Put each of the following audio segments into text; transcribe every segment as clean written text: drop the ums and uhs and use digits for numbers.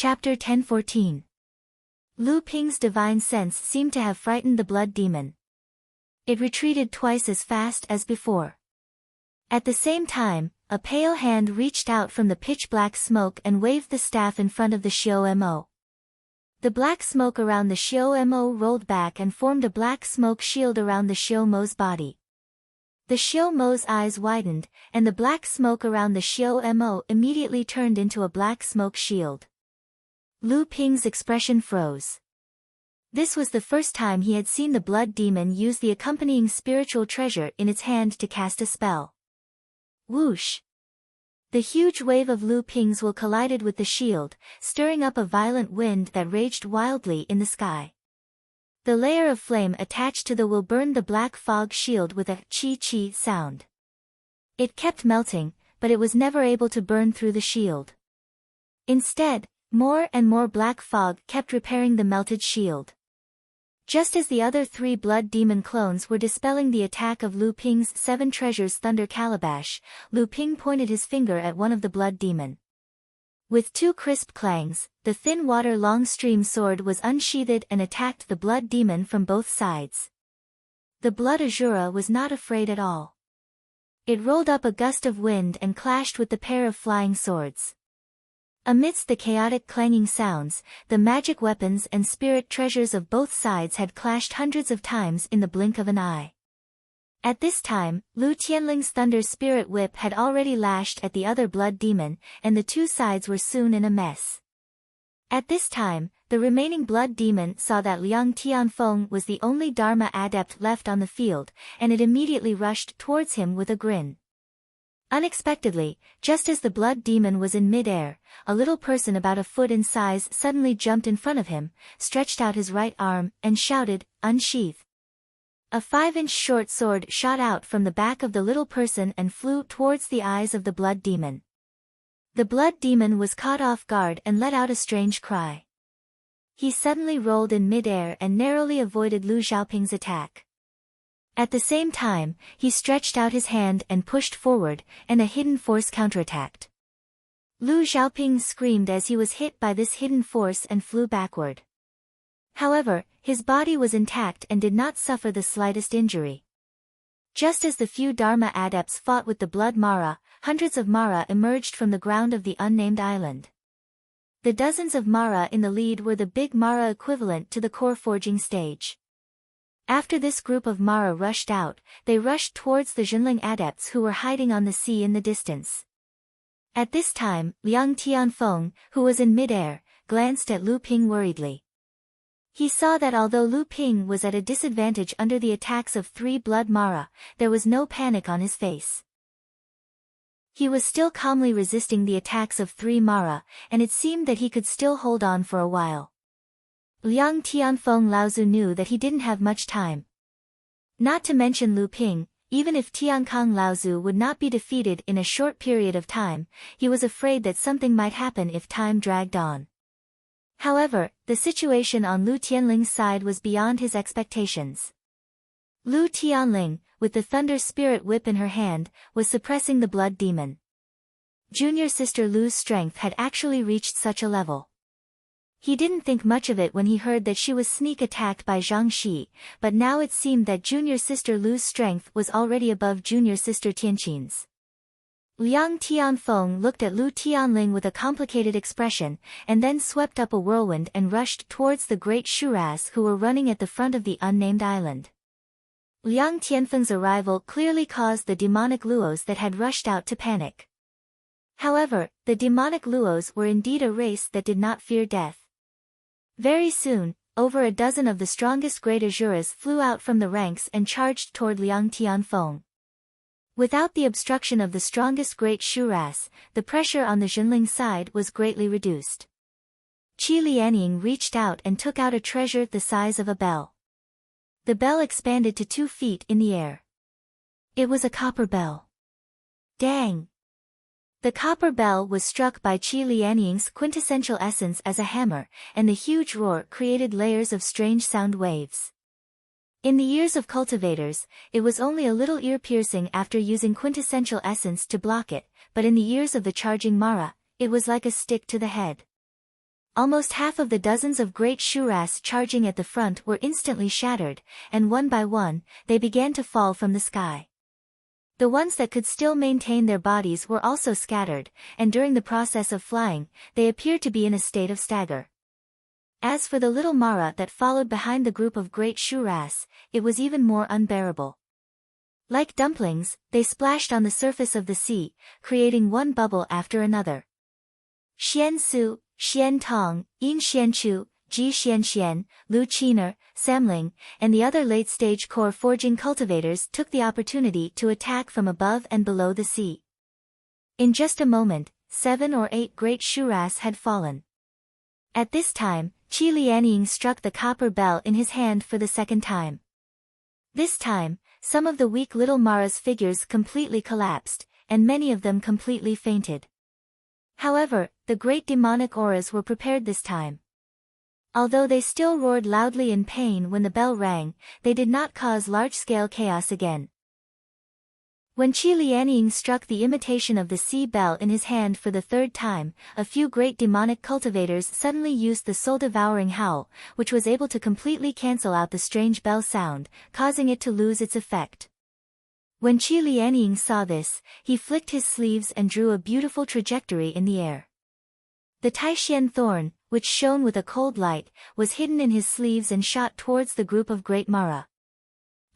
Chapter 1014. Lu Ping's divine sense seemed to have frightened the blood demon. It retreated twice as fast as before. At the same time, a pale hand reached out from the pitch-black smoke and waved the staff in front of the Xiao Mo. The black smoke around the Xiao Mo rolled back and formed a black smoke shield around the Xiao Mo's body. The Xiao Mo's eyes widened, and the black smoke around the Xiao Mo immediately turned into a black smoke shield. Lu Ping's expression froze. This was the first time he had seen the blood demon use the accompanying spiritual treasure in its hand to cast a spell. Whoosh! The huge wave of Lu Ping's will collided with the shield, stirring up a violent wind that raged wildly in the sky. The layer of flame attached to the will burned the black fog shield with a chi-chi sound. It kept melting, but it was never able to burn through the shield. Instead, more and more black fog kept repairing the melted shield. Just as the other three blood demon clones were dispelling the attack of Lu Ping's 7 treasures thunder calabash, Lu Ping pointed his finger at one of the blood demon. With 2 crisp clangs, the thin water long stream sword was unsheathed and attacked the blood demon from both sides. The blood Azura was not afraid at all. It rolled up a gust of wind and clashed with the pair of flying swords. Amidst the chaotic clanging sounds, the magic weapons and spirit treasures of both sides had clashed hundreds of times in the blink of an eye. At this time, Lu Tianling's thunder spirit whip had already lashed at the other blood demon, and the 2 sides were soon in a mess. At this time, the remaining blood demon saw that Liang Tianfeng was the only Dharma adept left on the field, and it immediately rushed towards him with a grin. Unexpectedly, just as the blood demon was in mid-air, a little person about a foot in size suddenly jumped in front of him, stretched out his right arm, and shouted, "Unsheath!" A 5-inch short sword shot out from the back of the little person and flew towards the eyes of the blood demon. The blood demon was caught off guard and let out a strange cry. He suddenly rolled in mid-air and narrowly avoided Lu Xiaoping's attack. At the same time, he stretched out his hand and pushed forward, and a hidden force counterattacked. Lu Xiaoping screamed as he was hit by this hidden force and flew backward. However, his body was intact and did not suffer the slightest injury. Just as the few Dharma adepts fought with the blood Mara, hundreds of Mara emerged from the ground of the unnamed island. The dozens of Mara in the lead were the big Mara equivalent to the core forging stage. After this group of Mara rushed out, they rushed towards the Zhenling adepts who were hiding on the sea in the distance. At this time, Liang Tianfeng, who was in mid-air, glanced at Lu Ping worriedly. He saw that although Lu Ping was at a disadvantage under the attacks of 3 blood Mara, there was no panic on his face. He was still calmly resisting the attacks of 3 Mara, and it seemed that he could still hold on for a while. Liang Tianfeng Laozu knew that he didn't have much time. Not to mention Lu Ping, even if Tiankang Laozu would not be defeated in a short period of time, he was afraid that something might happen if time dragged on. However, the situation on Lu Tianling's side was beyond his expectations. Lu Tianling, with the thunder spirit whip in her hand, was suppressing the blood demon. Junior sister Lu's strength had actually reached such a level. He didn't think much of it when he heard that she was sneak attacked by Zhang Shi, but now it seemed that junior sister Lu's strength was already above junior sister Tianqin's. Liang Tianfeng looked at Lu Tianling with a complicated expression, and then swept up a whirlwind and rushed towards the great Shuras who were running at the front of the unnamed island. Liang Tianfeng's arrival clearly caused the demonic Luos that had rushed out to panic. However, the demonic Luos were indeed a race that did not fear death. Very soon, over a dozen of the strongest great Azuras flew out from the ranks and charged toward Liang Tianfeng. Without the obstruction of the strongest great Shuras, the pressure on the Zhenling side was greatly reduced. Qi Lianying reached out and took out a treasure the size of a bell. The bell expanded to 2 feet in the air. It was a copper bell. Dang! The copper bell was struck by Qi Lianying's quintessential essence as a hammer, and the huge roar created layers of strange sound waves. In the ears of cultivators, it was only a little ear-piercing after using quintessential essence to block it, but in the ears of the charging Mara, it was like a stick to the head. Almost half of the dozens of great shuras charging at the front were instantly shattered, and one by one, they began to fall from the sky. The ones that could still maintain their bodies were also scattered, and during the process of flying, they appeared to be in a state of stagger. As for the little Mara that followed behind the group of great shuras, it was even more unbearable. Like dumplings, they splashed on the surface of the sea, creating one bubble after another. Xian Su, Xian Tong, Yin Xianchu, Ji Xianxian, Lu Qiner, Samling, and the other late-stage core forging cultivators took the opportunity to attack from above and below the sea. In just a moment, 7 or 8 great shuras had fallen. At this time, Qi Lianying struck the copper bell in his hand for the second time. This time, some of the weak little Mara's figures completely collapsed, and many of them completely fainted. However, the great demonic auras were prepared this time. Although they still roared loudly in pain when the bell rang, they did not cause large-scale chaos again. When Qi Lianying struck the imitation of the sea bell in his hand for the third time, a few great demonic cultivators suddenly used the soul-devouring howl, which was able to completely cancel out the strange bell sound, causing it to lose its effect. When Qi Lianying saw this, he flicked his sleeves and drew a beautiful trajectory in the air. The Taixian thorn, which shone with a cold light, was hidden in his sleeves and shot towards the group of great Mara.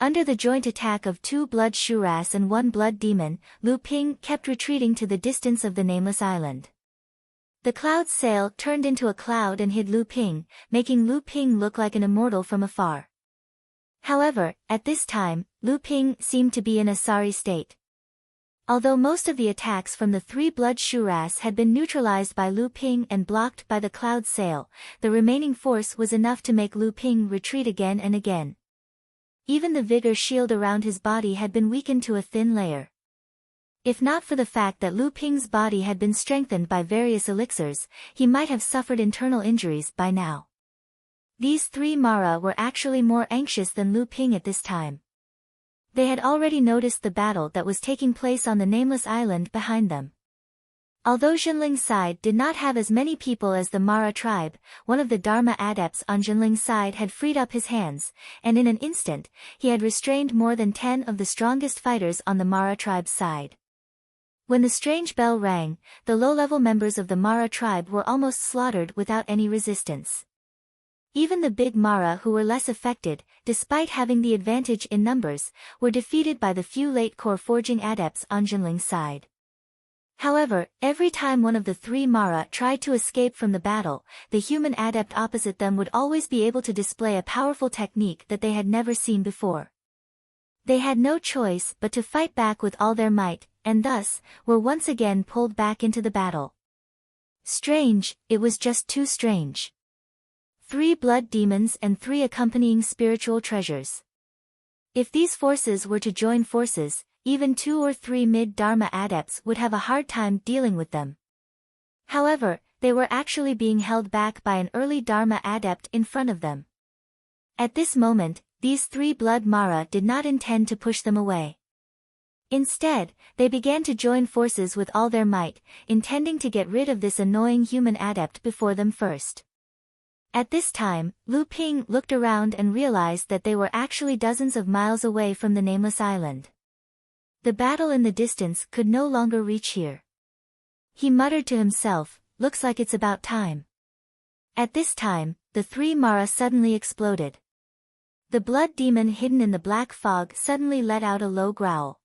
Under the joint attack of 2 blood shuras and 1 blood demon, Lu Ping kept retreating to the distance of the nameless island. The cloud's sail turned into a cloud and hid Lu Ping, making Lu Ping look like an immortal from afar. However, at this time, Lu Ping seemed to be in a sorry state. Although most of the attacks from the 3 blood shuras had been neutralized by Lu Ping and blocked by the cloud sail, the remaining force was enough to make Lu Ping retreat again and again. Even the vigor shield around his body had been weakened to a thin layer. If not for the fact that Lu Ping's body had been strengthened by various elixirs, he might have suffered internal injuries by now. These 3 Mara were actually more anxious than Lu Ping at this time. They had already noticed the battle that was taking place on the nameless island behind them. Although Jinling's side did not have as many people as the Mara tribe, one of the Dharma adepts on Jinling's side had freed up his hands, and in an instant, he had restrained more than 10 of the strongest fighters on the Mara tribe's side. When the strange bell rang, the low-level members of the Mara tribe were almost slaughtered without any resistance. Even the big Mara who were less affected, despite having the advantage in numbers, were defeated by the few late core forging adepts on Jinling's side. However, every time one of the 3 Mara tried to escape from the battle, the human adept opposite them would always be able to display a powerful technique that they had never seen before. They had no choice but to fight back with all their might, and thus, were once again pulled back into the battle. Strange, it was just too strange. 3 blood demons and 3 accompanying spiritual treasures. If these forces were to join forces, even 2 or 3 mid-Dharma adepts would have a hard time dealing with them. However, they were actually being held back by an early Dharma adept in front of them. At this moment, these 3 blood Mara did not intend to push them away. Instead, they began to join forces with all their might, intending to get rid of this annoying human adept before them first. At this time, Lu Ping looked around and realized that they were actually dozens of miles away from the nameless island. The battle in the distance could no longer reach here. He muttered to himself, "Looks like it's about time." At this time, the 3 Mara suddenly exploded. The blood demon hidden in the black fog suddenly let out a low growl.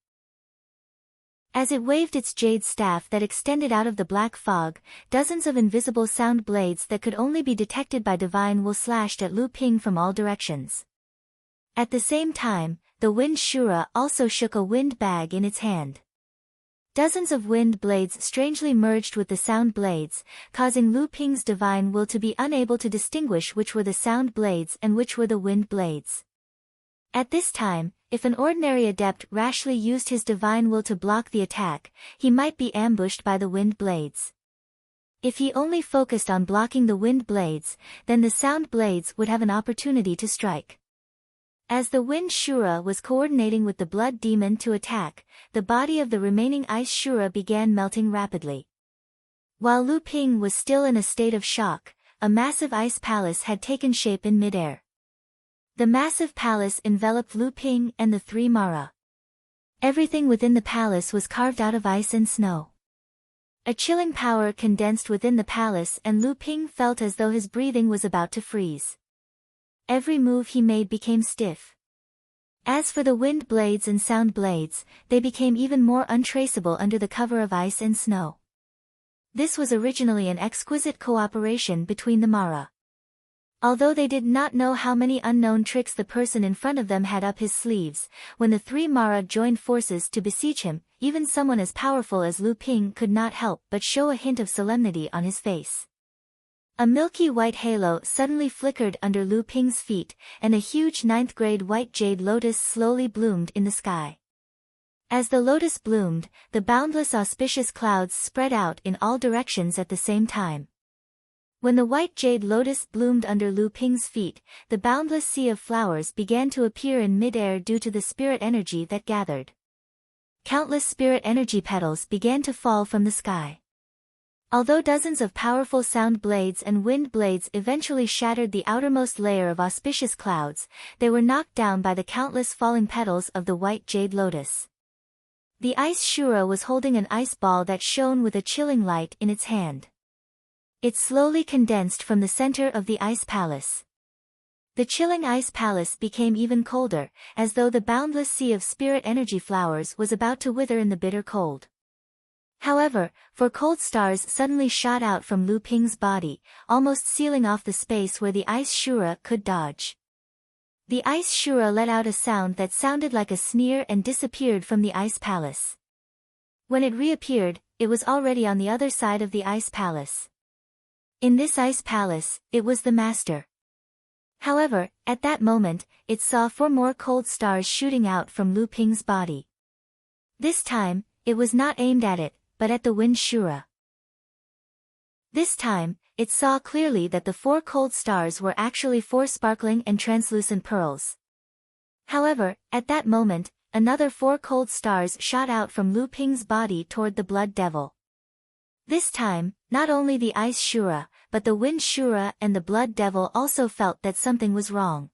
As it waved its jade staff that extended out of the black fog, dozens of invisible sound blades that could only be detected by divine will slashed at Lu Ping from all directions. At the same time, the wind Shura also shook a wind bag in its hand. Dozens of wind blades strangely merged with the sound blades, causing Lu Ping's divine will to be unable to distinguish which were the sound blades and which were the wind blades. At this time, if an ordinary adept rashly used his divine will to block the attack, he might be ambushed by the wind blades. If he only focused on blocking the wind blades, then the sound blades would have an opportunity to strike. As the wind Shura was coordinating with the blood demon to attack, the body of the remaining ice Shura began melting rapidly. While Lu Ping was still in a state of shock, a massive ice palace had taken shape in midair. The massive palace enveloped Lu Ping and the three Mara. Everything within the palace was carved out of ice and snow. A chilling power condensed within the palace, and Lu Ping felt as though his breathing was about to freeze. Every move he made became stiff. As for the wind blades and sound blades, they became even more untraceable under the cover of ice and snow. This was originally an exquisite cooperation between the Mara. Although they did not know how many unknown tricks the person in front of them had up his sleeves, when the three Mara joined forces to besiege him, even someone as powerful as Lu Ping could not help but show a hint of solemnity on his face. A milky white halo suddenly flickered under Lu Ping's feet, and a huge 9th-grade white jade lotus slowly bloomed in the sky. As the lotus bloomed, the boundless auspicious clouds spread out in all directions at the same time. When the white jade lotus bloomed under Lu Ping's feet, the boundless sea of flowers began to appear in mid-air due to the spirit energy that gathered. Countless spirit energy petals began to fall from the sky. Although dozens of powerful sound blades and wind blades eventually shattered the outermost layer of auspicious clouds, they were knocked down by the countless falling petals of the white jade lotus. The ice Shura was holding an ice ball that shone with a chilling light in its hand. It slowly condensed from the center of the ice palace. The chilling ice palace became even colder, as though the boundless sea of spirit energy flowers was about to wither in the bitter cold. However, four cold stars suddenly shot out from Lu Ping's body, almost sealing off the space where the ice Shura could dodge. The ice Shura let out a sound that sounded like a sneer and disappeared from the ice palace. When it reappeared, it was already on the other side of the ice palace. In this ice palace, it was the master. However, at that moment, it saw four more cold stars shooting out from Lu Ping's body. This time, it was not aimed at it, but at the wind Shura. This time, it saw clearly that the four cold stars were actually four sparkling and translucent pearls. However, at that moment, another four cold stars shot out from Lu Ping's body toward the blood devil. This time, not only the ice Shura, but the wind Shura and the blood devil also felt that something was wrong.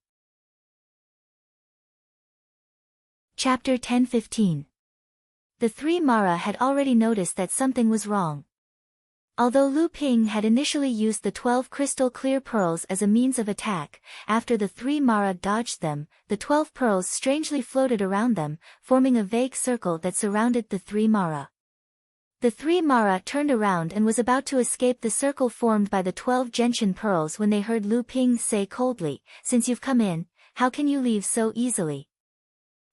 Chapter 10:15. The three Mara had already noticed that something was wrong. Although Lu Ping had initially used the 12 crystal clear pearls as a means of attack, after the three Mara dodged them, the 12 pearls strangely floated around them, forming a vague circle that surrounded the three Mara. The three Mara turned around and was about to escape the circle formed by the 12 gentian pearls when they heard Lu Ping say coldly, "Since you've come in, how can you leave so easily?"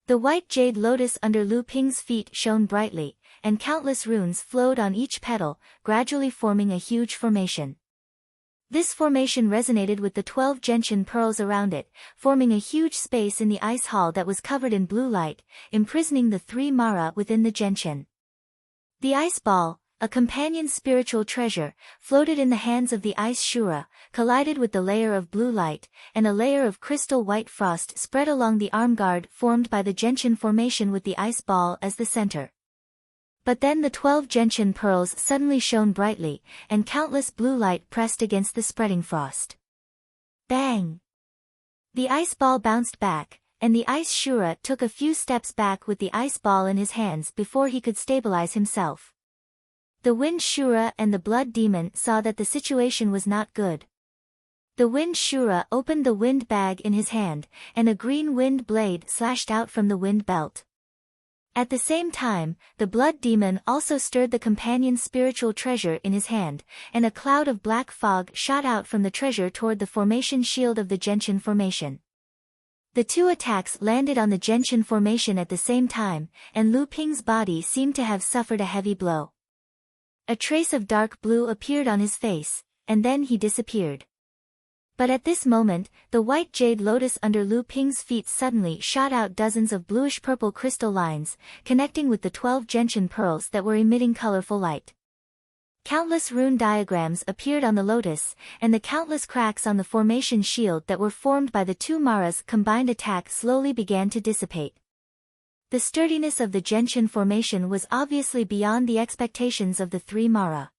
The white jade lotus under Lu Ping's feet shone brightly, and countless runes flowed on each petal, gradually forming a huge formation. This formation resonated with the 12 gentian pearls around it, forming a huge space in the ice hall that was covered in blue light, imprisoning the three Mara within the gentian. The ice ball, a companion spiritual treasure, floated in the hands of the ice Shura, collided with the layer of blue light, and a layer of crystal white frost spread along the arm guard formed by the gentian formation with the ice ball as the center. But then the 12 gentian pearls suddenly shone brightly, and countless blue light pressed against the spreading frost. Bang! The ice ball bounced back, and the ice Shura took a few steps back with the ice ball in his hands before he could stabilize himself. The wind Shura and the blood demon saw that the situation was not good. The wind Shura opened the wind bag in his hand, and a green wind blade slashed out from the wind belt. At the same time, the blood demon also stirred the companion spiritual treasure in his hand, and a cloud of black fog shot out from the treasure toward the formation shield of the gentian formation. The two attacks landed on the gentian formation at the same time, and Lu Ping's body seemed to have suffered a heavy blow. A trace of dark blue appeared on his face, and then he disappeared. But at this moment, the white jade lotus under Lu Ping's feet suddenly shot out dozens of bluish-purple crystal lines, connecting with the 12 gentian pearls that were emitting colorful light. Countless rune diagrams appeared on the lotus, and the countless cracks on the formation shield that were formed by the two Mara's combined attack slowly began to dissipate. The sturdiness of the gentian formation was obviously beyond the expectations of the three Mara.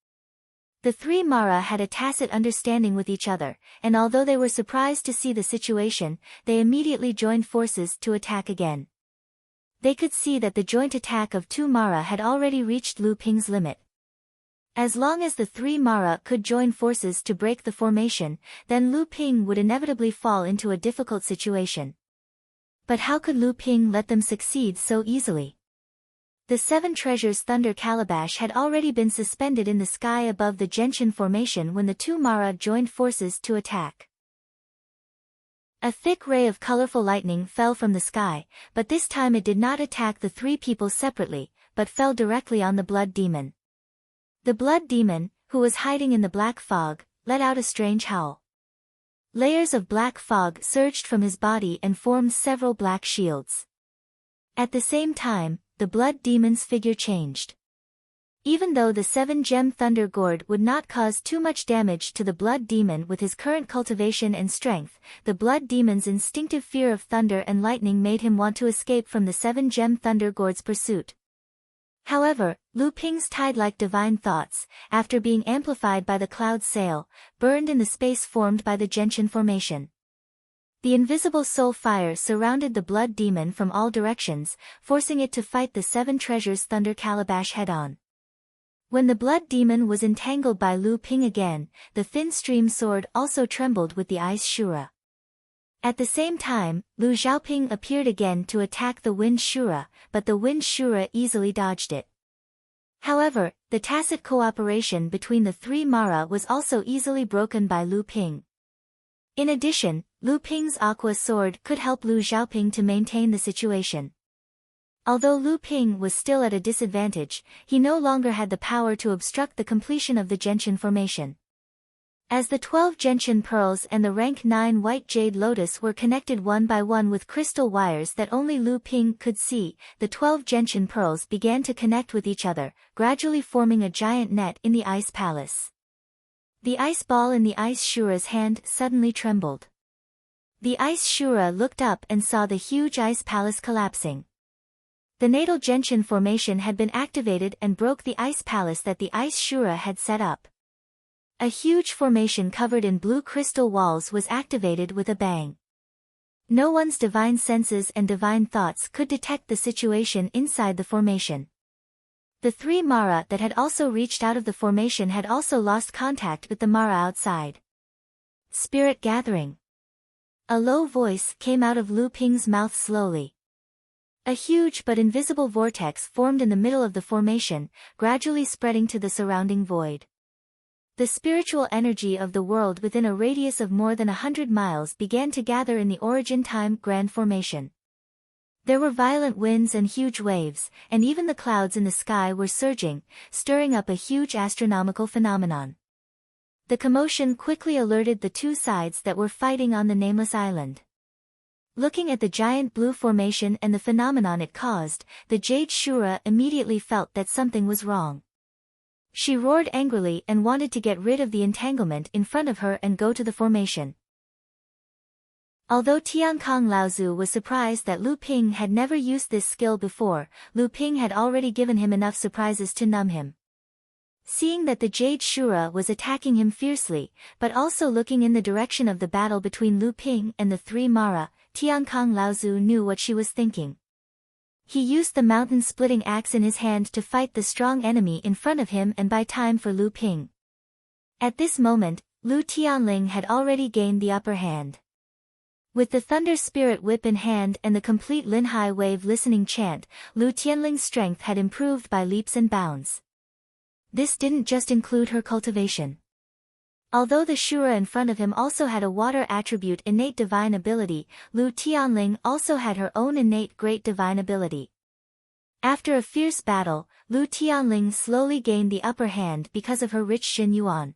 The three Mara had a tacit understanding with each other, and although they were surprised to see the situation, they immediately joined forces to attack again. They could see that the joint attack of two Mara had already reached Lu Ping's limit. As long as the three Mara could join forces to break the formation, then Lu Ping would inevitably fall into a difficult situation. But how could Lu Ping let them succeed so easily? The Seven Treasures Thunder Calabash had already been suspended in the sky above the Gentian formation when the two Mara joined forces to attack. A thick ray of colorful lightning fell from the sky, but this time it did not attack the three people separately, but fell directly on the Blood Demon. The Blood Demon, who was hiding in the black fog, let out a strange howl. Layers of black fog surged from his body and formed several black shields. At the same time, the Blood Demon's figure changed. Even though the 7-gem Thunder Gourd would not cause too much damage to the Blood Demon with his current cultivation and strength, the Blood Demon's instinctive fear of thunder and lightning made him want to escape from the 7-gem Thunder Gourd's pursuit. However, Lu Ping's tide-like divine thoughts, after being amplified by the cloud sail, burned in the space formed by the Gentian formation. The invisible soul fire surrounded the Blood Demon from all directions, forcing it to fight the Seven Treasures Thunder Calabash head-on. When the Blood Demon was entangled by Lu Ping again, the thin stream sword also trembled with the Ice Shura. At the same time, Lu Xiaoping appeared again to attack the Wind Shura, but the Wind Shura easily dodged it. However, the tacit cooperation between the three Mara was also easily broken by Lu Ping. In addition, Lu Ping's Aqua Sword could help Lu Xiaoping to maintain the situation. Although Lu Ping was still at a disadvantage, he no longer had the power to obstruct the completion of the Gentian formation. As the 12 Gentian pearls and the rank 9 white jade lotus were connected one by one with crystal wires that only Lu Ping could see, the 12 Gentian pearls began to connect with each other, gradually forming a giant net in the ice palace. The ice ball in the Ice Shura's hand suddenly trembled. The Ice Shura looked up and saw the huge ice palace collapsing. The natal Gentian formation had been activated and broke the ice palace that the Ice Shura had set up. A huge formation covered in blue crystal walls was activated with a bang. No one's divine senses and divine thoughts could detect the situation inside the formation. The three Mara that had also reached out of the formation had also lost contact with the Mara outside. Spirit gathering. A low voice came out of Lu Ping's mouth slowly. A huge but invisible vortex formed in the middle of the formation, gradually spreading to the surrounding void. The spiritual energy of the world within a radius of more than 100 miles began to gather in the Origin Time Grand Formation. There were violent winds and huge waves, and even the clouds in the sky were surging, stirring up a huge astronomical phenomenon. The commotion quickly alerted the two sides that were fighting on the nameless island. Looking at the giant blue formation and the phenomenon it caused, the Jade Shura immediately felt that something was wrong. She roared angrily and wanted to get rid of the entanglement in front of her and go to the formation. Although Tiankong Laozu was surprised that Lu Ping had never used this skill before, Lu Ping had already given him enough surprises to numb him. Seeing that the Jade Shura was attacking him fiercely, but also looking in the direction of the battle between Lu Ping and the three Mara, Tiankong Laozu knew what she was thinking. He used the mountain-splitting axe in his hand to fight the strong enemy in front of him and buy time for Lu Ping. At this moment, Lu Tianling had already gained the upper hand. With the Thunder Spirit Whip in hand and the complete Linhai Wave listening chant, Lu Tianling's strength had improved by leaps and bounds. This didn't just include her cultivation. Although the Shura in front of him also had a water attribute innate divine ability, Lu Tianling also had her own innate great divine ability. After a fierce battle, Lu Tianling slowly gained the upper hand because of her rich Xin Yuan.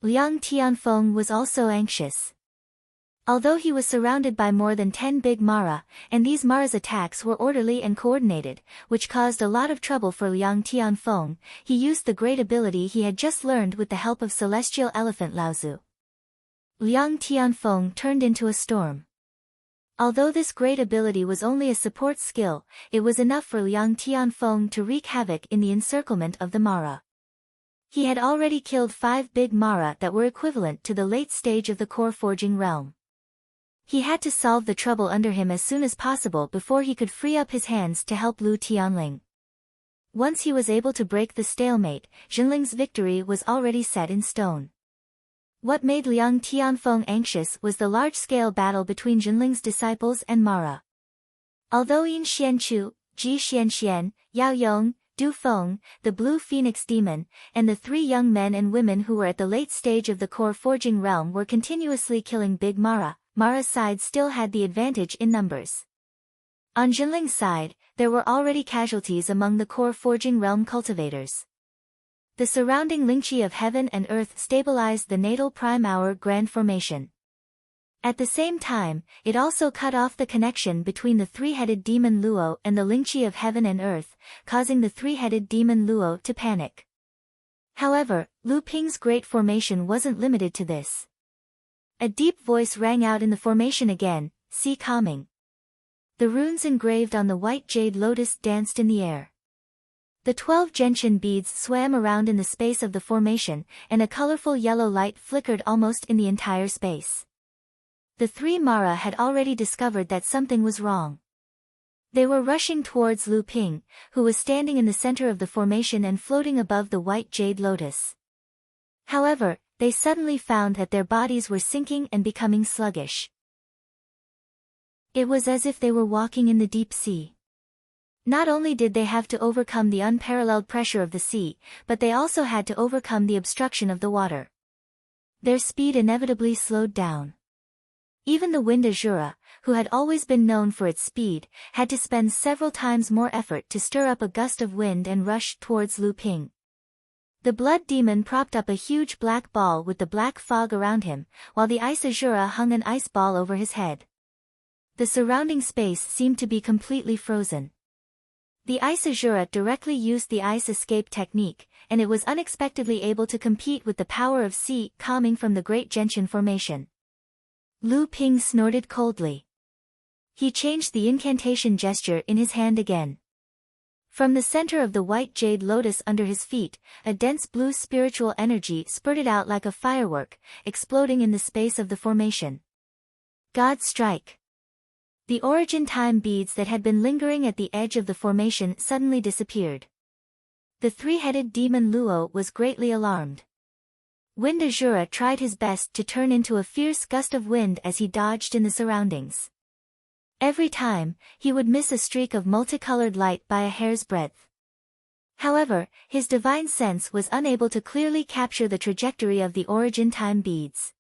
Liang Tianfeng was also anxious. Although he was surrounded by more than 10 big Mara, and these Mara's attacks were orderly and coordinated, which caused a lot of trouble for Liang Tianfeng, he used the great ability he had just learned with the help of Celestial Elephant Laozu. Liang Tianfeng turned into a storm. Although this great ability was only a support skill, it was enough for Liang Tianfeng to wreak havoc in the encirclement of the Mara. He had already killed 5 big Mara that were equivalent to the late stage of the core forging realm. He had to solve the trouble under him as soon as possible before he could free up his hands to help Lu Tianling. Once he was able to break the stalemate, Jinling's victory was already set in stone. What made Liang Tianfeng anxious was the large-scale battle between Jinling's disciples and Mara. Although Yin Xianchu, Ji Xianxian, Yao Yong, Du Feng, the Blue Phoenix Demon, and the 3 young men and women who were at the late stage of the core forging realm were continuously killing big Mara, Mara's side still had the advantage in numbers. On Jinling's side, there were already casualties among the core forging realm cultivators. The surrounding Lingqi of heaven and earth stabilized the natal prime hour grand formation. At the same time, it also cut off the connection between the 3-headed demon Luo and the Lingqi of heaven and earth, causing the 3-headed demon Luo to panic. However, Lu Ping's great formation wasn't limited to this. A deep voice rang out in the formation again, "See calming." The runes engraved on the white jade lotus danced in the air. The 12 gentian beads swam around in the space of the formation, and a colorful yellow light flickered almost in the entire space. The 3 Mara had already discovered that something was wrong. They were rushing towards Lu Ping, who was standing in the center of the formation and floating above the white jade lotus. However, they suddenly found that their bodies were sinking and becoming sluggish. It was as if they were walking in the deep sea. Not only did they have to overcome the unparalleled pressure of the sea, but they also had to overcome the obstruction of the water. Their speed inevitably slowed down. Even the wind Azura, who had always been known for its speed, had to spend several times more effort to stir up a gust of wind and rush towards Lu Ping. The blood demon propped up a huge black ball with the black fog around him, while the ice Azura hung an ice ball over his head. The surrounding space seemed to be completely frozen. The ice Azura directly used the ice escape technique, and it was unexpectedly able to compete with the power of sea coming from the Great Gentian Formation. Lu Ping snorted coldly. He changed the incantation gesture in his hand again. From the center of the white jade lotus under his feet, a dense blue spiritual energy spurted out like a firework, exploding in the space of the formation. God strike! The origin time beads that had been lingering at the edge of the formation suddenly disappeared. The 3-headed demon Luo was greatly alarmed. Wind Azura tried his best to turn into a fierce gust of wind as he dodged in the surroundings. Every time, he would miss a streak of multicolored light by a hair's breadth. However, his divine sense was unable to clearly capture the trajectory of the origin time beads.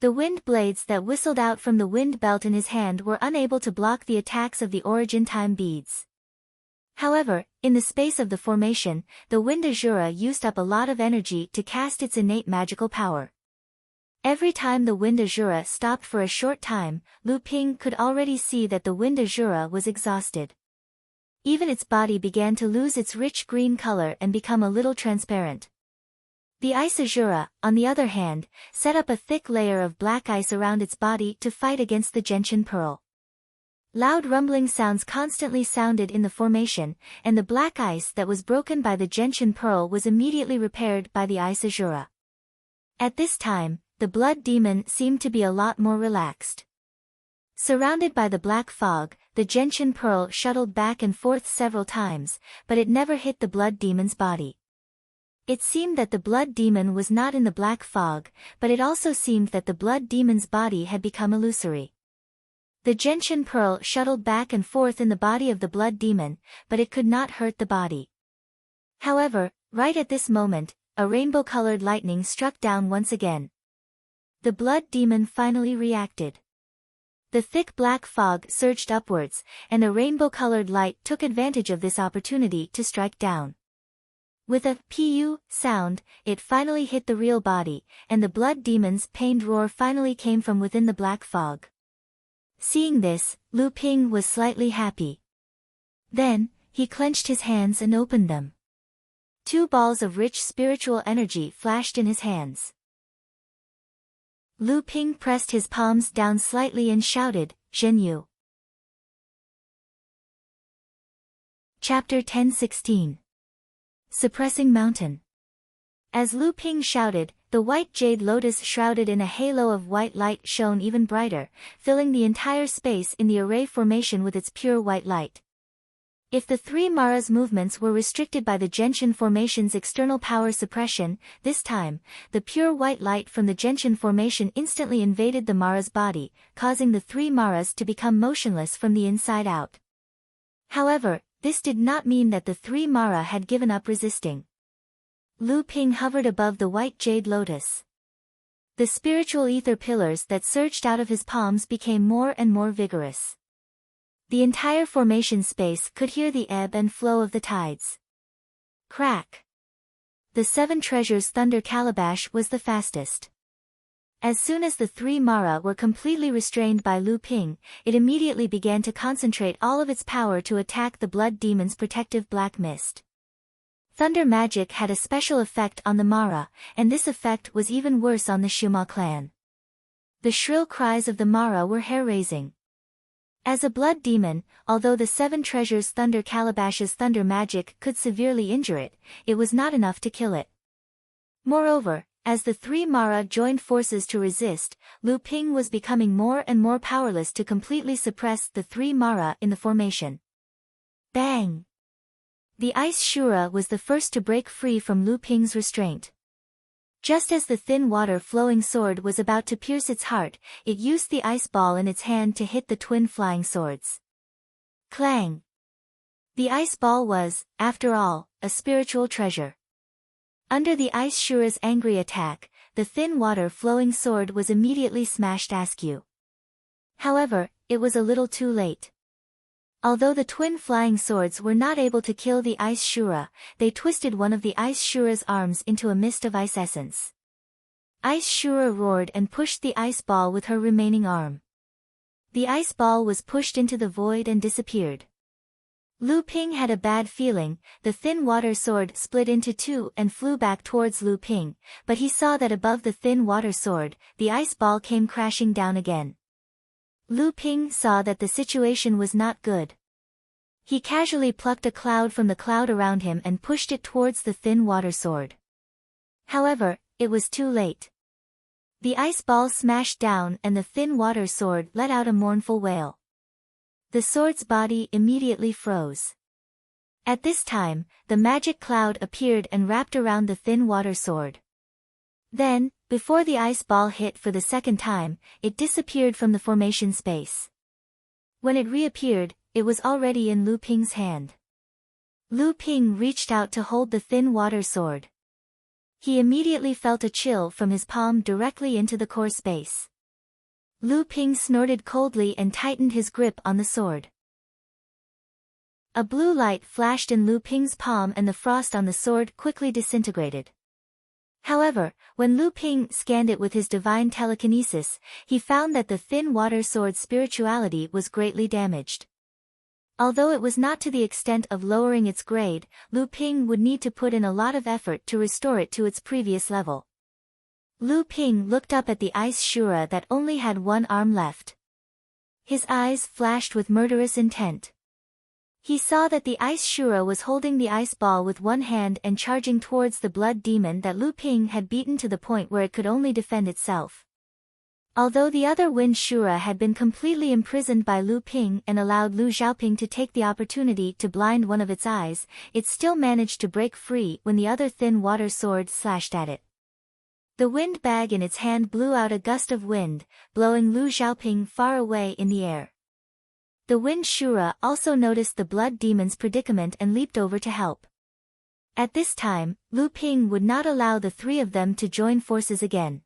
The wind blades that whistled out from the wind belt in his hand were unable to block the attacks of the origin time beads. However, in the space of the formation, the wind Azura used up a lot of energy to cast its innate magical power. Every time the wind Azura stopped for a short time, Lu Ping could already see that the wind Azura was exhausted. Even its body began to lose its rich green color and become a little transparent. The ice Azura, on the other hand, set up a thick layer of black ice around its body to fight against the gentian pearl. Loud rumbling sounds constantly sounded in the formation, and the black ice that was broken by the gentian pearl was immediately repaired by the ice Azura. At this time, the blood demon seemed to be a lot more relaxed. Surrounded by the black fog, the gentian pearl shuttled back and forth several times, but it never hit the blood demon's body. It seemed that the blood demon was not in the black fog, but it also seemed that the blood demon's body had become illusory. The gentian pearl shuttled back and forth in the body of the blood demon, but it could not hurt the body. However, right at this moment, a rainbow-colored lightning struck down once again. The blood demon finally reacted. The thick black fog surged upwards, and a rainbow-colored light took advantage of this opportunity to strike down. With a "pu" sound, it finally hit the real body, and the blood demon's pained roar finally came from within the black fog. Seeing this, Lu Ping was slightly happy. Then, he clenched his hands and opened them. 2 balls of rich spiritual energy flashed in his hands. Lu Ping pressed his palms down slightly and shouted, "Zhenyu." Chapter 10-16. Suppressing Mountain. As Lu Ping shouted, the white jade lotus shrouded in a halo of white light shone even brighter, filling the entire space in the array formation with its pure white light. If the three Mara's movements were restricted by the Gentian formation's external power suppression, this time, the pure white light from the Gentian formation instantly invaded the Mara's body, causing the three Maras to become motionless from the inside out. However, this did not mean that the three Mara had given up resisting. Lu Ping hovered above the white jade lotus. The spiritual ether pillars that surged out of his palms became more and more vigorous. The entire formation space could hear the ebb and flow of the tides. Crack! The seven treasures thunder calabash was the fastest. As soon as the three Mara were completely restrained by Lu Ping, it immediately began to concentrate all of its power to attack the blood demon's protective black mist. Thunder magic had a special effect on the Mara, and this effect was even worse on the Shuma clan. The shrill cries of the Mara were hair-raising. As a blood demon, although the seven treasures thunder calabash's thunder magic could severely injure it, it was not enough to kill it. Moreover, as the three Mara joined forces to resist, Lu Ping was becoming more and more powerless to completely suppress the three Mara in the formation. Bang! The ice Shura was the first to break free from Lu Ping's restraint. Just as the thin water-flowing sword was about to pierce its heart, it used the ice ball in its hand to hit the twin flying swords. Clang! The ice ball was, after all, a spiritual treasure. Under the ice Shura's angry attack, the thin water-flowing sword was immediately smashed askew. However, it was a little too late. Although the twin flying swords were not able to kill the ice Shura, they twisted one of the ice Shura's arms into a mist of ice essence. Ice Shura roared and pushed the ice ball with her remaining arm. The ice ball was pushed into the void and disappeared. Lu Ping had a bad feeling. The thin water sword split into two and flew back towards Lu Ping, but he saw that above the thin water sword, the ice ball came crashing down again. Lu Ping saw that the situation was not good. He casually plucked a cloud from the cloud around him and pushed it towards the thin water sword. However, it was too late. The ice ball smashed down and the thin water sword let out a mournful wail. The sword's body immediately froze. At this time, the magic cloud appeared and wrapped around the thin water sword. Then, before the ice ball hit for the second time, it disappeared from the formation space. When it reappeared, it was already in Lu Ping's hand. Lu Ping reached out to hold the thin water sword. He immediately felt a chill from his palm directly into the core space. Lu Ping snorted coldly and tightened his grip on the sword. A blue light flashed in Lu Ping's palm and the frost on the sword quickly disintegrated. However, when Lu Ping scanned it with his divine telekinesis, he found that the thin water sword's spirituality was greatly damaged. Although it was not to the extent of lowering its grade, Lu Ping would need to put in a lot of effort to restore it to its previous level. Lu Ping looked up at the ice Shura that only had one arm left. His eyes flashed with murderous intent. He saw that the ice Shura was holding the ice ball with one hand and charging towards the blood demon that Lu Ping had beaten to the point where it could only defend itself. Although the other wind Shura had been completely imprisoned by Lu Ping and allowed Lu Xiaoping to take the opportunity to blind one of its eyes, it still managed to break free when the other thin water sword slashed at it. The wind bag in its hand blew out a gust of wind, blowing Lu Xiaoping far away in the air. The wind Shura also noticed the blood demon's predicament and leaped over to help. At this time, Lu Ping would not allow the three of them to join forces again.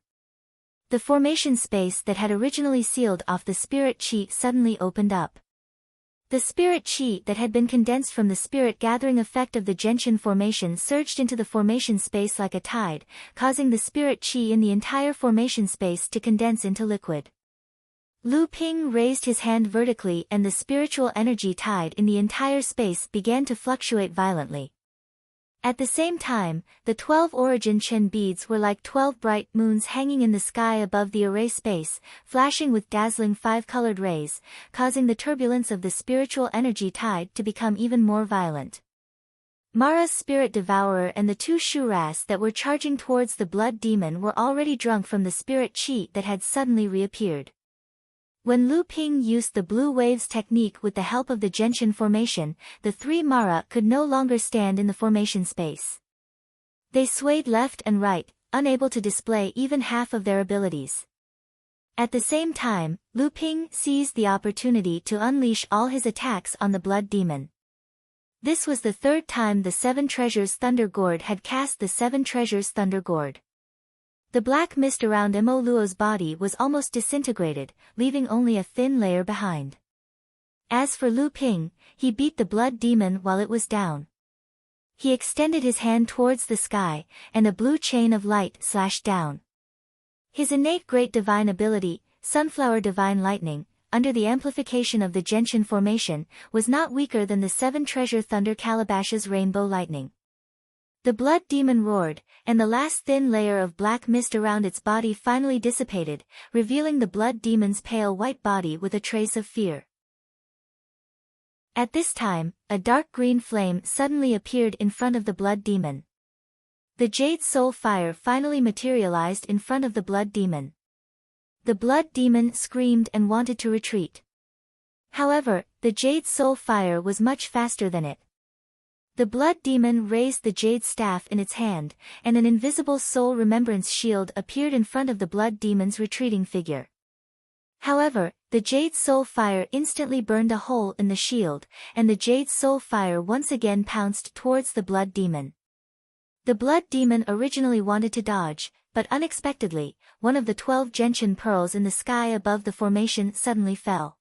The formation space that had originally sealed off the spirit chi suddenly opened up. The spirit chi that had been condensed from the spirit gathering effect of the Gentian formation surged into the formation space like a tide, causing the spirit chi in the entire formation space to condense into liquid. Lu Ping raised his hand vertically and the spiritual energy tide in the entire space began to fluctuate violently. At the same time, the 12 origin Chen beads were like 12 bright moons hanging in the sky above the array space, flashing with dazzling 5-colored rays, causing the turbulence of the spiritual energy tide to become even more violent. Mara's spirit devourer and the two shuras that were charging towards the blood demon were already drunk from the spirit chi that had suddenly reappeared. When Lu Ping used the blue waves technique with the help of the Genshin formation, the three Mara could no longer stand in the formation space. They swayed left and right, unable to display even half of their abilities. At the same time, Lu Ping seized the opportunity to unleash all his attacks on the blood demon. This was the third time the Seven Treasures Thunder Gourd had cast the Seven Treasures Thunder Gourd. The black mist around Mo Luo's body was almost disintegrated, leaving only a thin layer behind. As for Lu Ping, he beat the blood demon while it was down. He extended his hand towards the sky, and a blue chain of light slashed down. His innate great divine ability, Sunflower Divine Lightning, under the amplification of the Genshin formation, was not weaker than the Seven Treasure Thunder Calabash's Rainbow Lightning. The blood demon roared, and the last thin layer of black mist around its body finally dissipated, revealing the blood demon's pale white body with a trace of fear. At this time, a dark green flame suddenly appeared in front of the blood demon. The Jade Soul Fire finally materialized in front of the blood demon. The blood demon screamed and wanted to retreat. However, the Jade Soul Fire was much faster than it. The blood demon raised the jade staff in its hand, and an invisible soul remembrance shield appeared in front of the blood demon's retreating figure. However, the Jade Soul Fire instantly burned a hole in the shield, and the Jade Soul Fire once again pounced towards the blood demon. The blood demon originally wanted to dodge, but unexpectedly, one of the 12 gentian pearls in the sky above the formation suddenly fell.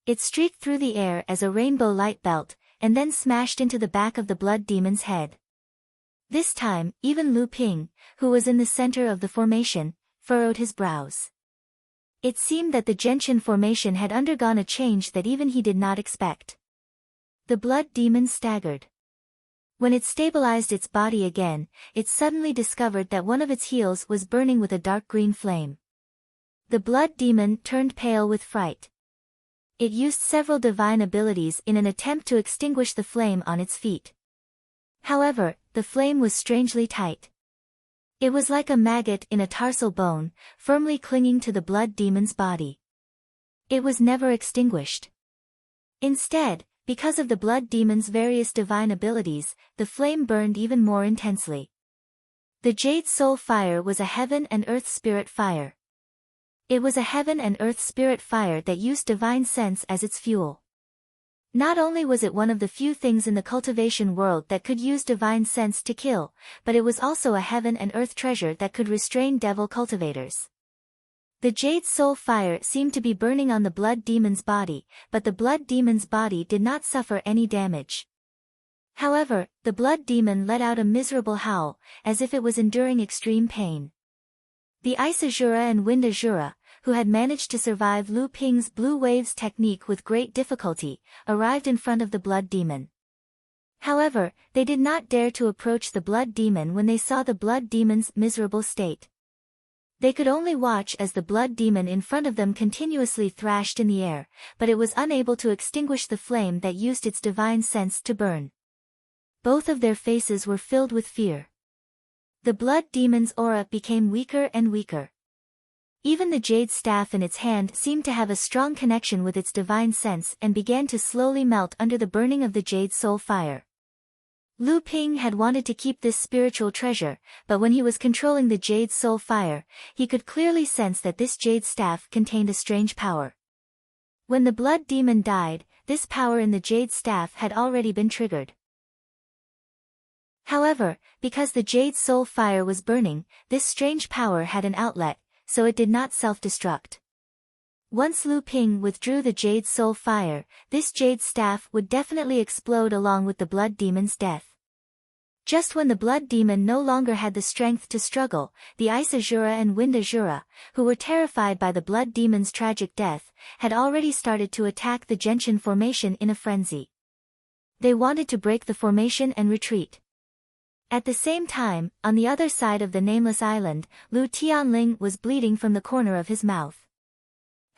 It streaked through the air as a rainbow light belt, and then smashed into the back of the blood demon's head. This time, even Lu Ping, who was in the center of the formation, furrowed his brows. It seemed that the Genshin formation had undergone a change that even he did not expect. The blood demon staggered. When it stabilized its body again, it suddenly discovered that one of its heels was burning with a dark green flame. The blood demon turned pale with fright. It used several divine abilities in an attempt to extinguish the flame on its feet. However, the flame was strangely tight. It was like a maggot in a tarsal bone, firmly clinging to the blood demon's body. It was never extinguished. Instead, because of the blood demon's various divine abilities, the flame burned even more intensely. The Jade Soul Fire was a heaven and earth spirit fire. It was a heaven and earth spirit fire that used divine sense as its fuel. Not only was it one of the few things in the cultivation world that could use divine sense to kill, but it was also a heaven and earth treasure that could restrain devil cultivators. The Jade Soul Fire seemed to be burning on the blood demon's body, but the blood demon's body did not suffer any damage. However, the blood demon let out a miserable howl, as if it was enduring extreme pain. The Ice Azura and Wind Azura, who had managed to survive Lu Ping's blue waves technique with great difficulty, arrived in front of the blood demon. However, they did not dare to approach the blood demon when they saw the blood demon's miserable state. They could only watch as the blood demon in front of them continuously thrashed in the air, but it was unable to extinguish the flame that used its divine sense to burn. Both of their faces were filled with fear. The blood demon's aura became weaker and weaker. Even the jade staff in its hand seemed to have a strong connection with its divine sense and began to slowly melt under the burning of the Jade Soul Fire. Lu Ping had wanted to keep this spiritual treasure, but when he was controlling the Jade Soul Fire, he could clearly sense that this jade staff contained a strange power. When the blood demon died, this power in the jade staff had already been triggered. However, because the Jade Soul Fire was burning, this strange power had an outlet, so it did not self-destruct. Once Lu Ping withdrew the Jade Soul Fire, this jade staff would definitely explode along with the blood demon's death. Just when the blood demon no longer had the strength to struggle, the Ice Azura and Wind Azura, who were terrified by the blood demon's tragic death, had already started to attack the Genshin formation in a frenzy. They wanted to break the formation and retreat. At the same time, on the other side of the nameless island, Lu Tianling was bleeding from the corner of his mouth.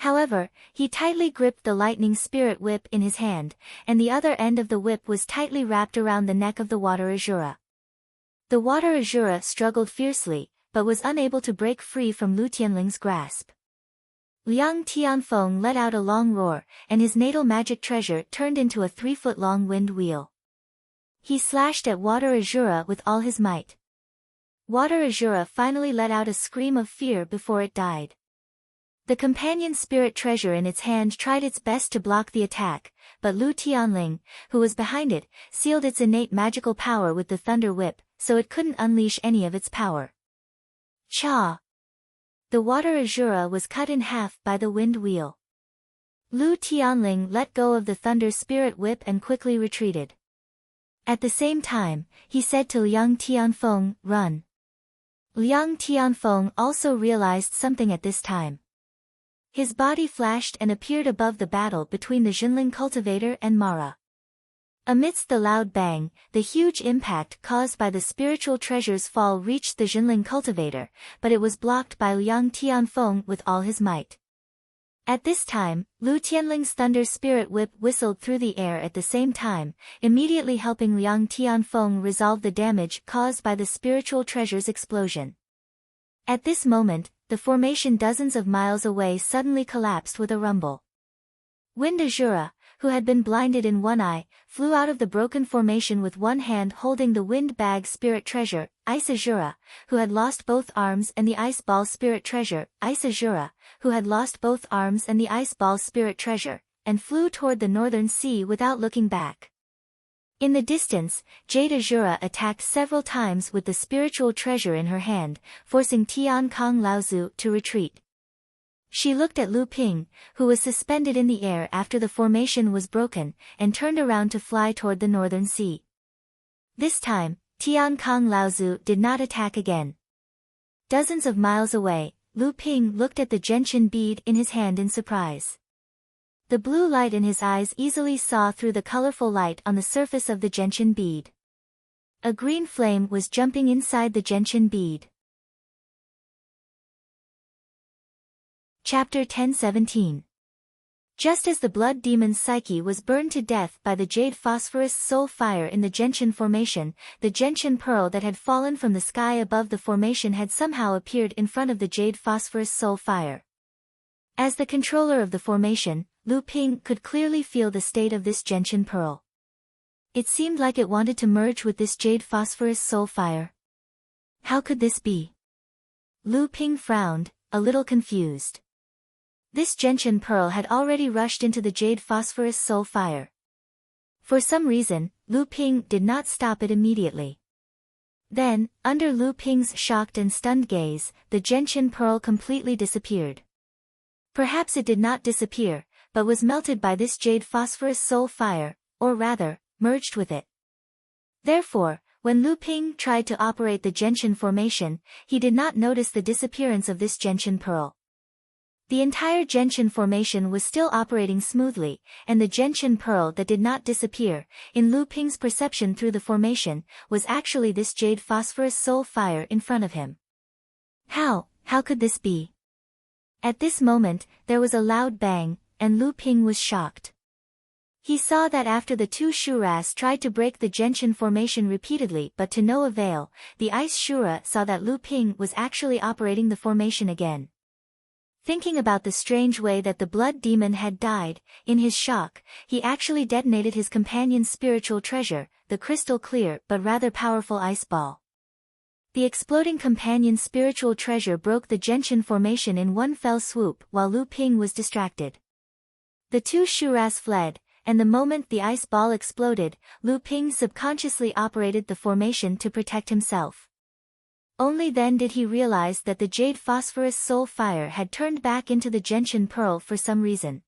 However, he tightly gripped the lightning spirit whip in his hand, and the other end of the whip was tightly wrapped around the neck of the water azura. The water azura struggled fiercely, but was unable to break free from Lu Tianling's grasp. Liang Tianfeng let out a long roar, and his natal magic treasure turned into a 3-foot-long wind wheel. He slashed at water azura with all his might. Water azura finally let out a scream of fear before it died. The companion spirit treasure in its hand tried its best to block the attack, but Lu Tianling, who was behind it, sealed its innate magical power with the thunder whip, so it couldn't unleash any of its power. Cha! The water azura was cut in half by the wind wheel. Lu Tianling let go of the thunder spirit whip and quickly retreated. At the same time, he said to Liang Tianfeng, "Run." Liang Tianfeng also realized something at this time. His body flashed and appeared above the battle between the Jinling cultivator and Mara. Amidst the loud bang, the huge impact caused by the spiritual treasure's fall reached the Jinling cultivator, but it was blocked by Liang Tianfeng with all his might. At this time, Lu Tianling's thunder spirit whip whistled through the air at the same time, immediately helping Liang Tianfeng resolve the damage caused by the spiritual treasure's explosion. At this moment, the formation dozens of miles away suddenly collapsed with a rumble. Wind Azura, who had been blinded in one eye, flew out of the broken formation with one hand holding the wind bag spirit treasure, Ice Azura, who had lost both arms, and the ice ball spirit treasure, Ice Azura, who had lost both arms, and the ice ball spirit treasure, and flew toward the northern sea without looking back. In the distance, Jade Azura attacked several times with the spiritual treasure in her hand, forcing Tian Kong Laozu to retreat. She looked at Lu Ping, who was suspended in the air after the formation was broken, and turned around to fly toward the northern sea. This time, Tian Kong Laozu did not attack again. Dozens of miles away, Lu Ping looked at the gentian bead in his hand in surprise. The blue light in his eyes easily saw through the colorful light on the surface of the gentian bead. A green flame was jumping inside the gentian bead. Chapter 10:17. Just as the blood demon's psyche was burned to death by the jade phosphorus soul fire in the gentian formation, the gentian pearl that had fallen from the sky above the formation had somehow appeared in front of the jade phosphorus soul fire. As the controller of the formation, Lu Ping could clearly feel the state of this gentian pearl. It seemed like it wanted to merge with this jade phosphorus soul fire. How could this be? Lu Ping frowned, a little confused. This gentian pearl had already rushed into the jade phosphorus soul fire. For some reason, Lu Ping did not stop it immediately. Then, under Lu Ping's shocked and stunned gaze, the gentian pearl completely disappeared. Perhaps it did not disappear, but was melted by this jade phosphorus soul fire, or rather, merged with it. Therefore, when Lu Ping tried to operate the gentian formation, he did not notice the disappearance of this gentian pearl. The entire gentian formation was still operating smoothly, and the gentian pearl that did not disappear, in Lu Ping's perception through the formation, was actually this jade phosphorus soul fire in front of him. How could this be? At this moment, there was a loud bang, and Lu Ping was shocked. He saw that after the two Shuras tried to break the gentian formation repeatedly but to no avail, the ice Shura saw that Lu Ping was actually operating the formation again. Thinking about the strange way that the blood demon had died, in his shock, he actually detonated his companion's spiritual treasure, the crystal clear but rather powerful ice ball. The exploding companion's spiritual treasure broke the gentian formation in one fell swoop while Lu Ping was distracted. The two Shuras fled, and the moment the ice ball exploded, Lu Ping subconsciously operated the formation to protect himself. Only then did he realize that the jade phosphorus soul fire had turned back into the gentian pearl for some reason.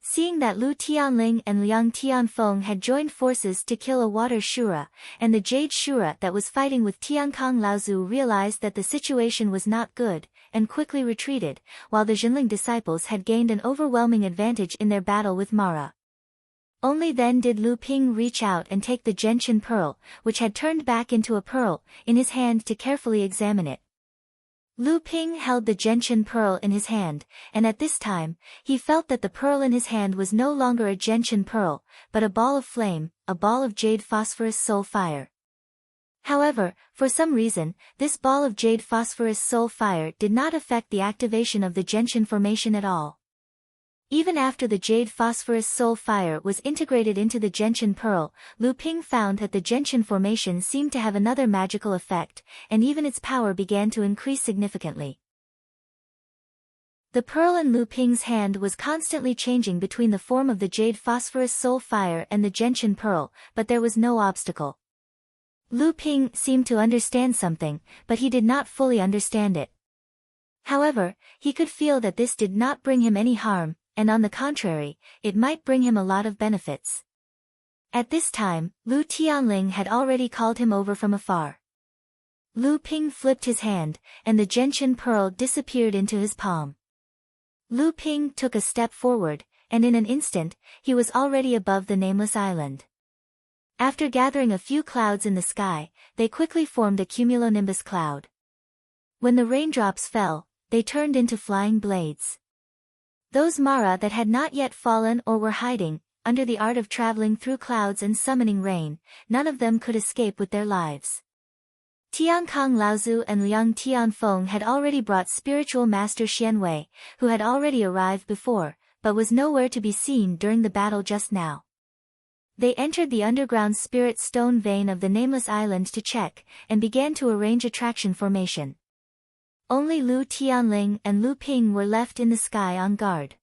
Seeing that Lu Tianling and Liang Tianfeng had joined forces to kill a water Shura, and the jade Shura that was fighting with Tiankong Laozu realized that the situation was not good, and quickly retreated, while the Jinling disciples had gained an overwhelming advantage in their battle with Mara. Only then did Lu Ping reach out and take the gentian pearl, which had turned back into a pearl, in his hand to carefully examine it. Lu Ping held the gentian pearl in his hand, and at this time, he felt that the pearl in his hand was no longer a gentian pearl, but a ball of flame, a ball of jade phosphorus soul fire. However, for some reason, this ball of jade phosphorus soul fire did not affect the activation of the gentian formation at all. Even after the jade phosphorus soul fire was integrated into the gentian pearl, Lu Ping found that the gentian formation seemed to have another magical effect, and even its power began to increase significantly. The pearl in Lu Ping's hand was constantly changing between the form of the jade phosphorus soul fire and the gentian pearl, but there was no obstacle. Lu Ping seemed to understand something, but he did not fully understand it. However, he could feel that this did not bring him any harm, and on the contrary, it might bring him a lot of benefits. At this time, Lu Tianling had already called him over from afar. Lu Ping flipped his hand, and the gentian pearl disappeared into his palm. Lu Ping took a step forward, and in an instant, he was already above the nameless island. After gathering a few clouds in the sky, they quickly formed a cumulonimbus cloud. When the raindrops fell, they turned into flying blades. Those Mara that had not yet fallen or were hiding, under the art of traveling through clouds and summoning rain, none of them could escape with their lives. Tiankang Laozu and Liang Tianfeng had already brought spiritual master Xianwei, who had already arrived before, but was nowhere to be seen during the battle just now. They entered the underground spirit stone vein of the nameless island to check, and began to arrange attraction formation. Only Lu Tianling and Lu Ping were left in the sky on guard.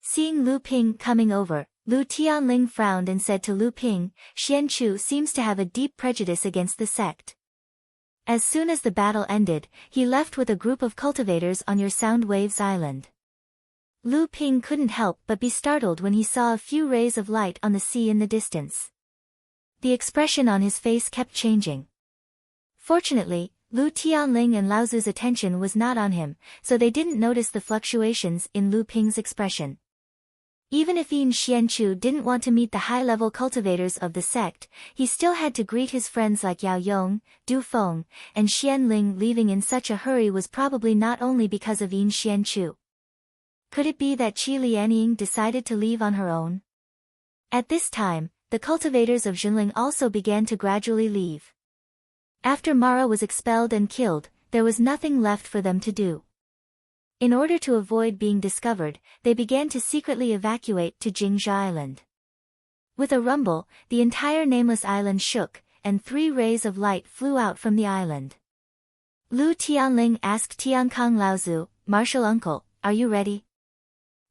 Seeing Lu Ping coming over, Lu Tianling frowned and said to Lu Ping, "Xian Chu seems to have a deep prejudice against the sect." As soon as the battle ended, he left with a group of cultivators on your Sound Waves Island. Lu Ping couldn't help but be startled when he saw a few rays of light on the sea in the distance. The expression on his face kept changing. Fortunately, Lu Tianling and Laozu's attention was not on him, so they didn't notice the fluctuations in Lu Ping's expression. Even if Yin Xianchu didn't want to meet the high-level cultivators of the sect, he still had to greet his friends like Yao Yong, Du Feng, and Xian Ling. Leaving in such a hurry was probably not only because of Yin Xianchu. Could it be that Qi Lianying decided to leave on her own? At this time, the cultivators of Jinling also began to gradually leave. After Mara was expelled and killed, there was nothing left for them to do. In order to avoid being discovered, they began to secretly evacuate to Jingzha Island. With a rumble, the entire nameless island shook, and 3 rays of light flew out from the island. Lu Tianling asked Tiankang Laozu, "Martial uncle, are you ready?"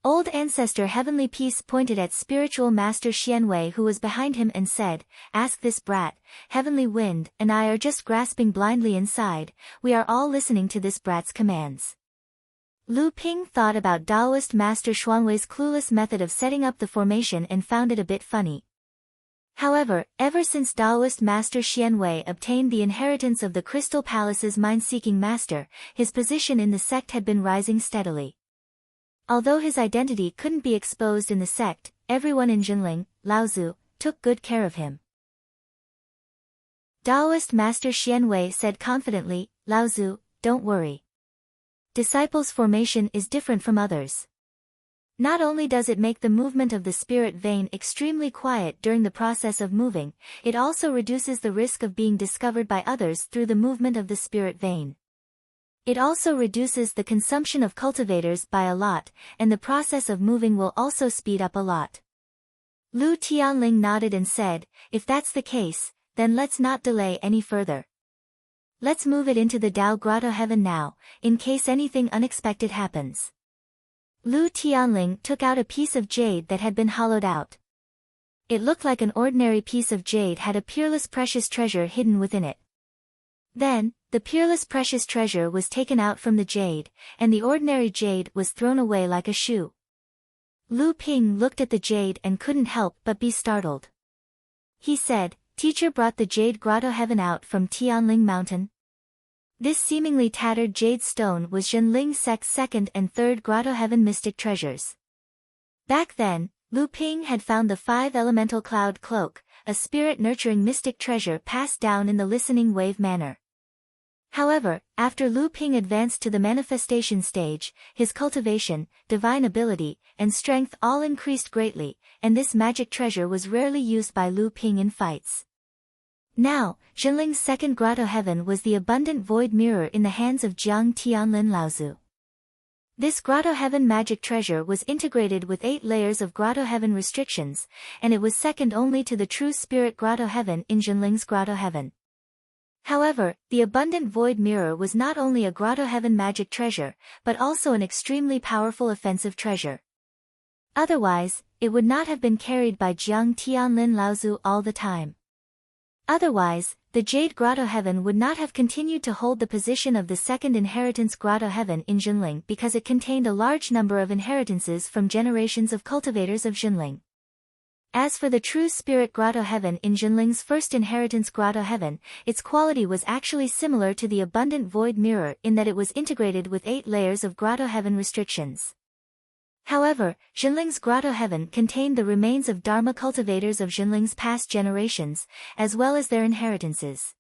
Old Ancestor Heavenly Peace pointed at spiritual master Xianwei who was behind him and said, "Ask this brat, Heavenly Wind and I are just grasping blindly inside, we are all listening to this brat's commands." Lu Ping thought about Taoist master Xuanwei's clueless method of setting up the formation and found it a bit funny. However, ever since Taoist master Xianwei obtained the inheritance of the Crystal Palace's mind-seeking master, his position in the sect had been rising steadily. Although his identity couldn't be exposed in the sect, everyone in Jinling, Laozu, took good care of him. Taoist master Xianwei said confidently, "Laozu, don't worry. Disciples' formation is different from others. Not only does it make the movement of the spirit vein extremely quiet during the process of moving, it also reduces the risk of being discovered by others through the movement of the spirit vein. It also reduces the consumption of cultivators by a lot, and the process of moving will also speed up a lot." Lu Tianling nodded and said, "If that's the case, then let's not delay any further. Let's move it into the Dao Grotto Heaven now, in case anything unexpected happens." Lu Tianling took out a piece of jade that had been hollowed out. It looked like an ordinary piece of jade had a peerless precious treasure hidden within it. Then, the peerless precious treasure was taken out from the jade, and the ordinary jade was thrown away like a shoe. Lu Ping looked at the jade and couldn't help but be startled. He said, "Teacher brought the Jade Grotto Heaven out from Tianling Mountain?" This seemingly tattered jade stone was Jinling sect's 2nd and 3rd Grotto Heaven mystic treasures. Back then, Lu Ping had found the 5 elemental cloud cloak, a spirit-nurturing mystic treasure passed down in the listening wave manner. However, after Lu Ping advanced to the manifestation stage, his cultivation, divine ability, and strength all increased greatly, and this magic treasure was rarely used by Lu Ping in fights. Now, Jinling's second grotto heaven was the abundant void mirror in the hands of Jiang Tianlin Laozu. This grotto heaven magic treasure was integrated with 8 layers of grotto heaven restrictions, and it was second only to the true spirit grotto heaven in Jinling's grotto heaven. However, the abundant void mirror was not only a grotto heaven magic treasure, but also an extremely powerful offensive treasure. Otherwise, it would not have been carried by Jiang Tianlin Laozu all the time. Otherwise, the Jade Grotto Heaven would not have continued to hold the position of the second inheritance Grotto Heaven in Jinling because it contained a large number of inheritances from generations of cultivators of Jinling. As for the true spirit Grotto Heaven in Jinling's first inheritance Grotto Heaven, its quality was actually similar to the abundant void mirror in that it was integrated with 8 layers of Grotto Heaven restrictions. However, Jinling's Grotto Heaven contained the remains of Dharma cultivators of Jinling's past generations, as well as their inheritances.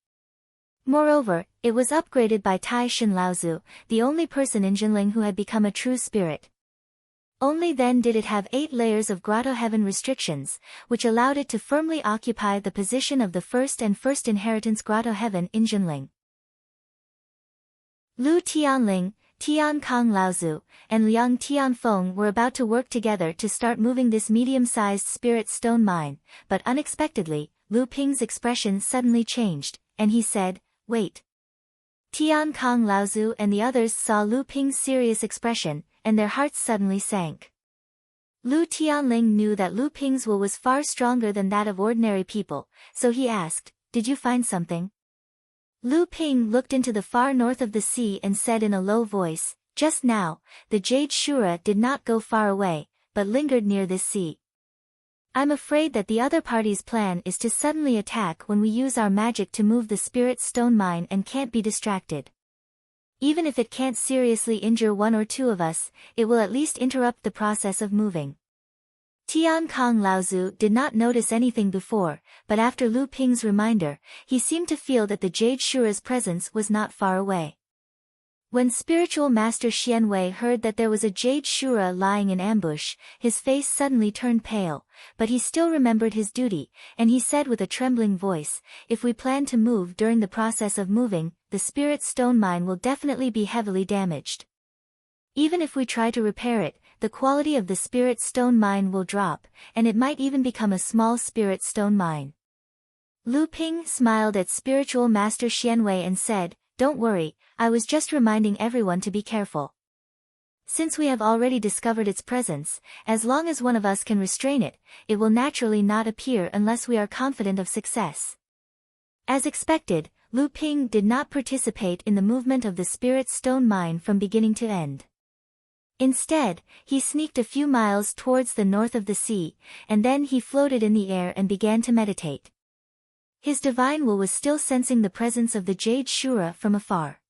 Moreover, it was upgraded by Tai Shin Laozu, the only person in Jinling who had become a true spirit. Only then did it have 8 layers of Grotto Heaven restrictions, which allowed it to firmly occupy the position of the first inheritance Grotto Heaven in Jinling. Lu Tianling, Tian Kong Laozu, and Liang Tianfeng were about to work together to start moving this medium-sized spirit stone mine, but unexpectedly, Lu Ping's expression suddenly changed, and he said, "Wait." Tian Kong Laozu and the others saw Lu Ping's serious expression, and their hearts suddenly sank. Lu Tianling knew that Lu Ping's will was far stronger than that of ordinary people, so he asked, "Did you find something?" Lu Ping looked into the far north of the sea and said in a low voice, "Just now, the Jade Shura did not go far away, but lingered near this sea. I'm afraid that the other party's plan is to suddenly attack when we use our magic to move the spirit stone mine and can't be distracted. Even if it can't seriously injure 1 or 2 of us, it will at least interrupt the process of moving." Tian Kong Laozu did not notice anything before, but after Lu Ping's reminder, he seemed to feel that the Jade Shura's presence was not far away. When spiritual master Xian Wei heard that there was a Jade Shura lying in ambush, his face suddenly turned pale, but he still remembered his duty, and he said with a trembling voice, "If we plan to move during the process of moving, the spirit stone mine will definitely be heavily damaged. Even if we try to repair it, the quality of the spirit stone mine will drop, and it might even become a small spirit stone mine." Lu Ping smiled at spiritual master Xian Wei and said, "Don't worry, I was just reminding everyone to be careful. Since we have already discovered its presence, as long as one of us can restrain it, it will naturally not appear unless we are confident of success." As expected, Lu Ping did not participate in the movement of the spirit stone mine from beginning to end. Instead, he sneaked a few miles towards the north of the sea, and then he floated in the air and began to meditate. His divine will was still sensing the presence of the Jade Shura from afar.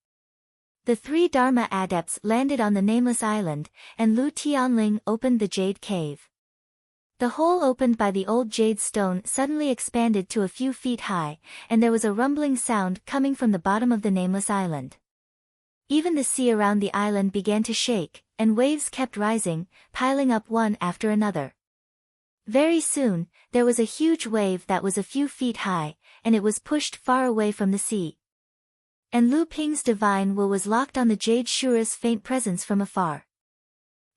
The 3 Dharma adepts landed on the nameless island, and Lu Tianling opened the Jade Cave. The hole opened by the old jade stone suddenly expanded to a few feet high, and there was a rumbling sound coming from the bottom of the nameless island. Even the sea around the island began to shake, and waves kept rising, piling up one after another. Very soon, there was a huge wave that was a few feet high, and it was pushed far away from the sea. And Lu Ping's divine will was locked on the Jade Shura's faint presence from afar.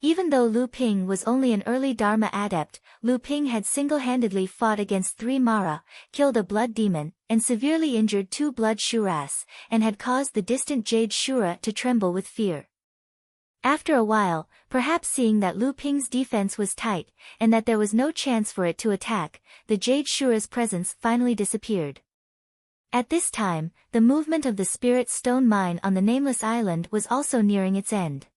Even though Lu Ping was only an early Dharma adept, Lu Ping had single-handedly fought against 3 Mara, killed a blood demon, and severely injured 2 blood Shuras, and had caused the distant Jade Shura to tremble with fear. After a while, perhaps seeing that Lu Ping's defense was tight, and that there was no chance for it to attack, the Jade Shura's presence finally disappeared. At this time, the movement of the spirit stone mine on the nameless island was also nearing its end.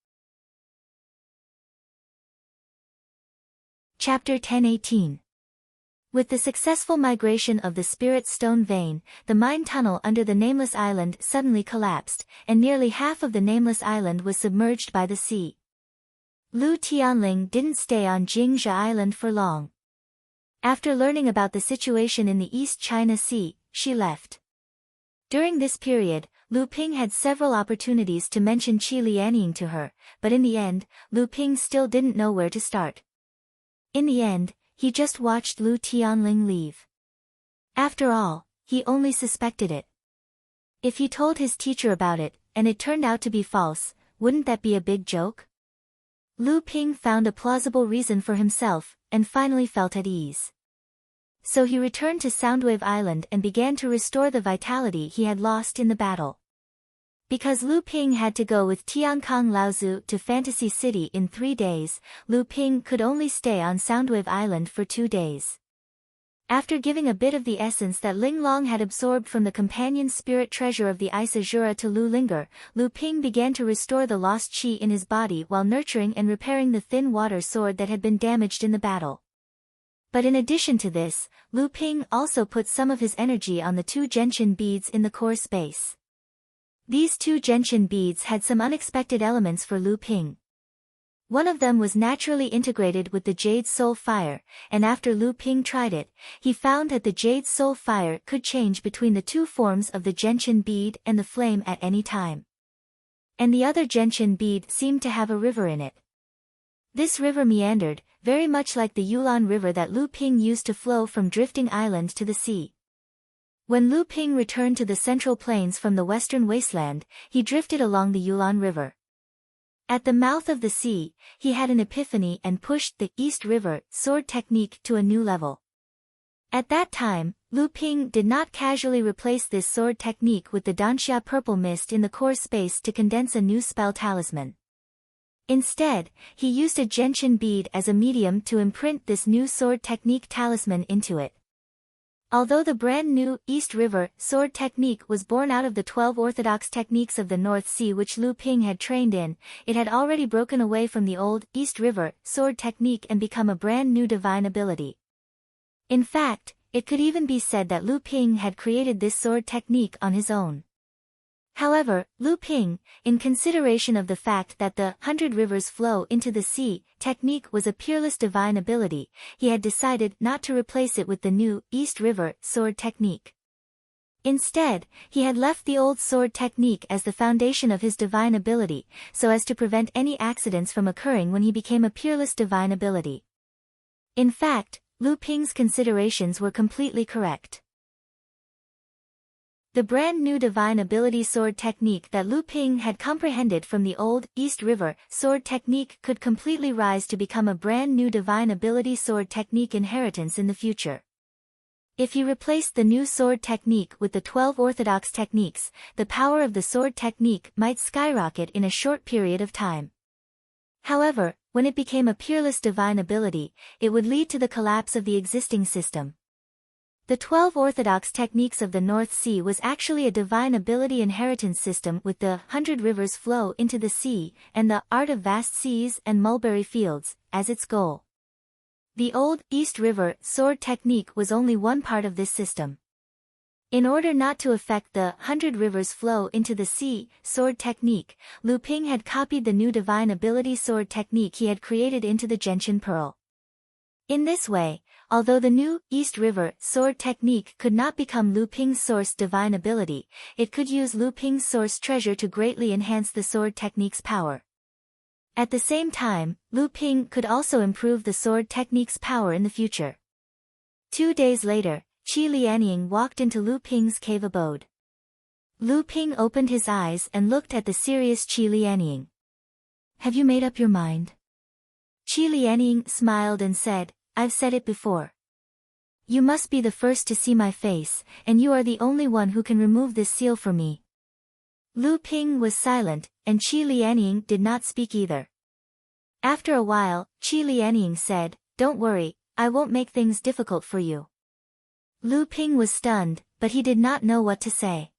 Chapter 10:18. With the successful migration of the spirit stone vein, the mine tunnel under the nameless island suddenly collapsed, and nearly half of the nameless island was submerged by the sea. Lu Tianling didn't stay on Jingzhe Island for long. After learning about the situation in the East China Sea, she left. During this period, Lu Ping had several opportunities to mention Qi Lianying to her, but in the end, Lu Ping still didn't know where to start. In the end, he just watched Lu Tianling leave. After all, he only suspected it. If he told his teacher about it, and it turned out to be false, wouldn't that be a big joke? Lu Ping found a plausible reason for himself, and finally felt at ease. So he returned to Soundwave Island and began to restore the vitality he had lost in the battle. Because Lu Ping had to go with Tiankang Laozu to Fantasy City in 3 days, Lu Ping could only stay on Soundwave Island for 2 days. After giving a bit of the essence that Ling Long had absorbed from the companion spirit treasure of the Ice Azura to Lu Linger, Lu Ping began to restore the lost qi in his body while nurturing and repairing the thin water sword that had been damaged in the battle. But in addition to this, Lu Ping also put some of his energy on the 2 gentian beads in the core space. These 2 gentian beads had some unexpected elements for Lu Ping. One of them was naturally integrated with the Jade Soul Fire, and after Lu Ping tried it, he found that the Jade Soul Fire could change between the 2 forms of the gentian bead and the flame at any time. And the other gentian bead seemed to have a river in it. This river meandered, very much like the Yulan River that Lu Ping used to flow from Drifting Island to the sea. When Lu Ping returned to the Central Plains from the Western Wasteland, he drifted along the Yulan River. At the mouth of the sea, he had an epiphany and pushed the East River sword technique to a new level. At that time, Lu Ping did not casually replace this sword technique with the Danxia Purple Mist in the core space to condense a new spell talisman. Instead, he used a gentian bead as a medium to imprint this new sword technique talisman into it. Although the brand new East River sword technique was born out of the 12 orthodox techniques of the North Sea which Lu Ping had trained in, it had already broken away from the old East River sword technique and become a brand new divine ability. In fact, it could even be said that Lu Ping had created this sword technique on his own. However, Lu Ping, in consideration of the fact that the 100 rivers flow into the sea technique was a peerless divine ability, he had decided not to replace it with the new East River sword technique. Instead, he had left the old sword technique as the foundation of his divine ability, so as to prevent any accidents from occurring when he became a peerless divine ability. In fact, Lu Ping's considerations were completely correct. The brand new divine ability sword technique that Lu Ping had comprehended from the old East River sword technique could completely rise to become a brand new divine ability sword technique inheritance in the future. If he replaced the new sword technique with the 12 orthodox techniques, the power of the sword technique might skyrocket in a short period of time. However, when it became a peerless divine ability, it would lead to the collapse of the existing system. The 12 orthodox techniques of the North Sea was actually a divine ability inheritance system with the 100 rivers flow into the sea and the art of vast seas and mulberry fields as its goal. The old East River sword technique was only one part of this system. In order not to affect the 100 rivers flow into the sea sword technique, Lu Ping had copied the new divine ability sword technique he had created into the Gentian Pearl. In this way, although the new East River sword technique could not become Lu Ping's source divine ability, it could use Lu Ping's source treasure to greatly enhance the sword technique's power. At the same time, Lu Ping could also improve the sword technique's power in the future. 2 days later, Qi Lianying walked into Lu Ping's cave abode. Lu Ping opened his eyes and looked at the serious Qi Lianying. "Have you made up your mind?" Qi Lianying smiled and said, "I've said it before. You must be the first to see my face, and you are the only one who can remove this seal for me." Lu Ping was silent, and Qi Lianying did not speak either. After a while, Qi Lianying said, "Don't worry, I won't make things difficult for you." Lu Ping was stunned, but he did not know what to say.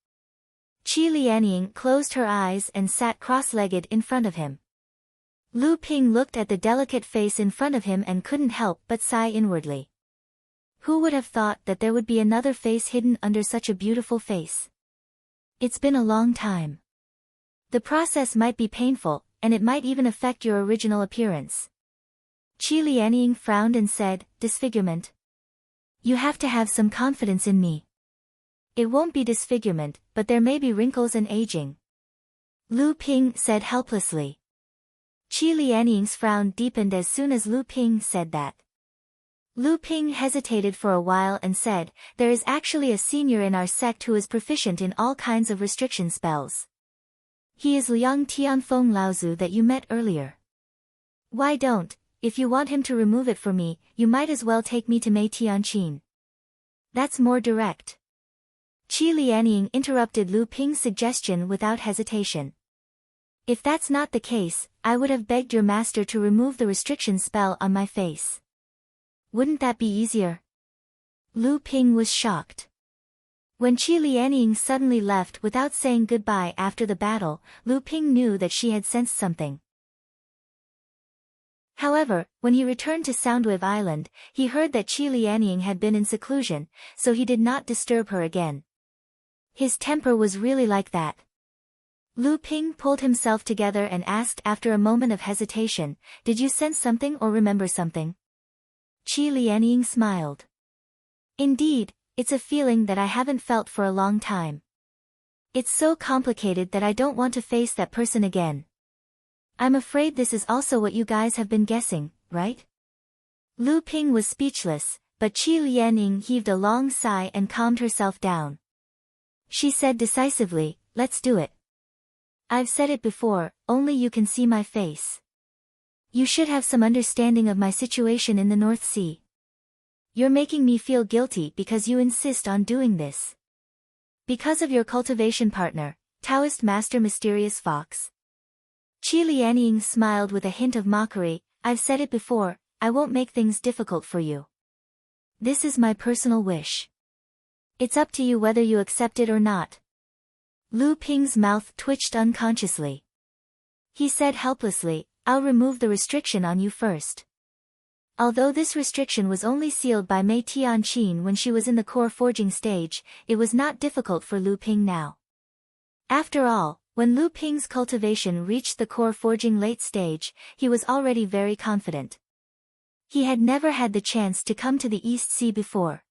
Qi Lianying closed her eyes and sat cross-legged in front of him. Lu Ping looked at the delicate face in front of him and couldn't help but sigh inwardly. Who would have thought that there would be another face hidden under such a beautiful face? It's been a long time. The process might be painful, and it might even affect your original appearance. Qi Lianying frowned and said, "Disfigurement? You have to have some confidence in me." It won't be disfigurement, but there may be wrinkles and aging. Lu Ping said helplessly. Qi Lianying's frown deepened as soon as Lu Ping said that. Lu Ping hesitated for a while and said, there is actually a senior in our sect who is proficient in all kinds of restriction spells. He is Liang Tianfeng Laozu that you met earlier. Why don't, if you want him to remove it for me, you might as well take me to Mei Tianqin. That's more direct. Qi Lianying interrupted Lu Ping's suggestion without hesitation. If that's not the case, I would have begged your master to remove the restriction spell on my face. Wouldn't that be easier? Lu Ping was shocked. When Qi Lianying suddenly left without saying goodbye after the battle, Lu Ping knew that she had sensed something. However, when he returned to Soundwave Island, he heard that Qi Lianying had been in seclusion, so he did not disturb her again. His temper was really like that. Lu Ping pulled himself together and asked after a moment of hesitation, did you sense something or remember something? Qi Lianying smiled. Indeed, it's a feeling that I haven't felt for a long time. It's so complicated that I don't want to face that person again. I'm afraid this is also what you guys have been guessing, right? Lu Ping was speechless, but Qi Lianying heaved a long sigh and calmed herself down. She said decisively, let's do it. I've said it before, only you can see my face. You should have some understanding of my situation in the North Sea. You're making me feel guilty because you insist on doing this. Because of your cultivation partner, Taoist Master Mysterious Fox. Qi Lianying smiled with a hint of mockery, I've said it before, I won't make things difficult for you. This is my personal wish. It's up to you whether you accept it or not. Lu Ping's mouth twitched unconsciously. He said helplessly, I'll remove the restriction on you first. Although this restriction was only sealed by Mei Tianqin when she was in the core forging stage, it was not difficult for Lu Ping now. After all, when Lu Ping's cultivation reached the core forging late stage, he was already very confident. He had never had the chance to come to the East Sea before.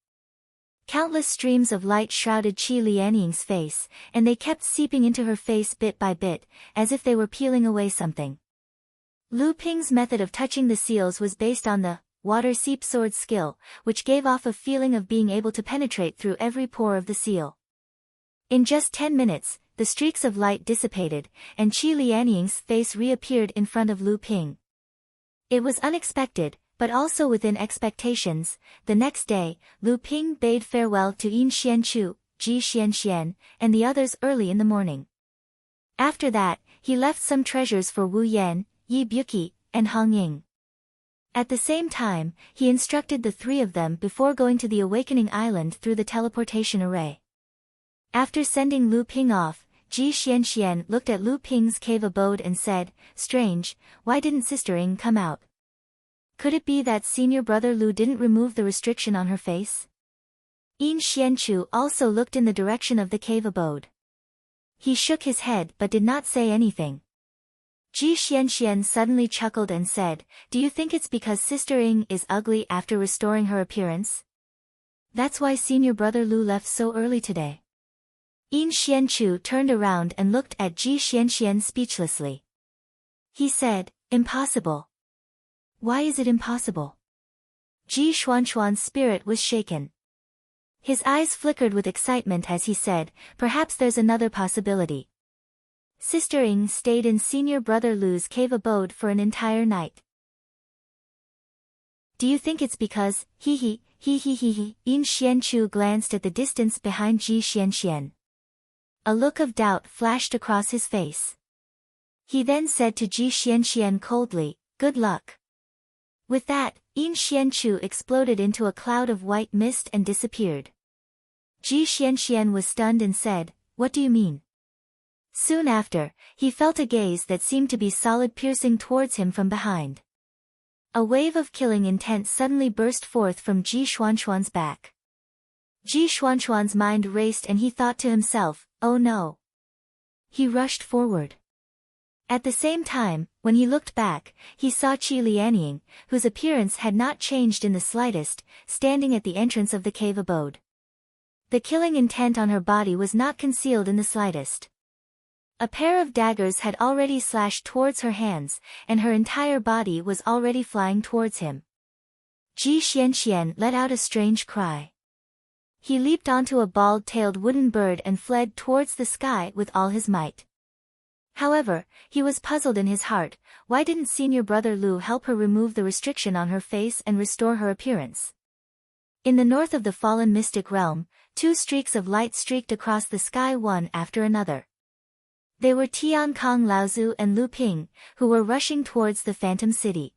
Countless streams of light shrouded Qi Lianying's face, and they kept seeping into her face bit by bit, as if they were peeling away something. Lu Ping's method of touching the seals was based on the water seep sword skill, which gave off a feeling of being able to penetrate through every pore of the seal. In just 10 minutes, the streaks of light dissipated, and Qi Lianying's face reappeared in front of Lu Ping. It was unexpected, but also within expectations. The next day, Lu Ping bade farewell to Yin Xianchu, Ji Xianxian, and the others early in the morning. After that, he left some treasures for Wu Yan, Yi Buqi, and Hong Ying. At the same time, he instructed the three of them before going to the Awakening Island through the teleportation array. After sending Lu Ping off, Ji Xianxian looked at Lu Ping's cave abode and said, strange, why didn't Sister Ying come out? Could it be that senior brother Lu didn't remove the restriction on her face? Yin Xianchu also looked in the direction of the cave abode. He shook his head but did not say anything. Ji Xianxian suddenly chuckled and said, do you think it's because Sister Ying is ugly after restoring her appearance? That's why senior brother Lu left so early today. Yin Xianchu turned around and looked at Ji Xianxian speechlessly. He said, impossible. Why is it impossible? Ji Xuanxuan's spirit was shaken. His eyes flickered with excitement as he said, perhaps there's another possibility. Sister Ying stayed in senior brother Lu's cave abode for an entire night. Do you think it's because, Yin Xianchu glanced at the distance behind Ji Xianxian. A look of doubt flashed across his face. He then said to Ji Xianxian coldly, good luck. With that, Yin Xianchu exploded into a cloud of white mist and disappeared. Ji Xianxian was stunned and said, what do you mean? Soon after, he felt a gaze that seemed to be solid piercing towards him from behind. A wave of killing intent suddenly burst forth from Ji Xuanxuan's back. Ji Xuanxuan's mind raced and he thought to himself, oh no. He rushed forward. At the same time, when he looked back, he saw Qi Lianying, whose appearance had not changed in the slightest, standing at the entrance of the cave abode. The killing intent on her body was not concealed in the slightest. A pair of daggers had already slashed towards her hands, and her entire body was already flying towards him. Ji Xianxian let out a strange cry. He leaped onto a bald-tailed wooden bird and fled towards the sky with all his might. However, he was puzzled in his heart. Why didn't senior brother Lu help her remove the restriction on her face and restore her appearance? In the north of the fallen mystic realm, two streaks of light streaked across the sky one after another. They were Tian Kong Laozu and Lu Ping, who were rushing towards the Phantom City.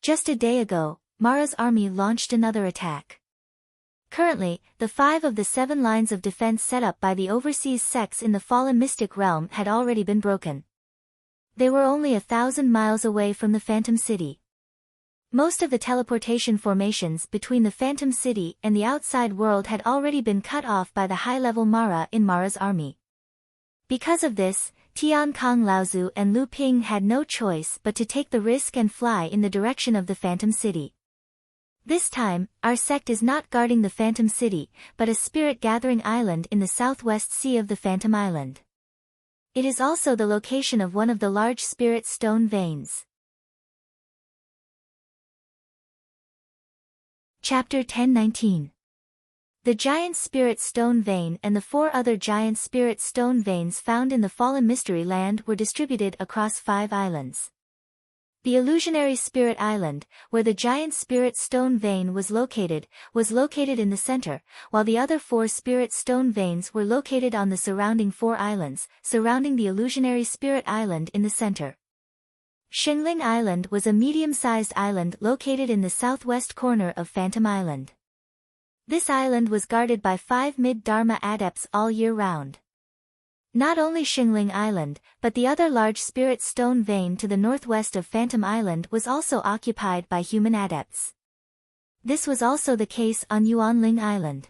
Just a day ago, Mara's army launched another attack. Currently, the 5 of the 7 lines of defense set up by the overseas sects in the fallen mystic realm had already been broken. They were only 1,000 miles away from the Phantom City. Most of the teleportation formations between the Phantom City and the outside world had already been cut off by the high-level Mara in Mara's army. Because of this, Tian Kong Laozu and Lu Ping had no choice but to take the risk and fly in the direction of the Phantom City. This time, our sect is not guarding the Phantom City, but a spirit-gathering island in the southwest sea of the Phantom Island. It is also the location of one of the large spirit stone veins. Chapter 10:19. The giant spirit stone vein and the 4 other giant spirit stone veins found in the fallen mystery land were distributed across 5 islands. The illusionary spirit island, where the giant spirit stone vein was located in the center, while the other 4 spirit stone veins were located on the surrounding 4 islands, surrounding the illusionary spirit island in the center. Xingling Island was a medium-sized island located in the southwest corner of Phantom Island. This island was guarded by 5 mid-Dharma adepts all year round. Not only Xingling Island, but the other large spirit stone vein to the northwest of Phantom Island was also occupied by human adepts. This was also the case on Yuanling Island.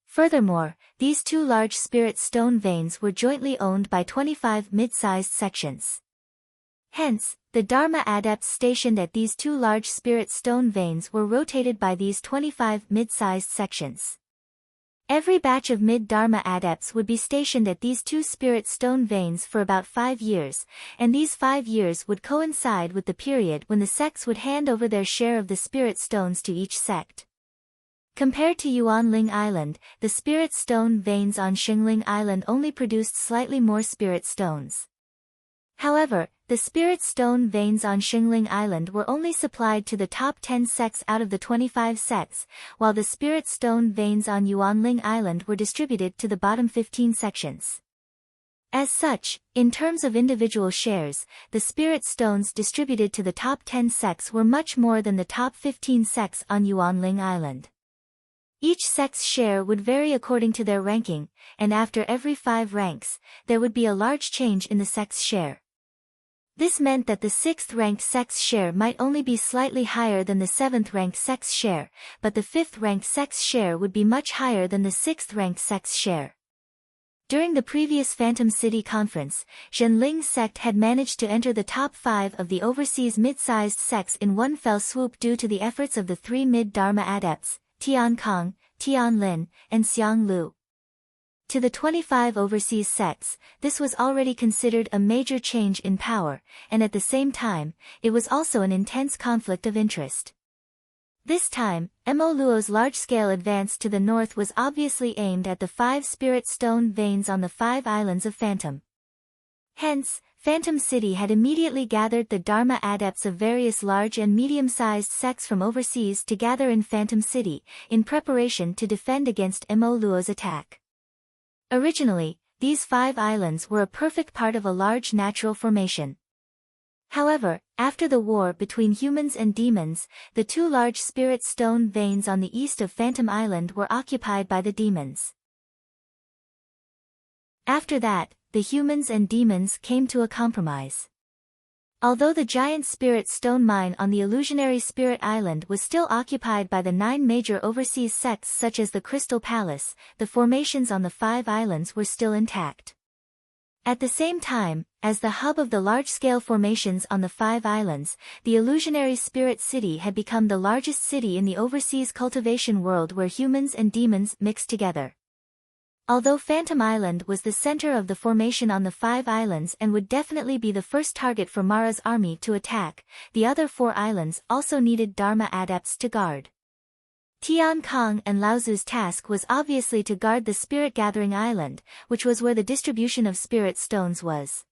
Furthermore, these 2 large spirit stone veins were jointly owned by 25 mid-sized sections. Hence, the Dharma adepts stationed at these 2 large spirit stone veins were rotated by these 25 mid-sized sections. Every batch of mid-Dharma adepts would be stationed at these 2 spirit stone veins for about 5 years, and these 5 years would coincide with the period when the sects would hand over their share of the spirit stones to each sect. Compared to Yuanling Island, the spirit stone veins on Xingling Island only produced slightly more spirit stones. However, the spirit stone veins on Xingling Island were only supplied to the top 10 sects out of the 25 sects, while the spirit stone veins on Yuanling Island were distributed to the bottom 15 sections. As such, in terms of individual shares, the spirit stones distributed to the top 10 sects were much more than the top 15 sects on Yuanling Island. Each sect's share would vary according to their ranking, and after every 5 ranks, there would be a large change in the sect's share. This meant that the 6th-ranked sect's share might only be slightly higher than the 7th-ranked sect's share, but the 5th-ranked sect's share would be much higher than the 6th-ranked sect's share. During the previous Phantom City conference, Zhenling's sect had managed to enter the top 5 of the overseas mid-sized sects in one fell swoop due to the efforts of the 3 mid-Dharma adepts, Tian Kong, Tian Lin, and Xiang Lu. To the 25 overseas sects, this was already considered a major change in power, and at the same time, it was also an intense conflict of interest. This time, Mo Luo's large-scale advance to the north was obviously aimed at the 5 spirit stone veins on the 5 islands of Phantom. Hence, Phantom City had immediately gathered the Dharma adepts of various large and medium-sized sects from overseas to gather in Phantom City, in preparation to defend against Mo Luo's attack. Originally, these 5 islands were a perfect part of a large natural formation. However, after the war between humans and demons, the 2 large spirit stone veins on the east of Phantom Island were occupied by the demons. After that, the humans and demons came to a compromise. Although the giant spirit stone mine on the illusionary spirit island was still occupied by the 9 major overseas sects such as the Crystal Palace, the formations on the 5 islands were still intact. At the same time, as the hub of the large-scale formations on the 5 islands, the illusionary spirit city had become the largest city in the overseas cultivation world where humans and demons mixed together. Although Phantom Island was the center of the formation on the 5 islands and would definitely be the first target for Mara's army to attack, the other 4 islands also needed Dharma adepts to guard. Tian Kong and Laozu's task was obviously to guard the Spirit Gathering Island, which was where the distribution of spirit stones was.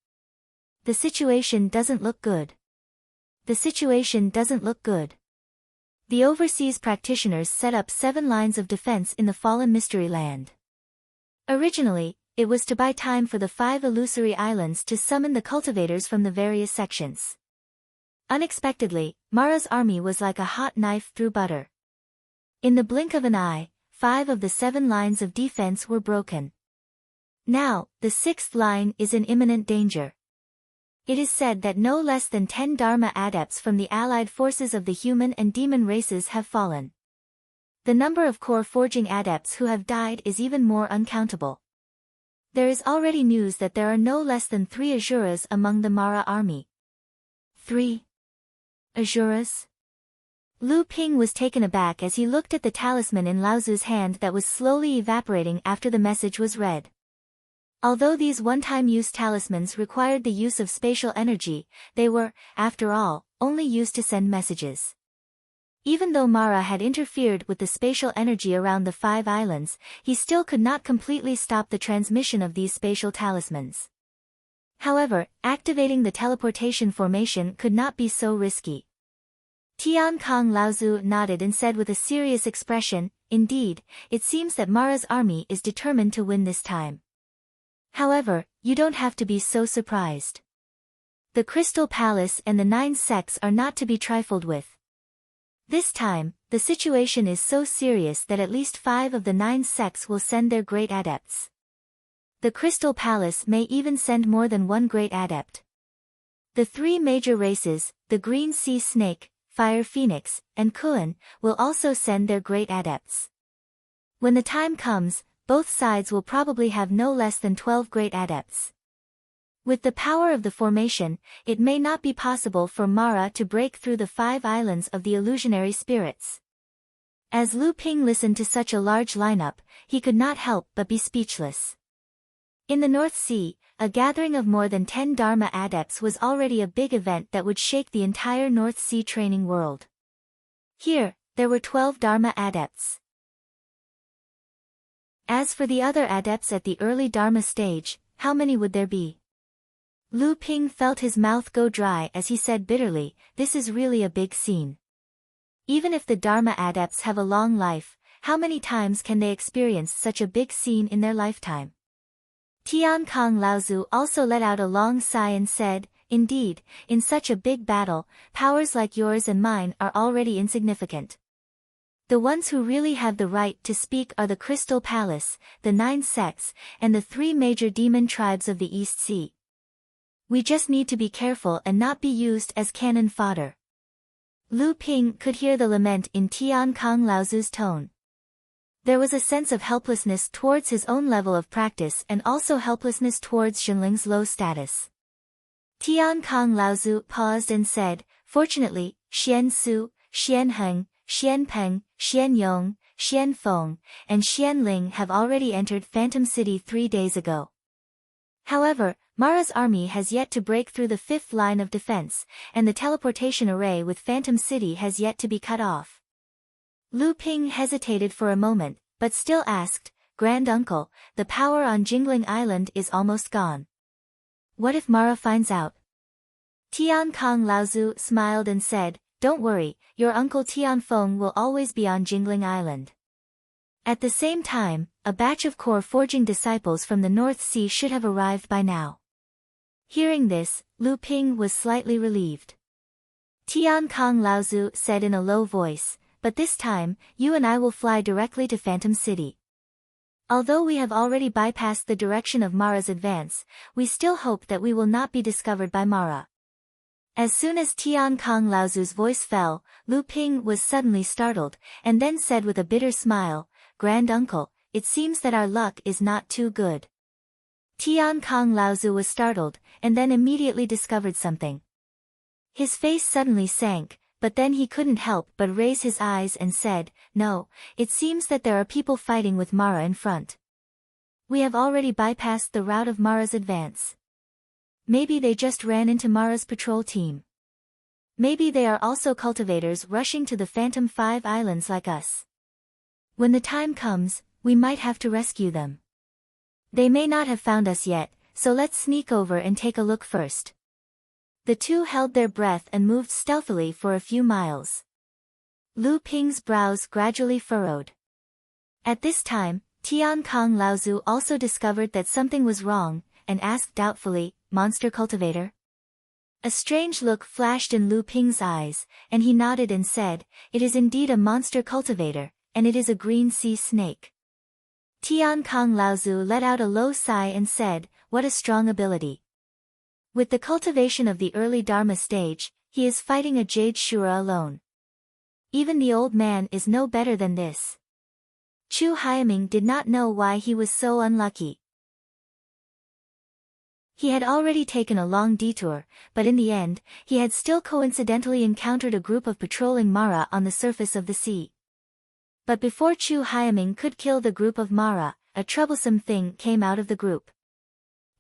The situation doesn't look good. The situation doesn't look good. The overseas practitioners set up 7 lines of defense in the fallen mystery land. Originally, it was to buy time for the 5 illusory islands to summon the cultivators from the various sections. Unexpectedly, Mara's army was like a hot knife through butter. In the blink of an eye, 5 of the 7 lines of defense were broken. Now, the 6th line is in imminent danger. It is said that no less than 10 Dharma adepts from the allied forces of the human and demon races have fallen. The number of core forging adepts who have died is even more uncountable. There is already news that there are no less than 3 Asuras among the Mara army. 3 Asuras? Lu Ping was taken aback as he looked at the talisman in Laozu's hand that was slowly evaporating after the message was read. Although these one-time use talismans required the use of spatial energy, they were, after all, only used to send messages. Even though Mara had interfered with the spatial energy around the 5 islands, he still could not completely stop the transmission of these spatial talismans. However, activating the teleportation formation could not be so risky. Tian Kong Laozu nodded and said with a serious expression, "Indeed, it seems that Mara's army is determined to win this time. However, you don't have to be so surprised. The Crystal Palace and the 9 sects are not to be trifled with. This time, the situation is so serious that at least 5 of the 9 sects will send their great adepts. The Crystal Palace may even send more than 1 great adept. The 3 major races, the Green Sea Snake, Fire Phoenix, and Kuan, will also send their great adepts. When the time comes, both sides will probably have no less than 12 great adepts. With the power of the formation, it may not be possible for Mara to break through the 5 islands of the illusionary spirits." As Lu Ping listened to such a large lineup, he could not help but be speechless. In the North Sea, a gathering of more than 10 Dharma adepts was already a big event that would shake the entire North Sea training world. Here, there were 12 Dharma adepts. As for the other adepts at the early Dharma stage, how many would there be? Lu Ping felt his mouth go dry as he said bitterly, "This is really a big scene. Even if the Dharma adepts have a long life, how many times can they experience such a big scene in their lifetime?" Tian Kong Laozu also let out a long sigh and said, "Indeed, in such a big battle, powers like yours and mine are already insignificant. The ones who really have the right to speak are the Crystal Palace, the 9 sects, and the 3 major demon tribes of the East Sea. We just need to be careful and not be used as cannon fodder." Lu Ping could hear the lament in Tian Kong Laozu's tone. There was a sense of helplessness towards his own level of practice and also helplessness towards Xinling's low status. Tian Kong Laozu paused and said, "Fortunately, Xian Su, Xian Heng, Xian Peng, Xian Yong, Xian Feng, and Xian Ling have already entered Phantom City 3 days ago. However, Mara's army has yet to break through the 5th line of defense, and the teleportation array with Phantom City has yet to be cut off." Lu Ping hesitated for a moment, but still asked, "Grand Uncle, the power on Jingling Island is almost gone. What if Mara finds out?" Tian Kong Laozu smiled and said, "Don't worry, your uncle Tian Feng will always be on Jingling Island." At the same time, a batch of core forging disciples from the North Sea should have arrived by now. Hearing this, Lu Ping was slightly relieved. Tian Kong Laozu said in a low voice, "But this time, you and I will fly directly to Phantom City. Although we have already bypassed the direction of Mara's advance, we still hope that we will not be discovered by Mara." As soon as Tian Kong Laozu's voice fell, Lu Ping was suddenly startled, and then said with a bitter smile, "Grand Uncle, it seems that our luck is not too good." Tian Kong Laozu was startled, and then immediately discovered something. His face suddenly sank, but then he couldn't help but raise his eyes and said, "No, it seems that there are people fighting with Mara in front. We have already bypassed the route of Mara's advance. Maybe they just ran into Mara's patrol team. Maybe they are also cultivators rushing to the Phantom 5 Islands like us. When the time comes, we might have to rescue them. They may not have found us yet, so let's sneak over and take a look first." The two held their breath and moved stealthily for a few miles. Lu Ping's brows gradually furrowed. At this time, Tian Kong Laozu also discovered that something was wrong, and asked doubtfully, "Monster cultivator?" A strange look flashed in Lu Ping's eyes, and he nodded and said, "It is indeed a monster cultivator, and it is a green sea snake." Tian Kong Laozu let out a low sigh and said, "What a strong ability. With the cultivation of the early Dharma stage, he is fighting a Jade Shura alone. Even the old man is no better than this." Chu Haiming did not know why he was so unlucky. He had already taken a long detour, but in the end, he had still coincidentally encountered a group of patrolling Mara on the surface of the sea. But before Chu Haiming could kill the group of Mara, a troublesome thing came out of the group.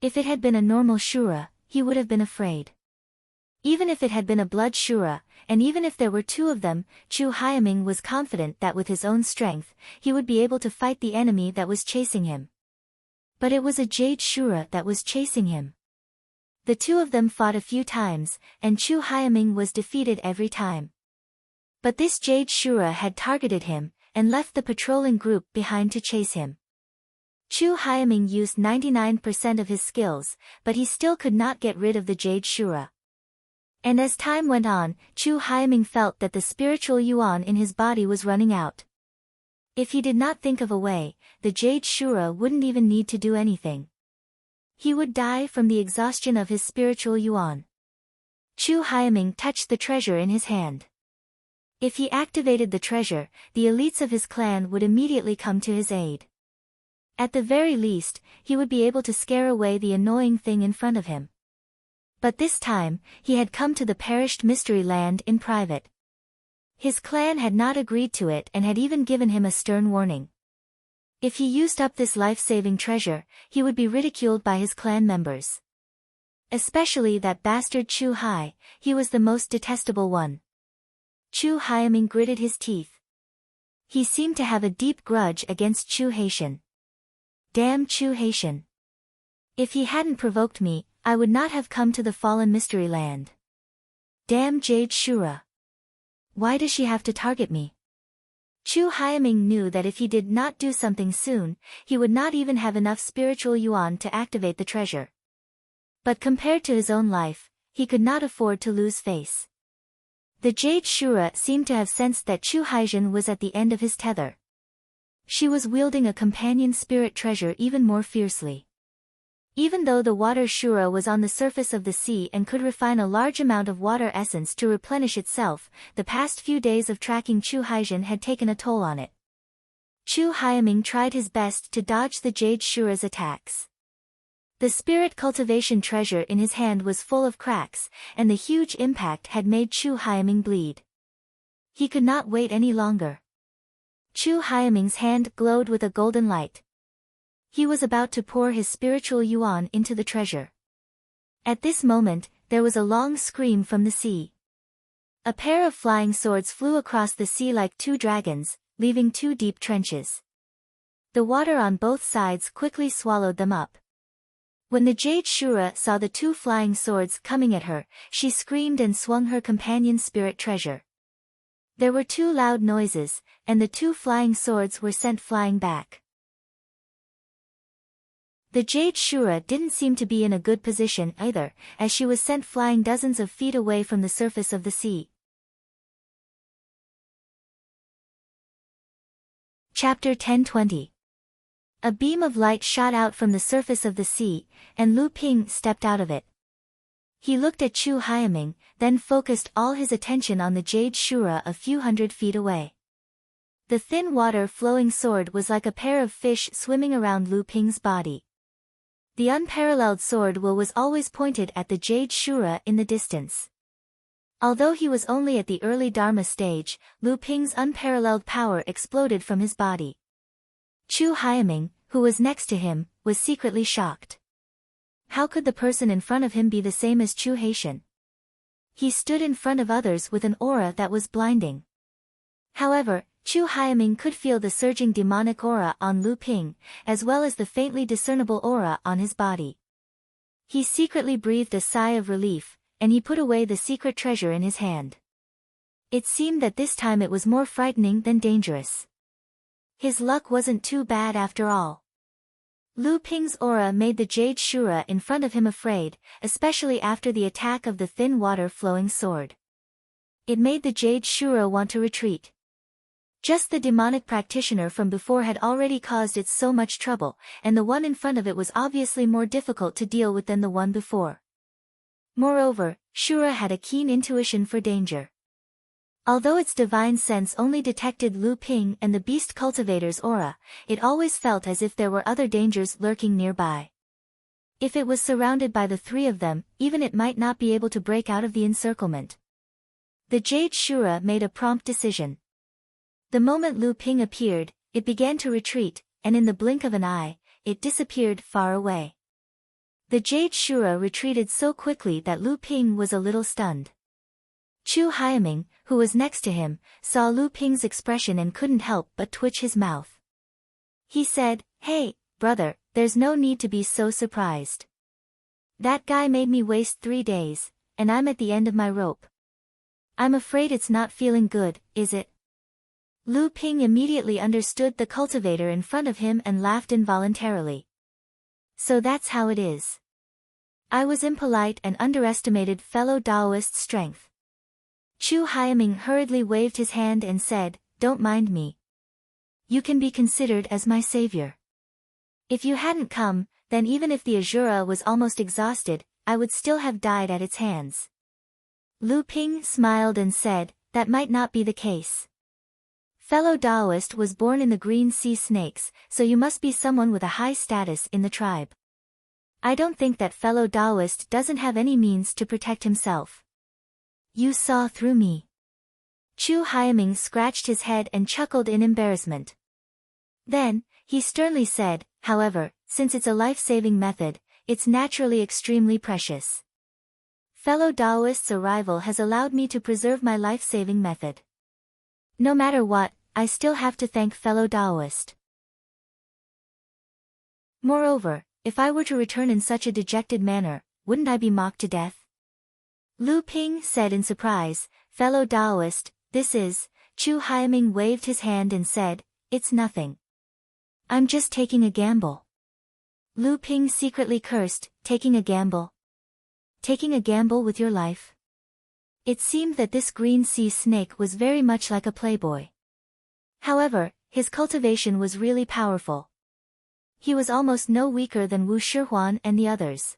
If it had been a normal Shura, he would have been afraid. Even if it had been a blood Shura, and even if there were two of them, Chu Haiming was confident that with his own strength, he would be able to fight the enemy that was chasing him. But it was a Jade Shura that was chasing him. The two of them fought a few times, and Chu Haiming was defeated every time. But this Jade Shura had targeted him, and left the patrolling group behind to chase him. Chu Haiming used 99% of his skills, but he still could not get rid of the Jade Shura. And as time went on, Chu Haiming felt that the spiritual yuan in his body was running out. If he did not think of a way, the Jade Shura wouldn't even need to do anything. He would die from the exhaustion of his spiritual yuan. Chu Haiming touched the treasure in his hand. If he activated the treasure, the elites of his clan would immediately come to his aid. At the very least, he would be able to scare away the annoying thing in front of him. But this time, he had come to the perished mystery land in private. His clan had not agreed to it and had even given him a stern warning. If he used up this life-saving treasure, he would be ridiculed by his clan members. Especially that bastard Chu Hai, he was the most detestable one. Chu Haiming gritted his teeth. He seemed to have a deep grudge against Chu Haitian. Damn Chu Haitian. If he hadn't provoked me, I would not have come to the fallen mystery land. Damn Jade Shura. Why does she have to target me? Chu Haiming knew that if he did not do something soon, he would not even have enough spiritual yuan to activate the treasure. But compared to his own life, he could not afford to lose face. The Jade Shura seemed to have sensed that Chu Haijin was at the end of his tether. She was wielding a companion spirit treasure even more fiercely. Even though the water Shura was on the surface of the sea and could refine a large amount of water essence to replenish itself, the past few days of tracking Chu Haijin had taken a toll on it. Chu Haiming tried his best to dodge the Jade Shura's attacks. The spirit cultivation treasure in his hand was full of cracks, and the huge impact had made Chu Haiming bleed. He could not wait any longer. Chu Haiming's hand glowed with a golden light. He was about to pour his spiritual yuan into the treasure. At this moment, there was a long scream from the sea. A pair of flying swords flew across the sea like two dragons, leaving two deep trenches. The water on both sides quickly swallowed them up. When the Jade Shura saw the two flying swords coming at her, she screamed and swung her companion spirit treasure. There were two loud noises, and the two flying swords were sent flying back. The Jade Shura didn't seem to be in a good position either, as she was sent flying dozens of feet away from the surface of the sea. Chapter 10:20. A beam of light shot out from the surface of the sea, and Lu Ping stepped out of it. He looked at Chu Haiming, then focused all his attention on the Jade Shura a few hundred feet away. The thin water-flowing sword was like a pair of fish swimming around Lu Ping's body. The unparalleled sword will was always pointed at the Jade Shura in the distance. Although he was only at the early Dharma stage, Lu Ping's unparalleled power exploded from his body. Chu Haiming, who was next to him, was secretly shocked. How could the person in front of him be the same as Chu Haitian? He stood in front of others with an aura that was blinding. However, Chu Haiming could feel the surging demonic aura on Lu Ping, as well as the faintly discernible aura on his body. He secretly breathed a sigh of relief, and he put away the secret treasure in his hand. It seemed that this time it was more frightening than dangerous. His luck wasn't too bad after all. Lu Ping's aura made the Jade Shura in front of him afraid, especially after the attack of the thin water-flowing sword. It made the Jade Shura want to retreat. Just the demonic practitioner from before had already caused it so much trouble, and the one in front of it was obviously more difficult to deal with than the one before. Moreover, Shura had a keen intuition for danger. Although its divine sense only detected Lu Ping and the beast cultivator's aura, it always felt as if there were other dangers lurking nearby. If it was surrounded by the three of them, even it might not be able to break out of the encirclement. The Jade Shura made a prompt decision. The moment Lu Ping appeared, it began to retreat, and in the blink of an eye, it disappeared far away. The Jade Shura retreated so quickly that Lu Ping was a little stunned. Chu Haiming, who was next to him, saw Lu Ping's expression and couldn't help but twitch his mouth. He said, "Hey, brother, there's no need to be so surprised. That guy made me waste 3 days, and I'm at the end of my rope. I'm afraid it's not feeling good, is it?" Lu Ping immediately understood the cultivator in front of him and laughed involuntarily. "So that's how it is. I was impolite and underestimated fellow Taoist strength." Chu Haiming hurriedly waved his hand and said, "Don't mind me. You can be considered as my savior. If you hadn't come, then even if the Azura was almost exhausted, I would still have died at its hands." Lu Ping smiled and said, "That might not be the case. Fellow Taoist was born in the Green Sea Snakes, so you must be someone with a high status in the tribe. I don't think that fellow Taoist doesn't have any means to protect himself. You saw through me." Chu Haiming scratched his head and chuckled in embarrassment. Then, he sternly said, "However, since it's a life-saving method, it's naturally extremely precious. Fellow Taoist's arrival has allowed me to preserve my life-saving method. No matter what, I still have to thank fellow Taoist. Moreover, if I were to return in such a dejected manner, wouldn't I be mocked to death?" Lu Ping said in surprise, "Fellow Taoist, this is..." Chu Haiming waved his hand and said, "It's nothing. I'm just taking a gamble." Lu Ping secretly cursed, "Taking a gamble? Taking a gamble with your life?" It seemed that this green sea snake was very much like a playboy. However, his cultivation was really powerful. He was almost no weaker than Wu Shihuan and the others.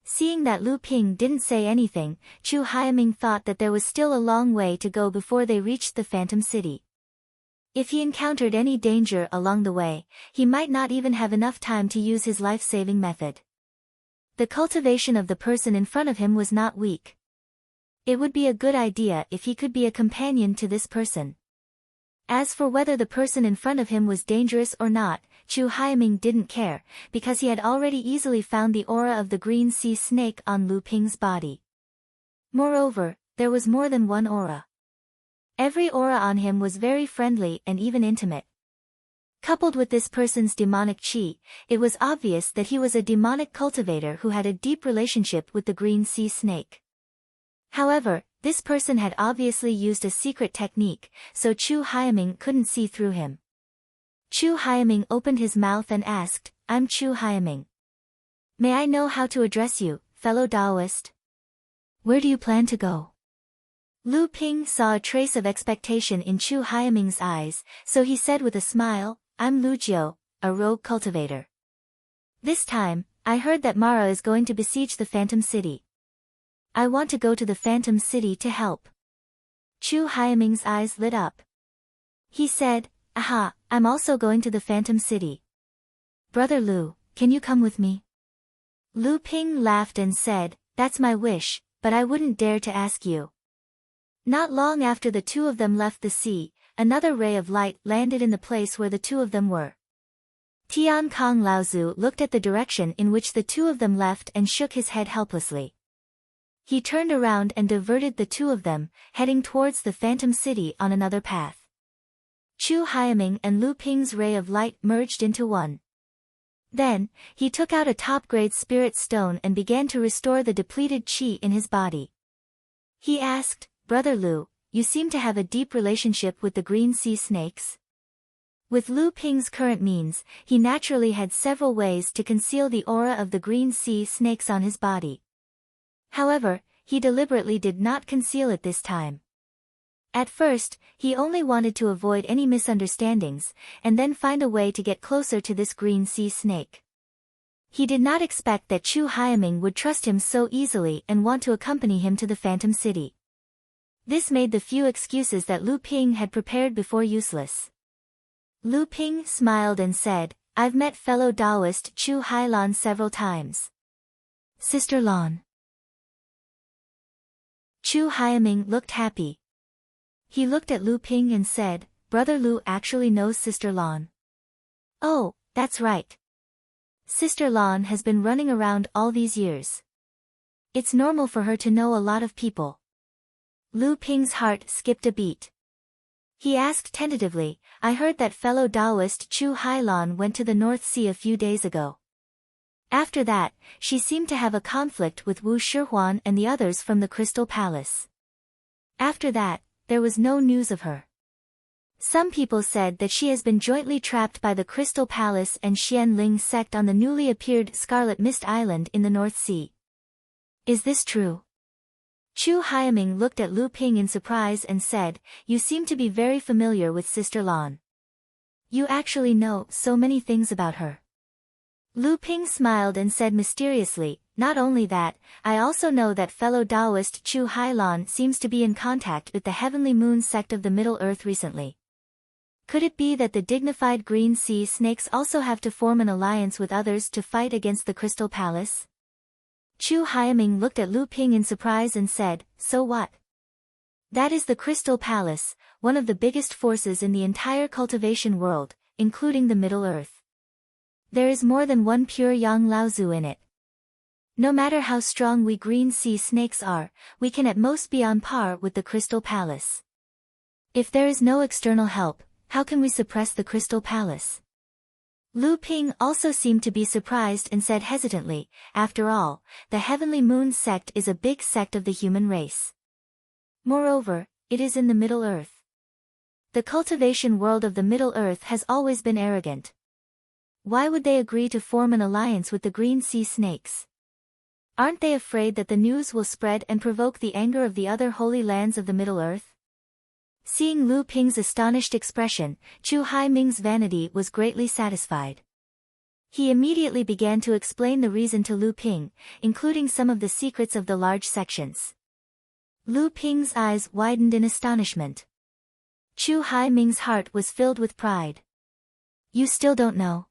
Seeing that Lu Ping didn't say anything, Chu Haiming thought that there was still a long way to go before they reached the Phantom City. If he encountered any danger along the way, he might not even have enough time to use his life-saving method. The cultivation of the person in front of him was not weak. It would be a good idea if he could be a companion to this person. As for whether the person in front of him was dangerous or not, Chu Haiming didn't care, because he had already easily found the aura of the green sea snake on Lu Ping's body. Moreover, there was more than one aura. Every aura on him was very friendly and even intimate. Coupled with this person's demonic chi, it was obvious that he was a demonic cultivator who had a deep relationship with the green sea snake. However, this person had obviously used a secret technique, so Chu Haiming couldn't see through him. Chu Haiming opened his mouth and asked, "I'm Chu Haiming. May I know how to address you, fellow Taoist? Where do you plan to go?" Lu Ping saw a trace of expectation in Chu Haiming's eyes, so he said with a smile, "I'm Lu Jiu, a rogue cultivator. This time, I heard that Mara is going to besiege the Phantom City. I want to go to the Phantom City to help." Chu Haiming's eyes lit up. He said, "Aha, I'm also going to the Phantom City. Brother Lu, can you come with me?" Lu Ping laughed and said, "That's my wish, but I wouldn't dare to ask you." Not long after the two of them left the sea, another ray of light landed in the place where the two of them were. Tian Kong Laozu looked at the direction in which the two of them left and shook his head helplessly. He turned around and diverted the two of them, heading towards the Phantom City on another path. Chu Haiming and Lu Ping's ray of light merged into one. Then, he took out a top-grade spirit stone and began to restore the depleted qi in his body. He asked, "Brother Lu, you seem to have a deep relationship with the green sea snakes?" With Lu Ping's current means, he naturally had several ways to conceal the aura of the green sea snakes on his body. However, he deliberately did not conceal it this time. At first, he only wanted to avoid any misunderstandings, and then find a way to get closer to this green sea snake. He did not expect that Chu Haiming would trust him so easily and want to accompany him to the Phantom City. This made the few excuses that Lu Ping had prepared before useless. Lu Ping smiled and said, "I've met fellow Taoist Chu Hailan several times." "Sister Lan." Chu Haiming looked happy. He looked at Lu Ping and said, "Brother Lu actually knows Sister Lan." "Oh, that's right. Sister Lan has been running around all these years. It's normal for her to know a lot of people." Lu Ping's heart skipped a beat. He asked tentatively, "I heard that fellow Taoist Chu Hailan went to the North Sea a few days ago. After that, she seemed to have a conflict with Wu Shihuan and the others from the Crystal Palace. After that, there was no news of her. Some people said that she has been jointly trapped by the Crystal Palace and Xianling sect on the newly appeared Scarlet Mist Island in the North Sea. Is this true?" Chu Haiming looked at Lu Ping in surprise and said, "You seem to be very familiar with Sister Lan. You actually know so many things about her." Lu Ping smiled and said mysteriously, "Not only that, I also know that fellow Taoist Chu Hailan seems to be in contact with the Heavenly Moon sect of the Middle Earth recently. Could it be that the dignified green sea snakes also have to form an alliance with others to fight against the Crystal Palace?" Chu Haiming looked at Lu Ping in surprise and said, "So what? That is the Crystal Palace, one of the biggest forces in the entire cultivation world, including the Middle Earth. There is more than one pure Yang Laozu in it. No matter how strong we green sea snakes are, we can at most be on par with the Crystal Palace. If there is no external help, how can we suppress the Crystal Palace?" Lu Ping also seemed to be surprised and said hesitantly, "After all, the Heavenly Moon sect is a big sect of the human race. Moreover, it is in the Middle Earth. The cultivation world of the Middle Earth has always been arrogant. Why would they agree to form an alliance with the green sea snakes? Aren't they afraid that the news will spread and provoke the anger of the other holy lands of the Middle Earth?" Seeing Lu Ping's astonished expression, Chu Haiming's vanity was greatly satisfied. He immediately began to explain the reason to Lu Ping, including some of the secrets of the large sections. Lu Ping's eyes widened in astonishment. Chu Haiming's heart was filled with pride. "You still don't know?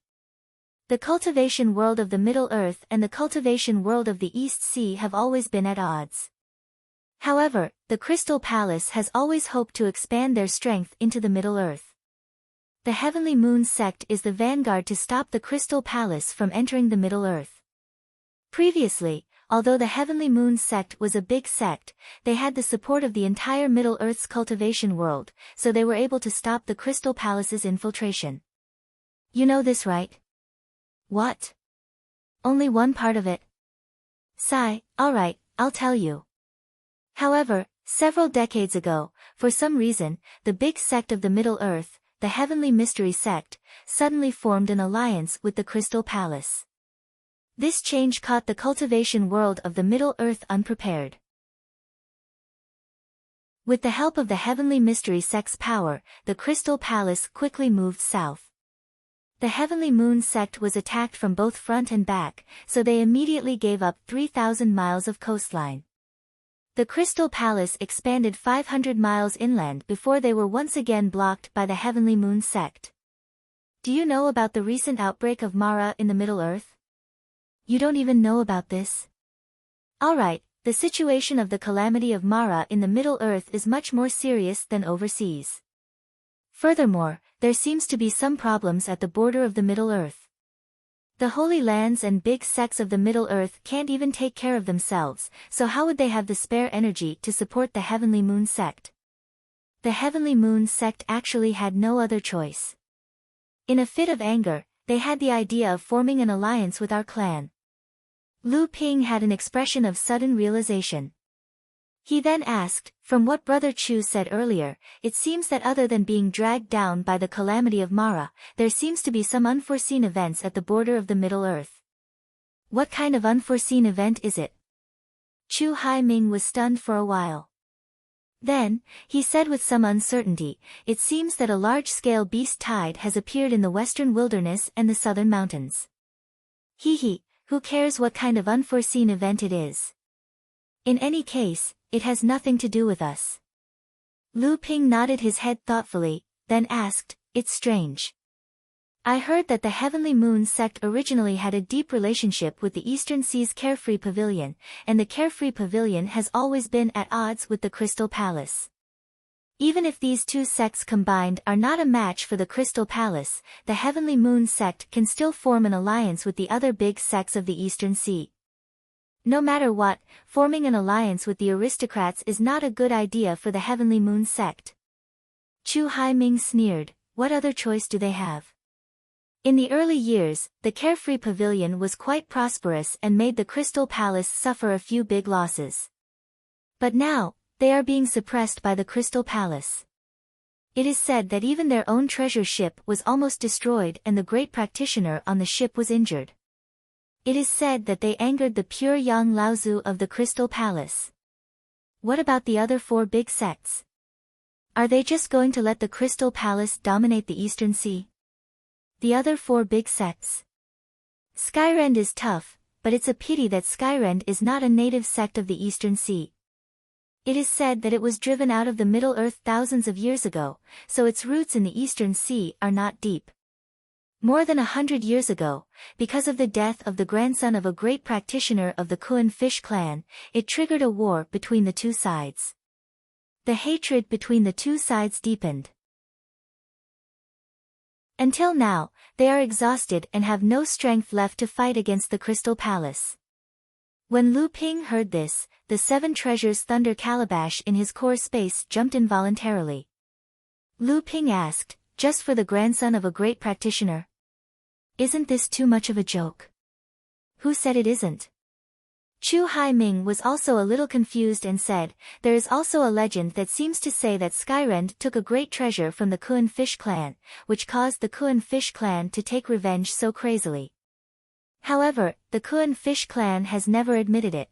The cultivation world of the Middle Earth and the cultivation world of the East Sea have always been at odds. However, the Crystal Palace has always hoped to expand their strength into the Middle Earth. The Heavenly Moon sect is the vanguard to stop the Crystal Palace from entering the Middle Earth. Previously, although the Heavenly Moon sect was a big sect, they had the support of the entire Middle Earth's cultivation world, so they were able to stop the Crystal Palace's infiltration. You know this, right?" "What? Only one part of it?" "Sigh, alright, I'll tell you. However, several decades ago, for some reason, the big sect of the Middle Earth, the Heavenly Mystery sect, suddenly formed an alliance with the Crystal Palace. This change caught the cultivation world of the Middle Earth unprepared. With the help of the Heavenly Mystery sect's power, the Crystal Palace quickly moved south. The Heavenly Moon sect was attacked from both front and back, so they immediately gave up 3,000 miles of coastline. The Crystal Palace expanded 500 miles inland before they were once again blocked by the Heavenly Moon sect. Do you know about the recent outbreak of Mara in the Middle Earth? You don't even know about this? Alright, the situation of the calamity of Mara in the Middle-earth is much more serious than overseas. Furthermore, there seems to be some problems at the border of the Middle-earth. The Holy Lands and big sects of the Middle-earth can't even take care of themselves, so how would they have the spare energy to support the Heavenly Moon sect? The Heavenly Moon sect actually had no other choice. In a fit of anger, they had the idea of forming an alliance with our clan. Lu Ping had an expression of sudden realization. He then asked, from what Brother Chu said earlier, it seems that other than being dragged down by the calamity of Mara, there seems to be some unforeseen events at the border of the Middle-earth. What kind of unforeseen event is it? Chu Haiming was stunned for a while. Then, he said with some uncertainty, it seems that a large-scale beast tide has appeared in the western wilderness and the southern mountains. Hee, who cares what kind of unforeseen event it is? In any case, it has nothing to do with us. Lu Ping nodded his head thoughtfully, then asked, it's strange. I heard that the Heavenly Moon sect originally had a deep relationship with the Eastern Sea's Carefree Pavilion, and the Carefree Pavilion has always been at odds with the Crystal Palace. Even if these two sects combined are not a match for the Crystal Palace, the Heavenly Moon sect can still form an alliance with the other big sects of the Eastern Sea. No matter what, forming an alliance with the aristocrats is not a good idea for the Heavenly Moon sect. Chu Haiming sneered, what other choice do they have? In the early years, the Carefree Pavilion was quite prosperous and made the Crystal Palace suffer a few big losses. But now, they are being suppressed by the Crystal Palace. It is said that even their own treasure ship was almost destroyed and the great practitioner on the ship was injured. It is said that they angered the pure young Laozu of the Crystal Palace. What about the other four big sects? Are they just going to let the Crystal Palace dominate the Eastern Sea? The other four big sects. Skyrend is tough, but it's a pity that Skyrend is not a native sect of the Eastern Sea. It is said that it was driven out of the Middle-earth thousands of years ago, so its roots in the Eastern Sea are not deep. More than 100 years ago, because of the death of the grandson of a great practitioner of the Kuan Fish clan, it triggered a war between the two sides. The hatred between the two sides deepened. Until now, they are exhausted and have no strength left to fight against the Crystal Palace. When Lu Ping heard this, the Seven Treasures Thunder Calabash in his core space jumped involuntarily. Lu Ping asked, just for the grandson of a great practitioner? Isn't this too much of a joke? Who said it isn't? Chu Haiming was also a little confused and said, there is also a legend that seems to say that Skyrend took a great treasure from the Kuan Fish clan, which caused the Kuan Fish clan to take revenge so crazily. However, the Kuan Fish clan has never admitted it.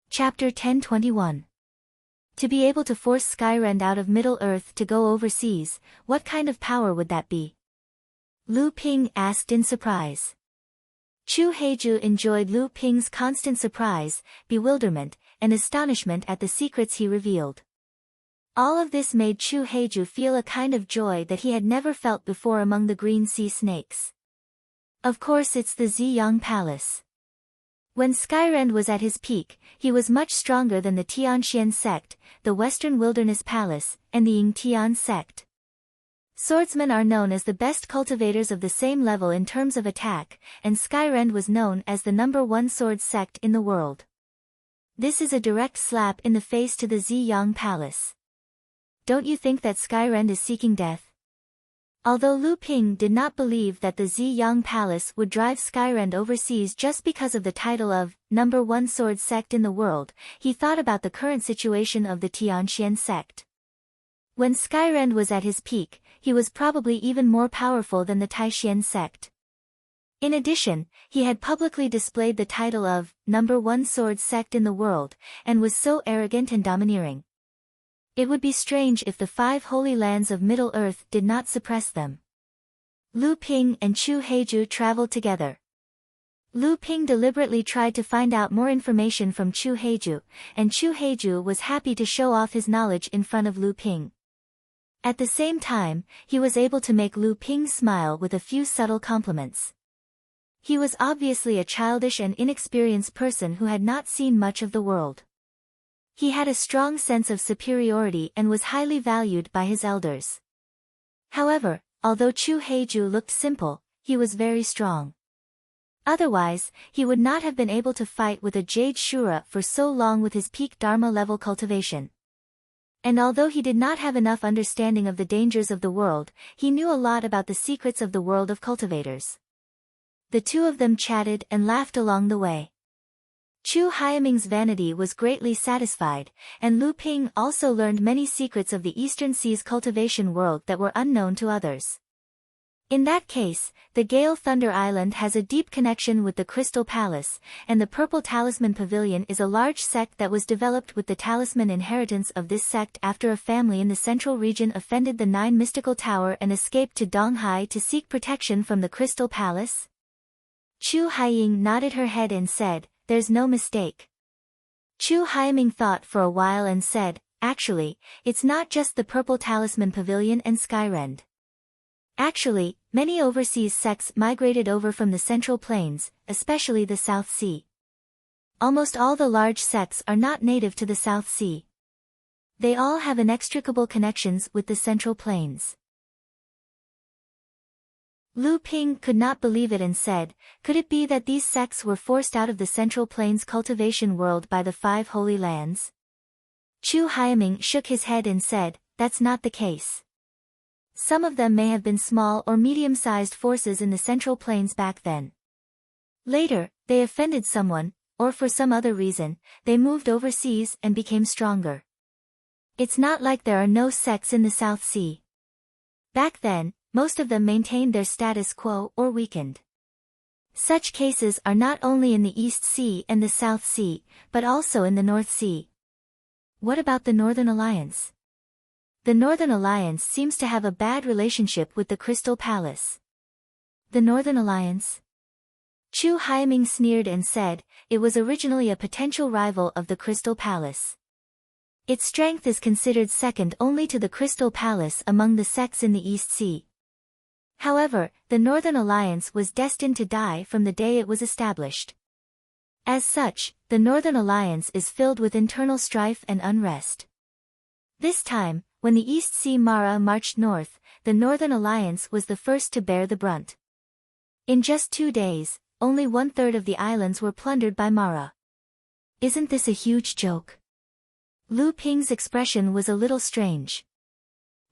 Chapter 1021. To be able to force Skyrend out of Middle-earth to go overseas, what kind of power would that be? Lu Ping asked in surprise. Chu Heiju enjoyed Lu Ping's constant surprise, bewilderment, and astonishment at the secrets he revealed. All of this made Chu Heiju feel a kind of joy that he had never felt before among the green sea snakes. Of course it's the Ziyang Palace. When Skyrend was at his peak, he was much stronger than the Tianxian sect, the Western Wilderness Palace, and the Yingtian sect. Swordsmen are known as the best cultivators of the same level in terms of attack, and Skyrend was known as the #1 sword sect in the world. This is a direct slap in the face to the Ziyang Palace. Don't you think that Skyrend is seeking death? Although Lu Ping did not believe that the Ziyang Palace would drive Skyrend overseas just because of the title of #1 sword sect in the world, he thought about the current situation of the Tianxian sect. When Skyrend was at his peak, he was probably even more powerful than the Taishian sect. In addition, he had publicly displayed the title of #1 sword sect in the world, and was so arrogant and domineering. It would be strange if the 5 holy lands of Middle-earth did not suppress them. Lu Ping and Chu Heiju traveled together. Lu Ping deliberately tried to find out more information from Chu Heiju, and Chu Heiju was happy to show off his knowledge in front of Lu Ping. At the same time, he was able to make Lu Ping smile with a few subtle compliments. He was obviously a childish and inexperienced person who had not seen much of the world. He had a strong sense of superiority and was highly valued by his elders. However, although Chu Heiju looked simple, he was very strong. Otherwise, he would not have been able to fight with a Jade Shura for so long with his peak Dharma level cultivation. And although he did not have enough understanding of the dangers of the world, he knew a lot about the secrets of the world of cultivators. The two of them chatted and laughed along the way. Chu Haiming's vanity was greatly satisfied, and Lu Ping also learned many secrets of the Eastern Sea's cultivation world that were unknown to others. In that case, the Gale Thunder Island has a deep connection with the Crystal Palace, and the Purple Talisman Pavilion is a large sect that was developed with the talisman inheritance of this sect after a family in the central region offended the 9 mystical tower and escaped to Donghai to seek protection from the Crystal Palace. Chu Haiying nodded her head and said, "There's no mistake." Chu Haiming thought for a while and said, "Actually, it's not just the Purple Talisman Pavilion and Skyrend. Actually, many overseas sects migrated over from the Central Plains, especially the South Sea. Almost all the large sects are not native to the South Sea. They all have inextricable connections with the Central Plains." Lu Ping could not believe it and said, "Could it be that these sects were forced out of the Central Plains cultivation world by the 5 Holy Lands?" Chu Haiming shook his head and said, "That's not the case. Some of them may have been small or medium-sized forces in the Central Plains back then. Later, they offended someone, or for some other reason, they moved overseas and became stronger. It's not like there are no sects in the South Sea. Back then, most of them maintained their status quo or weakened. Such cases are not only in the East Sea and the South Sea, but also in the North Sea." "What about the Northern Alliance?" "The Northern Alliance seems to have a bad relationship with the Crystal Palace." "The Northern Alliance?" Chu Haiming sneered and said, "It was originally a potential rival of the Crystal Palace. Its strength is considered second only to the Crystal Palace among the sects in the East Sea. However, the Northern Alliance was destined to die from the day it was established. As such, the Northern Alliance is filled with internal strife and unrest. This time, when the East Sea Mara marched north, the Northern Alliance was the first to bear the brunt. In just 2 days, only 1/3 of the islands were plundered by Mara. Isn't this a huge joke?" Lu Ping's expression was a little strange.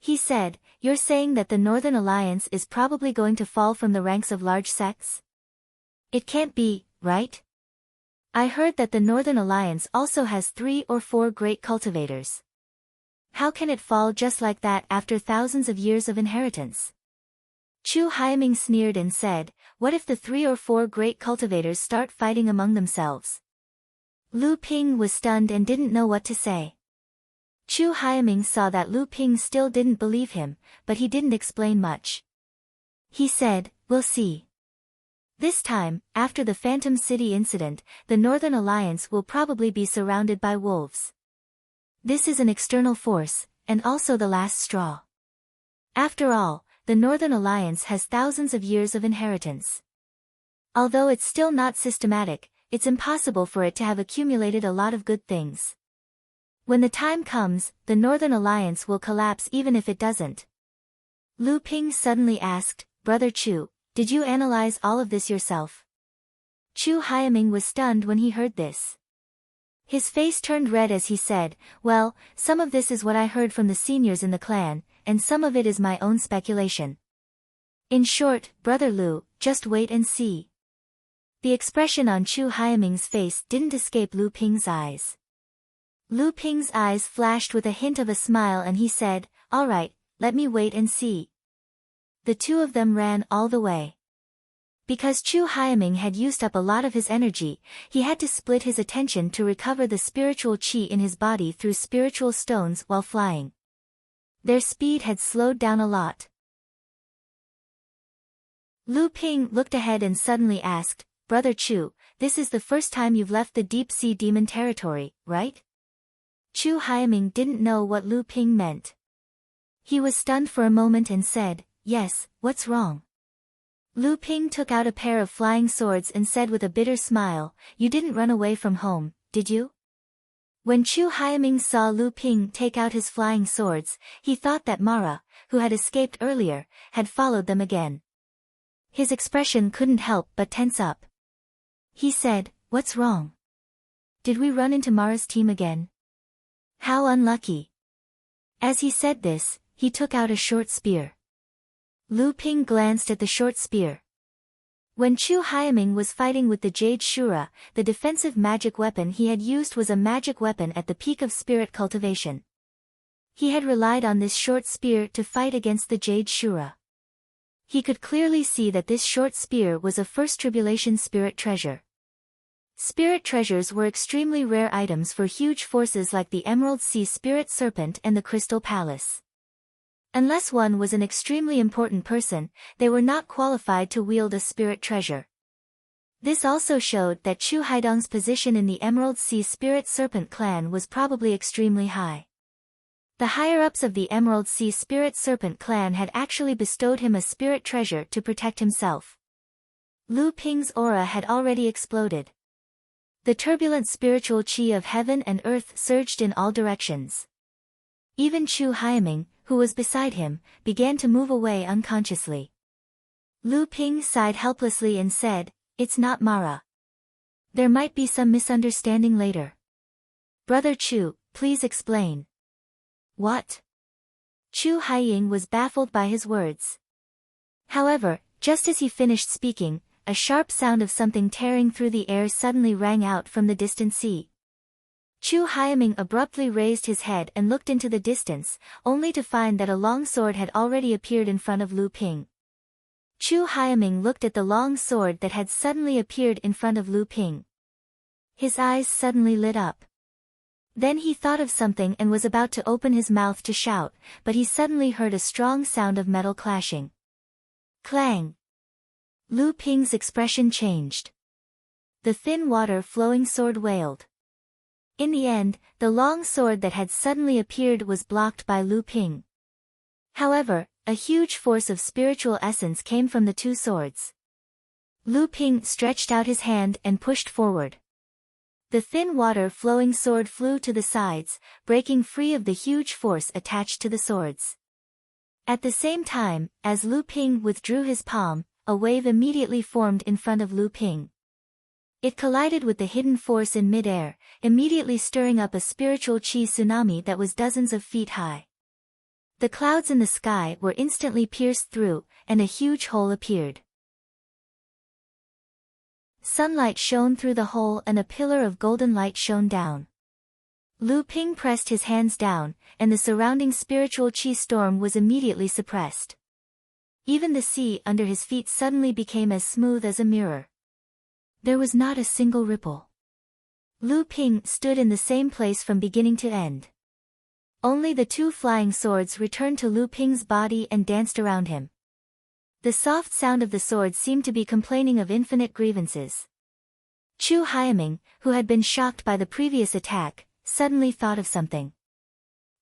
He said, "You're saying that the Northern Alliance is probably going to fall from the ranks of large sects? It can't be, right? I heard that the Northern Alliance also has 3 or 4 great cultivators. How can it fall just like that after thousands of years of inheritance?" Chu Haiming sneered and said, "What if the 3 or 4 great cultivators start fighting among themselves?" Lu Ping was stunned and didn't know what to say. Chu Haiming saw that Lu Ping still didn't believe him, but he didn't explain much. He said, "We'll see. This time, after the Phantom City incident, the Northern Alliance will probably be surrounded by wolves. This is an external force, and also the last straw. After all, the Northern Alliance has thousands of years of inheritance. Although it's still not systematic, it's impossible for it to have accumulated a lot of good things. When the time comes, the Northern Alliance will collapse even if it doesn't." Lu Ping suddenly asked, "Brother Chu, did you analyze all of this yourself?" Chu Haiming was stunned when he heard this. His face turned red as he said, "Well, some of this is what I heard from the seniors in the clan, and some of it is my own speculation. In short, Brother Lu, just wait and see." The expression on Chu Haiming's face didn't escape Lu Ping's eyes. Lu Ping's eyes flashed with a hint of a smile and he said, "All right, let me wait and see." The two of them ran all the way. Because Chu Haiming had used up a lot of his energy, he had to split his attention to recover the spiritual qi in his body through spiritual stones while flying. Their speed had slowed down a lot. Lu Ping looked ahead and suddenly asked, "Brother Chu, this is the first time you've left the deep sea demon territory, right?" Chu Haiming didn't know what Lu Ping meant. He was stunned for a moment and said, "Yes, what's wrong?" Lu Ping took out a pair of flying swords and said with a bitter smile, "You didn't run away from home, did you?" When Chu Haiming saw Lu Ping take out his flying swords, he thought that Mara, who had escaped earlier, had followed them again. His expression couldn't help but tense up. He said, "What's wrong? Did we run into Mara's team again? How unlucky." As he said this, he took out a short spear. Lu Ping glanced at the short spear. When Chu Haiming was fighting with the Jade Shura, the defensive magic weapon he had used was a magic weapon at the peak of spirit cultivation. He had relied on this short spear to fight against the Jade Shura. He could clearly see that this short spear was a first tribulation spirit treasure. Spirit treasures were extremely rare items for huge forces like the Emerald Sea Spirit Serpent and the Crystal Palace. Unless one was an extremely important person, they were not qualified to wield a spirit treasure. This also showed that Chu Haidong's position in the Emerald Sea Spirit Serpent clan was probably extremely high. The higher-ups of the Emerald Sea Spirit Serpent clan had actually bestowed him a spirit treasure to protect himself. Lu Ping's aura had already exploded. The turbulent spiritual chi of heaven and earth surged in all directions. Even Chu Haiming, who was beside him, began to move away unconsciously. Lu Ping sighed helplessly and said, "It's not Mara. There might be some misunderstanding later. Brother Chu, please explain." "What?" Chu Haiying was baffled by his words. However, just as he finished speaking, a sharp sound of something tearing through the air suddenly rang out from the distant sea. Chu Haiming abruptly raised his head and looked into the distance, only to find that a long sword had already appeared in front of Lu Ping. Chu Haiming looked at the long sword that had suddenly appeared in front of Lu Ping. His eyes suddenly lit up. Then he thought of something and was about to open his mouth to shout, but he suddenly heard a strong sound of metal clashing. Clang! Lu Ping's expression changed. The thin water-flowing sword wailed. In the end, the long sword that had suddenly appeared was blocked by Lu Ping. However, a huge force of spiritual essence came from the two swords. Lu Ping stretched out his hand and pushed forward. The thin water-flowing sword flew to the sides, breaking free of the huge force attached to the swords. At the same time, as Lu Ping withdrew his palm, a wave immediately formed in front of Lu Ping. It collided with the hidden force in mid-air, immediately stirring up a spiritual chi tsunami that was dozens of feet high. The clouds in the sky were instantly pierced through, and a huge hole appeared. Sunlight shone through the hole and a pillar of golden light shone down. Lu Ping pressed his hands down, and the surrounding spiritual chi storm was immediately suppressed. Even the sea under his feet suddenly became as smooth as a mirror. There was not a single ripple. Lu Ping stood in the same place from beginning to end. Only the two flying swords returned to Lu Ping's body and danced around him. The soft sound of the swords seemed to be complaining of infinite grievances. Chu Haiming, who had been shocked by the previous attack, suddenly thought of something.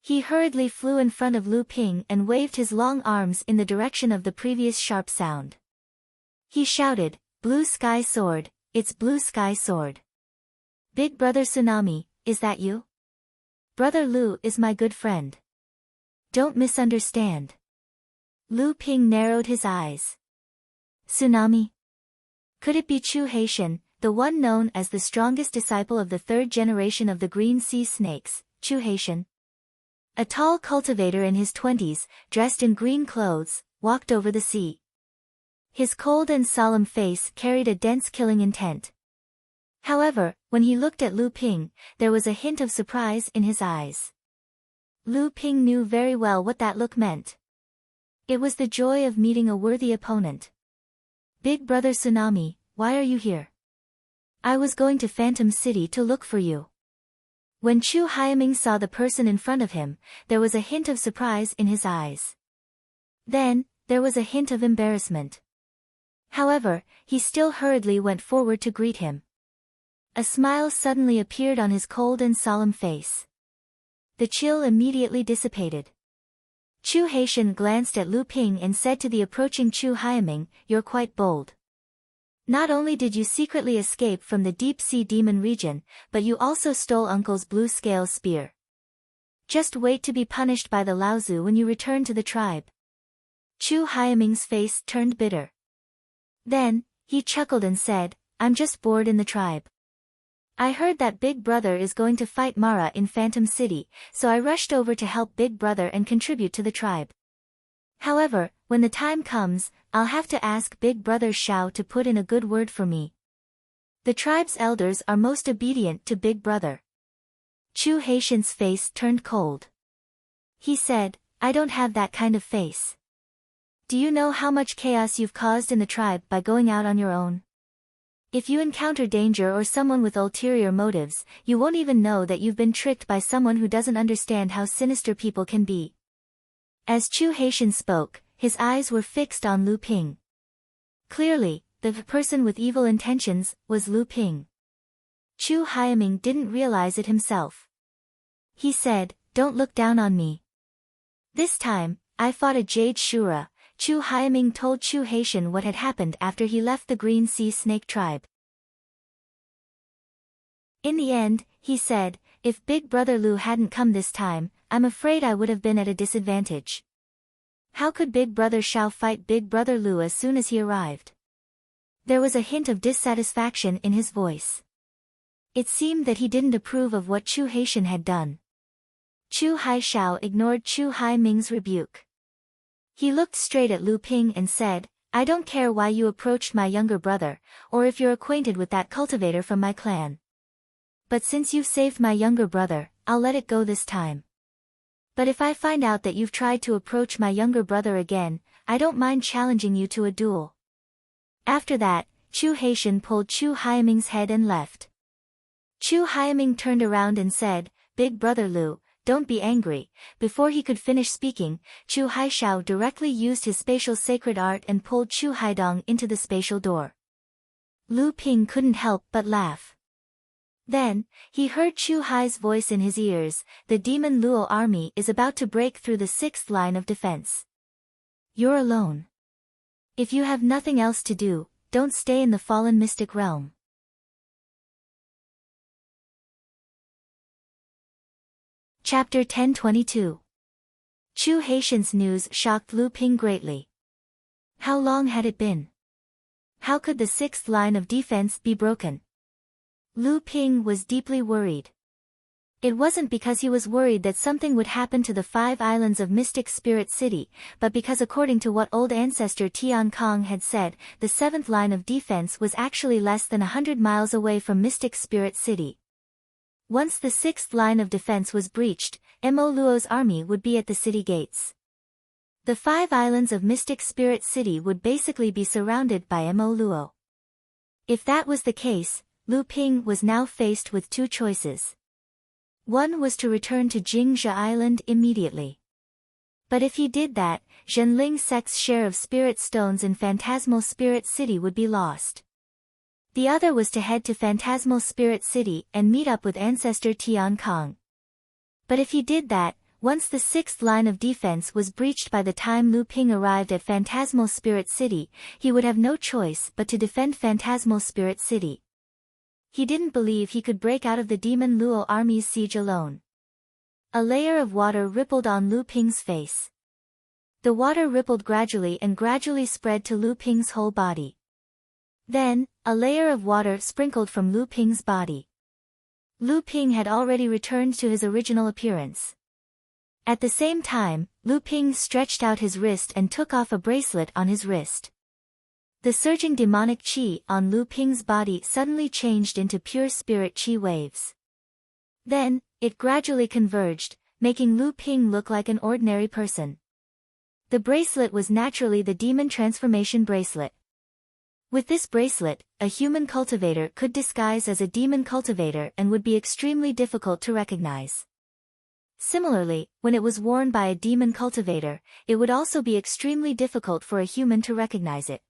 He hurriedly flew in front of Lu Ping and waved his long arms in the direction of the previous sharp sound. He shouted, "Blue Sky Sword, it's Blue Sky Sword. Big Brother Tsunami, is that you? Brother Lu is my good friend. Don't misunderstand." Lu Ping narrowed his eyes. Tsunami? Could it be Chu Haishan, the one known as the strongest disciple of the third generation of the Green Sea Snakes, Chu Haishan? A tall cultivator in his 20s, dressed in green clothes, walked over the sea. His cold and solemn face carried a dense killing intent. However, when he looked at Lu Ping, there was a hint of surprise in his eyes. Lu Ping knew very well what that look meant. It was the joy of meeting a worthy opponent. "Big Brother Tsunami, why are you here?" "I was going to Phantom City to look for you." When Chu Haiming saw the person in front of him, there was a hint of surprise in his eyes. Then, there was a hint of embarrassment. However, he still hurriedly went forward to greet him. A smile suddenly appeared on his cold and solemn face. The chill immediately dissipated. Chu Haitian glanced at Lu Ping and said to the approaching Chu Haiming, "You're quite bold. Not only did you secretly escape from the deep-sea demon region, but you also stole Uncle's blue scale spear. Just wait to be punished by the Laozu when you return to the tribe." Chu Haiming's face turned bitter. Then, he chuckled and said, "I'm just bored in the tribe. I heard that Big Brother is going to fight Mara in Phantom City, so I rushed over to help Big Brother and contribute to the tribe. However, when the time comes, I'll have to ask Big Brother Shao to put in a good word for me. The tribe's elders are most obedient to Big Brother." Chu Haitian's face turned cold. He said, "I don't have that kind of face. Do you know how much chaos you've caused in the tribe by going out on your own? If you encounter danger or someone with ulterior motives, you won't even know that you've been tricked by someone who doesn't understand how sinister people can be." As Chu Haitian spoke, his eyes were fixed on Lu Ping. Clearly, the person with evil intentions was Lu Ping. Chu Haiming didn't realize it himself. He said, "Don't look down on me. This time, I fought a Jade Shura." Chu Haiming told Chu Haitian what had happened after he left the Green Sea Snake tribe. In the end, he said, "If Big Brother Lu hadn't come this time, I'm afraid I would have been at a disadvantage. How could Big Brother Shao fight Big Brother Lu as soon as he arrived?" There was a hint of dissatisfaction in his voice. It seemed that he didn't approve of what Chu Haitian had done. Chu Haishao ignored Chu Haiming's rebuke. He looked straight at Lu Ping and said, "I don't care why you approached my younger brother, or if you're acquainted with that cultivator from my clan. But since you've saved my younger brother, I'll let it go this time. But if I find out that you've tried to approach my younger brother again, I don't mind challenging you to a duel." After that, Chu Haitian pulled Chu Haiming's head and left. Chu Haiming turned around and said, "Big Brother Lu, don't be angry." Before he could finish speaking, Chu Haishao directly used his spatial sacred art and pulled Chu Haidong into the spatial door. Lu Ping couldn't help but laugh. Then, he heard Chu Hai's voice in his ears, "The demon Luo army is about to break through the 6th line of defense. You're alone. If you have nothing else to do, don't stay in the fallen mystic realm." Chapter 1022. Chu Haitian's news shocked Lu Ping greatly. How long had it been? How could the 6th line of defense be broken? Lu Ping was deeply worried. It wasn't because he was worried that something would happen to the 5 islands of Mystic Spirit City, but because according to what old ancestor Tian Kong had said, the 7th line of defense was actually less than 100 miles away from Mystic Spirit City. Once the 6th line of defense was breached, Mo Luo's army would be at the city gates. The 5 islands of Mystic Spirit City would basically be surrounded by Mo Luo. If that was the case, Lu Ping was now faced with 2 choices. One was to return to Jingzha Island immediately. But if he did that, Zhenling Sect's share of spirit stones in Phantasmal Spirit City would be lost. The other was to head to Phantasmal Spirit City and meet up with ancestor Tian Kong. But if he did that, once the 6th line of defense was breached by the time Lu Ping arrived at Phantasmal Spirit City, he would have no choice but to defend Phantasmal Spirit City. He didn't believe he could break out of the Demon Luo army's siege alone. A layer of water rippled on Lu Ping's face. The water rippled gradually and gradually spread to Lu Ping's whole body. Then, a layer of water sprinkled from Lu Ping's body. Lu Ping had already returned to his original appearance. At the same time, Lu Ping stretched out his wrist and took off a bracelet on his wrist. The surging demonic qi on Lu Ping's body suddenly changed into pure spirit qi waves. Then, it gradually converged, making Lu Ping look like an ordinary person. The bracelet was naturally the demon transformation bracelet. With this bracelet, a human cultivator could disguise as a demon cultivator and would be extremely difficult to recognize. Similarly, when it was worn by a demon cultivator, it would also be extremely difficult for a human to recognize it.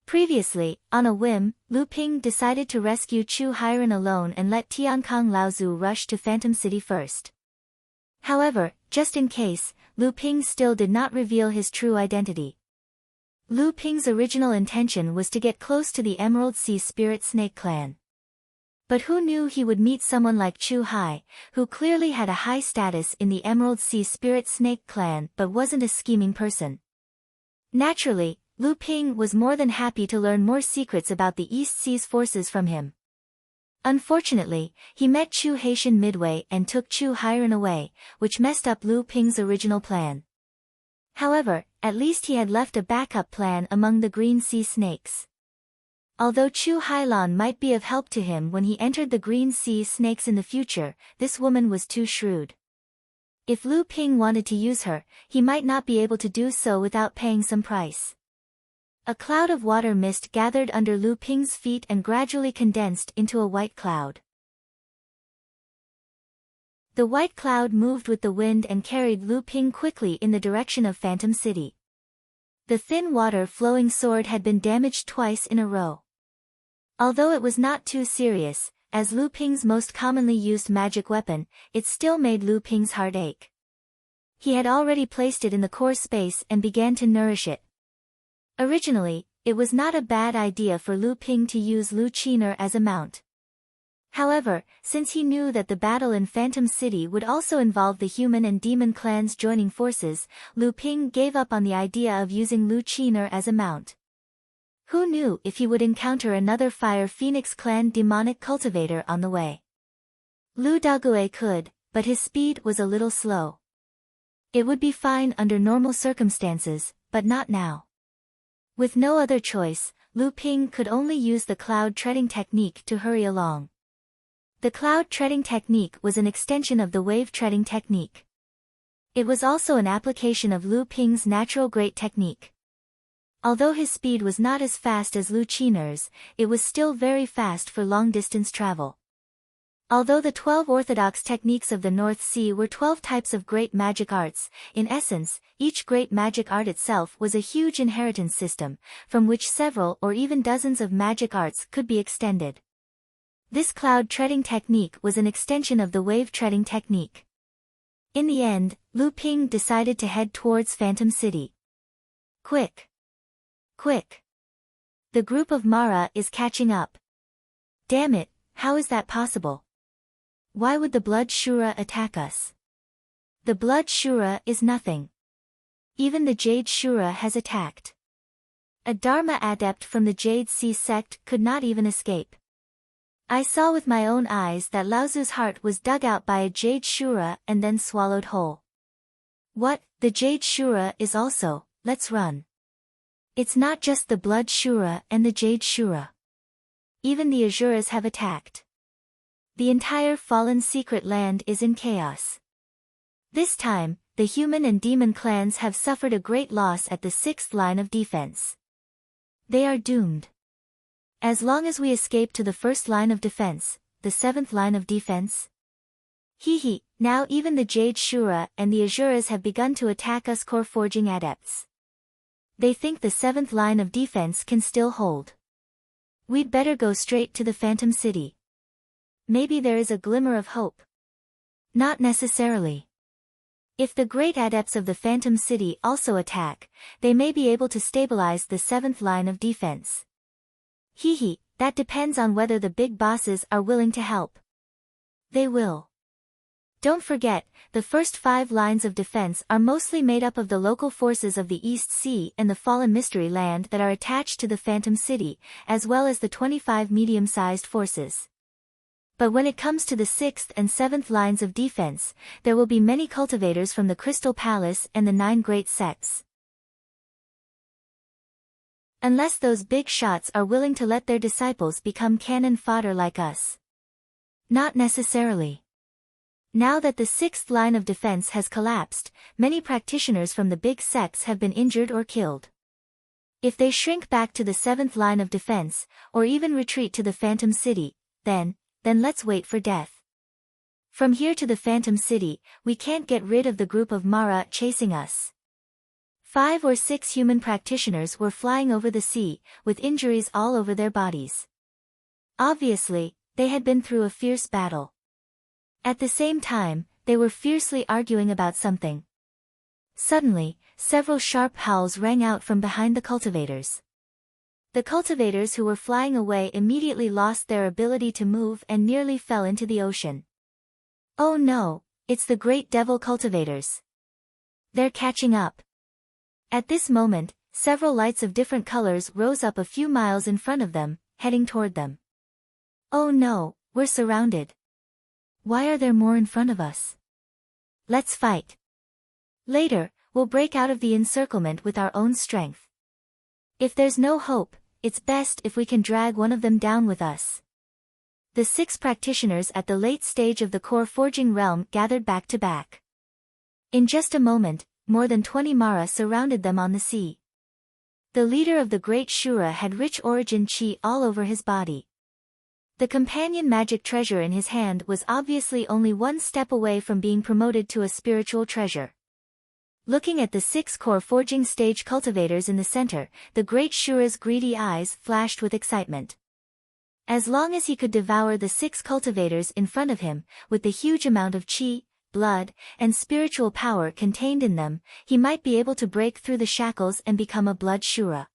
Previously, on a whim, Lu Ping decided to rescue Chu Hairen alone and let Tiankang Laozu rush to Phantom City first. However, just in case, Lu Ping still did not reveal his true identity. Lu Ping's original intention was to get close to the Emerald Sea Spirit Snake clan. But who knew he would meet someone like Chu Hai, who clearly had a high status in the Emerald Sea Spirit Snake clan but wasn't a scheming person. Naturally, Lu Ping was more than happy to learn more secrets about the East Sea's forces from him. Unfortunately, he met Chu Haitian midway and took Chu Hiren away, which messed up Lu Ping's original plan. However, at least he had left a backup plan among the Green Sea Snakes. Although Chu Hailan might be of help to him when he entered the Green Sea Snakes in the future, this woman was too shrewd. If Lu Ping wanted to use her, he might not be able to do so without paying some price. A cloud of water mist gathered under Lu Ping's feet and gradually condensed into a white cloud. The white cloud moved with the wind and carried Lu Ping quickly in the direction of Phantom City. The thin water-flowing sword had been damaged twice in a row. Although it was not too serious, as Lu Ping's most commonly used magic weapon, it still made Lu Ping's heart ache. He had already placed it in the core space and began to nourish it. Originally, it was not a bad idea for Lu Ping to use Lu Qiner as a mount. However, since he knew that the battle in Phantom City would also involve the human and demon clans joining forces, Lu Ping gave up on the idea of using Lu Qiner as a mount. Who knew if he would encounter another Fire Phoenix clan demonic cultivator on the way? Lu Dague could, but his speed was a little slow. It would be fine under normal circumstances, but not now. With no other choice, Lu Ping could only use the cloud treading technique to hurry along. The cloud treading technique was an extension of the wave treading technique. It was also an application of Lu Ping's natural great technique. Although his speed was not as fast as Lu Qiner's, it was still very fast for long-distance travel. Although the 12 orthodox techniques of the North Sea were 12 types of great magic arts, in essence, each great magic art itself was a huge inheritance system, from which several or even dozens of magic arts could be extended. This cloud treading technique was an extension of the wave treading technique. In the end, Lu Ping decided to head towards Phantom City. Quick! Quick! The group of Mara is catching up. Damn it, how is that possible? Why would the Blood Shura attack us? The Blood Shura is nothing. Even the Jade Shura has attacked. A Dharma adept from the Jade Sea sect could not even escape. I saw with my own eyes that Laozu's heart was dug out by a Jade Shura and then swallowed whole. What, the Jade Shura is also, let's run. It's not just the Blood Shura and the Jade Shura. Even the Azuras have attacked. The entire fallen secret land is in chaos. This time, the human and demon clans have suffered a great loss at the 6th line of defense. They are doomed. As long as we escape to the 1st line of defense, the 7th line of defense? Now even the Jade Shura and the Azuras have begun to attack us core forging adepts. They think the 7th line of defense can still hold. We'd better go straight to the Phantom City. Maybe there is a glimmer of hope. Not necessarily. If the great adepts of the Phantom City also attack, they may be able to stabilize the 7th line of defense. That depends on whether the big bosses are willing to help. They will. Don't forget, the first 5 lines of defense are mostly made up of the local forces of the East Sea and the Fallen Mystery Land that are attached to the Phantom City, as well as the 25 medium-sized forces. But when it comes to the 6th and 7th lines of defense, there will be many cultivators from the Crystal Palace and the 9 great sects. Unless those big shots are willing to let their disciples become cannon fodder like us. Not necessarily. Now that the 6th line of defense has collapsed, many practitioners from the big sects have been injured or killed. If they shrink back to the 7th line of defense, or even retreat to the Phantom City, then let's wait for death. From here to the Phantom City, we can't get rid of the group of Mara chasing us. 5 or 6 human practitioners were flying over the sea, with injuries all over their bodies. Obviously, they had been through a fierce battle. At the same time, they were fiercely arguing about something. Suddenly, several sharp howls rang out from behind the cultivators. The cultivators who were flying away immediately lost their ability to move and nearly fell into the ocean. Oh no, it's the great devil cultivators. They're catching up. At this moment, several lights of different colors rose up a few miles in front of them, heading toward them. Oh no, we're surrounded. Why are there more in front of us? Let's fight. Later, we'll break out of the encirclement with our own strength. If there's no hope, it's best if we can drag one of them down with us. The 6 practitioners at the late stage of the core forging realm gathered back to back. In just a moment, more than 20 Mara surrounded them on the sea. The leader of the Great Shura had rich origin chi all over his body. The companion magic treasure in his hand was obviously only one step away from being promoted to a spiritual treasure. Looking at the 6 core forging stage cultivators in the center, the Great Shura's greedy eyes flashed with excitement. As long as he could devour the 6 cultivators in front of him, with the huge amount of chi, blood, and spiritual power contained in them, he might be able to break through the shackles and become a blood Shura.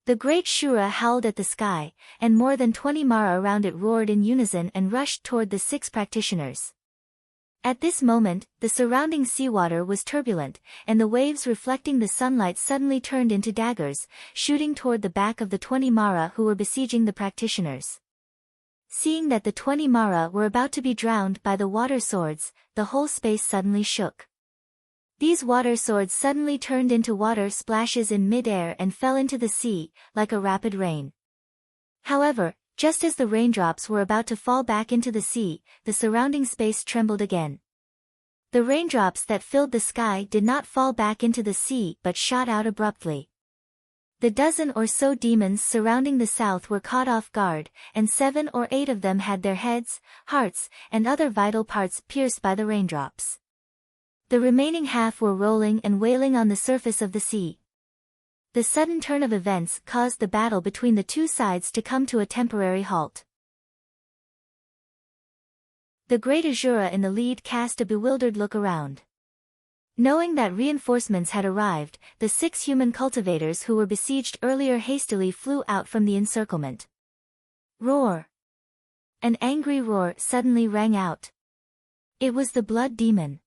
The Great Shura howled at the sky, and more than 20 Mara around it roared in unison and rushed toward the 6 practitioners. At this moment, the surrounding seawater was turbulent, and the waves reflecting the sunlight suddenly turned into daggers, shooting toward the back of the 20 Mara who were besieging the practitioners. Seeing that the 20 Mara were about to be drowned by the water swords, the whole space suddenly shook. These water swords suddenly turned into water splashes in mid-air and fell into the sea, like a rapid rain. However, just as the raindrops were about to fall back into the sea, the surrounding space trembled again. The raindrops that filled the sky did not fall back into the sea but shot out abruptly. The dozen or so demons surrounding the south were caught off guard, and 7 or 8 of them had their heads, hearts, and other vital parts pierced by the raindrops. The remaining half were rolling and wailing on the surface of the sea. The sudden turn of events caused the battle between the 2 sides to come to a temporary halt. The Great Azura in the lead cast a bewildered look around. Knowing that reinforcements had arrived, the 6 human cultivators who were besieged earlier hastily flew out from the encirclement. Roar! An angry roar suddenly rang out. It was the blood demon.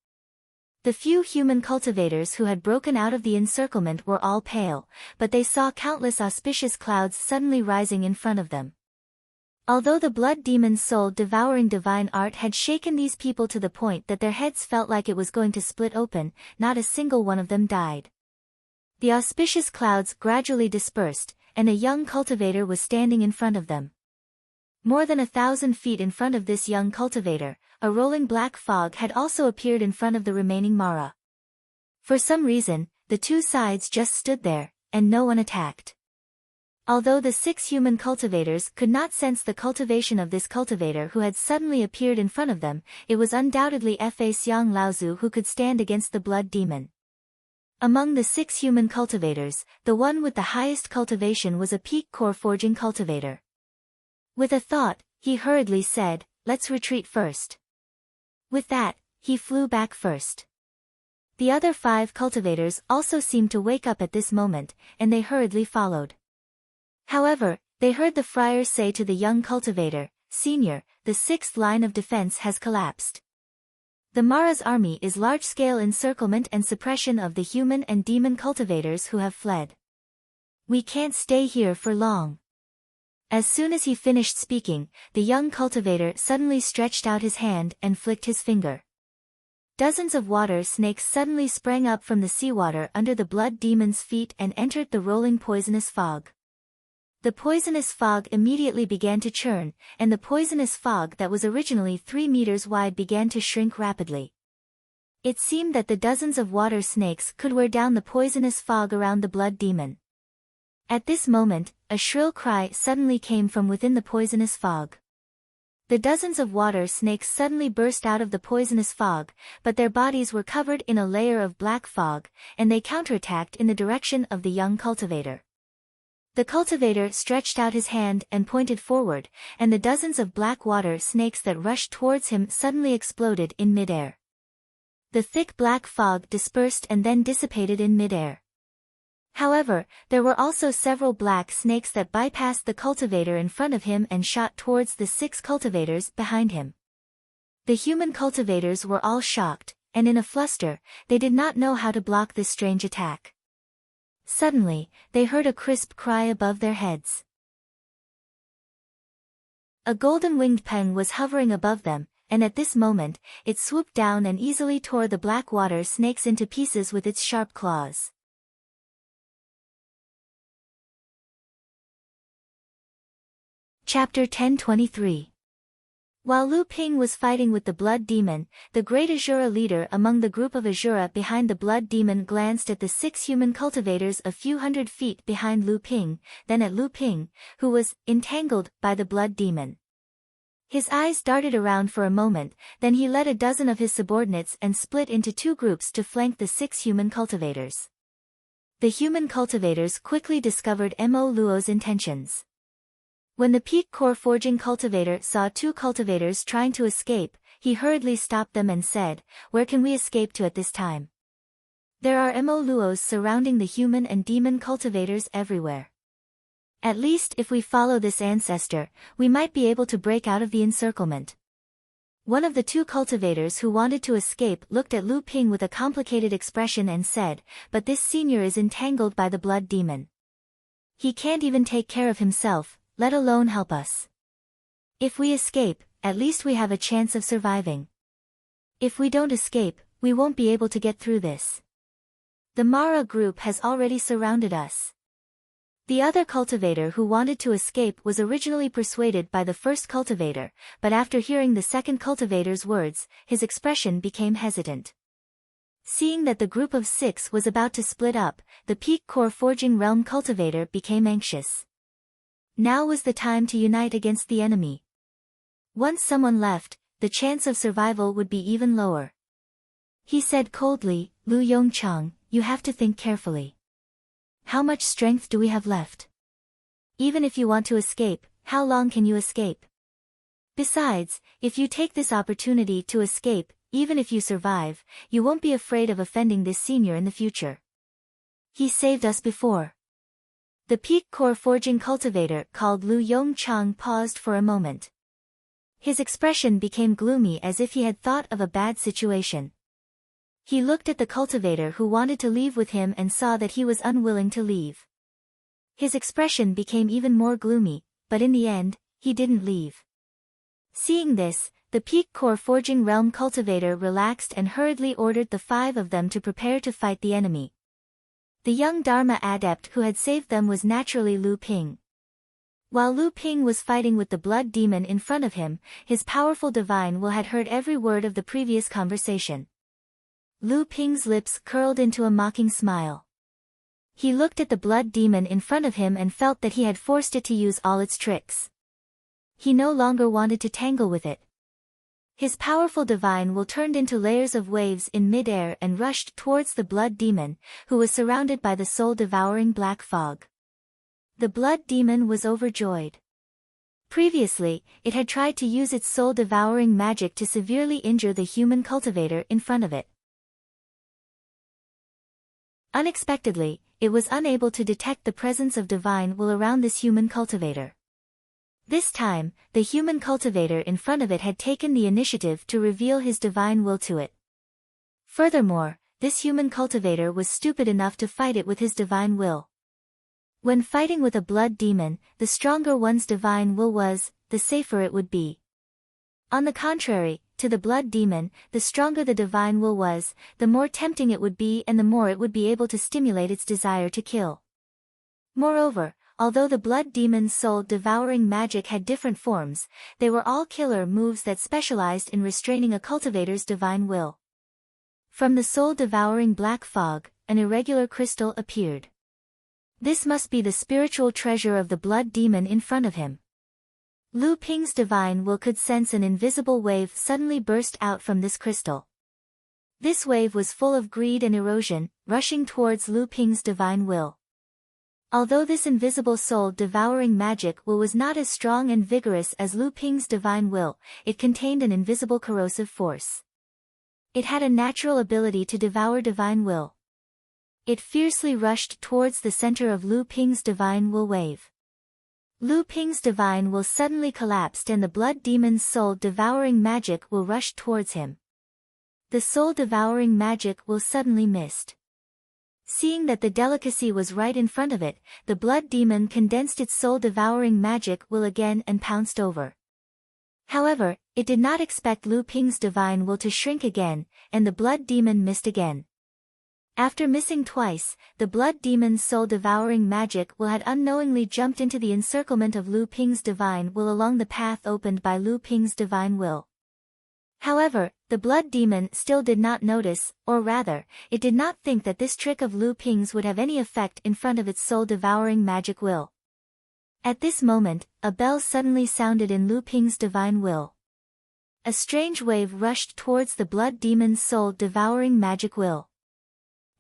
The few human cultivators who had broken out of the encirclement were all pale, but they saw countless auspicious clouds suddenly rising in front of them. Although the blood demon's soul-devouring divine art had shaken these people to the point that their heads felt like it was going to split open, not a single one of them died. The auspicious clouds gradually dispersed, and a young cultivator was standing in front of them. More than 1,000 feet in front of this young cultivator, a rolling black fog had also appeared in front of the remaining Mara. For some reason, the 2 sides just stood there, and no one attacked. Although the 6 human cultivators could not sense the cultivation of this cultivator who had suddenly appeared in front of them, it was undoubtedly Fa Xiang Laozu who could stand against the blood demon. Among the 6 human cultivators, the one with the highest cultivation was a peak core forging cultivator. With a thought, he hurriedly said, "Let's retreat first." With that, he flew back first. The other 5 cultivators also seemed to wake up at this moment, and they hurriedly followed. However, they heard the friar say to the young cultivator, "Senior, the 6th line of defense has collapsed. The Mara's army is large-scale encirclement and suppression of the human and demon cultivators who have fled. We can't stay here for long." As soon as he finished speaking, the young cultivator suddenly stretched out his hand and flicked his finger. Dozens of water snakes suddenly sprang up from the seawater under the blood demon's feet and entered the rolling poisonous fog. The poisonous fog immediately began to churn, and the poisonous fog that was originally 3 meters wide began to shrink rapidly. It seemed that the dozens of water snakes could wear down the poisonous fog around the blood demon. At this moment, a shrill cry suddenly came from within the poisonous fog. The dozens of water snakes suddenly burst out of the poisonous fog, but their bodies were covered in a layer of black fog, and they counterattacked in the direction of the young cultivator. The cultivator stretched out his hand and pointed forward, and the dozens of black water snakes that rushed towards him suddenly exploded in midair. The thick black fog dispersed and then dissipated in midair. However, there were also several black snakes that bypassed the cultivator in front of him and shot towards the 6 cultivators behind him. The human cultivators were all shocked, and in a fluster, they did not know how to block this strange attack. Suddenly, they heard a crisp cry above their heads. A golden-winged pen was hovering above them, and at this moment, it swooped down and easily tore the black water snakes into pieces with its sharp claws. Chapter 10:23. While Lu Ping was fighting with the blood demon, the great Azura leader among the group of Azura behind the blood demon glanced at the 6 human cultivators a few hundred feet behind Lu Ping, then at Lu Ping, who was entangled by the blood demon. His eyes darted around for a moment, then he led a dozen of his subordinates and split into 2 groups to flank the 6 human cultivators. The human cultivators quickly discovered Mo Luo's intentions. When the peak core forging cultivator saw 2 cultivators trying to escape, he hurriedly stopped them and said, "Where can we escape to at this time? There are Mo Luos surrounding the human and demon cultivators everywhere. At least if we follow this ancestor, we might be able to break out of the encirclement." One of the 2 cultivators who wanted to escape looked at Lu Ping with a complicated expression and said, "But this senior is entangled by the blood demon. He can't even take care of himself, let alone help us. If we escape, at least we have a chance of surviving. If we don't escape, we won't be able to get through this. The Mara group has already surrounded us." The other cultivator who wanted to escape was originally persuaded by the first cultivator, but after hearing the second cultivator's words, his expression became hesitant. Seeing that the group of 6 was about to split up, the peak core forging realm cultivator became anxious. Now was the time to unite against the enemy. Once someone left, the chance of survival would be even lower. He said coldly, "Lu Yongchang, you have to think carefully. How much strength do we have left? Even if you want to escape, how long can you escape? Besides, if you take this opportunity to escape, even if you survive, you won't be afraid of offending this senior in the future. He saved us before." The peak core forging cultivator called Lu Yongchang paused for a moment. His expression became gloomy as if he had thought of a bad situation. He looked at the cultivator who wanted to leave with him and saw that he was unwilling to leave. His expression became even more gloomy, but in the end, he didn't leave. Seeing this, the peak core forging realm cultivator relaxed and hurriedly ordered the 5 of them to prepare to fight the enemy. The young Dharma adept who had saved them was naturally Lu Ping. While Lu Ping was fighting with the blood demon in front of him, his powerful divine will had heard every word of the previous conversation. Lu Ping's lips curled into a mocking smile. He looked at the blood demon in front of him and felt that he had forced it to use all its tricks. He no longer wanted to tangle with it. His powerful divine will turned into layers of waves in midair and rushed towards the blood demon, who was surrounded by the soul-devouring black fog. The blood demon was overjoyed. Previously, it had tried to use its soul-devouring magic to severely injure the human cultivator in front of it. Unexpectedly, it was unable to detect the presence of divine will around this human cultivator. This time, the human cultivator in front of it had taken the initiative to reveal his divine will to it. Furthermore, this human cultivator was stupid enough to fight it with his divine will. When fighting with a blood demon, the stronger one's divine will was, the safer it would be. On the contrary, to the blood demon, the stronger the divine will was, the more tempting it would be and the more it would be able to stimulate its desire to kill. Moreover, although the blood demon's soul-devouring magic had different forms, they were all killer moves that specialized in restraining a cultivator's divine will. From the soul-devouring black fog, an irregular crystal appeared. This must be the spiritual treasure of the blood demon in front of him. Lu Ping's divine will could sense an invisible wave suddenly burst out from this crystal. This wave was full of greed and erosion, rushing towards Lu Ping's divine will. Although this invisible soul-devouring magic will was not as strong and vigorous as Lu Ping's divine will, it contained an invisible corrosive force. It had a natural ability to devour divine will. It fiercely rushed towards the center of Lu Ping's divine will wave. Lu Ping's divine will suddenly collapsed and the blood demon's soul-devouring magic will rushed towards him. The soul-devouring magic will suddenly missed. Seeing that the delicacy was right in front of it, the blood demon condensed its soul-devouring magic will again and pounced over. However, it did not expect Lu Ping's divine will to shrink again, and the blood demon missed again. After missing twice, the blood demon's soul-devouring magic will had unknowingly jumped into the encirclement of Lu Ping's divine will along the path opened by Lu Ping's divine will. However, the blood demon still did not notice, or rather, it did not think that this trick of Lu Ping's would have any effect in front of its soul-devouring magic will. At this moment, a bell suddenly sounded in Lu Ping's divine will. A strange wave rushed towards the blood demon's soul-devouring magic will.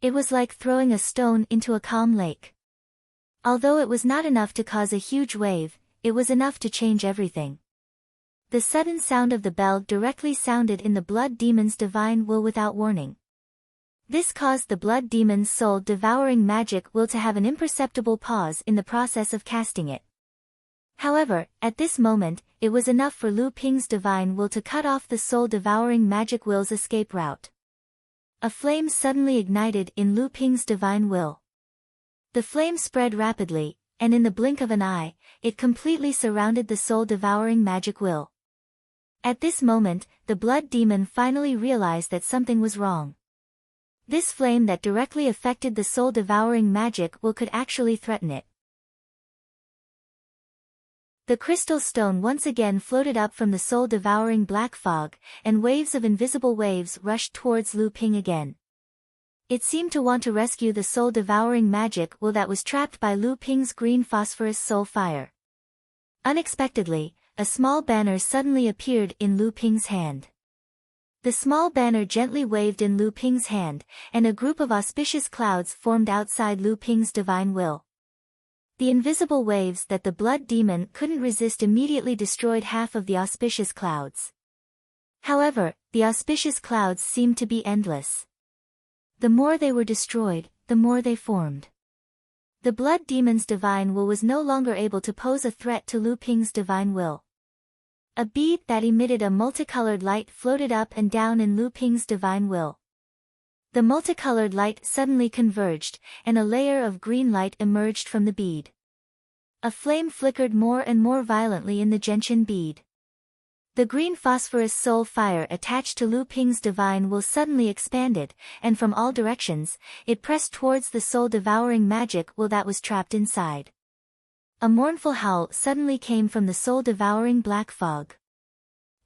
It was like throwing a stone into a calm lake. Although it was not enough to cause a huge wave, it was enough to change everything. The sudden sound of the bell directly sounded in the blood demon's divine will without warning. This caused the blood demon's soul-devouring magic will to have an imperceptible pause in the process of casting it. However, at this moment, it was enough for Lu Ping's divine will to cut off the soul-devouring magic will's escape route. A flame suddenly ignited in Lu Ping's divine will. The flame spread rapidly, and in the blink of an eye, it completely surrounded the soul-devouring magic will. At this moment, the blood demon finally realized that something was wrong. This flame that directly affected the soul-devouring magic will could actually threaten it. The crystal stone once again floated up from the soul-devouring black fog, and waves of invisible waves rushed towards Lu Ping again. It seemed to want to rescue the soul-devouring magic will that was trapped by Lu Ping's green phosphorus soul fire. Unexpectedly, a small banner suddenly appeared in Lu Ping's hand. The small banner gently waved in Lu Ping's hand, and a group of auspicious clouds formed outside Lu Ping's divine will. The invisible waves that the blood demon couldn't resist immediately destroyed half of the auspicious clouds. However, the auspicious clouds seemed to be endless. The more they were destroyed, the more they formed. The blood demon's divine will was no longer able to pose a threat to Lu Ping's divine will. A bead that emitted a multicolored light floated up and down in Lu Ping's divine will. The multicolored light suddenly converged, and a layer of green light emerged from the bead. A flame flickered more and more violently in the gentian bead. The green phosphorus soul fire attached to Lu Ping's divine will suddenly expanded, and from all directions, it pressed towards the soul-devouring magic will that was trapped inside. A mournful howl suddenly came from the soul-devouring black fog.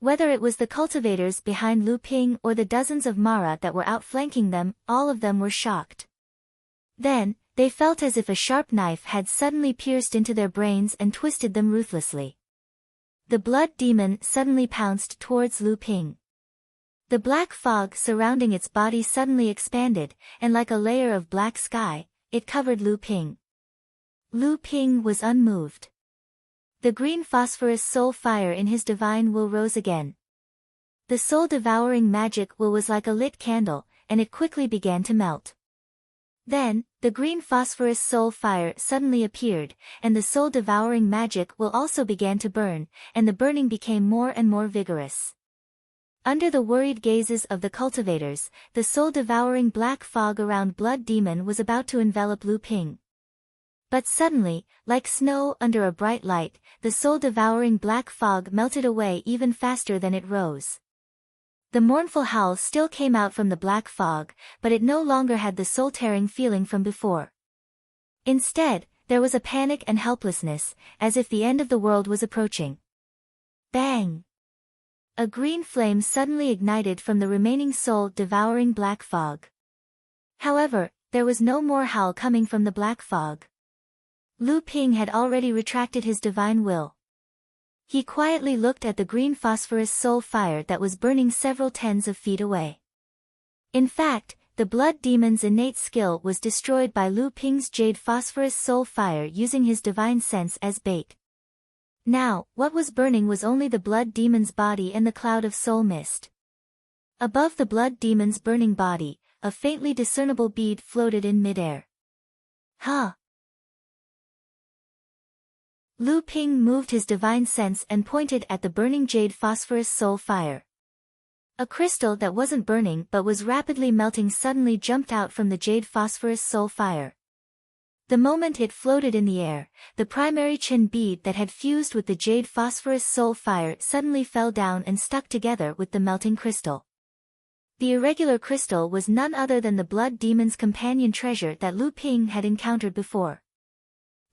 Whether it was the cultivators behind Lu Ping or the dozens of Mara that were outflanking them, all of them were shocked. Then, they felt as if a sharp knife had suddenly pierced into their brains and twisted them ruthlessly. The blood demon suddenly pounced towards Lu Ping. The black fog surrounding its body suddenly expanded, and like a layer of black sky, it covered Lu Ping. Lu Ping was unmoved. The green phosphorus soul fire in his divine will rose again. The soul-devouring magic will was like a lit candle, and it quickly began to melt. Then, the green phosphorus soul fire suddenly appeared, and the soul-devouring magic will also began to burn, and the burning became more and more vigorous. Under the worried gazes of the cultivators, the soul-devouring black fog around blood demon was about to envelop Lu Ping. But suddenly, like snow under a bright light, the soul-devouring black fog melted away even faster than it rose. The mournful howl still came out from the black fog, but it no longer had the soul-tearing feeling from before. Instead, there was a panic and helplessness, as if the end of the world was approaching. Bang! A green flame suddenly ignited from the remaining soul-devouring black fog. However, there was no more howl coming from the black fog. Lu Ping had already retracted his divine will. He quietly looked at the green phosphorus soul fire that was burning several tens of feet away. In fact, the blood demon's innate skill was destroyed by Lu Ping's jade phosphorus soul fire using his divine sense as bait. Now, what was burning was only the blood demon's body and the cloud of soul mist. Above the blood demon's burning body, a faintly discernible bead floated in midair. Huh! Lu Ping moved his divine sense and pointed at the burning jade phosphorus soul fire. A crystal that wasn't burning but was rapidly melting suddenly jumped out from the jade phosphorus soul fire. The moment it floated in the air, the primary Qin bead that had fused with the jade phosphorus soul fire suddenly fell down and stuck together with the melting crystal. The irregular crystal was none other than the blood demon's companion treasure that Lu Ping had encountered before.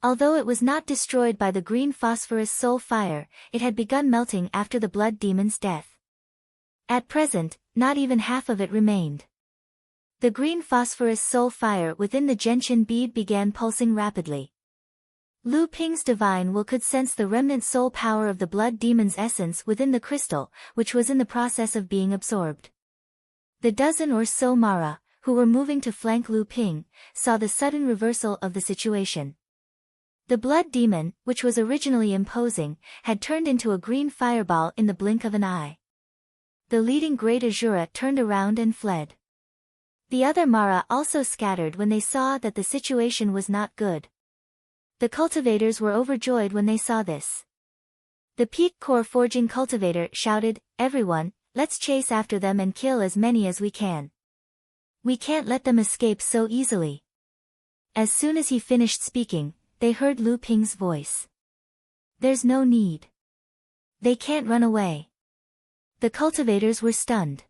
Although it was not destroyed by the green phosphorus soul fire, it had begun melting after the blood demon's death. At present, not even half of it remained. The green phosphorus soul fire within the Gentian bead began pulsing rapidly. Lu Ping's divine will could sense the remnant soul power of the blood demon's essence within the crystal, which was in the process of being absorbed. The dozen or so Mara, who were moving to flank Lu Ping, saw the sudden reversal of the situation. The blood demon, which was originally imposing, had turned into a green fireball in the blink of an eye. The leading great Azura turned around and fled. The other Mara also scattered when they saw that the situation was not good. The cultivators were overjoyed when they saw this. The peak core forging cultivator shouted, "Everyone, let's chase after them and kill as many as we can. We can't let them escape so easily." As soon as he finished speaking, they heard Lu Ping's voice. "There's no need. They can't run away." The cultivators were stunned.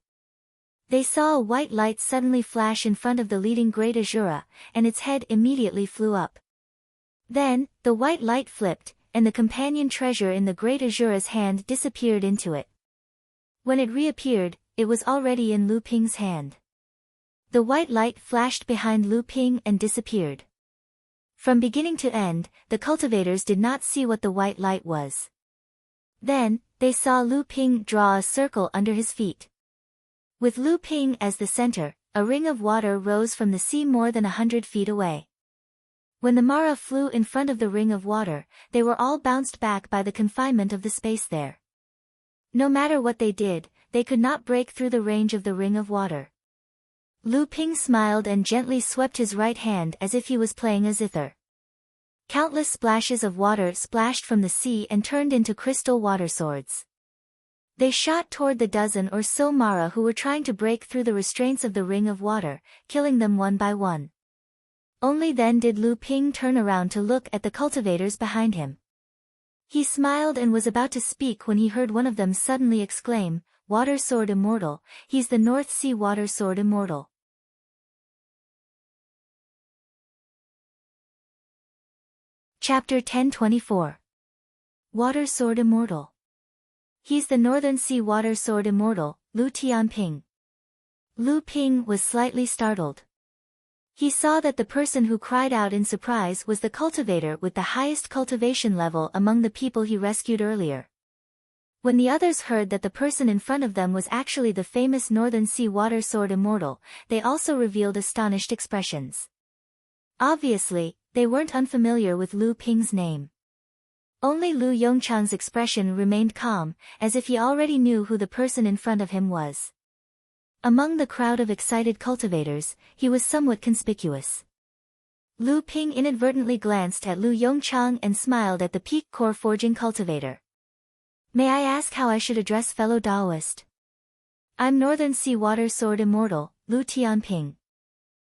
They saw a white light suddenly flash in front of the leading great Azura, and its head immediately flew up. Then, the white light flipped, and the companion treasure in the great Azura's hand disappeared into it. When it reappeared, it was already in Lu Ping's hand. The white light flashed behind Lu Ping and disappeared. From beginning to end, the cultivators did not see what the white light was. Then, they saw Lu Ping draw a circle under his feet. With Lu Ping as the center, a ring of water rose from the sea more than 100 feet away. When the Mara flew in front of the ring of water, they were all bounced back by the confinement of the space there. No matter what they did, they could not break through the range of the ring of water. Lu Ping smiled and gently swept his right hand as if he was playing a zither. Countless splashes of water splashed from the sea and turned into crystal water swords. They shot toward the dozen or so Mara who were trying to break through the restraints of the ring of water, killing them one by one. Only then did Lu Ping turn around to look at the cultivators behind him. He smiled and was about to speak when he heard one of them suddenly exclaim, "Water Sword Immortal, he's the North Sea Water Sword Immortal." Chapter 1024. Water Sword Immortal. He's the Northern Sea Water Sword Immortal, Lu Tianping. Lu Ping was slightly startled. He saw that the person who cried out in surprise was the cultivator with the highest cultivation level among the people he rescued earlier. When the others heard that the person in front of them was actually the famous Northern Sea Water Sword Immortal, they also revealed astonished expressions. Obviously, they weren't unfamiliar with Lu Ping's name. Only Lu Yongchang's expression remained calm, as if he already knew who the person in front of him was. Among the crowd of excited cultivators, he was somewhat conspicuous. Lu Ping inadvertently glanced at Lu Yongchang and smiled at the peak core forging cultivator. "May I ask how I should address fellow Taoist?" "I'm Northern Sea Water Sword Immortal, Lu Tianping."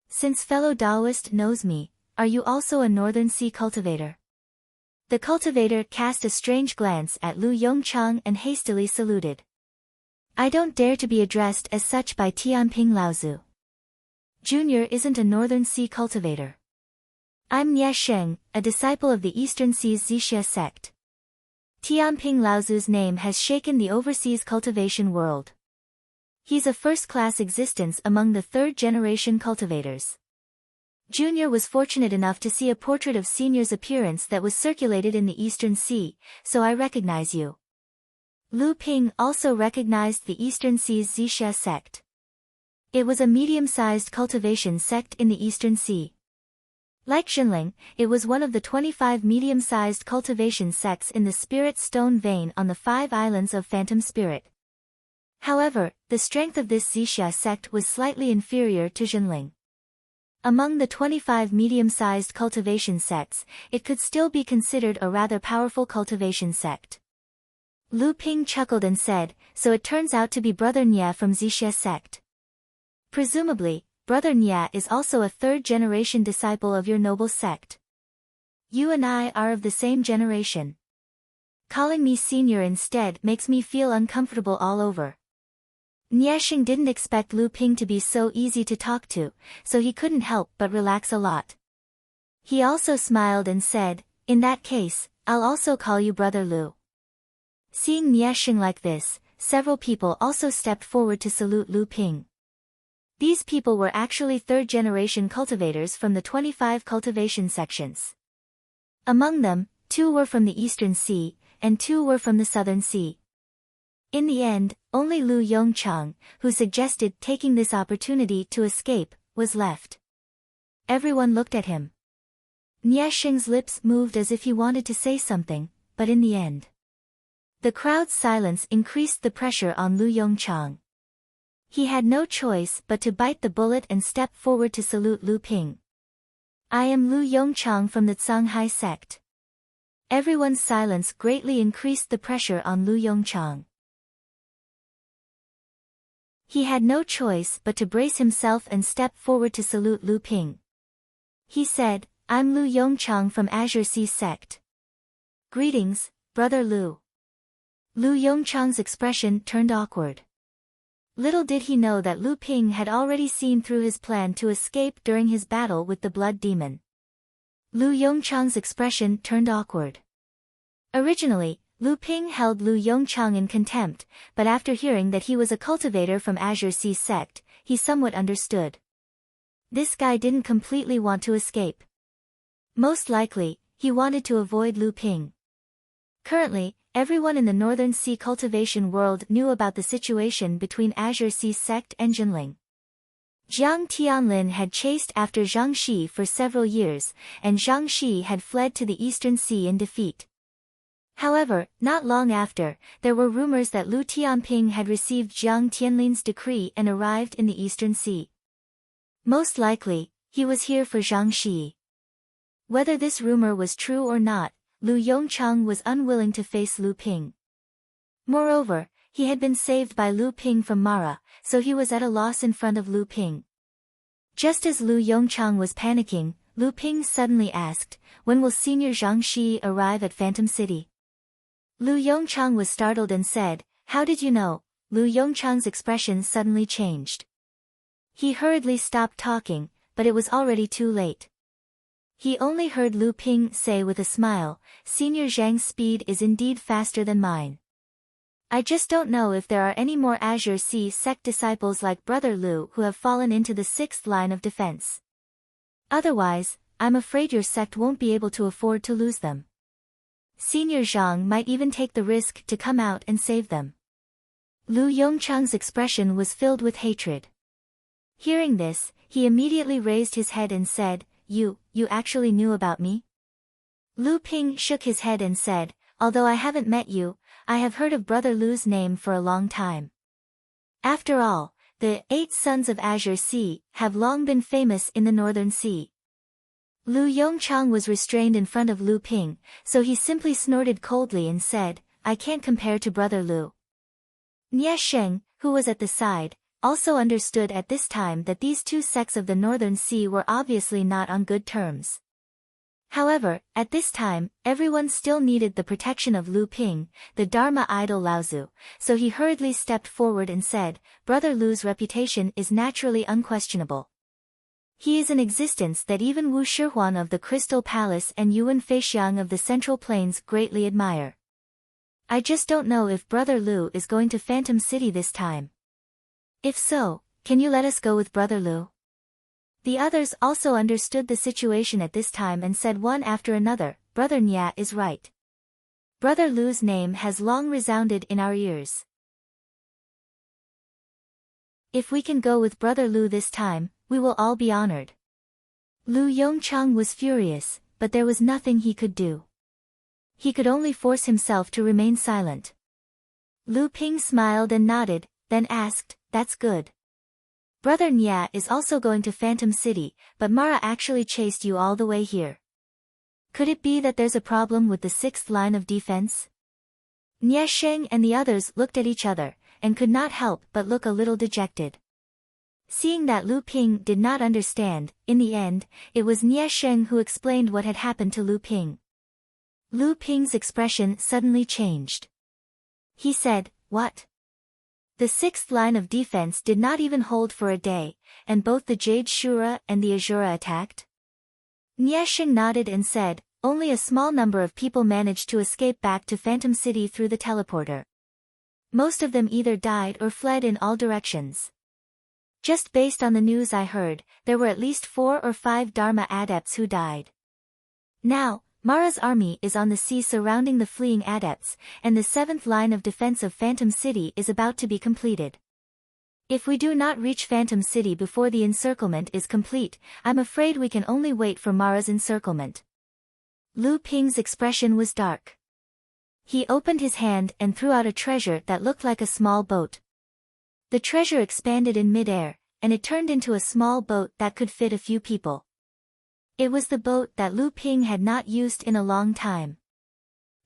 "Since fellow Taoist knows me, are you also a Northern Sea cultivator?" The cultivator cast a strange glance at Lu Yongchang and hastily saluted. "I don't dare to be addressed as such by Tianping Laozu. Junior isn't a Northern Sea cultivator. I'm Nie Sheng, a disciple of the Eastern Sea's Zixia sect." Tianping Laozu's name has shaken the overseas cultivation world. He's a first-class existence among the third-generation cultivators. Junior was fortunate enough to see a portrait of Senior's appearance that was circulated in the Eastern Sea, so I recognize you. Lu Ping also recognized the Eastern Sea's Zixia sect. It was a medium-sized cultivation sect in the Eastern Sea. Like Xinling, it was one of the 25 medium-sized cultivation sects in the Spirit Stone vein on the 5 islands of Phantom Spirit. However, the strength of this Xixia sect was slightly inferior to Jinling. Among the 25 medium-sized cultivation sects, it could still be considered a rather powerful cultivation sect. Lu Ping chuckled and said, "So it turns out to be Brother Nya from Xixia sect. Presumably, Brother Nya is also a third-generation disciple of your noble sect. You and I are of the same generation. Calling me senior instead makes me feel uncomfortable all over." Niashing didn't expect Lu Ping to be so easy to talk to, so he couldn't help but relax a lot. He also smiled and said, "In that case, I'll also call you Brother Lu." Seeing Niashing like this, several people also stepped forward to salute Lu Ping. These people were actually third-generation cultivators from the 25 cultivation sections. Among them, 2 were from the Eastern Sea, and 2 were from the Southern Sea. In the end, only Lu Yongchang, who suggested taking this opportunity to escape, was left. Everyone looked at him. Niashing's lips moved as if he wanted to say something, but in the end, the crowd's silence increased the pressure on Lu Yongchang. He had no choice but to bite the bullet and step forward to salute Lu Ping. "I am Lu Yongchang from the Tsanghai sect." Everyone's silence greatly increased the pressure on Lu Yongchang. He had no choice but to brace himself and step forward to salute Lu Ping. He said, "I'm Lu Yongchang from Azure Sea sect. Greetings, Brother Lu." Lu Yongchang's expression turned awkward. Little did he know that Lu Ping had already seen through his plan to escape during his battle with the blood demon. Lu Yongchang's expression turned awkward. Originally, Lu Ping held Lu Yongchang in contempt, but after hearing that he was a cultivator from Azure Sea sect, he somewhat understood. This guy didn't completely want to escape. Most likely, he wanted to avoid Lu Ping. Currently, everyone in the Northern Sea cultivation world knew about the situation between Azure Sea sect and Jinling. Jiang Tianlin had chased after Zhang Shi for several years, and Zhang Shi had fled to the Eastern Sea in defeat. However, not long after, there were rumors that Lu Tianping had received Jiang Tianlin's decree and arrived in the Eastern Sea. Most likely, he was here for Zhang Shi. Whether this rumor was true or not, Lu Yongchang was unwilling to face Lu Ping. Moreover, he had been saved by Lu Ping from Mara, so he was at a loss in front of Lu Ping. Just as Lu Yongchang was panicking, Lu Ping suddenly asked, "When will Senior Zhang Shi arrive at Phantom City?" Lu Yongchang was startled and said, "How did you know?" Lu Yongchang's expression suddenly changed. He hurriedly stopped talking, but it was already too late. He only heard Lu Ping say with a smile, "Senior Zhang's speed is indeed faster than mine. I just don't know if there are any more Azure Sea sect disciples like Brother Lu who have fallen into the 6th line of defense. Otherwise, I'm afraid your sect won't be able to afford to lose them. Senior Zhang might even take the risk to come out and save them." Lu Yongchang's expression was filled with hatred. Hearing this, he immediately raised his head and said, You actually knew about me?" Lu Ping shook his head and said, "Although I haven't met you, I have heard of Brother Lu's name for a long time. After all, the 8 sons of Azure Sea have long been famous in the Northern Sea." Lu Yongchang was restrained in front of Lu Ping, so he simply snorted coldly and said, "I can't compare to Brother Lu." Nie Sheng, who was at the side, also understood at this time that these 2 sects of the Northern Sea were obviously not on good terms. However, at this time, everyone still needed the protection of Lu Ping, the Dharma idol Laozu, so he hurriedly stepped forward and said, "Brother Lu's reputation is naturally unquestionable. He is an existence that even Wu Shihuan of the Crystal Palace and Yuan Feixiang of the Central Plains greatly admire. I just don't know if Brother Lu is going to Phantom City this time. If so, can you let us go with Brother Lu?" The others also understood the situation at this time and said one after another, "Brother Nya is right. Brother Lu's name has long resounded in our ears. If we can go with Brother Lu this time, we will all be honored." Lu Yongchang was furious, but there was nothing he could do. He could only force himself to remain silent. Lu Ping smiled and nodded, then asked, "That's good. Brother Nya is also going to Phantom City, but Mara actually chased you all the way here. Could it be that there's a problem with the sixth line of defense?" Nya Sheng and the others looked at each other, and could not help but look a little dejected. Seeing that Lu Ping did not understand, in the end, it was Nya Sheng who explained what had happened to Lu Ping. Lu Ping's expression suddenly changed. He said, "What? The sixth line of defense did not even hold for a day, and both the Jade Shura and the Azura attacked?" Nya Sheng nodded and said, "Only a small number of people managed to escape back to Phantom City through the teleporter. Most of them either died or fled in all directions. Just based on the news I heard, there were at least 4 or 5 Dharma adepts who died. Now, Mara's army is on the sea surrounding the fleeing adepts, and the 7th line of defense of Phantom City is about to be completed. If we do not reach Phantom City before the encirclement is complete, I'm afraid we can only wait for Mara's encirclement." Lu Ping's expression was dark. He opened his hand and threw out a treasure that looked like a small boat. The treasure expanded in midair, and it turned into a small boat that could fit a few people. It was the boat that Lu Ping had not used in a long time.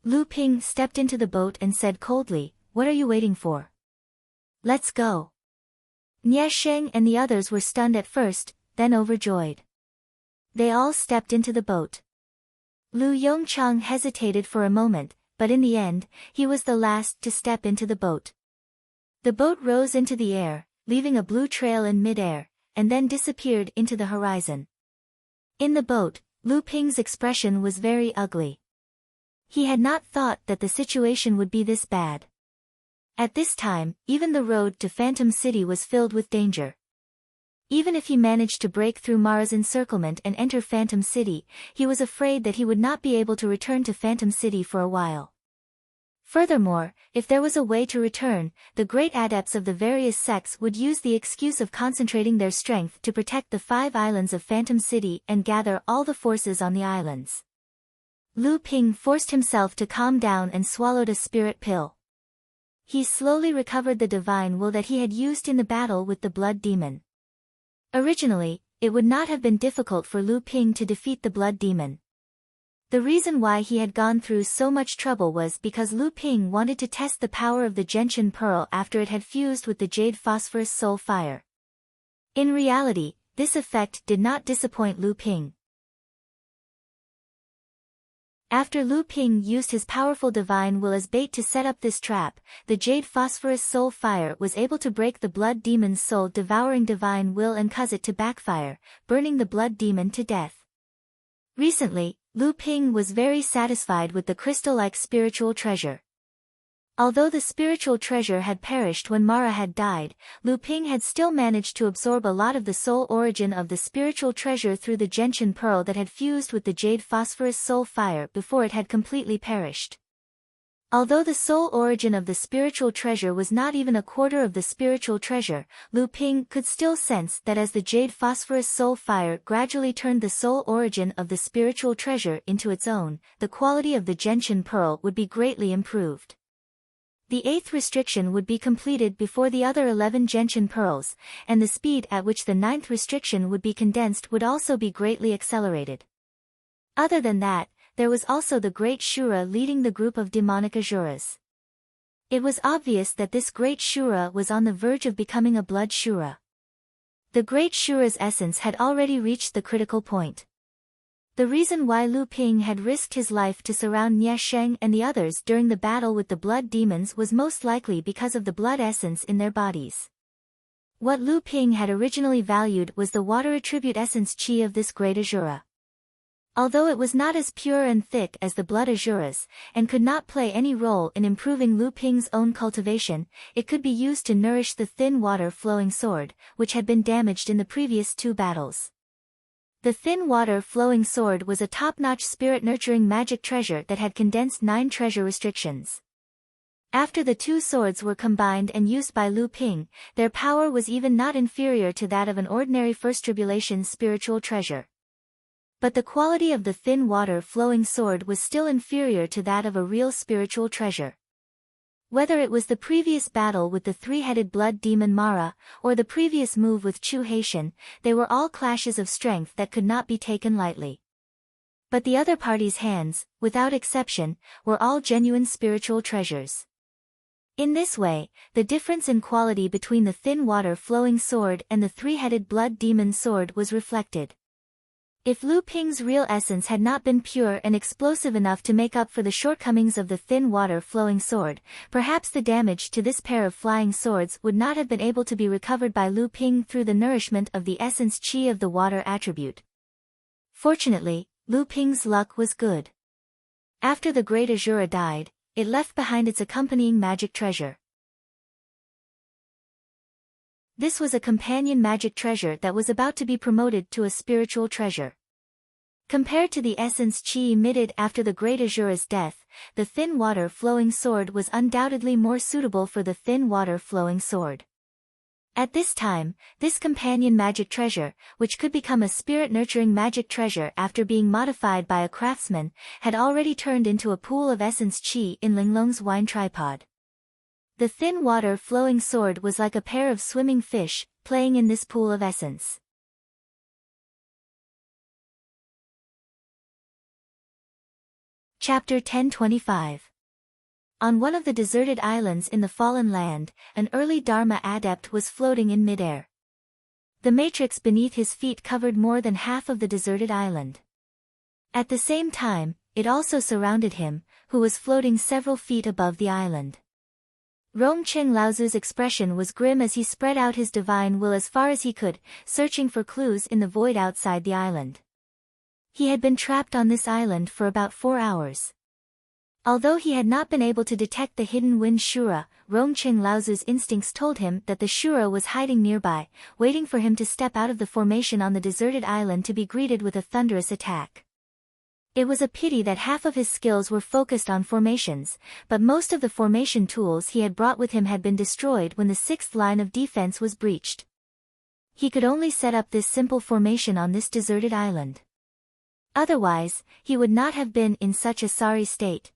Lu Ping stepped into the boat and said coldly, "What are you waiting for? Let's go." Nya Sheng and the others were stunned at first, then overjoyed. They all stepped into the boat. Lu Yongchang hesitated for a moment, but in the end, he was the last to step into the boat. The boat rose into the air, leaving a blue trail in midair, and then disappeared into the horizon. In the boat, Lu Ping's expression was very ugly. He had not thought that the situation would be this bad. At this time, even the road to Phantom City was filled with danger. Even if he managed to break through Mara's encirclement and enter Phantom City, he was afraid that he would not be able to return to Phantom City for a while. Furthermore, if there was a way to return, the great adepts of the various sects would use the excuse of concentrating their strength to protect the 5 islands of Phantom City and gather all the forces on the islands. Lu Ping forced himself to calm down and swallowed a spirit pill. He slowly recovered the divine will that he had used in the battle with the blood demon. Originally, it would not have been difficult for Lu Ping to defeat the blood demon. The reason why he had gone through so much trouble was because Lu Ping wanted to test the power of the Gentian Pearl after it had fused with the Jade Phosphorus Soul Fire. In reality, this effect did not disappoint Lu Ping. After Lu Ping used his powerful divine will as bait to set up this trap, the Jade Phosphorus Soul Fire was able to break the blood demon's soul-devouring divine will and cause it to backfire, burning the blood demon to death. Recently, Lu Ping was very satisfied with the crystal-like spiritual treasure. Although the spiritual treasure had perished when Mara had died, Lu Ping had still managed to absorb a lot of the soul origin of the spiritual treasure through the Gentian Pearl that had fused with the Jade Phosphorus Soul Fire before it had completely perished. Although the soul origin of the spiritual treasure was not even a quarter of the spiritual treasure, Lu Ping could still sense that as the Jade Phosphorus Soul Fire gradually turned the soul origin of the spiritual treasure into its own, the quality of the Gentian Pearl would be greatly improved. The 8th restriction would be completed before the other 11 Gentian Pearls, and the speed at which the 9th restriction would be condensed would also be greatly accelerated. Other than that, there was also the Great Shura leading the group of demonic Asuras. It was obvious that this Great Shura was on the verge of becoming a Blood Shura. The Great Shura's essence had already reached the critical point. The reason why Lu Ping had risked his life to surround Nya Sheng and the others during the battle with the blood demons was most likely because of the blood essence in their bodies. What Lu Ping had originally valued was the water attribute essence chi of this great Asura. Although it was not as pure and thick as the blood Asuras, and could not play any role in improving Lu Ping's own cultivation, it could be used to nourish the thin water-flowing sword, which had been damaged in the previous 2 battles. The thin water-flowing sword was a top-notch spirit-nurturing magic treasure that had condensed 9 treasure restrictions. After the 2 swords were combined and used by Lu Ping, their power was even not inferior to that of an ordinary First Tribulation spiritual treasure. But the quality of the thin water-flowing sword was still inferior to that of a real spiritual treasure. Whether it was the previous battle with the three-headed blood demon Mara, or the previous move with Chu Haitian, they were all clashes of strength that could not be taken lightly. But the other party's hands, without exception, were all genuine spiritual treasures. In this way, the difference in quality between the thin water-flowing sword and the three-headed blood demon sword was reflected. If Lu Ping's real essence had not been pure and explosive enough to make up for the shortcomings of the thin water-flowing sword, perhaps the damage to this pair of flying swords would not have been able to be recovered by Lu Ping through the nourishment of the essence qi of the water attribute. Fortunately, Lu Ping's luck was good. After the Great Azura died, it left behind its accompanying magic treasure. This was a companion magic treasure that was about to be promoted to a spiritual treasure. Compared to the essence qi emitted after the Great Azura's death, the thin water-flowing sword was undoubtedly more suitable for the thin water-flowing sword. At this time, this companion magic treasure, which could become a spirit-nurturing magic treasure after being modified by a craftsman, had already turned into a pool of essence qi in Linglong's wine tripod. The thin water-flowing sword was like a pair of swimming fish, playing in this pool of essence. Chapter 1025. On one of the deserted islands in the Fallen Land, an early Dharma adept was floating in midair. The matrix beneath his feet covered more than half of the deserted island. At the same time, it also surrounded him, who was floating several feet above the island. Rongqing Laozu's expression was grim as he spread out his divine will as far as he could, searching for clues in the void outside the island. He had been trapped on this island for about 4 hours. Although he had not been able to detect the hidden wind Shura, Rongqing Laozu's instincts told him that the Shura was hiding nearby, waiting for him to step out of the formation on the deserted island to be greeted with a thunderous attack. It was a pity that half of his skills were focused on formations, but most of the formation tools he had brought with him had been destroyed when the sixth line of defense was breached. He could only set up this simple formation on this deserted island. Otherwise, he would not have been in such a sorry state.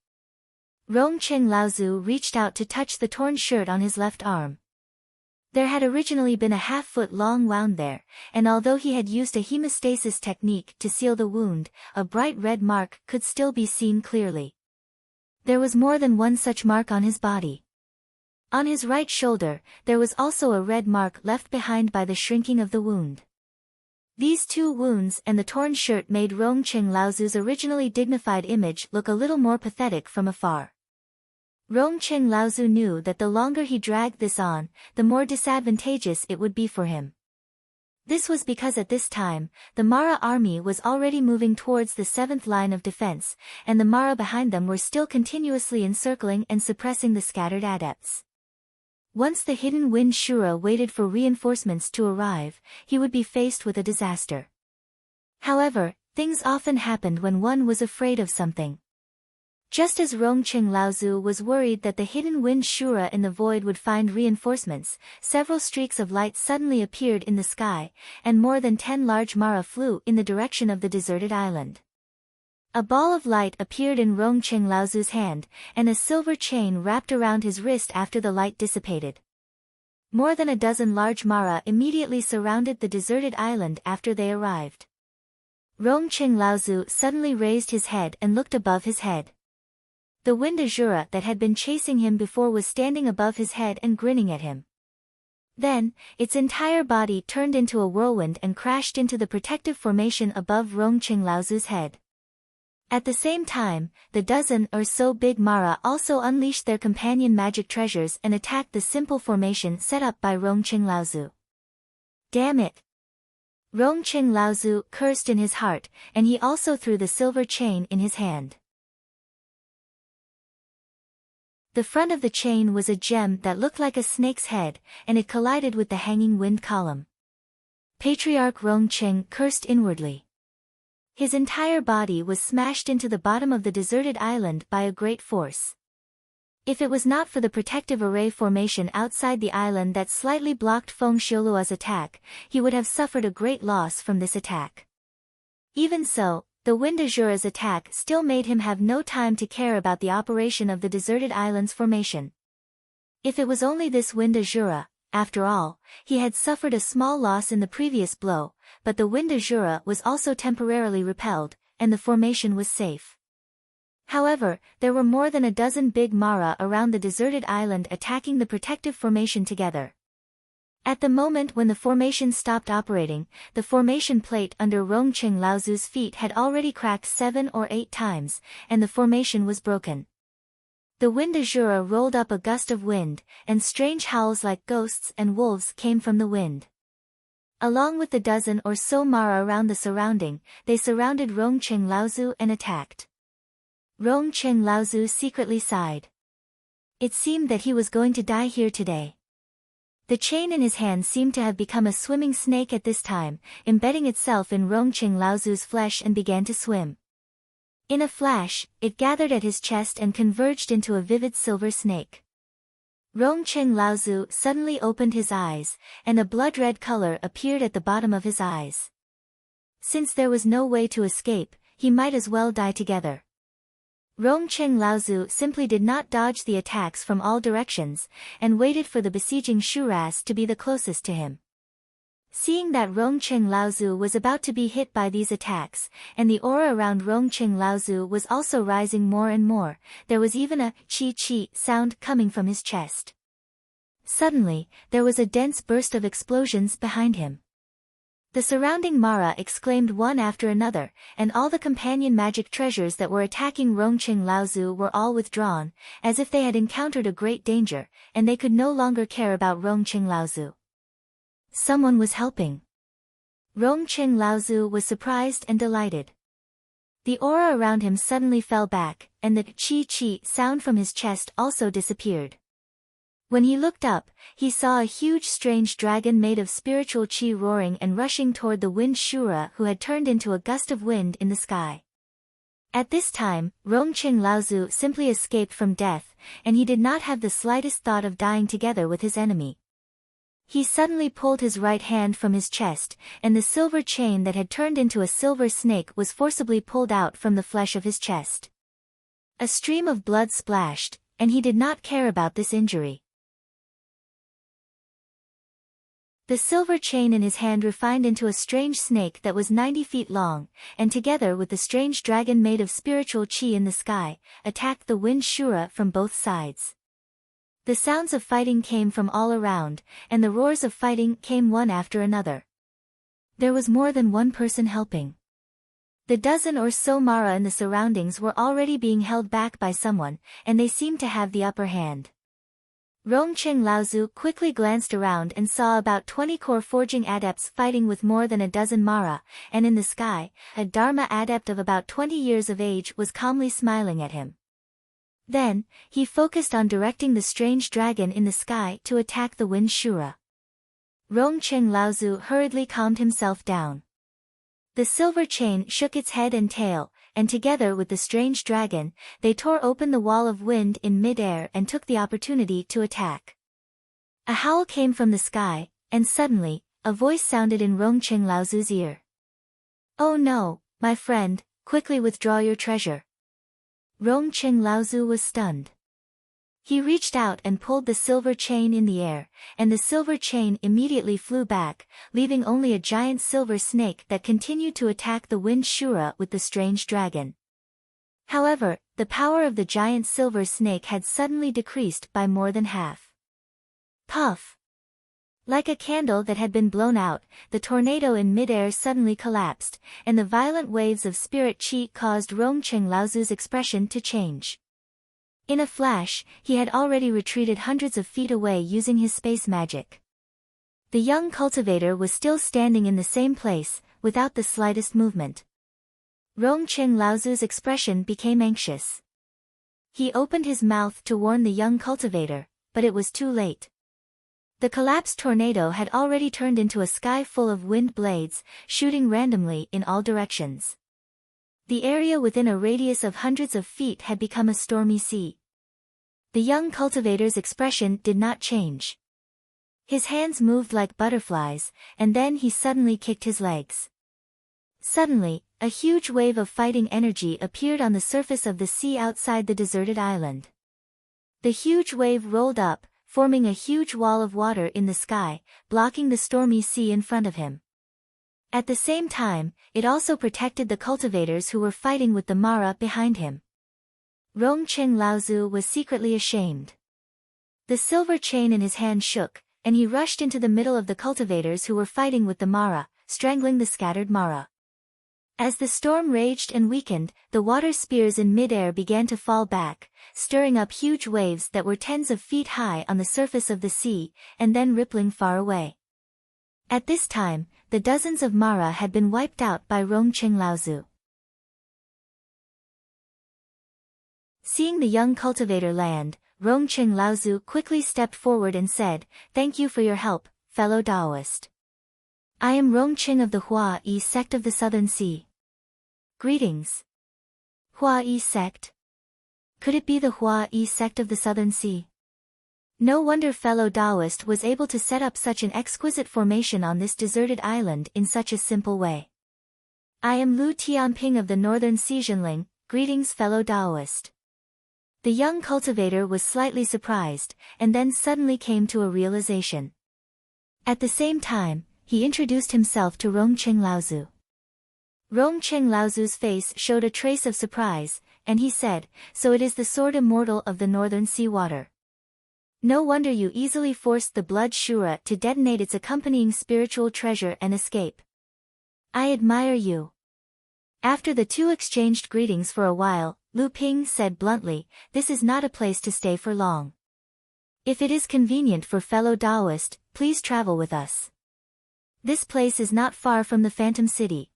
Rongqing Laozu reached out to touch the torn shirt on his left arm. There had originally been a half-foot-long wound there, and although he had used a hemostasis technique to seal the wound, a bright red mark could still be seen clearly. There was more than one such mark on his body. On his right shoulder, there was also a red mark left behind by the shrinking of the wound. These two wounds and the torn shirt made Rongqing Laozu's originally dignified image look a little more pathetic from afar. Rongqing Laozu knew that the longer he dragged this on, the more disadvantageous it would be for him. This was because at this time, the Mara army was already moving towards the seventh line of defense, and the Mara behind them were still continuously encircling and suppressing the scattered adepts. Once the hidden wind Shura waited for reinforcements to arrive, he would be faced with a disaster. However, things often happened when one was afraid of something. Just as Rongqing Laozu was worried that the hidden wind Shura in the void would find reinforcements, several streaks of light suddenly appeared in the sky, and more than 10 large Mara flew in the direction of the deserted island. A ball of light appeared in Rongqing Laozu's hand, and a silver chain wrapped around his wrist after the light dissipated. More than a dozen large Mara immediately surrounded the deserted island after they arrived. Rongqing Laozu suddenly raised his head and looked above his head. The wind Azura that had been chasing him before was standing above his head and grinning at him. Then, its entire body turned into a whirlwind and crashed into the protective formation above Rongqing Laozu's head. At the same time, the dozen or so big Mara also unleashed their companion magic treasures and attacked the simple formation set up by Rongqing Laozu. Damn it! Rongqing Laozu cursed in his heart, and he also threw the silver chain in his hand. The front of the chain was a gem that looked like a snake's head, and it collided with the hanging wind column. Patriarch Rongqing cursed inwardly. His entire body was smashed into the bottom of the deserted island by a great force. If it was not for the protective array formation outside the island that slightly blocked Feng Xiolua's attack, he would have suffered a great loss from this attack. Even so, the wind Azura's attack still made him have no time to care about the operation of the deserted island's formation. If it was only this wind Azura, after all, he had suffered a small loss in the previous blow, but the wind Azura was also temporarily repelled, and the formation was safe. However, there were more than a dozen big Mara around the deserted island attacking the protective formation together. At the moment when the formation stopped operating, the formation plate under Rongqing Laozu's feet had already cracked 7 or 8 times, and the formation was broken. The wind Azura rolled up a gust of wind, and strange howls like ghosts and wolves came from the wind. Along with the dozen or so Mara around the surrounding, they surrounded Rongqing Laozu and attacked. Rongqing Laozu secretly sighed. It seemed that he was going to die here today. The chain in his hand seemed to have become a swimming snake at this time, embedding itself in Rongqing Laozu's flesh and began to swim. In a flash, it gathered at his chest and converged into a vivid silver snake. Rongqing Laozu suddenly opened his eyes, and a blood-red color appeared at the bottom of his eyes. Since there was no way to escape, he might as well die together. Rongqing Laozu simply did not dodge the attacks from all directions, and waited for the besieging Shuras to be the closest to him. Seeing that Rongqing Laozu was about to be hit by these attacks, and the aura around Rongqing Laozu was also rising more and more, there was even a chi-chi sound coming from his chest. Suddenly, there was a dense burst of explosions behind him. The surrounding Mara exclaimed one after another, and all the companion magic treasures that were attacking Rongqing Laozu were all withdrawn, as if they had encountered a great danger, and they could no longer care about Rongqing Laozu. Someone was helping. Rongqing Laozu was surprised and delighted. The aura around him suddenly fell back, and the chi-chi sound from his chest also disappeared. When he looked up, he saw a huge strange dragon made of spiritual chi roaring and rushing toward the wind Shura, who had turned into a gust of wind in the sky. At this time, Rongqing Laozu simply escaped from death, and he did not have the slightest thought of dying together with his enemy. He suddenly pulled his right hand from his chest, and the silver chain that had turned into a silver snake was forcibly pulled out from the flesh of his chest. A stream of blood splashed, and he did not care about this injury. The silver chain in his hand refined into a strange snake that was 90 feet long, and together with the strange dragon made of spiritual chi in the sky, attacked the wind Shura from both sides. The sounds of fighting came from all around, and the roars of fighting came one after another. There was more than one person helping. The dozen or so Mara in the surroundings were already being held back by someone, and they seemed to have the upper hand. Rongqing Laozu quickly glanced around and saw about 20 core forging adepts fighting with more than a dozen Mara, and in the sky, a Dharma adept of about 20 years of age was calmly smiling at him. Then, he focused on directing the strange dragon in the sky to attack the wind Shura. Rongqing Laozu hurriedly calmed himself down. The silver chain shook its head and tail, and together with the strange dragon, they tore open the wall of wind in mid-air and took the opportunity to attack. A howl came from the sky, and suddenly, a voice sounded in Rongqing Laozu's ear. "Oh no, my friend, quickly withdraw your treasure." Rongqing Laozu was stunned. He reached out and pulled the silver chain in the air, and the silver chain immediately flew back, leaving only a giant silver snake that continued to attack the wind Shura with the strange dragon. However, the power of the giant silver snake had suddenly decreased by more than half. Puff! Like a candle that had been blown out, the tornado in midair suddenly collapsed, and the violent waves of spirit chi caused Rongqing Laozu's expression to change. In a flash, he had already retreated hundreds of feet away using his space magic. The young cultivator was still standing in the same place, without the slightest movement. Rongqing Laozu's expression became anxious. He opened his mouth to warn the young cultivator, but it was too late. The collapsed tornado had already turned into a sky full of wind blades, shooting randomly in all directions. The area within a radius of hundreds of feet had become a stormy sea. The young cultivator's expression did not change. His hands moved like butterflies, and then he suddenly kicked his legs. Suddenly, a huge wave of fighting energy appeared on the surface of the sea outside the deserted island. The huge wave rolled up, forming a huge wall of water in the sky, blocking the stormy sea in front of him. At the same time, it also protected the cultivators who were fighting with the Mara behind him. Rongqing Laozu was secretly ashamed. The silver chain in his hand shook, and he rushed into the middle of the cultivators who were fighting with the Mara, strangling the scattered Mara. As the storm raged and weakened, the water spears in mid-air began to fall back, stirring up huge waves that were tens of feet high on the surface of the sea, and then rippling far away. At this time, the dozens of Mara had been wiped out by Rongqing Laozu. Seeing the young cultivator land, Rongqing Laozu quickly stepped forward and said, "Thank you for your help, fellow Taoist. I am Rongqing of the Hua Yi sect of the Southern Sea. Greetings." Hua Yi sect? Could it be the Hua Yi sect of the Southern Sea? No wonder fellow Taoist was able to set up such an exquisite formation on this deserted island in such a simple way. I am Lu Tianping of the Northern Xizhenling, greetings fellow Taoist. The young cultivator was slightly surprised, and then suddenly came to a realization. At the same time, he introduced himself to Rongqing Laozu. Rongqing Laozu's face showed a trace of surprise, and he said, "So it is the sword immortal of the northern sea water. No wonder you easily forced the blood Shura to detonate its accompanying spiritual treasure and escape. I admire you." After the two exchanged greetings for a while, Lu Ping said bluntly, "This is not a place to stay for long. If it is convenient for fellow Taoist, please travel with us. This place is not far from the Phantom City.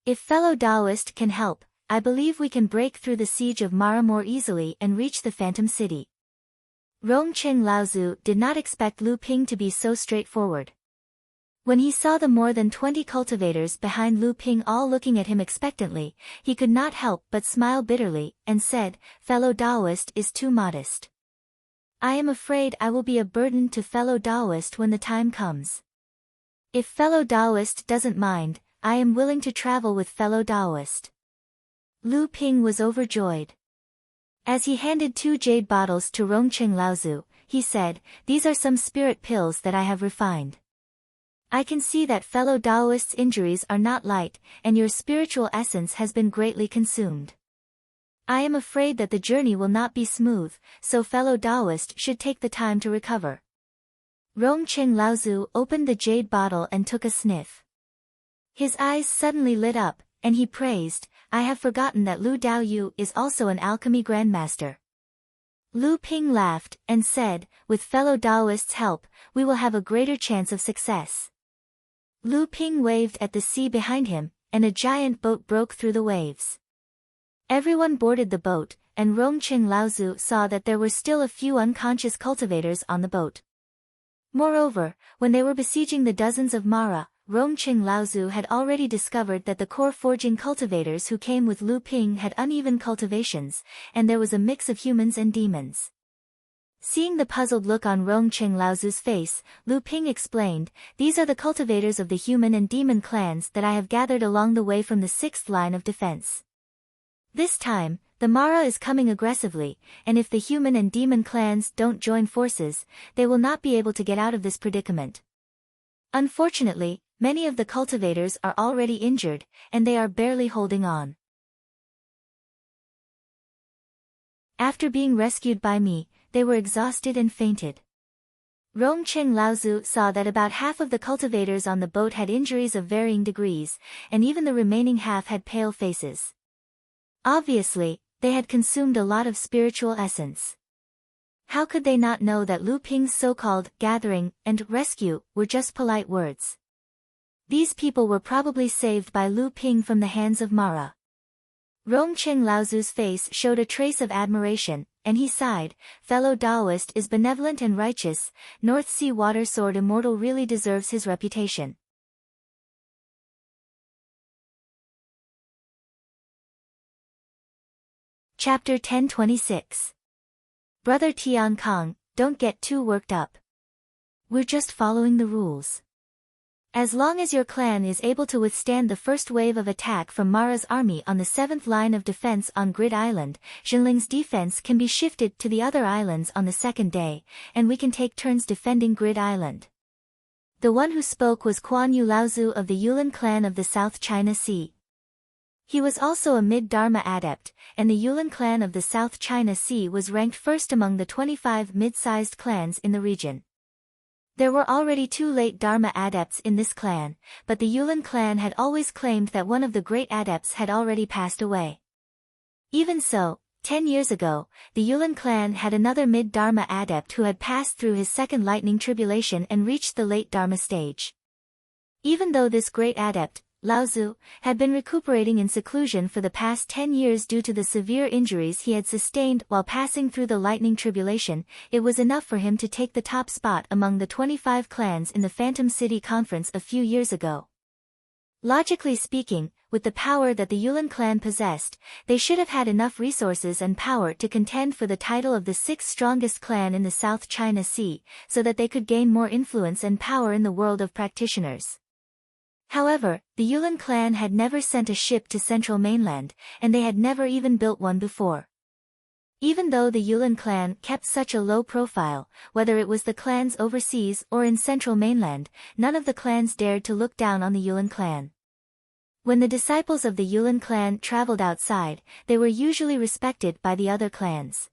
If fellow Taoist can help, I believe we can break through the siege of Mara more easily and reach the Phantom City." Rongqing Laozu did not expect Lu Ping to be so straightforward. When he saw the more than 20 cultivators behind Lu Ping all looking at him expectantly, he could not help but smile bitterly, and said, "Fellow Taoist is too modest. I am afraid I will be a burden to fellow Taoist when the time comes. If fellow Taoist doesn't mind, I am willing to travel with fellow Taoist." Lu Ping was overjoyed. As he handed 2 jade bottles to Rongqing Laozu, he said, "These are some spirit pills that I have refined. I can see that fellow Taoist's injuries are not light, and your spiritual essence has been greatly consumed. I am afraid that the journey will not be smooth, so fellow Taoist should take the time to recover." Rongqing Laozu opened the jade bottle and took a sniff. His eyes suddenly lit up, and he praised, "I have forgotten that Lu Daoyu is also an alchemy grandmaster." Lu Ping laughed, and said, "With fellow Taoist's help, we will have a greater chance of success." Lu Ping waved at the sea behind him, and a giant boat broke through the waves. Everyone boarded the boat, and Rongqing Laozu saw that there were still a few unconscious cultivators on the boat. Moreover, when they were besieging the dozens of Mara, Rongqing Laozu had already discovered that the core forging cultivators who came with Lu Ping had uneven cultivations, and there was a mix of humans and demons. Seeing the puzzled look on Rongqing Laozu's face, Lu Ping explained, "These are the cultivators of the human and demon clans that I have gathered along the way from the 6th line of defense. This time, the Mara is coming aggressively, and if the human and demon clans don't join forces, they will not be able to get out of this predicament. Unfortunately, many of the cultivators are already injured, and they are barely holding on. After being rescued by me, they were exhausted and fainted." Rongqing Laozu saw that about half of the cultivators on the boat had injuries of varying degrees, and even the remaining half had pale faces. Obviously, they had consumed a lot of spiritual essence. How could they not know that Lu Ping's so-called gathering and rescue were just polite words? These people were probably saved by Lu Ping from the hands of Mara. Rongqing Laozu's face showed a trace of admiration, and he sighed, "Fellow Taoist is benevolent and righteous, North Sea Water Sword Immortal really deserves his reputation." Chapter 1026. Brother Tian Kong, don't get too worked up. We're just following the rules. As long as your clan is able to withstand the first wave of attack from Mara's army on the 7th line of defense on Grid Island, Jinling's defense can be shifted to the other islands on the 2nd day, and we can take turns defending Grid Island. The one who spoke was Quan Yu Laozu of the Yulin clan of the South China Sea. He was also a mid-Dharma adept, and the Yulin clan of the South China Sea was ranked first among the 25 mid-sized clans in the region. There were already 2 late Dharma adepts in this clan, but the Yulin clan had always claimed that one of the great adepts had already passed away. Even so, 10 years ago, the Yulin clan had another mid-Dharma adept who had passed through his second lightning tribulation and reached the late Dharma stage. Even though this great adept, Laozu, had been recuperating in seclusion for the past 10 years due to the severe injuries he had sustained while passing through the lightning tribulation, it was enough for him to take the top spot among the 25 clans in the Phantom City Conference a few years ago. Logically speaking, with the power that the Yulin clan possessed, they should have had enough resources and power to contend for the title of the 6th strongest clan in the South China Sea, so that they could gain more influence and power in the world of practitioners. However, the Yulin clan had never sent a ship to Central Mainland, and they had never even built one before. Even though the Yulin clan kept such a low profile, whether it was the clans overseas or in Central Mainland, none of the clans dared to look down on the Yulin clan. When the disciples of the Yulin clan traveled outside, they were usually respected by the other clans.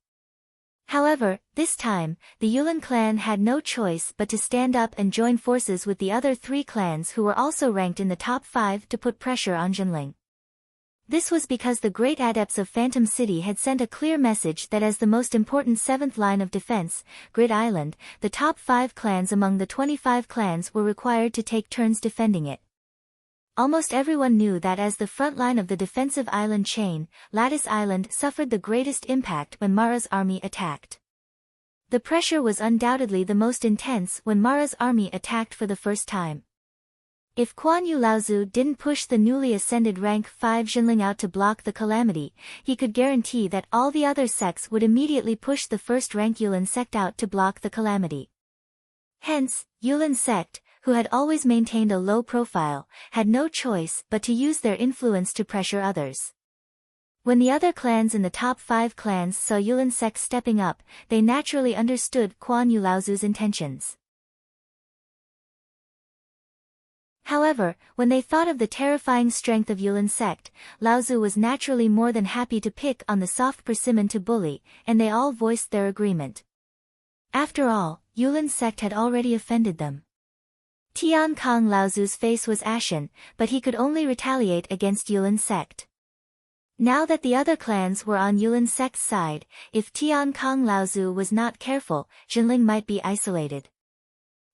However, this time, the Yulin clan had no choice but to stand up and join forces with the other 3 clans who were also ranked in the top 5 to put pressure on Jinling. This was because the great adepts of Phantom City had sent a clear message that as the most important 7th line of defense, Grid Island, the top 5 clans among the 25 clans were required to take turns defending it. Almost everyone knew that as the front line of the defensive island chain, Lattice Island suffered the greatest impact when Mara's army attacked. The pressure was undoubtedly the most intense when Mara's army attacked for the first time. If Quan Yu Laozu didn't push the newly ascended rank 5 Jinling out to block the calamity, he could guarantee that all the other sects would immediately push the first rank Yulin sect out to block the calamity. Hence, Yulin sect, who had always maintained a low profile, had no choice but to use their influence to pressure others. When the other clans in the top 5 clans saw Yulin sect stepping up, they naturally understood Quan Yu Laozu's intentions. However, when they thought of the terrifying strength of Yulin sect, Laozu was naturally more than happy to pick on the soft persimmon to bully, and they all voiced their agreement. After all, Yulin sect had already offended them. Tian Kong Laozu's face was ashen, but he could only retaliate against Yulin sect. Now that the other clans were on Yulin sect's side, if Tian Kong Laozu was not careful, Jinling might be isolated.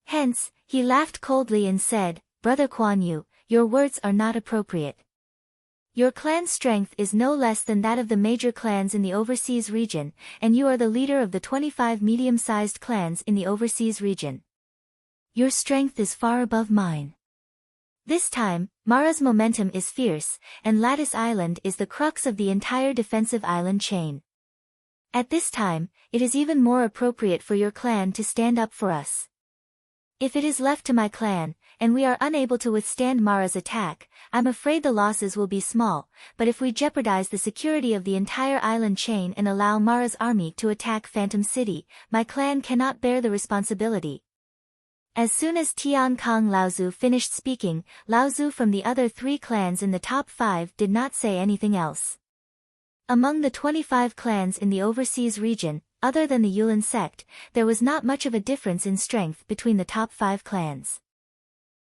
Hence, he laughed coldly and said, "Brother Quan Yu, your words are not appropriate. Your clan's strength is no less than that of the major clans in the overseas region, and you are the leader of the 25 medium-sized clans in the overseas region. Your strength is far above mine." This time, Mara's momentum is fierce, and Lattice Island is the crux of the entire defensive island chain. At this time, it is even more appropriate for your clan to stand up for us. If it is left to my clan, and we are unable to withstand Mara's attack, I'm afraid the losses will be small, but if we jeopardize the security of the entire island chain and allow Mara's army to attack Phantom City, my clan cannot bear the responsibility. As soon as Tian Kong Laozu finished speaking, Laozu from the other 3 clans in the top 5 did not say anything else. Among the 25 clans in the overseas region, other than the Yulin sect, there was not much of a difference in strength between the top 5 clans.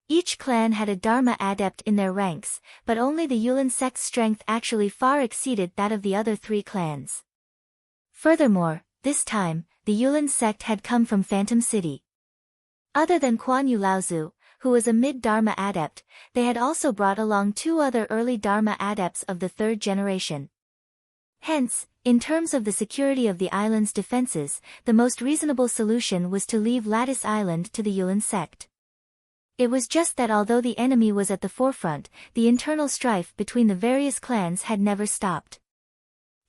Each clan had a Dharma adept in their ranks, but only the Yulin sect's strength actually far exceeded that of the other 3 clans. Furthermore, this time, the Yulin sect had come from Phantom City. Other than Quan Yu Laozu, who was a mid-Dharma adept, they had also brought along 2 other early Dharma adepts of the 3rd generation. Hence, in terms of the security of the island's defenses, the most reasonable solution was to leave Lattice Island to the Yulin sect. It was just that although the enemy was at the forefront, the internal strife between the various clans had never stopped.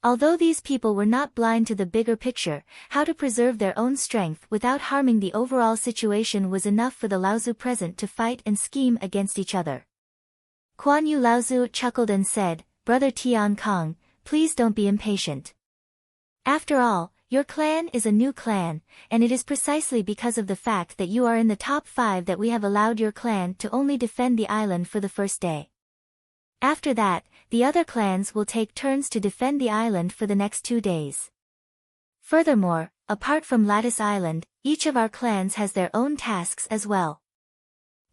Although these people were not blind to the bigger picture, how to preserve their own strength without harming the overall situation was enough for the Laozu present to fight and scheme against each other. Kuan Yu Laozu chuckled and said, "Brother Tian Kong, please don't be impatient. After all, your clan is a new clan, and it is precisely because of the fact that you are in the top 5 that we have allowed your clan to only defend the island for the first day. After that, the other clans will take turns to defend the island for the next 2 days. Furthermore, apart from Lattice Island, each of our clans has their own tasks as well."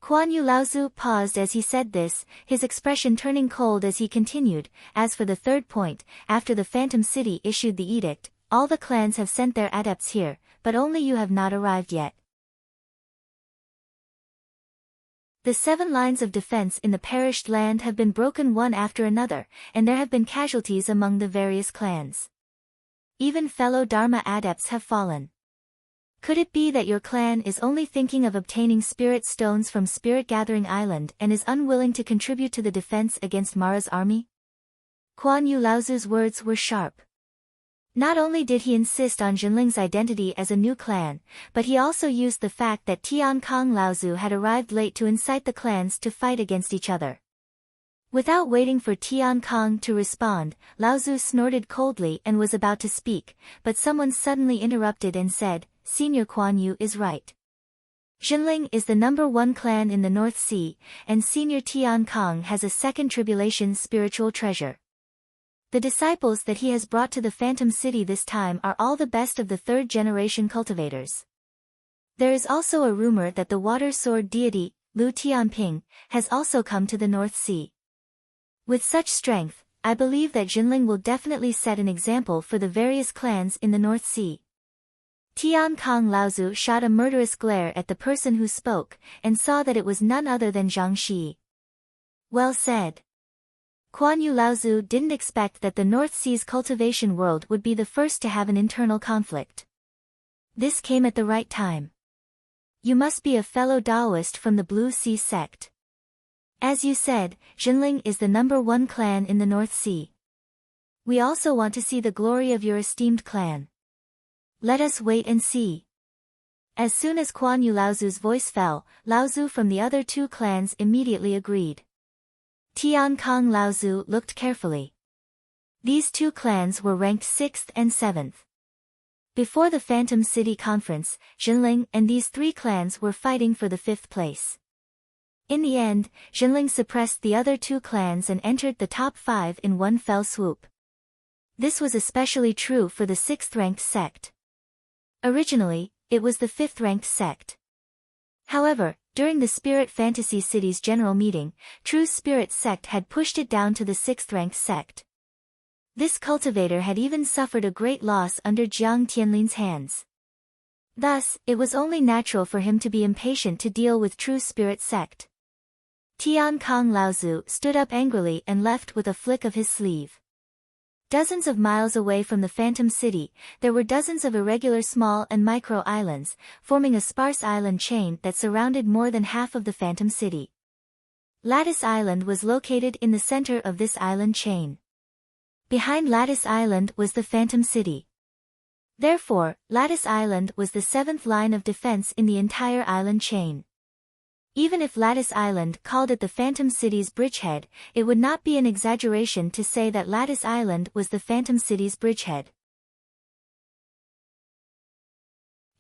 Kuan Yu Laozu paused as he said this, his expression turning cold as he continued. "As for the third point, after the Phantom City issued the edict, all the clans have sent their adepts here, but only you have not arrived yet. The 7 lines of defense in the perished land have been broken one after another, and there have been casualties among the various clans. Even fellow Dharma adepts have fallen. Could it be that your clan is only thinking of obtaining spirit stones from Spirit Gathering Island and is unwilling to contribute to the defense against Mara's army?" Kuan Yu Laozu's words were sharp. Not only did he insist on Jinling's identity as a new clan, but he also used the fact that Tian Kong Laozu had arrived late to incite the clans to fight against each other. Without waiting for Tian Kong to respond, Laozu snorted coldly and was about to speak, but someone suddenly interrupted and said, "Senior Kuan Yu is right. Jinling is the #1 clan in the North Sea, and Senior Tian Kong has a second tribulation spiritual treasure. The disciples that he has brought to the Phantom City this time are all the best of the 3rd-generation cultivators. There is also a rumor that the water sword deity, Lu Tianping, has also come to the North Sea. With such strength, I believe that Jinling will definitely set an example for the various clans in the North Sea." Tian Kong Laozu shot a murderous glare at the person who spoke, and saw that it was none other than Zhang Shi. "Well said." Kuan Yu Laozu didn't expect that the North Sea's cultivation world would be the first to have an internal conflict. This came at the right time. You must be a fellow Taoist from the Blue Sea sect. As you said, Jinling is the #1 clan in the North Sea. We also want to see the glory of your esteemed clan. Let us wait and see." As soon as Kuan Yu Laozu's voice fell, Laozu from the other 2 clans immediately agreed. Tian Kong Laozu looked carefully. These 2 clans were ranked 6th and 7th. Before the Phantom City Conference, Jinling and these 3 clans were fighting for the 5th place. In the end, Jinling suppressed the other 2 clans and entered the top 5 in one fell swoop. This was especially true for the 6th-ranked sect. Originally, it was the 5th-ranked sect. However, during the Spirit Fantasy City's general meeting, True Spirit sect had pushed it down to the 6th-ranked sect. This cultivator had even suffered a great loss under Jiang Tianlin's hands. Thus, it was only natural for him to be impatient to deal with True Spirit sect. Tian Kong Laozu stood up angrily and left with a flick of his sleeve. Dozens of miles away from the Phantom City, there were dozens of irregular small and micro islands, forming a sparse island chain that surrounded more than half of the Phantom City. Lattice Island was located in the center of this island chain. Behind Lattice Island was the Phantom City. Therefore, Lattice Island was the 7th line of defense in the entire island chain. Even if Lattice Island called it the Phantom City's bridgehead, it would not be an exaggeration to say that Lattice Island was the Phantom City's bridgehead.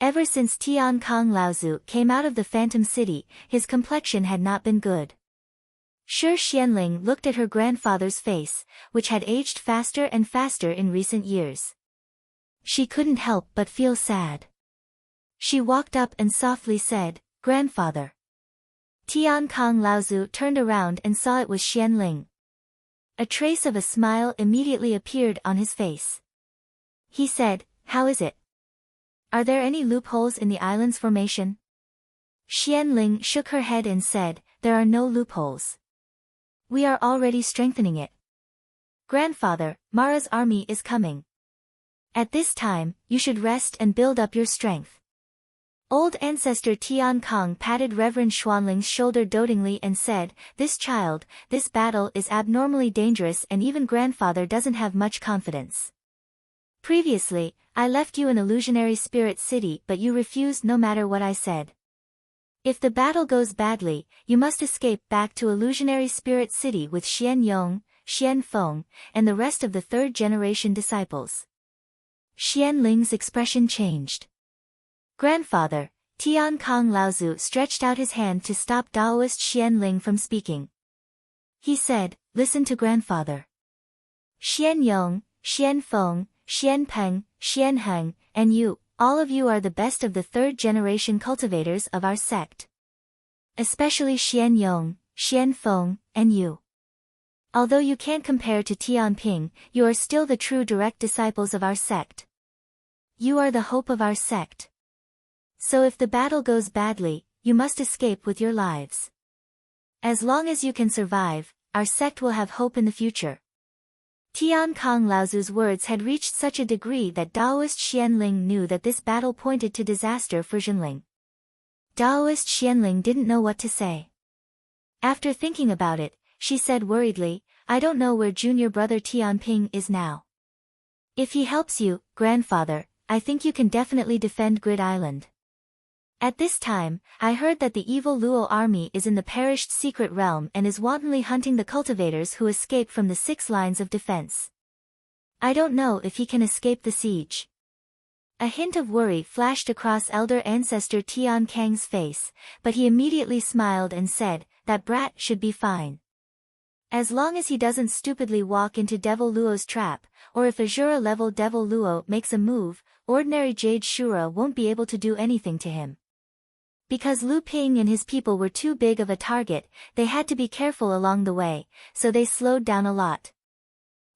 Ever since Tian Kong Laozu came out of the Phantom City, his complexion had not been good. Shi Xianling looked at her grandfather's face, which had aged faster and faster in recent years. She couldn't help but feel sad. She walked up and softly said, "Grandfather." Tian Kong Laozu turned around and saw it was Xianling. A trace of a smile immediately appeared on his face. He said, "How is it? Are there any loopholes in the island's formation?" Xianling shook her head and said, "There are no loopholes. We are already strengthening it. Grandfather, Mara's army is coming. At this time, you should rest and build up your strength." Old ancestor Tian Kong patted Reverend Xuanling's shoulder dotingly and said, "This child, this battle is abnormally dangerous and even grandfather doesn't have much confidence. Previously, I left you in illusionary spirit city but you refused no matter what I said. If the battle goes badly, you must escape back to illusionary spirit city with Xian Yong, Xian Feng, and the rest of the third-generation disciples. Xian Ling's expression changed. Grandfather, Tian Kong Laozu stretched out his hand to stop Daoist Xian Ling from speaking. He said, listen to grandfather. Xian Yong, Xian Feng, Xian Peng, Xian Heng, and you, all of you are the best of the third-generation cultivators of our sect. Especially Xian Yong, Xian Feng, and you. Although you can't compare to Tian Ping, you are still the true direct disciples of our sect. You are the hope of our sect. So if the battle goes badly, you must escape with your lives. As long as you can survive, our sect will have hope in the future. Tian Kong Laozu's words had reached such a degree that Daoist Xianling knew that this battle pointed to disaster for Jinling. Daoist Xianling didn't know what to say. After thinking about it, she said worriedly, I don't know where junior brother Tian Ping is now. If he helps you, grandfather, I think you can definitely defend Grid Island. At this time, I heard that the evil Luo army is in the perished secret realm and is wantonly hunting the cultivators who escape from the 6 lines of defense. I don't know if he can escape the siege. A hint of worry flashed across elder ancestor Tian Kang's face, but he immediately smiled and said, that brat should be fine. As long as he doesn't stupidly walk into Devil Luo's trap, or if Azura-level Devil Luo makes a move, ordinary Jade Shura won't be able to do anything to him. Because Lu Ping and his people were too big of a target, they had to be careful along the way, so they slowed down a lot.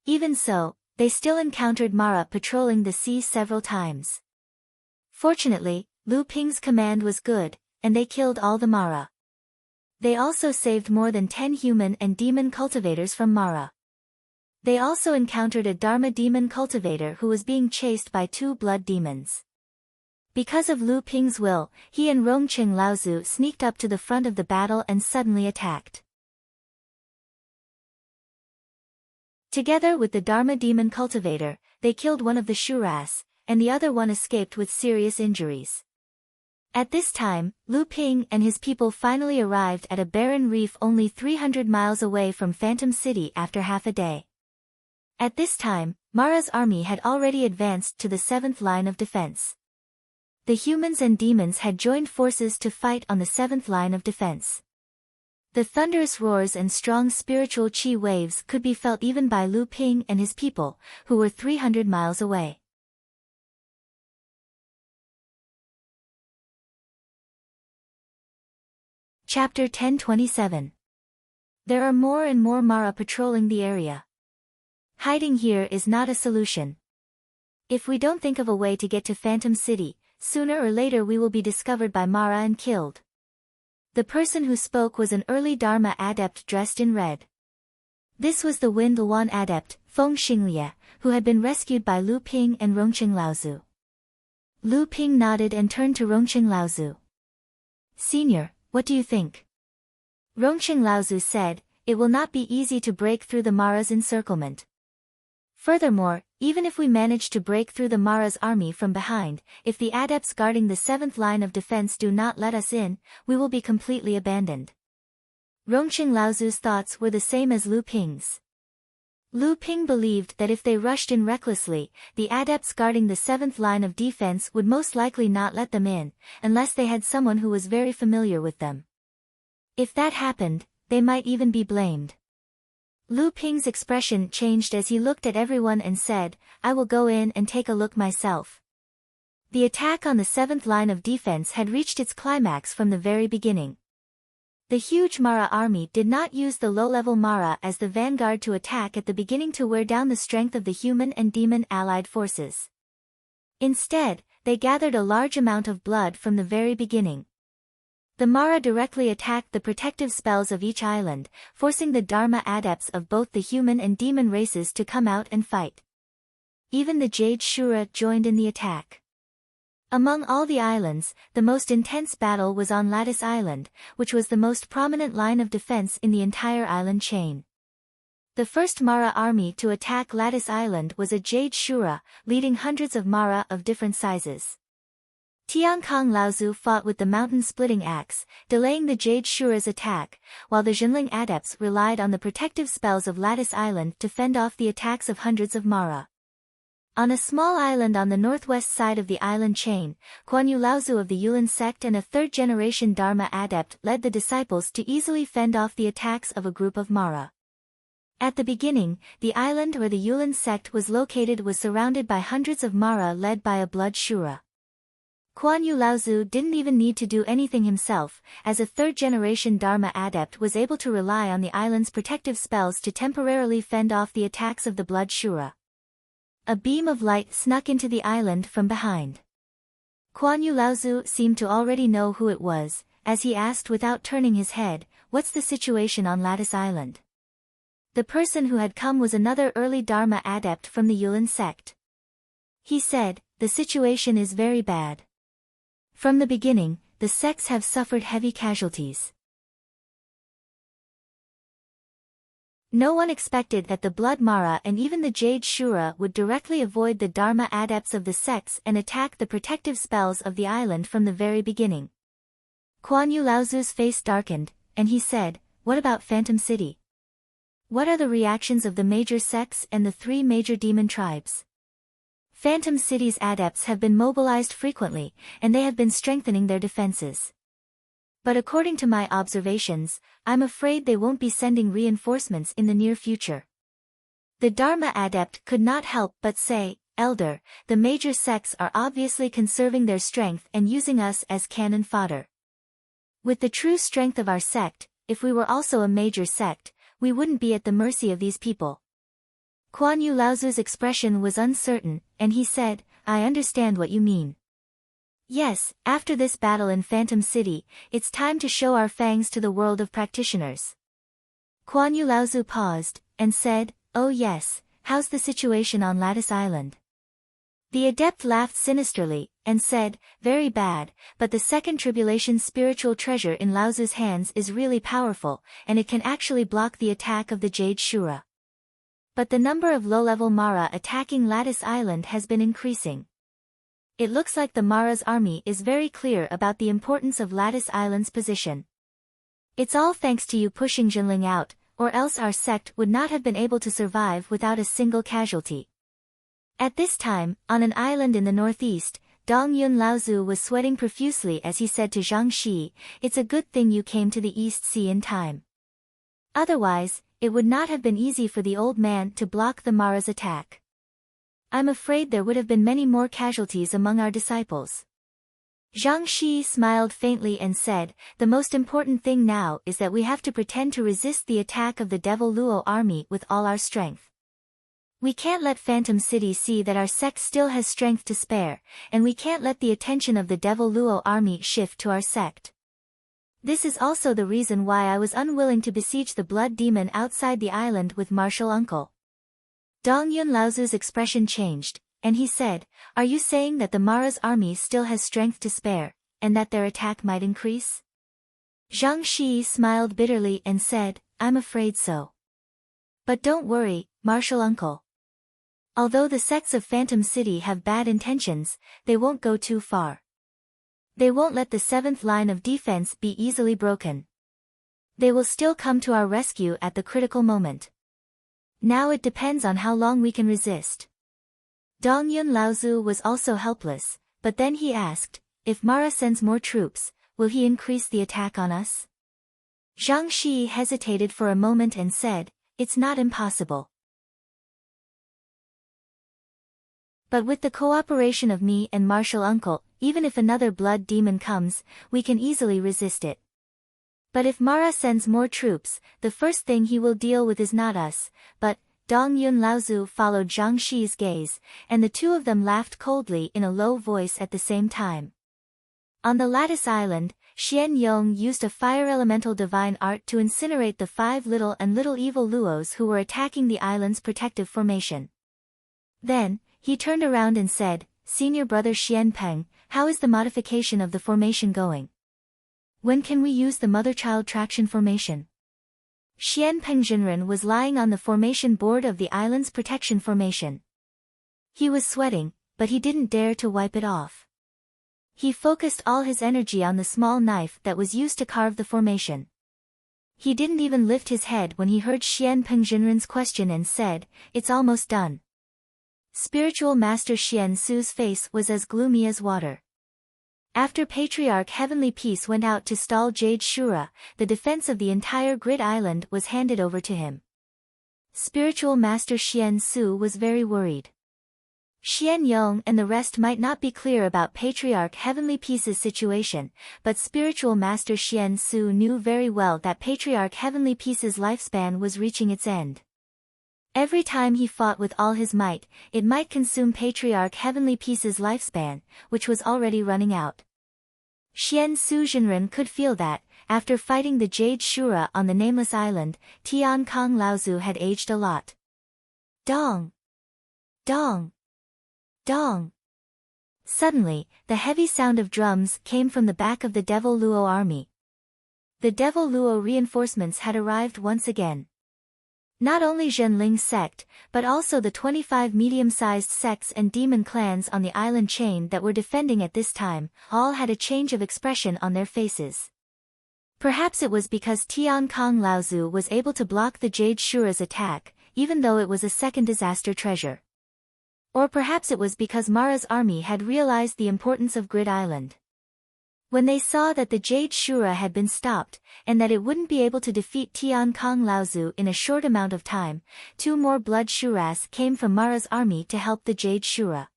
Even so, they still encountered Mara patrolling the sea several times. Fortunately, Lu Ping's command was good, and they killed all the Mara. They also saved more than 10 human and demon cultivators from Mara. They also encountered a Dharma demon cultivator who was being chased by 2 blood demons. Because of Lu Ping's will, he and Rongqing Laozu sneaked up to the front of the battle and suddenly attacked. Together with the Dharma demon cultivator, they killed one of the Shuras, and the other one escaped with serious injuries. At this time, Lu Ping and his people finally arrived at a barren reef only 300 miles away from Phantom City after half a day. At this time, Mara's army had already advanced to the 7th line of defense. The humans and demons had joined forces to fight on the 7th line of defense. The thunderous roars and strong spiritual chi waves could be felt even by Lu Ping and his people, who were 300 miles away. Chapter 1027. There are more and more Mara patrolling the area. Hiding here is not a solution. If we don't think of a way to get to Phantom City, sooner or later we will be discovered by Mara and killed. The person who spoke was an early Dharma adept dressed in red. This was the Wind Luan adept, Feng Xinglie, who had been rescued by Lu Ping and Rongqing Laozu. Lu Ping nodded and turned to Rongqing Laozu. Senior, what do you think? Rongqing Laozu said, it will not be easy to break through the Mara's encirclement. Furthermore, even if we manage to break through the Mara's army from behind, if the adepts guarding the 7th line of defense do not let us in, we will be completely abandoned. Rongqing Laozu's thoughts were the same as Lu Ping's. Lu Ping believed that if they rushed in recklessly, the adepts guarding the 7th line of defense would most likely not let them in, unless they had someone who was very familiar with them. If that happened, they might even be blamed. Lu Ping's expression changed as he looked at everyone and said, I will go in and take a look myself. The attack on the 7th line of defense had reached its climax from the very beginning. The huge Mara army did not use the low-level Mara as the vanguard to attack at the beginning to wear down the strength of the human and demon allied forces. Instead, they gathered a large amount of blood from the very beginning. The Mara directly attacked the protective spells of each island, forcing the Dharma adepts of both the human and demon races to come out and fight. Even the Jade Shura joined in the attack. Among all the islands, the most intense battle was on Lattice Island, which was the most prominent line of defense in the entire island chain. The first Mara army to attack Lattice Island was a Jade Shura, leading hundreds of Mara of different sizes. Tiankong Laozu fought with the mountain-splitting axe, delaying the Jade Shura's attack, while the Jinling adepts relied on the protective spells of Lattice Island to fend off the attacks of hundreds of Mara. On a small island on the northwest side of the island chain, Guanyu Laozu of the Yulin sect and a third-generation Dharma adept led the disciples to easily fend off the attacks of a group of Mara. At the beginning, the island where the Yulin sect was located was surrounded by hundreds of Mara led by a blood Shura. Guanyu Laozu didn't even need to do anything himself, as a third-generation Dharma adept was able to rely on the island's protective spells to temporarily fend off the attacks of the blood Shura. A beam of light snuck into the island from behind. Guanyu Laozu seemed to already know who it was, as he asked without turning his head, "What's the situation on Lattice Island?" The person who had come was another early Dharma adept from the Yulin sect. He said, "The situation is very bad. From the beginning, the sects have suffered heavy casualties. No one expected that the Blood Mara and even the Jade Shura would directly avoid the Dharma adepts of the sects and attack the protective spells of the island from the very beginning." Guanyu Laozu's face darkened, and he said, "What about Phantom City? What are the reactions of the major sects and the three major demon tribes?" Phantom City's adepts have been mobilized frequently, and they have been strengthening their defenses. But according to my observations, I'm afraid they won't be sending reinforcements in the near future. The Dharma adept could not help but say, "Elder, the major sects are obviously conserving their strength and using us as cannon fodder. With the true strength of our sect, if we were also a major sect, we wouldn't be at the mercy of these people." Guanyu Laozu's expression was uncertain, and he said, "I understand what you mean. Yes, after this battle in Phantom City, it's time to show our fangs to the world of practitioners." Guanyu Laozu paused, and said, "Oh yes, how's the situation on Lattice Island?" The adept laughed sinisterly, and said, "Very bad, but the second tribulation spiritual treasure in Laozu's hands is really powerful, and it can actually block the attack of the Jade Shura. But the number of low-level Mara attacking Lattice Island has been increasing. It looks like the Mara's army is very clear about the importance of Lattice Island's position. It's all thanks to you pushing Jinling out, or else our sect would not have been able to survive without a single casualty." At this time, on an island in the northeast, Dongyun Laozu was sweating profusely as he said to Zhang Shi, "It's a good thing you came to the East Sea in time. Otherwise, it would not have been easy for the old man to block the Mara's attack. I'm afraid there would have been many more casualties among our disciples." Zhang Shi smiled faintly and said, "The most important thing now is that we have to pretend to resist the attack of the Devil Luo army with all our strength. We can't let Phantom City see that our sect still has strength to spare, and we can't let the attention of the Devil Luo army shift to our sect. This is also the reason why I was unwilling to besiege the blood demon outside the island with martial uncle." Dongyun Laozu's expression changed, and he said, "Are you saying that the Mara's army still has strength to spare, and that their attack might increase?" Zhang Shi smiled bitterly and said, "I'm afraid so. But don't worry, martial uncle. Although the sects of Phantom City have bad intentions, they won't go too far. They won't let the seventh line of defense be easily broken. They will still come to our rescue at the critical moment. Now it depends on how long we can resist." Dongyun Laozu was also helpless, but then he asked, "If Mara sends more troops, will he increase the attack on us?" Zhang Shi hesitated for a moment and said, "It's not impossible. But with the cooperation of me and martial uncle, even if another blood demon comes, we can easily resist it. But if Mara sends more troops, the first thing he will deal with is not us, but—" Dongyun Laozu followed Zhang Shi's gaze, and the two of them laughed coldly in a low voice at the same time. On the Lattice Island, Xian Yong used a fire elemental divine art to incinerate the 5 little and little evil Luos who were attacking the island's protective formation. Then, he turned around and said, "Senior brother Xian Peng, how is the modification of the formation going? When can we use the mother-child traction formation?" Xian Pengjinren was lying on the formation board of the island's protection formation. He was sweating, but he didn't dare to wipe it off. He focused all his energy on the small knife that was used to carve the formation. He didn't even lift his head when he heard Xian Pengjinren's question and said, "It's almost done." Spiritual Master Xian Su's face was as gloomy as water. After Patriarch Heavenly Peace went out to stall Jade Shura, the defense of the entire Grid Island was handed over to him. Spiritual Master Xian Su was very worried. Xian Yong and the rest might not be clear about Patriarch Heavenly Peace's situation, but Spiritual Master Xian Su knew very well that Patriarch Heavenly Peace's lifespan was reaching its end. Every time he fought with all his might, it might consume Patriarch Heavenly Peace's lifespan, which was already running out. Xian Su Jinren could feel that, after fighting the Jade Shura on the Nameless Island, Tian Kong Laozu had aged a lot. Dong! Dong! Dong! Suddenly, the heavy sound of drums came from the back of the Devil Luo army. The Devil Luo reinforcements had arrived once again. Not only Zhenling's sect, but also the 25 medium-sized sects and demon clans on the island chain that were defending at this time, all had a change of expression on their faces. Perhaps it was because Tian Kong Laozu was able to block the Jade Shura's attack, even though it was a second disaster treasure. Or perhaps it was because Mara's army had realized the importance of Grid Island. When they saw that the Jade Shura had been stopped, and that it wouldn't be able to defeat Tian Kong Laozu in a short amount of time, 2 more Blood Shuras came from Mara's army to help the Jade Shura.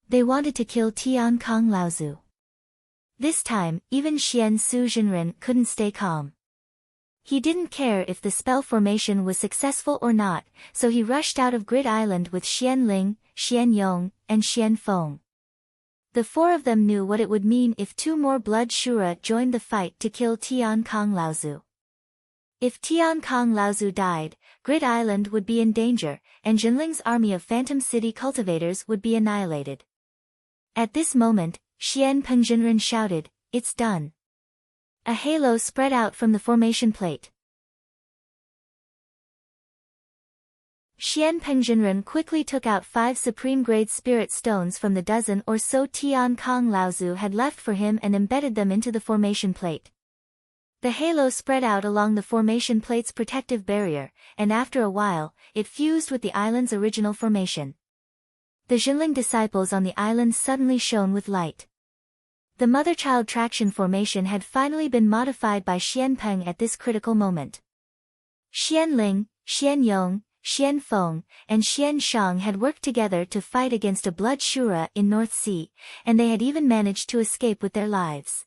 They wanted to kill Tian Kong Laozu. This time, even Xian Su Jinren couldn't stay calm. He didn't care if the spell formation was successful or not, so he rushed out of Grid Island with Xian Ling, Xian Yong, and Xian Feng. The 4 of them knew what it would mean if 2 more Blood Shura joined the fight to kill Tian Kong Laozu. If Tian Kong Laozu died, Grid Island would be in danger, and Jinling's army of Phantom City cultivators would be annihilated. At this moment, Xian Pengjinren shouted, "It's done." A halo spread out from the formation plate. Xian Pengjinren quickly took out 5 supreme-grade spirit stones from the dozen or so Tian Kong Laozu had left for him and embedded them into the formation plate. The halo spread out along the formation plate's protective barrier, and after a while, it fused with the island's original formation. The Jinling disciples on the island suddenly shone with light. The mother-child traction formation had finally been modified by Xian Peng at this critical moment. Xian Ling, Xian Yong, Xian Feng, and Xian Shang had worked together to fight against a Blood Shura in North Sea, and they had even managed to escape with their lives.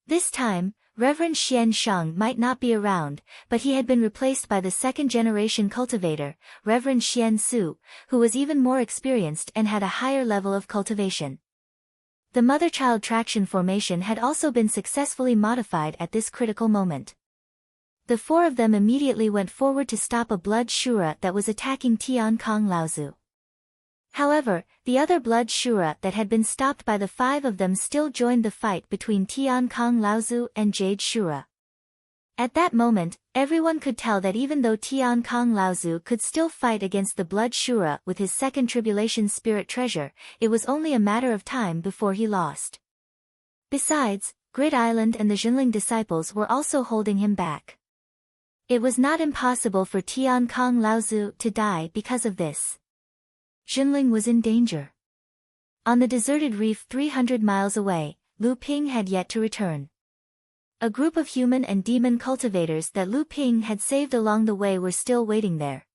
This time, Reverend Xian Shang might not be around, but he had been replaced by the second-generation cultivator, Reverend Xian Su, who was even more experienced and had a higher level of cultivation. The mother-child traction formation had also been successfully modified at this critical moment. The 4 of them immediately went forward to stop a Blood Shura that was attacking Tian Kong Laozu. However, the other Blood Shura that had been stopped by the 5 of them still joined the fight between Tian Kong Laozu and Jade Shura. At that moment, everyone could tell that even though Tian Kong Laozu could still fight against the Blood Shura with his second Tribulation Spirit treasure, it was only a matter of time before he lost. Besides, Grid Island and the Jinling disciples were also holding him back. It was not impossible for Tian Kong Laozu to die because of this. Jinling was in danger. On the deserted reef 300 miles away, Lu Ping had yet to return. A group of human and demon cultivators that Lu Ping had saved along the way were still waiting there.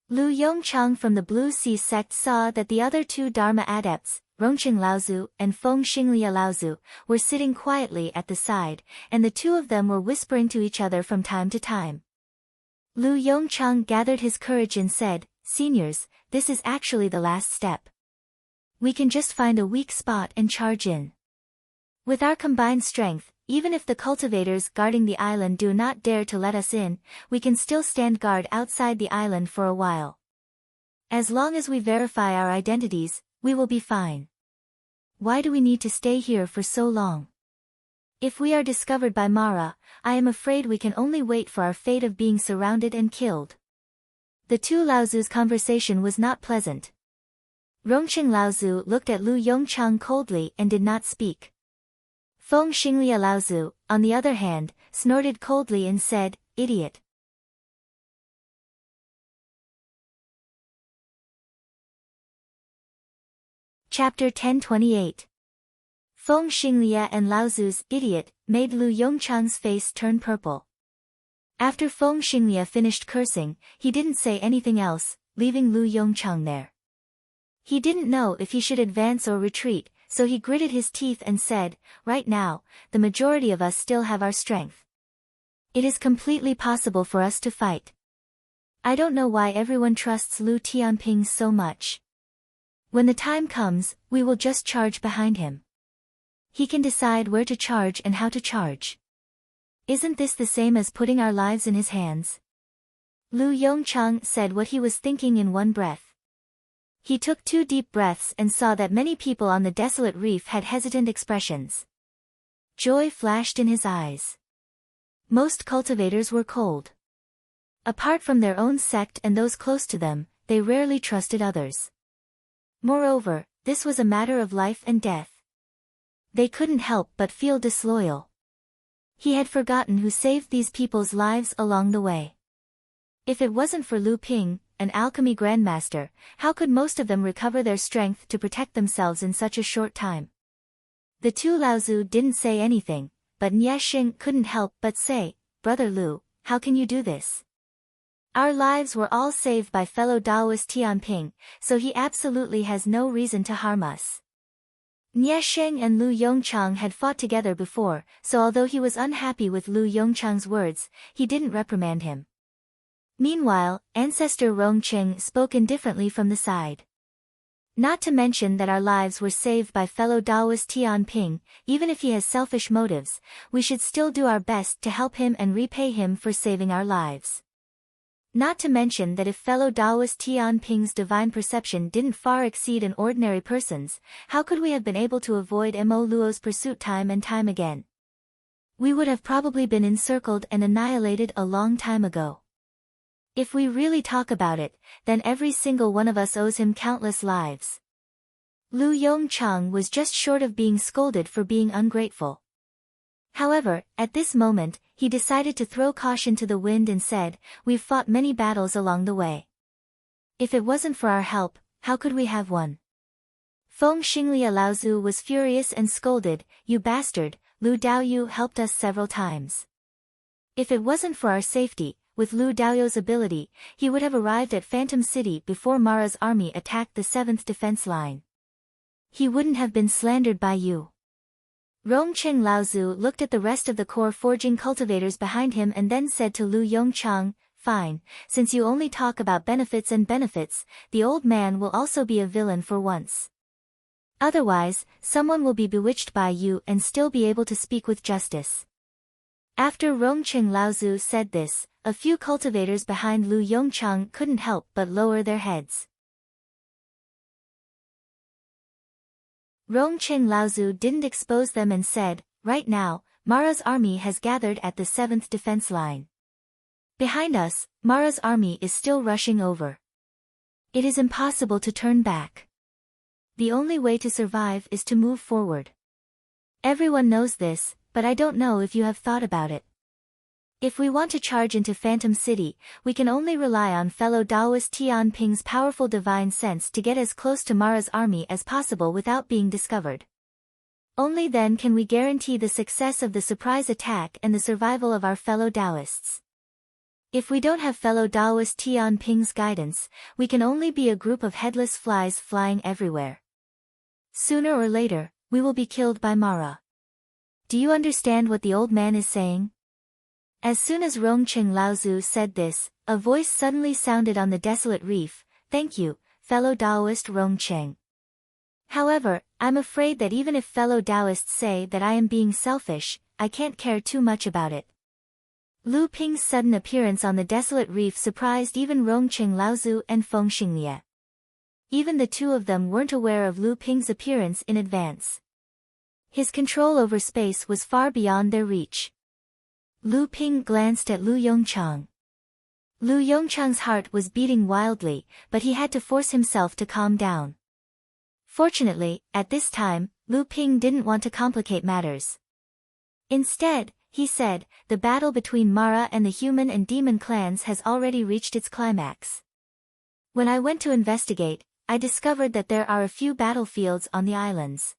Lu Yongchang from the Blue Sea sect saw that the other 2 Dharma adepts, Rongqing Laozu and Feng Xinglia Laozu, were sitting quietly at the side, and the 2 of them were whispering to each other from time to time. Lu Yongchang gathered his courage and said, "Seniors, this is actually the last step. We can just find a weak spot and charge in. With our combined strength, even if the cultivators guarding the island do not dare to let us in, we can still stand guard outside the island for a while. As long as we verify our identities, we will be fine. Why do we need to stay here for so long?" If we are discovered by Mara, I am afraid we can only wait for our fate of being surrounded and killed. The two Laozu's conversation was not pleasant. Rongqing Laozu looked at Lu Yongchang coldly and did not speak. Feng Xinglia Laozu, on the other hand, snorted coldly and said, "Idiot." Chapter 1028. Feng Xinglia and Laozu's "idiot" made Lu Yongchang's face turn purple. After Feng Xinglia finished cursing, he didn't say anything else, leaving Lu Yongchang there. He didn't know if he should advance or retreat, so he gritted his teeth and said, "Right now, the majority of us still have our strength. It is completely possible for us to fight. I don't know why everyone trusts Lu Tianping so much. When the time comes, we will just charge behind him. He can decide where to charge and how to charge. Isn't this the same as putting our lives in his hands?" Lu Yongchang said what he was thinking in one breath. He took 2 deep breaths and saw that many people on the desolate reef had hesitant expressions. Joy flashed in his eyes. Most cultivators were cold. Apart from their own sect and those close to them, they rarely trusted others. Moreover, this was a matter of life and death. They couldn't help but feel disloyal. He had forgotten who saved these people's lives along the way. If it wasn't for Lu Ping, an alchemy grandmaster, how could most of them recover their strength to protect themselves in such a short time? The two Laozu didn't say anything, but Nye Xing couldn't help but say, "Brother Lu, how can you do this? Our lives were all saved by fellow Taoist Tianping, so he absolutely has no reason to harm us." Nye Xing and Lu Yongchang had fought together before, so although he was unhappy with Lu Yongchang's words, he didn't reprimand him. Meanwhile, Ancestor Rongqing spoke indifferently from the side. "Not to mention that our lives were saved by fellow Taoist Tianping, even if he has selfish motives, we should still do our best to help him and repay him for saving our lives. Not to mention that if fellow Taoist Tianping's divine perception didn't far exceed an ordinary person's, how could we have been able to avoid Mo Luo's pursuit time and time again? We would have probably been encircled and annihilated a long time ago. If we really talk about it, then every single one of us owes him countless lives." Lu Yongchang was just short of being scolded for being ungrateful. However, at this moment, he decided to throw caution to the wind and said, "We've fought many battles along the way. If it wasn't for our help, how could we have won?" Feng Xinglia Laozu was furious and scolded, "You bastard, Lu Daoyu helped us several times. If it wasn't for our safety, with Lu Daoyu's ability, he would have arrived at Phantom City before Mara's army attacked the 7th defense line. He wouldn't have been slandered by you." Rongqing Laozu looked at the rest of the core forging cultivators behind him and then said to Lu Yongchang, "Fine, since you only talk about benefits and benefits, the old man will also be a villain for once. Otherwise, someone will be bewitched by you and still be able to speak with justice." After Rongqing Laozu said this, a few cultivators behind Lu Yongchang couldn't help but lower their heads. Rongqing Laozu didn't expose them and said, "Right now, Mara's army has gathered at the 7th defense line. Behind us, Mara's army is still rushing over. It is impossible to turn back. The only way to survive is to move forward. Everyone knows this, but I don't know if you have thought about it. If we want to charge into Phantom City, we can only rely on fellow Taoist Tianping's powerful divine sense to get as close to Mara's army as possible without being discovered. Only then can we guarantee the success of the surprise attack and the survival of our fellow Taoists. If we don't have fellow Taoist Tianping's guidance, we can only be a group of headless flies flying everywhere. Sooner or later, we will be killed by Mara. Do you understand what the old man is saying?" As soon as Rongqing Laozu said this, a voice suddenly sounded on the desolate reef, "Thank you, fellow Taoist Rongqing. However, I'm afraid that even if fellow Taoists say that I am being selfish, I can't care too much about it." Lu Ping's sudden appearance on the desolate reef surprised even Rongqing Laozu and Feng Xinglia. Even the two of them weren't aware of Lu Ping's appearance in advance. His control over space was far beyond their reach. Lu Ping glanced at Lu Yongchang. Lu Yongchang's heart was beating wildly, but he had to force himself to calm down. Fortunately, at this time, Lu Ping didn't want to complicate matters. Instead, he said, the battle between Mara and the human and demon clans has already reached its climax. When I went to investigate, I discovered that there are a few battlefields on the islands.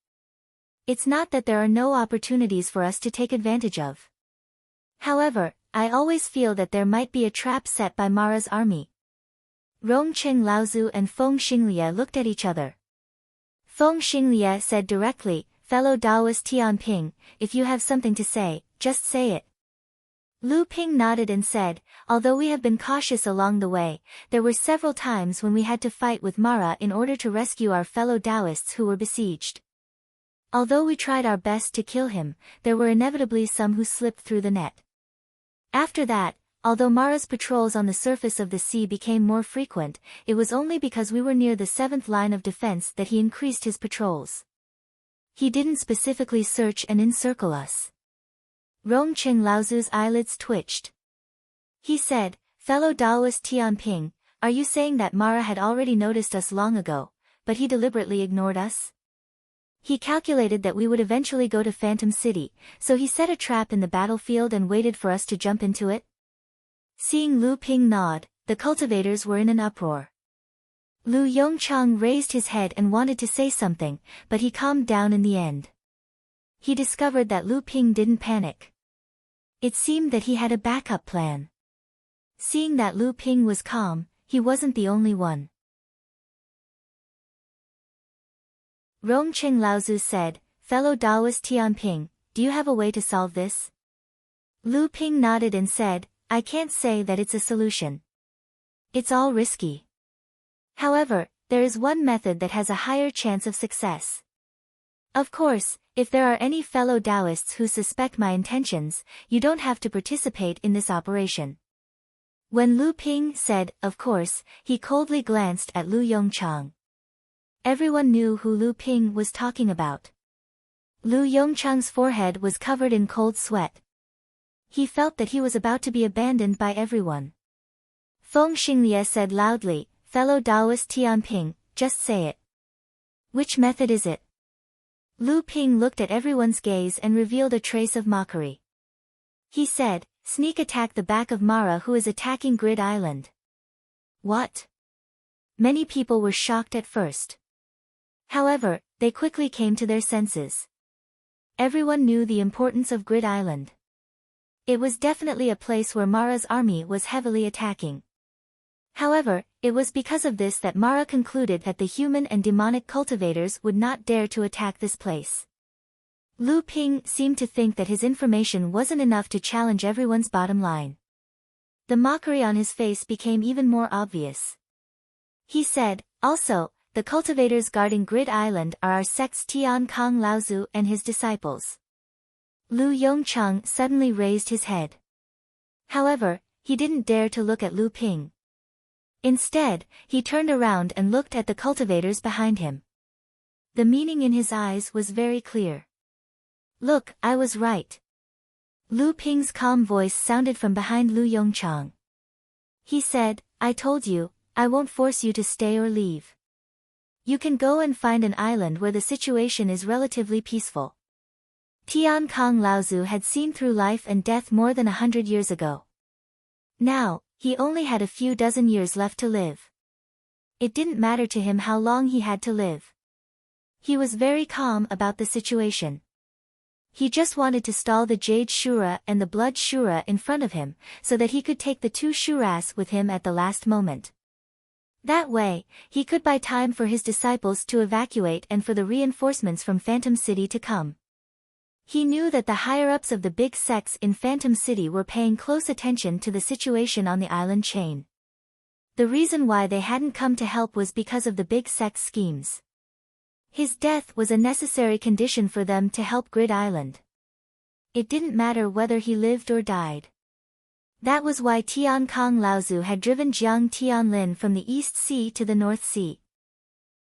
It's not that there are no opportunities for us to take advantage of. However, I always feel that there might be a trap set by Mara's army. Rongqing Laozu and Feng Xinglie looked at each other. Feng Xinglie said directly, fellow Taoist Tianping, if you have something to say, just say it. Lu Ping nodded and said, although we have been cautious along the way, there were several times when we had to fight with Mara in order to rescue our fellow Taoists who were besieged. Although we tried our best to kill him, there were inevitably some who slipped through the net. After that, although Mara's patrols on the surface of the sea became more frequent, it was only because we were near the 7th line of defense that he increased his patrols. He didn't specifically search and encircle us. Rongqing Laozu's eyelids twitched. He said, fellow Taoist Tianping, are you saying that Mara had already noticed us long ago, but he deliberately ignored us? He calculated that we would eventually go to Phantom City, so he set a trap in the battlefield and waited for us to jump into it? Seeing Lu Ping nod, the cultivators were in an uproar. Lu Yongchang raised his head and wanted to say something, but he calmed down in the end. He discovered that Lu Ping didn't panic. It seemed that he had a backup plan. Seeing that Lu Ping was calm, he wasn't the only one. Rongqing Laozu said, fellow Taoist Tianping, do you have a way to solve this? Lu Ping nodded and said, I can't say that it's a solution. It's all risky. However, there is one method that has a higher chance of success. Of course, if there are any fellow Taoists who suspect my intentions, you don't have to participate in this operation. When Lu Ping said, of course, he coldly glanced at Lu Yongchang. Everyone knew who Lu Ping was talking about. Lu Yongchang's forehead was covered in cold sweat. He felt that he was about to be abandoned by everyone. Feng Xinglie said loudly, fellow Taoist Tianping, just say it. Which method is it? Lu Ping looked at everyone's gaze and revealed a trace of mockery. He said, sneak attack the back of Mara who is attacking Grid Island. What? Many people were shocked at first. However, they quickly came to their senses. Everyone knew the importance of Grid Island. It was definitely a place where Mara's army was heavily attacking. However, it was because of this that Mara concluded that the human and demonic cultivators would not dare to attack this place. Lu Ping seemed to think that his information wasn't enough to challenge everyone's bottom line. The mockery on his face became even more obvious. He said, also, the cultivators guarding Grid Island are our sect's Tian Kong Laozu and his disciples. Lu Yongchang suddenly raised his head. However, he didn't dare to look at Lu Ping. Instead, he turned around and looked at the cultivators behind him. The meaning in his eyes was very clear. Look, I was right. Lu Ping's calm voice sounded from behind Lu Yongchang. He said, I told you, I won't force you to stay or leave. You can go and find an island where the situation is relatively peaceful. Tian Kong Laozu had seen through life and death more than 100 years ago. Now, he only had a few dozen years left to live. It didn't matter to him how long he had to live. He was very calm about the situation. He just wanted to stall the Jade Shura and the Blood Shura in front of him, so that he could take the two Shuras with him at the last moment. That way, he could buy time for his disciples to evacuate and for the reinforcements from Phantom City to come. He knew that the higher-ups of the big sects in Phantom City were paying close attention to the situation on the island chain. The reason why they hadn't come to help was because of the big sect's schemes. His death was a necessary condition for them to help Grid Island. It didn't matter whether he lived or died. That was why Tian Kong Laozu had driven Jiang Tianlin from the East Sea to the North Sea.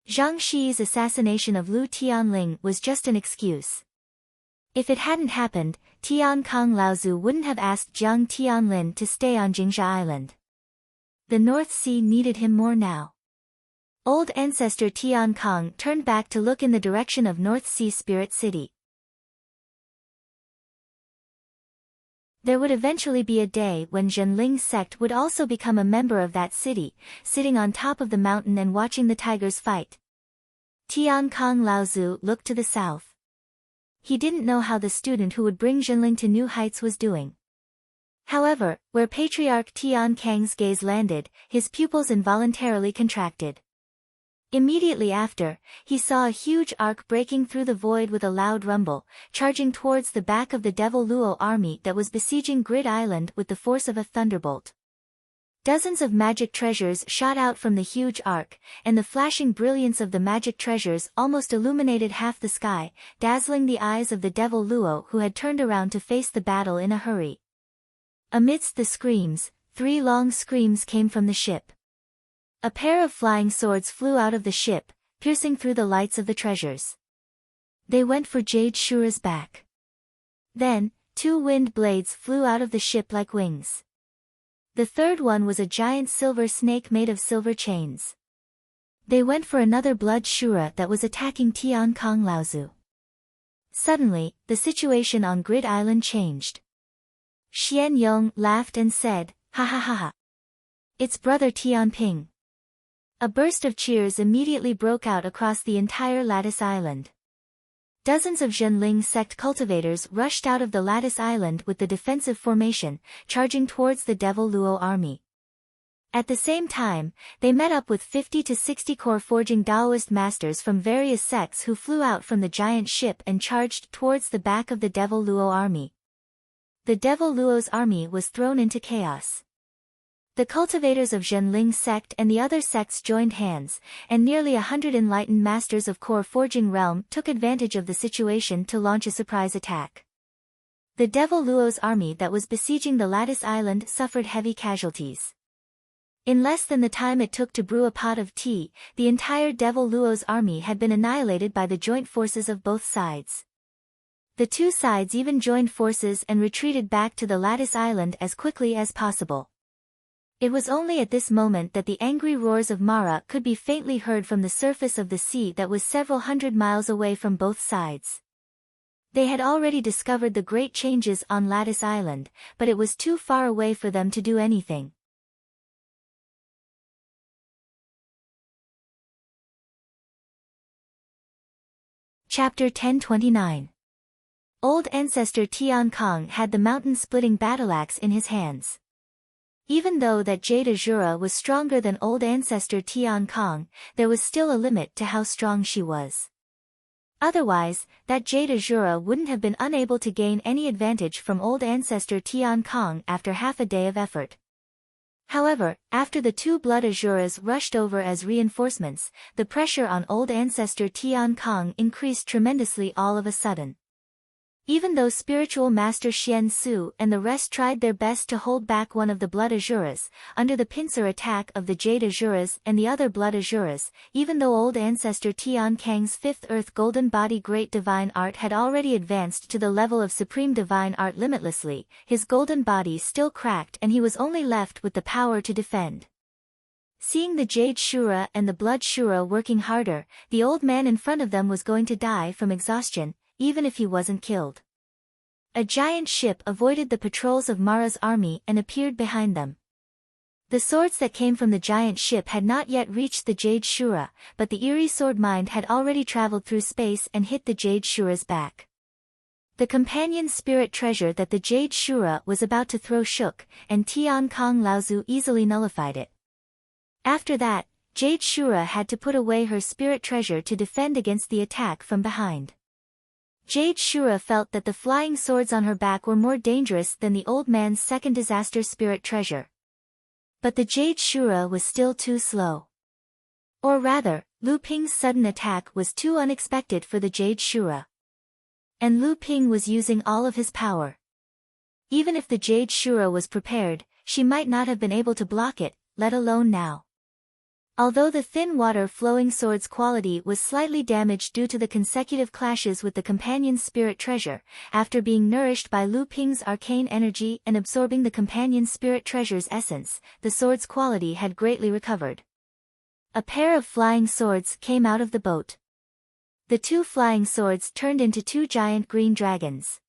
Zhang Shi's assassination of Lu Tianling was just an excuse. If it hadn't happened, Tian Kong Laozu wouldn't have asked Jiang Tianlin to stay on Jingsha Island. The North Sea needed him more now. Old ancestor Tian Kong turned back to look in the direction of North Sea Spirit City. There would eventually be a day when Zhenling's sect would also become a member of that city, sitting on top of the mountain and watching the tigers fight. Tian Kong Laozu looked to the south. He didn't know how the student who would bring Zhenling to new heights was doing. However, where Patriarch Tian Kang's gaze landed, his pupils involuntarily contracted. Immediately after, he saw a huge arc breaking through the void with a loud rumble, charging towards the back of the Devil Luo army that was besieging Grid Island with the force of a thunderbolt. Dozens of magic treasures shot out from the huge arc, and the flashing brilliance of the magic treasures almost illuminated half the sky, dazzling the eyes of the Devil Luo who had turned around to face the battle in a hurry. Amidst the screams, 3 long screams came from the ship. A pair of flying swords flew out of the ship, piercing through the lights of the treasures. They went for Jade Shura's back. Then, 2 wind blades flew out of the ship like wings. The third one was a giant silver snake made of silver chains. They went for another blood Shura that was attacking Tian Kong Laozu. Suddenly, the situation on Grid Island changed. Xian Yong laughed and said, "Ha ha ha ha. It's brother Tian Ping." A burst of cheers immediately broke out across the entire Lattice Island. Dozens of Zhenling sect cultivators rushed out of the Lattice Island with the defensive formation, charging towards the Devil Luo army. At the same time, they met up with 50 to 60 core forging Taoist masters from various sects who flew out from the giant ship and charged towards the back of the Devil Luo army. The Devil Luo's army was thrown into chaos. The cultivators of Zhenling's sect and the other sects joined hands, and nearly 100 enlightened masters of core forging realm took advantage of the situation to launch a surprise attack. The Devil Luo's army that was besieging the Lattice Island suffered heavy casualties. In less than the time it took to brew a pot of tea, the entire Devil Luo's army had been annihilated by the joint forces of both sides. The two sides even joined forces and retreated back to the Lattice Island as quickly as possible. It was only at this moment that the angry roars of Mara could be faintly heard from the surface of the sea that was several hundred miles away from both sides. They had already discovered the great changes on Lattice Island, but it was too far away for them to do anything. Chapter 1029. Old ancestor Tian Kong had the mountain-splitting battle-axe in his hands. Even though that Jade Azura was stronger than old ancestor Tian Kong, there was still a limit to how strong she was. Otherwise, that Jade Azura wouldn't have been unable to gain any advantage from old ancestor Tian Kong after half a day of effort. However, after the 2 blood Azuras rushed over as reinforcements, the pressure on old ancestor Tian Kong increased tremendously all of a sudden. Even though spiritual master Xian Su and the rest tried their best to hold back one of the blood Azuras, under the pincer attack of the Jade Azuras and the other blood Azuras, even though old ancestor Tian Kang's 5th Earth Golden Body Great Divine Art had already advanced to the level of Supreme Divine Art limitlessly, his golden body still cracked and he was only left with the power to defend. Seeing the Jade Shura and the Blood Shura working harder, the old man in front of them was going to die from exhaustion, even if he wasn't killed. A giant ship avoided the patrols of Mara's army and appeared behind them. The swords that came from the giant ship had not yet reached the Jade Shura, but the eerie sword mind had already traveled through space and hit the Jade Shura's back. The companion spirit treasure that the Jade Shura was about to throw shook, and Tian Kong Laozu easily nullified it. After that, Jade Shura had to put away her spirit treasure to defend against the attack from behind. Jade Shura felt that the flying swords on her back were more dangerous than the old man's second disaster spirit treasure. But the Jade Shura was still too slow. Or rather, Lu Ping's sudden attack was too unexpected for the Jade Shura. And Lu Ping was using all of his power. Even if the Jade Shura was prepared, she might not have been able to block it, let alone now. Although the thin water-flowing sword's quality was slightly damaged due to the consecutive clashes with the companion's spirit treasure, after being nourished by Lu Ping's arcane energy and absorbing the companion's spirit treasure's essence, the sword's quality had greatly recovered. A pair of flying swords came out of the boat. The two flying swords turned into two giant green dragons.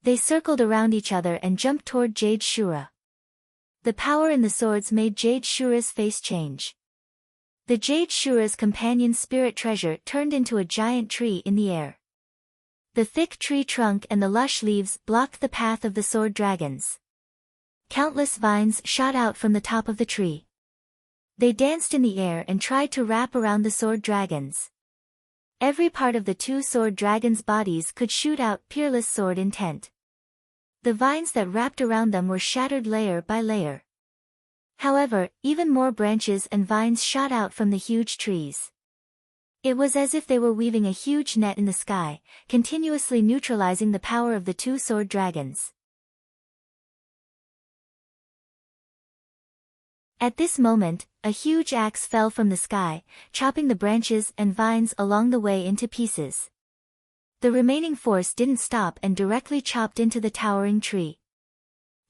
They circled around each other and jumped toward Jade Shura. The power in the swords made Jade Shura's face change. The Jade Shura's companion's spirit treasure turned into a giant tree in the air. The thick tree trunk and the lush leaves blocked the path of the sword dragons. Countless vines shot out from the top of the tree. They danced in the air and tried to wrap around the sword dragons. Every part of the two sword dragons' bodies could shoot out peerless sword intent. The vines that wrapped around them were shattered layer by layer. However, even more branches and vines shot out from the huge trees. It was as if they were weaving a huge net in the sky, continuously neutralizing the power of the two sword dragons. At this moment, a huge axe fell from the sky, chopping the branches and vines along the way into pieces. The remaining force didn't stop and directly chopped into the towering tree.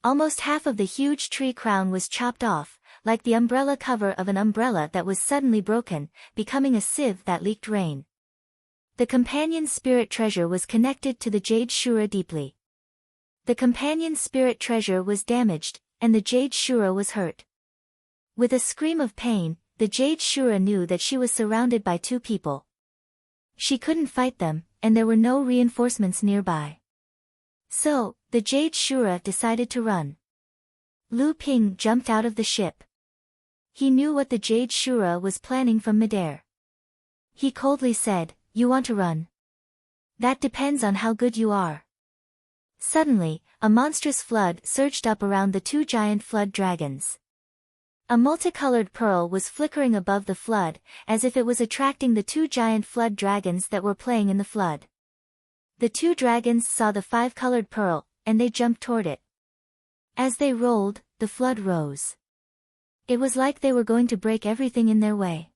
Almost half of the huge tree crown was chopped off, like the umbrella cover of an umbrella that was suddenly broken, becoming a sieve that leaked rain. The companion's spirit treasure was connected to the Jade Shura deeply. The companion's spirit treasure was damaged, and the Jade Shura was hurt. With a scream of pain, the Jade Shura knew that she was surrounded by two people. She couldn't fight them, and there were no reinforcements nearby. So, the Jade Shura decided to run. Lu Ping jumped out of the ship. He knew what the Jade Shura was planning from midair. He coldly said, "You want to run? That depends on how good you are." Suddenly, a monstrous flood surged up around the two giant flood dragons. A multicolored pearl was flickering above the flood, as if it was attracting the two giant flood dragons that were playing in the flood. The two dragons saw the five-colored pearl, and they jumped toward it. As they rolled, the flood rose. It was like they were going to break everything in their way.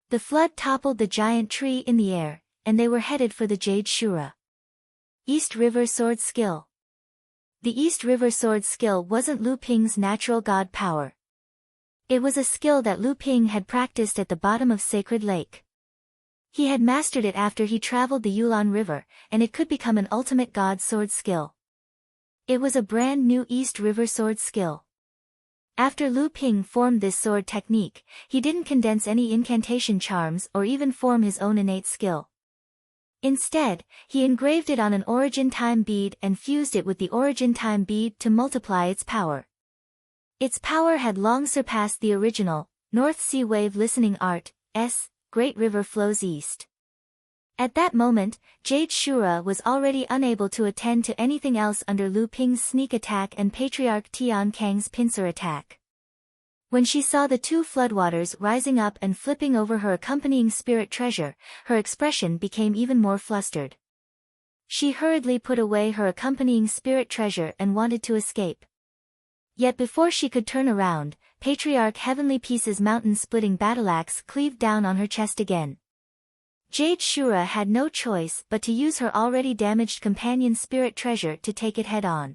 The flood toppled the giant tree in the air, and they were headed for the Jade Shura. East River Sword Skill. The East River Sword Skill wasn't Lu Ping's natural god power. It was a skill that Lu Ping had practiced at the bottom of Sacred Lake. He had mastered it after he traveled the Yulon River, and it could become an ultimate god sword skill. It was a brand new East River sword skill. After Lu Ping formed this sword technique, he didn't condense any incantation charms or even form his own innate skill. Instead, he engraved it on an origin time bead and fused it with the origin time bead to multiply its power. Its power had long surpassed the original, North Sea Wave Listening Art, Great River Flows East. At that moment, Jade Shura was already unable to attend to anything else under Lu Ping's sneak attack and Patriarch Tian Kang's pincer attack. When she saw the two floodwaters rising up and flipping over her accompanying spirit treasure, her expression became even more flustered. She hurriedly put away her accompanying spirit treasure and wanted to escape. Yet before she could turn around, Patriarch Heavenly Peace's mountain-splitting battleaxe cleaved down on her chest again. Jade Shura had no choice but to use her already damaged companion's spirit treasure to take it head-on.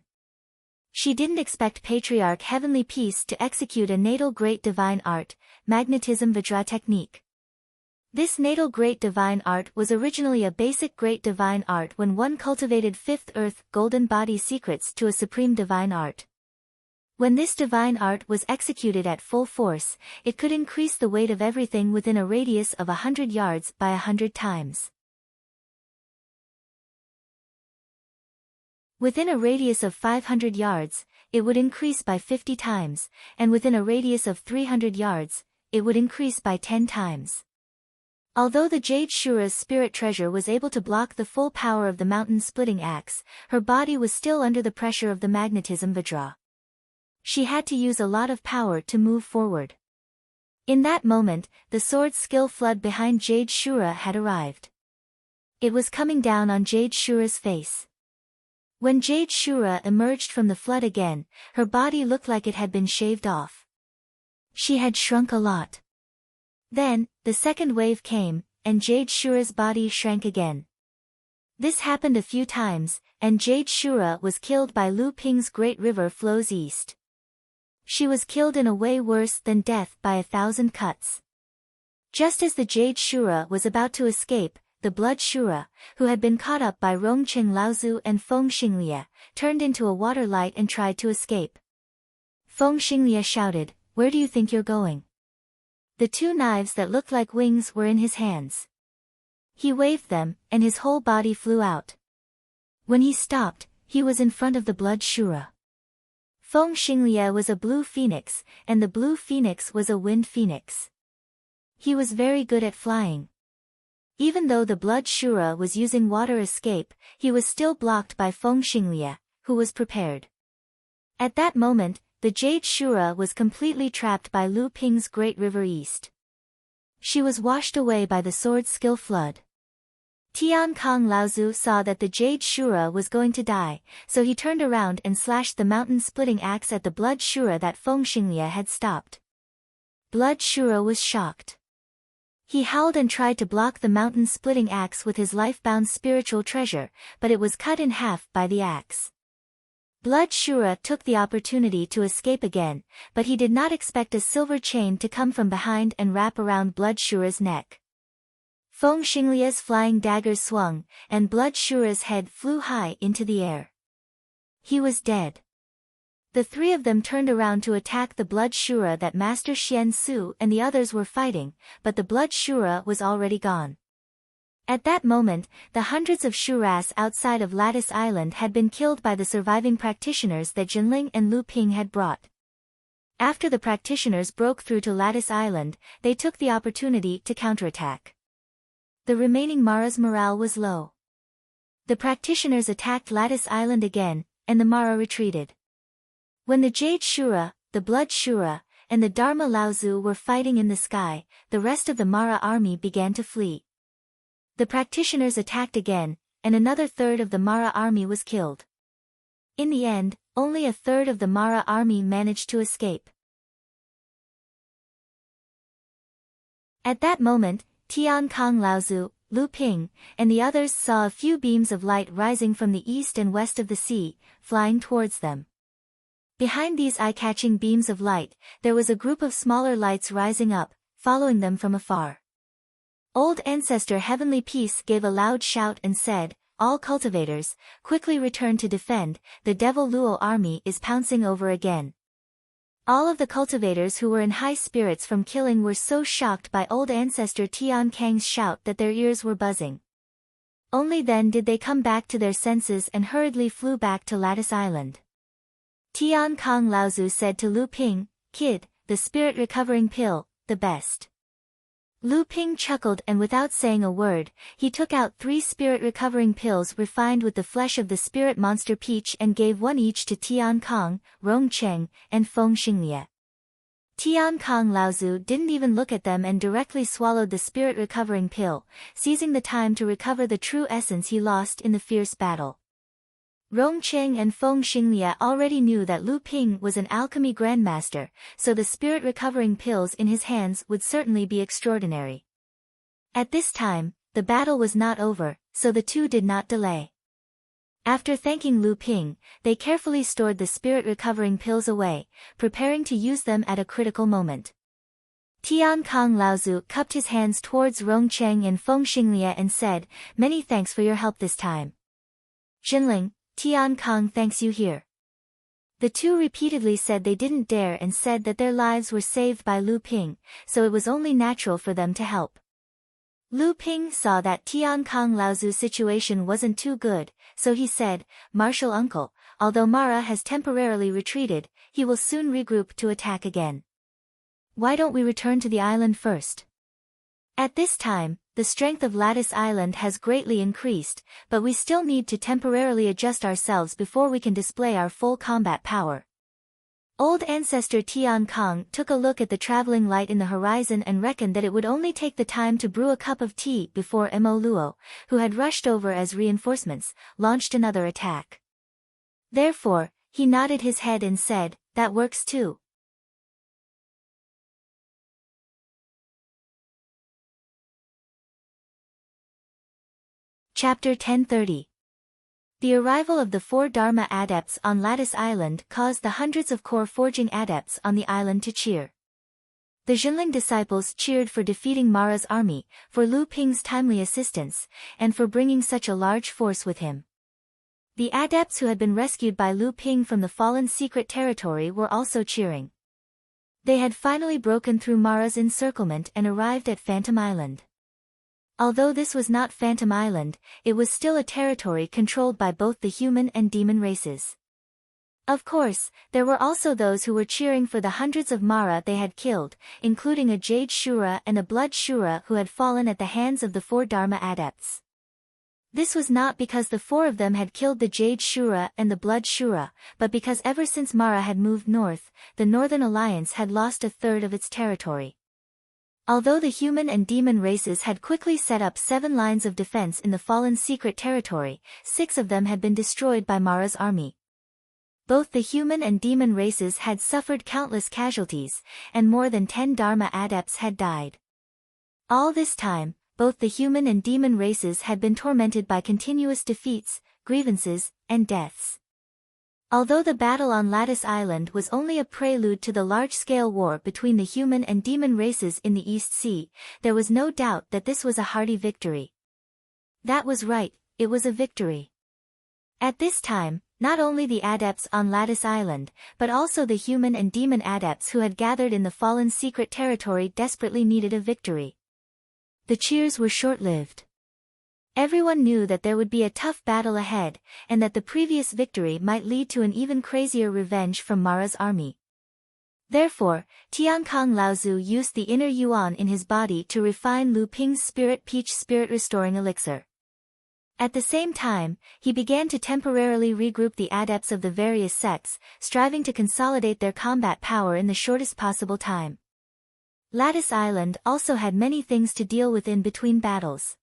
She didn't expect Patriarch Heavenly Peace to execute a natal Great Divine Art, Magnetism Vajra technique. This natal Great Divine Art was originally a basic Great Divine Art when one cultivated Fifth Earth Golden Body secrets to a Supreme Divine Art. When this divine art was executed at full force, it could increase the weight of everything within a radius of 100 yards by 100 times. Within a radius of 500 yards, it would increase by 50 times, and within a radius of 300 yards, it would increase by 10 times. Although the Jade Shura's spirit treasure was able to block the full power of the mountain-splitting axe, her body was still under the pressure of the magnetism Vajra. She had to use a lot of power to move forward. In that moment, the sword skill flood behind Jade Shura had arrived. It was coming down on Jade Shura's face. When Jade Shura emerged from the flood again, her body looked like it had been shaved off. She had shrunk a lot. Then, the second wave came, and Jade Shura's body shrank again. This happened a few times, and Jade Shura was killed by Lu Ping's great river flows east. She was killed in a way worse than death by 1,000 cuts. Just as the Jade Shura was about to escape, the Blood Shura, who had been caught up by Rongqing Laozu and Feng Xinglie, turned into a water light and tried to escape. Feng Xinglie shouted, "Where do you think you're going?" The two knives that looked like wings were in his hands. He waved them, and his whole body flew out. When he stopped, he was in front of the Blood Shura. Feng Xinglie was a blue phoenix, and the blue phoenix was a wind phoenix. He was very good at flying. Even though the Blood Shura was using water escape, he was still blocked by Feng Xinglie, who was prepared. At that moment, the Jade Shura was completely trapped by Lu Ping's great river east. She was washed away by the sword skill flood. Tian Kong Laozu saw that the Jade Shura was going to die, so he turned around and slashed the mountain-splitting axe at the Blood Shura that Feng Xinglie had stopped. Blood Shura was shocked. He howled and tried to block the mountain-splitting axe with his life-bound spiritual treasure, but it was cut in half by the axe. Blood Shura took the opportunity to escape again, but he did not expect a silver chain to come from behind and wrap around Blood Shura's neck. Feng Xinglie's flying daggers swung, and Blood Shura's head flew high into the air. He was dead. The three of them turned around to attack the Blood Shura that Master Xian Su and the others were fighting, but the Blood Shura was already gone. At that moment, the hundreds of Shuras outside of Lattice Island had been killed by the surviving practitioners that Jinling and Lu Ping had brought. After the practitioners broke through to Lattice Island, they took the opportunity to counterattack. The remaining Mara's morale was low. The practitioners attacked Lattice Island again, and the Mara retreated. When the Jade Shura, the Blood Shura, and the Dharma Laozu were fighting in the sky, the rest of the Mara army began to flee. The practitioners attacked again, and another third of the Mara army was killed. In the end, only a third of the Mara army managed to escape. At that moment, Tian Kong Laozu, Lu Ping, and the others saw a few beams of light rising from the east and west of the sea, flying towards them. Behind these eye-catching beams of light, there was a group of smaller lights rising up, following them from afar. Old Ancestor Heavenly Peace gave a loud shout and said, "All cultivators, quickly return to defend, the Devil Luo army is pouncing over again." All of the cultivators who were in high spirits from killing were so shocked by Old Ancestor Tian Kang's shout that their ears were buzzing. Only then did they come back to their senses and hurriedly flew back to Lattice Island. Tian Kong Laozu said to Lu Ping, "Kid, the spirit recovering pill, the best." Lu Ping chuckled and without saying a word, he took out 3 spirit recovering pills refined with the flesh of the spirit monster Peach and gave one each to Tian Kong, Rongcheng, and Feng Xinglie. Tian Kong Laozu didn't even look at them and directly swallowed the spirit recovering pill, seizing the time to recover the true essence he lost in the fierce battle. Rongcheng and Feng Xinglie already knew that Lu Ping was an alchemy grandmaster, so the spirit recovering pills in his hands would certainly be extraordinary. At this time, the battle was not over, so the two did not delay. After thanking Lu Ping, they carefully stored the spirit recovering pills away, preparing to use them at a critical moment. Tian Kong Laozu cupped his hands towards Rongcheng and Feng Xinglie and said, "Many thanks for your help this time." "Jinling, Tian Kong thanks you here." The two repeatedly said they didn't dare and said that their lives were saved by Lu Ping, so it was only natural for them to help. Lu Ping saw that Tian Kong Laozu's situation wasn't too good, so he said, "Martial uncle, although Mara has temporarily retreated, he will soon regroup to attack again. Why don't we return to the island first? At this time, the strength of Lattice Island has greatly increased, but we still need to temporarily adjust ourselves before we can display our full combat power." Old Ancestor Tian Kong took a look at the traveling light in the horizon and reckoned that it would only take the time to brew a cup of tea before Mo Luo, who had rushed over as reinforcements, launched another attack. Therefore, he nodded his head and said, "That works too." Chapter 1030. The arrival of the 4 Dharma adepts on Lattice Island caused the hundreds of core forging adepts on the island to cheer. The Zhenling disciples cheered for defeating Mara's army, for Lu Ping's timely assistance, and for bringing such a large force with him. The adepts who had been rescued by Lu Ping from the fallen secret territory were also cheering. They had finally broken through Mara's encirclement and arrived at Phantom Island. Although this was not Phantom Island, it was still a territory controlled by both the human and demon races. Of course, there were also those who were cheering for the hundreds of Mara they had killed, including a Jade Shura and a Blood Shura who had fallen at the hands of the 4 Dharma adepts. This was not because the 4 of them had killed the Jade Shura and the Blood Shura, but because ever since Mara had moved north, the Northern Alliance had lost a third of its territory. Although the human and demon races had quickly set up 7 lines of defense in the fallen secret territory, 6 of them had been destroyed by Mara's army. Both the human and demon races had suffered countless casualties, and more than 10 Dharma adepts had died. All this time, both the human and demon races had been tormented by continuous defeats, grievances, and deaths. Although the battle on Lattice Island was only a prelude to the large-scale war between the human and demon races in the East Sea, there was no doubt that this was a hearty victory. That was right, it was a victory. At this time, not only the adepts on Lattice Island, but also the human and demon adepts who had gathered in the fallen secret territory desperately needed a victory. The cheers were short-lived. Everyone knew that there would be a tough battle ahead, and that the previous victory might lead to an even crazier revenge from Mara's army. Therefore, Tiankong Laozu used the inner yuan in his body to refine Lu Ping's spirit peach spirit-restoring elixir. At the same time, he began to temporarily regroup the adepts of the various sects, striving to consolidate their combat power in the shortest possible time. Lattice Island also had many things to deal with in between battles.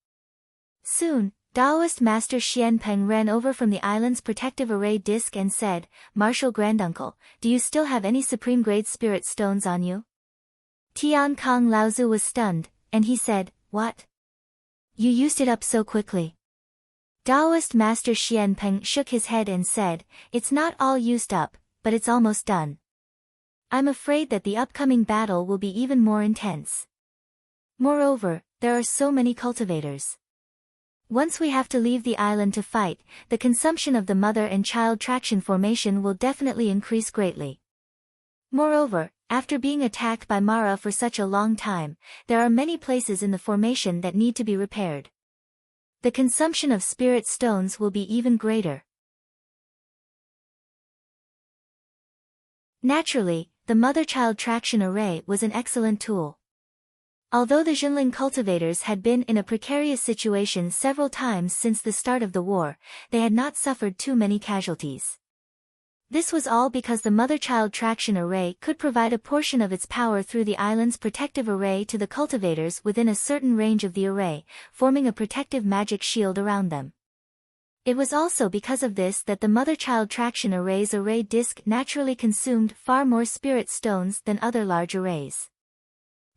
Soon, Taoist Master Xianpeng ran over from the island's protective array disc and said, "Martial Granduncle, do you still have any supreme-grade spirit stones on you?" Tiankong Laozu was stunned, and he said, "What? You used it up so quickly?" Taoist Master Xianpeng shook his head and said, "It's not all used up, but it's almost done. I'm afraid that the upcoming battle will be even more intense. Moreover, there are so many cultivators. Once we have to leave the island to fight, the consumption of the mother and child traction formation will definitely increase greatly. Moreover, after being attacked by Mara for such a long time, there are many places in the formation that need to be repaired. The consumption of spirit stones will be even greater." Naturally, the mother-child traction array was an excellent tool. Although the Zhenling cultivators had been in a precarious situation several times since the start of the war, they had not suffered too many casualties. This was all because the mother-child traction array could provide a portion of its power through the island's protective array to the cultivators within a certain range of the array, forming a protective magic shield around them. It was also because of this that the mother-child traction array's array disk naturally consumed far more spirit stones than other large arrays.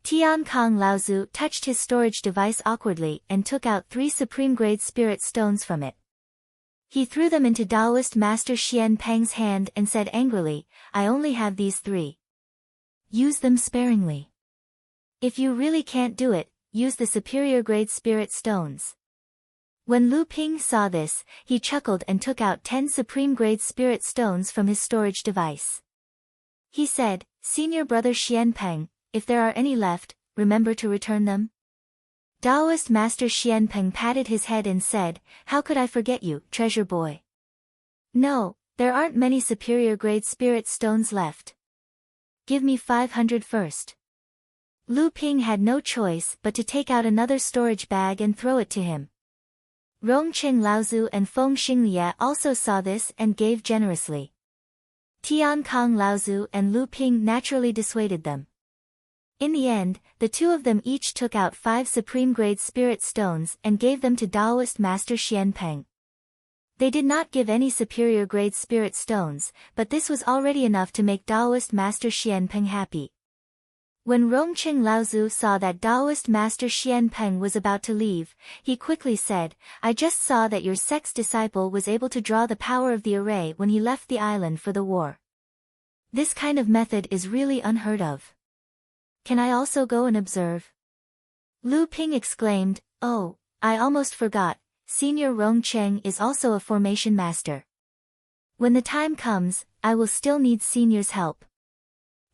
Tiankong Laozu touched his storage device awkwardly and took out 3 supreme-grade spirit stones from it. He threw them into Taoist Master Xianpeng's hand and said angrily, "I only have these 3. Use them sparingly. If you really can't do it, use the superior-grade spirit stones." When Lu Ping saw this, he chuckled and took out 10 supreme-grade spirit stones from his storage device. He said, "Senior brother Xianpeng, if there are any left, remember to return them." Taoist Master Xianpeng patted his head and said, "How could I forget you, treasure boy? No, there aren't many superior-grade spirit stones left. Give me 500 first." Lu Ping had no choice but to take out another storage bag and throw it to him. Rongqing Laozu and Feng Xinglie also saw this and gave generously. Tiankong Laozu and Lu Ping naturally dissuaded them. In the end, the 2 of them each took out 5 supreme-grade spirit stones and gave them to Taoist Master Xianpeng. They did not give any superior-grade spirit stones, but this was already enough to make Taoist Master Xianpeng happy. When Rongqing Laozu saw that Taoist master Xian Peng was about to leave, he quickly said, "I just saw that your sect's disciple was able to draw the power of the array when he left the island for the war. This kind of method is really unheard of. Can I also go and observe?" Lu Ping exclaimed, "Oh, I almost forgot, Senior Rongqing is also a formation master. When the time comes, I will still need Senior's help.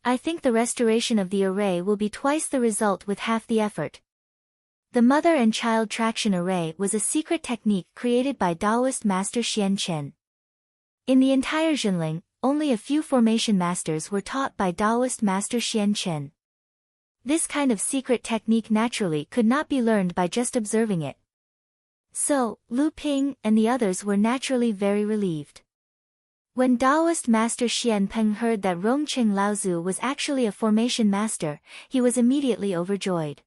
I think the restoration of the array will be twice the result with half the effort." The mother and child traction array was a secret technique created by Taoist master Xian Chen. In the entire Zhenling, only a few formation masters were taught by Taoist master Xian Chen. This kind of secret technique naturally could not be learned by just observing it. So, Lu Ping and the others were naturally very relieved. When Taoist master Xian Peng heard that Rongqing Laozu was actually a formation master, he was immediately overjoyed.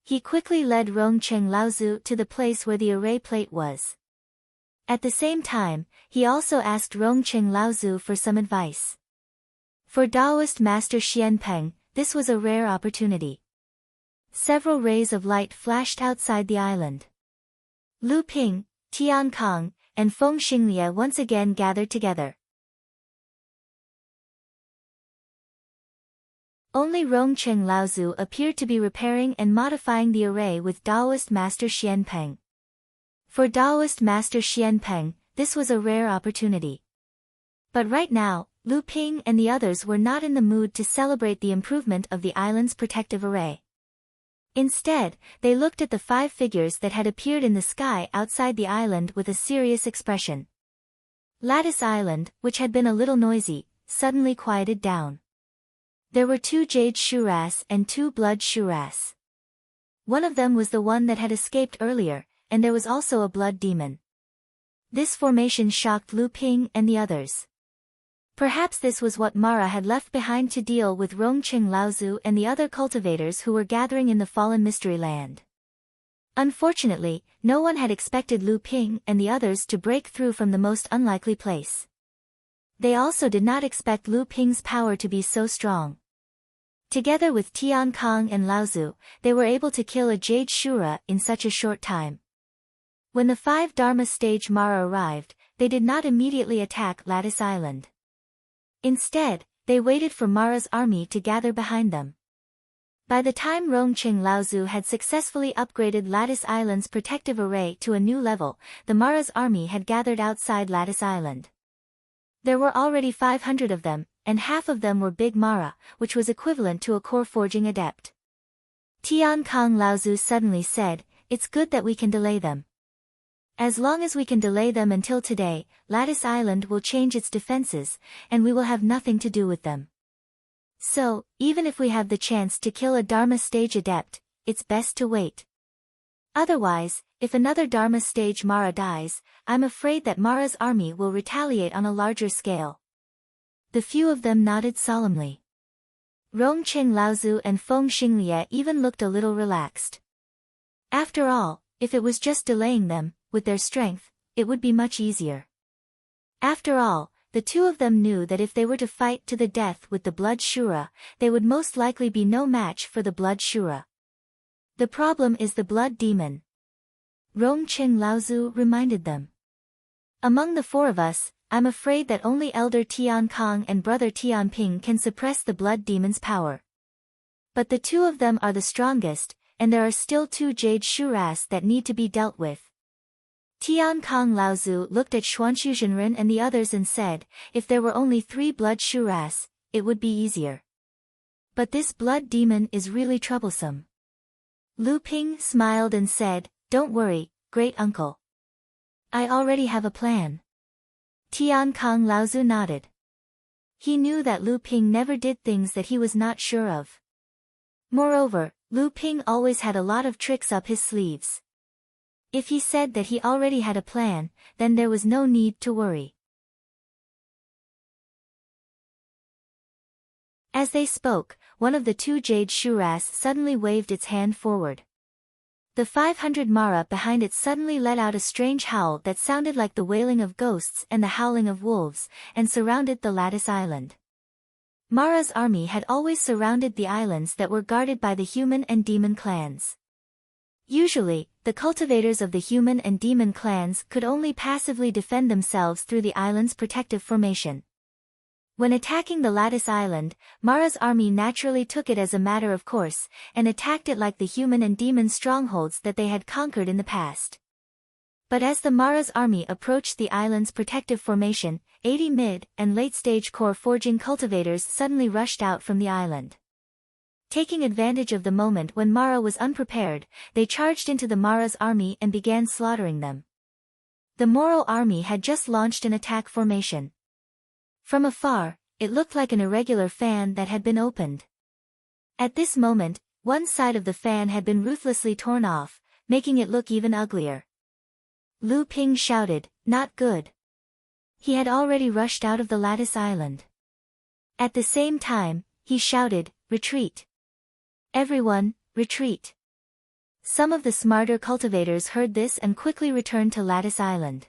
He quickly led Rongqing Laozu to the place where the array plate was. At the same time, he also asked Rongqing Laozu for some advice. For Taoist master Xian Peng, this was a rare opportunity. Several rays of light flashed outside the island. Lu Ping, Tian Kong, and Feng Xinglie once again gathered together. Only Rongqing Laozu appeared to be repairing and modifying the array with Taoist master Xian Peng. For Taoist master Xian Peng, this was a rare opportunity. But right now, Lu Ping and the others were not in the mood to celebrate the improvement of the island's protective array. Instead, they looked at the 5 figures that had appeared in the sky outside the island with a serious expression. Lattice Island, which had been a little noisy, suddenly quieted down. There were 2 jade shuras and 2 blood shuras. One of them was the one that had escaped earlier, and there was also a blood demon. This formation shocked Lu Ping and the others. Perhaps this was what Mara had left behind to deal with Rongqing Laozu and the other cultivators who were gathering in the fallen mystery land. Unfortunately, no one had expected Lu Ping and the others to break through from the most unlikely place. They also did not expect Lu Ping's power to be so strong. Together with Tian Kong and Laozu, they were able to kill a Jade Shura in such a short time. When the 5 Dharma stage Mara arrived, they did not immediately attack Lattice Island. Instead, they waited for Mara's army to gather behind them. By the time Rongqing Laozu had successfully upgraded Lattice Island's protective array to a new level, the Mara's army had gathered outside Lattice Island. There were already 500 of them, and half of them were Big Mara, which was equivalent to a core forging adept. Tian Kong Laozu suddenly said, "It's good that we can delay them. As long as we can delay them until today, Lattice Island will change its defenses, and we will have nothing to do with them. So, even if we have the chance to kill a Dharma stage adept, it's best to wait. Otherwise, if another Dharma stage Mara dies, I'm afraid that Mara's army will retaliate on a larger scale." The few of them nodded solemnly. Rongqing Laozu and Feng Xinglie even looked a little relaxed. After all, if it was just delaying them, with their strength, it would be much easier. After all, the 2 of them knew that if they were to fight to the death with the Blood Shura, they would most likely be no match for the Blood Shura. The problem is the Blood Demon. Rongqing Laozu reminded them. Among the 4 of us, I'm afraid that only Elder Tian Kong and Brother Tian Ping can suppress the Blood Demon's power. But the 2 of them are the strongest, and there are still 2 Jade Shuras that need to be dealt with. Tian Kong Laozu looked at Xuanxu Zhenren and the others and said, "If there were only 3 blood shuras, it would be easier. But this blood demon is really troublesome." Lu Ping smiled and said, "Don't worry, great uncle. I already have a plan." Tian Kong Laozu nodded. He knew that Lu Ping never did things that he was not sure of. Moreover, Lu Ping always had a lot of tricks up his sleeves. If he said that he already had a plan, then there was no need to worry. As they spoke, one of the 2 Jade Shuras suddenly waved its hand forward. The 500 Mara behind it suddenly let out a strange howl that sounded like the wailing of ghosts and the howling of wolves, and surrounded the Lattice Island. Mara's army had always surrounded the islands that were guarded by the human and demon clans. Usually, the cultivators of the human and demon clans could only passively defend themselves through the island's protective formation. When attacking the Lattice Island, Mara's army naturally took it as a matter of course, and attacked it like the human and demon strongholds that they had conquered in the past. But as the Mara's army approached the island's protective formation, 80 mid- and late-stage core forging cultivators suddenly rushed out from the island. Taking advantage of the moment when Mara was unprepared, they charged into the Mara's army and began slaughtering them. The Moro army had just launched an attack formation. From afar, it looked like an irregular fan that had been opened. At this moment, one side of the fan had been ruthlessly torn off, making it look even uglier. Lu Ping shouted, "Not good." He had already rushed out of the Lattice Island. At the same time, he shouted, "Retreat! Everyone, retreat!" Some of the smarter cultivators heard this and quickly returned to Lattice Island.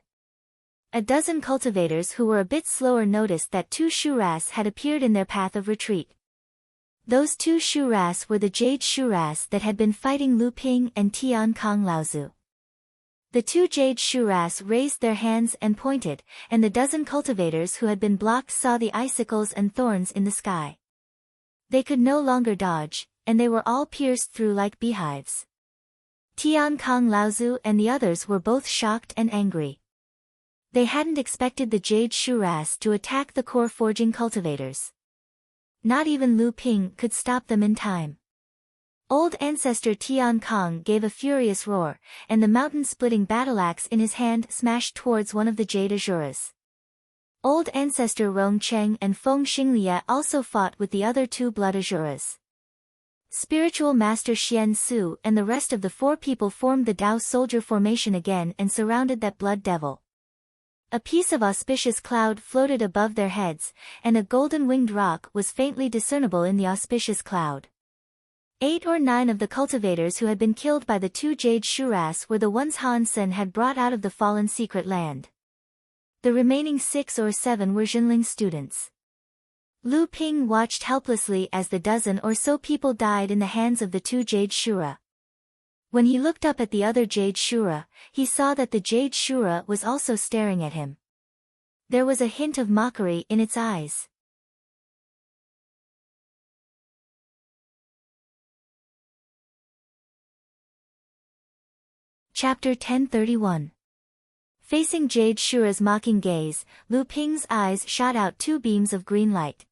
A dozen cultivators who were a bit slower noticed that 2 Shuras had appeared in their path of retreat. Those 2 Shuras were the Jade Shuras that had been fighting Lu Ping and Tian Kong Laozu. The 2 Jade Shuras raised their hands and pointed, and the dozen cultivators who had been blocked saw the icicles and thorns in the sky. They could no longer dodge, and they were all pierced through like beehives. Tian Kong Laozu and the others were both shocked and angry. They hadn't expected the Jade Shuras to attack the core forging cultivators. Not even Lu Ping could stop them in time. Old Ancestor Tian Kong gave a furious roar, and the mountain-splitting battle-axe in his hand smashed towards one of the Jade Azuras. Old Ancestor Rong Cheng and Feng Xinglie also fought with the other 2 Blood Azuras. Spiritual Master Xian Su and the rest of the 4 people formed the Dao Soldier formation again and surrounded that Blood Devil. A piece of auspicious cloud floated above their heads, and a golden-winged rock was faintly discernible in the auspicious cloud. 8 or 9 of the cultivators who had been killed by the 2 Jade Shuras were the ones Han Sen had brought out of the fallen secret land. The remaining 6 or 7 were Jinling students. Lu Ping watched helplessly as the dozen or so people died in the hands of the 2 Jade Shura. When he looked up at the other Jade Shura, he saw that the Jade Shura was also staring at him. There was a hint of mockery in its eyes. Chapter 1031. Facing Jade Shura's mocking gaze, Lu Ping's eyes shot out 2 beams of green light.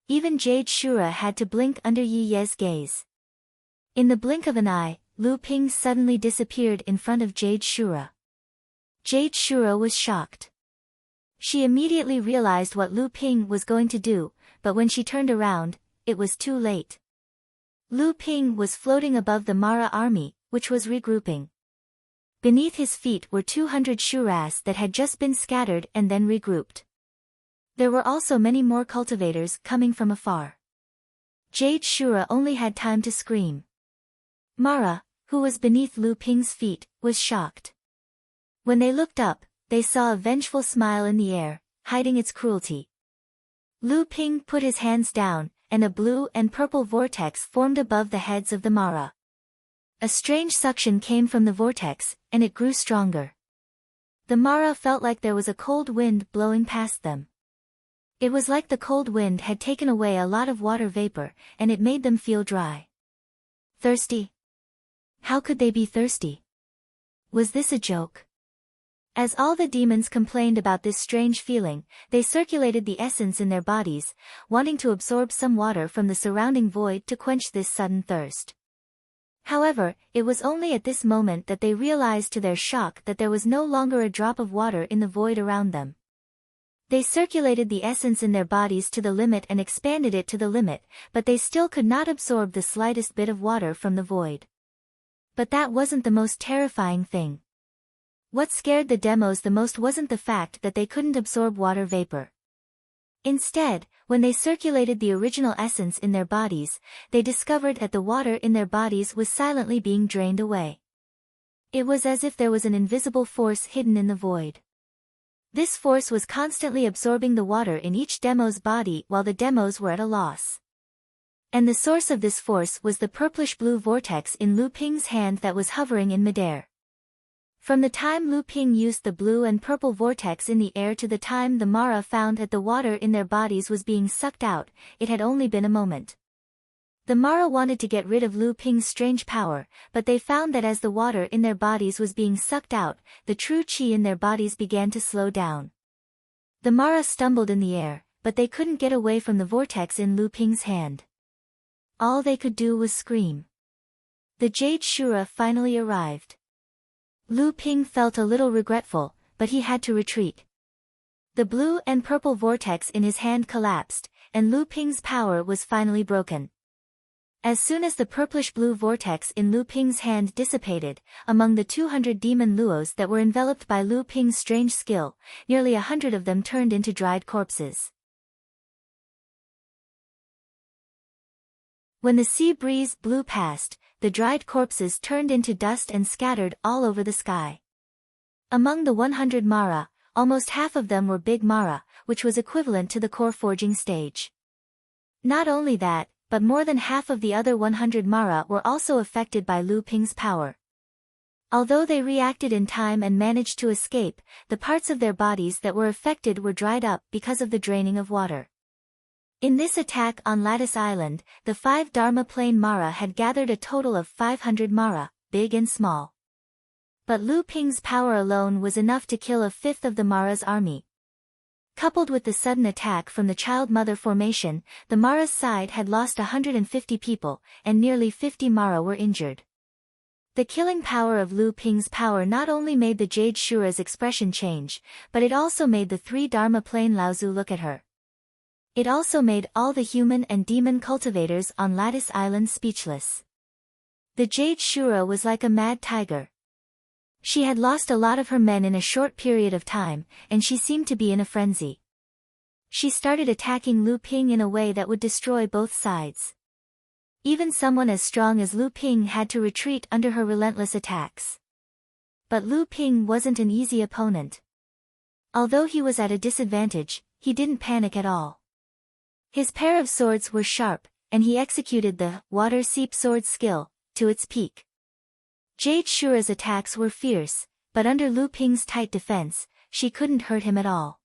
Even Jade Shura had to blink under Yi Ye's gaze. In the blink of an eye, Lu Ping suddenly disappeared in front of Jade Shura. Jade Shura was shocked. She immediately realized what Lu Ping was going to do, but when she turned around, it was too late. Lu Ping was floating above the Mara army, which was regrouping. Beneath his feet were 200 Shuras that had just been scattered and then regrouped. There were also many more cultivators coming from afar. Jade Shura only had time to scream. Mara, who was beneath Lu Ping's feet, was shocked. When they looked up, they saw a vengeful smile in the air, hiding its cruelty. Lu Ping put his hands down, and a blue and purple vortex formed above the heads of the Mara. A strange suction came from the vortex, and it grew stronger. The Mara felt like there was a cold wind blowing past them. It was like the cold wind had taken away a lot of water vapor, and it made them feel dry. Thirsty? How could they be thirsty? Was this a joke? As all the demons complained about this strange feeling, they circulated the essence in their bodies, wanting to absorb some water from the surrounding void to quench this sudden thirst. However, it was only at this moment that they realized to their shock that there was no longer a drop of water in the void around them. They circulated the essence in their bodies to the limit and expanded it to the limit, but they still could not absorb the slightest bit of water from the void. But that wasn't the most terrifying thing. What scared the demos the most wasn't the fact that they couldn't absorb water vapor. Instead, when they circulated the original essence in their bodies, they discovered that the water in their bodies was silently being drained away. It was as if there was an invisible force hidden in the void. This force was constantly absorbing the water in each demo's body while the demos were at a loss. And the source of this force was the purplish-blue vortex in Lu Ping's hand that was hovering in midair. From the time Lu Ping used the blue and purple vortex in the air to the time the Mara found that the water in their bodies was being sucked out, it had only been a moment. The Mara wanted to get rid of Lu Ping's strange power, but they found that as the water in their bodies was being sucked out, the true qi in their bodies began to slow down. The Mara stumbled in the air, but they couldn't get away from the vortex in Lu Ping's hand. All they could do was scream. The Jade Shura finally arrived. Lu Ping felt a little regretful, but he had to retreat. The blue and purple vortex in his hand collapsed, and Lu Ping's power was finally broken. As soon as the purplish-blue vortex in Lu Ping's hand dissipated, among the 200 demon luos that were enveloped by Lu Ping's strange skill, nearly 100 of them turned into dried corpses. When the sea breeze blew past, the dried corpses turned into dust and scattered all over the sky. Among the 100 Mara, almost half of them were big Mara, which was equivalent to the core forging stage. Not only that, but more than half of the other 100 Mara were also affected by Lu Ping's power. Although they reacted in time and managed to escape, the parts of their bodies that were affected were dried up because of the draining of water. In this attack on Lattice Island, the 5 Dharma Plane Mara had gathered a total of 500 Mara, big and small. But Lu Ping's power alone was enough to kill a fifth of the Mara's army. Coupled with the sudden attack from the Child Mother formation, the Mara's side had lost 150 people, and nearly 50 Mara were injured. The killing power of Lu Ping's power not only made the Jade Shura's expression change, but it also made the 3 Dharma Plane Laozu look at her. It also made all the human and demon cultivators on Lattice Island speechless. The Jade Shura was like a mad tiger. She had lost a lot of her men in a short period of time, and she seemed to be in a frenzy. She started attacking Lu Ping in a way that would destroy both sides. Even someone as strong as Lu Ping had to retreat under her relentless attacks. But Lu Ping wasn't an easy opponent. Although he was at a disadvantage, he didn't panic at all. His pair of swords were sharp, and he executed the water seep sword skill to its peak. Jade Shura's attacks were fierce, but under Lu Ping's tight defense, she couldn't hurt him at all.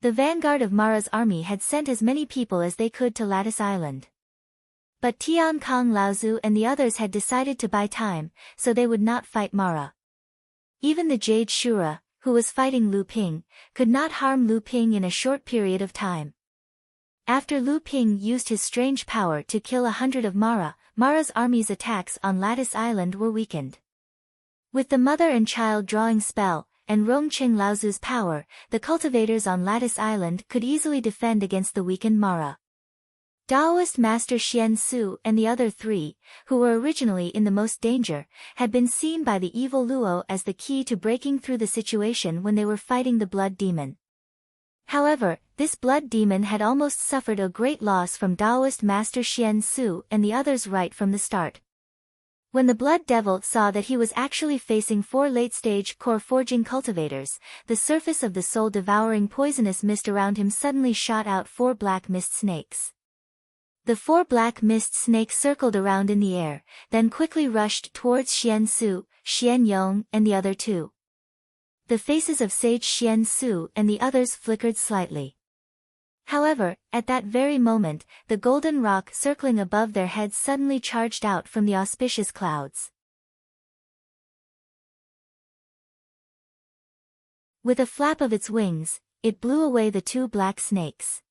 The vanguard of Mara's army had sent as many people as they could to Lattice Island. But Tian Kong Laozu and the others had decided to buy time, so they would not fight Mara. Even the Jade Shura, who was fighting Lu Ping, could not harm Lu Ping in a short period of time. After Lu Ping used his strange power to kill 100 of Mara's army's attacks on Lattice Island were weakened. With the mother and child drawing spell, and Rongqing Laozu's power, the cultivators on Lattice Island could easily defend against the weakened Mara. Taoist Master Xian Su and the other 3, who were originally in the most danger, had been seen by the evil Luo as the key to breaking through the situation when they were fighting the blood demon. However, this blood demon had almost suffered a great loss from Taoist Master Xian Su and the others right from the start. When the blood devil saw that he was actually facing 4 late-stage core forging cultivators, the surface of the soul-devouring poisonous mist around him suddenly shot out 4 black mist snakes. The 4 black mist snakes circled around in the air, then quickly rushed towards Xian Su, Xian Yong and the other 2. The faces of Sage Xian Su and the others flickered slightly. However, at that very moment, the golden rock circling above their heads suddenly charged out from the auspicious clouds. With a flap of its wings, it blew away the 2 black snakes.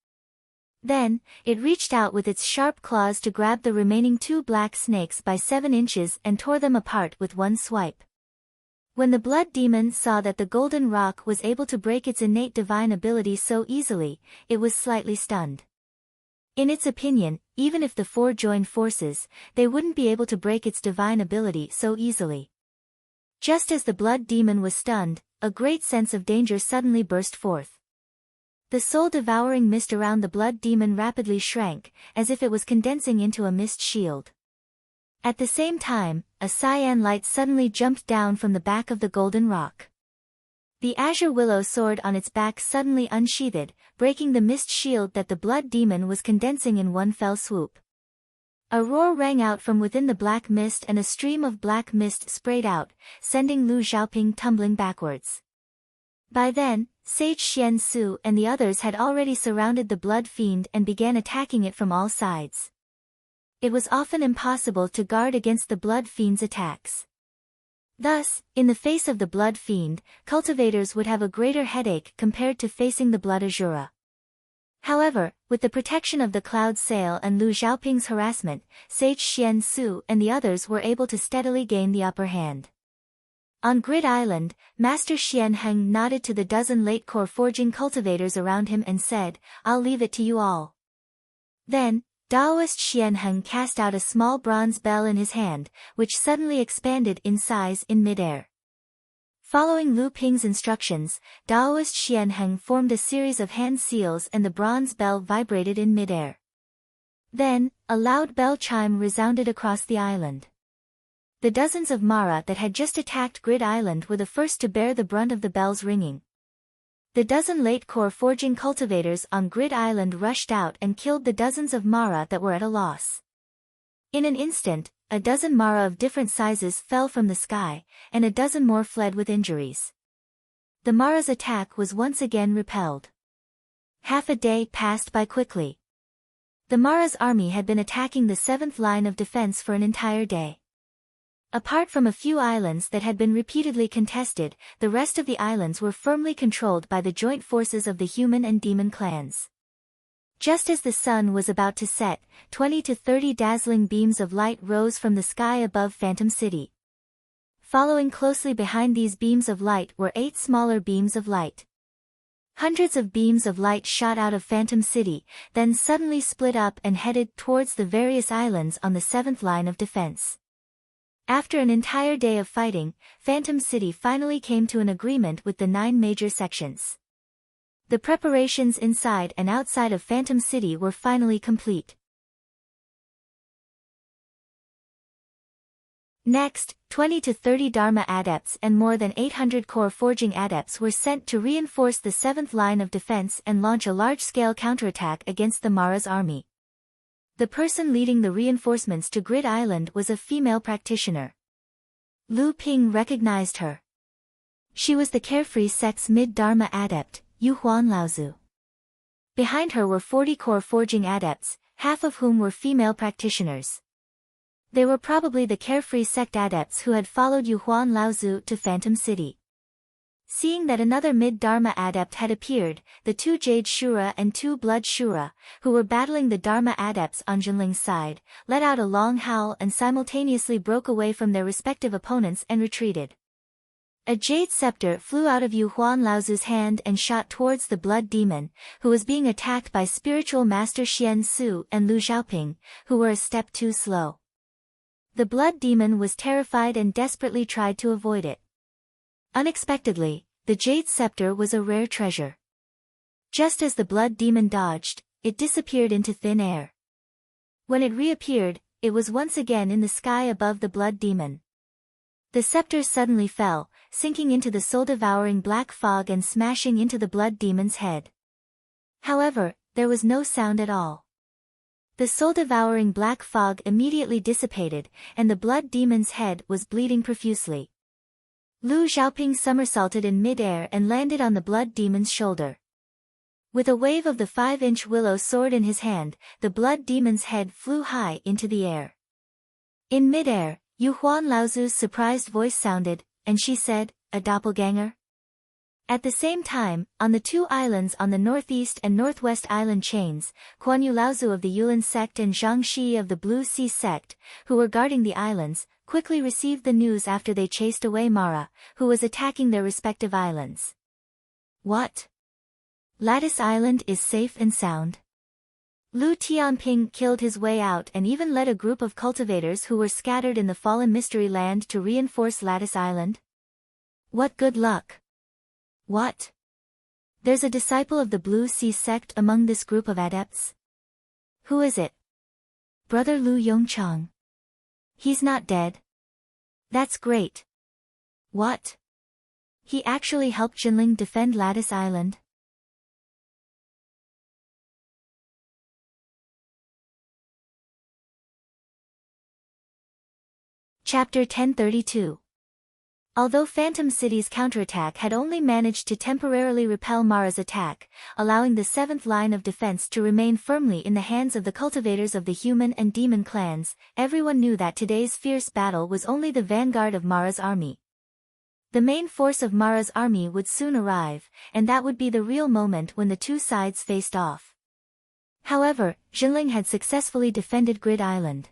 Then, it reached out with its sharp claws to grab the remaining 2 black snakes by 7 inches and tore them apart with one swipe. When the blood demon saw that the golden rock was able to break its innate divine ability so easily, it was slightly stunned. In its opinion, even if the 4 joined forces, they wouldn't be able to break its divine ability so easily. Just as the blood demon was stunned, a great sense of danger suddenly burst forth. The soul-devouring mist around the blood demon rapidly shrank, as if it was condensing into a mist shield. At the same time, a cyan light suddenly jumped down from the back of the golden rock. The azure willow sword on its back suddenly unsheathed, breaking the mist shield that the blood demon was condensing in one fell swoop. A roar rang out from within the black mist and a stream of black mist sprayed out, sending Lu Xiaoping tumbling backwards. By then, Sage Xian Su and the others had already surrounded the blood fiend and began attacking it from all sides. It was often impossible to guard against the blood fiend's attacks. Thus, in the face of the blood fiend, cultivators would have a greater headache compared to facing the blood azura. However, with the protection of the cloud sail and Lu Xiaoping's harassment, Sage Xian Su and the others were able to steadily gain the upper hand. On Grid Island, Master Xian Heng nodded to the dozen late core forging cultivators around him and said, "I'll leave it to you all." Then, Daoist Xian Heng cast out a small bronze bell in his hand, which suddenly expanded in size in midair. Following Lu Ping's instructions, Daoist Xian Heng formed a series of hand seals and the bronze bell vibrated in midair. Then, a loud bell chime resounded across the island. The dozens of Mara that had just attacked Grid Island were the first to bear the brunt of the bell's ringing. The dozen late core forging cultivators on Grid Island rushed out and killed the dozens of Mara that were at a loss. In an instant, a dozen Mara of different sizes fell from the sky, and a dozen more fled with injuries. The Mara's attack was once again repelled. Half a day passed by quickly. The Mara's army had been attacking the seventh line of defense for an entire day. Apart from a few islands that had been repeatedly contested, the rest of the islands were firmly controlled by the joint forces of the human and demon clans. Just as the sun was about to set, 20 to 30 dazzling beams of light rose from the sky above Phantom City. Following closely behind these beams of light were 8 smaller beams of light. Hundreds of beams of light shot out of Phantom City, then suddenly split up and headed towards the various islands on the 7th line of defense. After an entire day of fighting, Phantom City finally came to an agreement with the 9 major sections. The preparations inside and outside of Phantom City were finally complete. Next, 20 to 30 Dharma adepts and more than 800 core forging adepts were sent to reinforce the 7th line of defense and launch a large-scale counterattack against the Mara's army. The person leading the reinforcements to Grid Island was a female practitioner. Lu Ping recognized her. She was the carefree sex mid-Dharma adept, Yu Huan Laozu. Behind her were 40 core forging adepts, half of whom were female practitioners. They were probably the carefree sect adepts who had followed Yu Huan Laozu to Phantom City. Seeing that another mid-Dharma adept had appeared, the 2 Jade Shura and 2 Blood Shura, who were battling the Dharma adepts on Jinling's side, let out a long howl and simultaneously broke away from their respective opponents and retreated. A jade scepter flew out of Yu Huan Laozu's hand and shot towards the blood demon, who was being attacked by spiritual master Xian Su and Lu Xiaoping, who were a step too slow. The blood demon was terrified and desperately tried to avoid it. Unexpectedly, the jade scepter was a rare treasure. Just as the blood demon dodged, it disappeared into thin air. When it reappeared, it was once again in the sky above the blood demon. The scepter suddenly fell, sinking into the soul-devouring black fog and smashing into the blood demon's head. However, there was no sound at all. The soul-devouring black fog immediately dissipated, and the blood demon's head was bleeding profusely. Lu Xiaoping somersaulted in mid-air and landed on the blood demon's shoulder. With a wave of the 5-inch willow sword in his hand, the blood demon's head flew high into the air. In mid-air, Yu Huan Laozu's surprised voice sounded, and she said, "A doppelganger?" At the same time, on the 2 islands on the northeast and northwest island chains, Kuan Yu Laozu of the Yulin sect and Zhang Shi of the Blue Sea sect, who were guarding the islands, quickly received the news after they chased away Mara, who was attacking their respective islands. What? Lattice Island is safe and sound? Lu Tianping killed his way out and even led a group of cultivators who were scattered in the fallen mystery land to reinforce Lattice Island? What good luck! What? There's a disciple of the Blue Sea sect among this group of adepts? Who is it? Brother Lu Yongchang. He's not dead. That's great. What? he actually helped Jinling defend Lattice Island? Chapter 1032. Although Phantom City's counterattack had only managed to temporarily repel Mara's attack, allowing the seventh line of defense to remain firmly in the hands of the cultivators of the human and demon clans, everyone knew that today's fierce battle was only the vanguard of Mara's army. The main force of Mara's army would soon arrive, and that would be the real moment when the two sides faced off. However, Jinling had successfully defended Grid Island.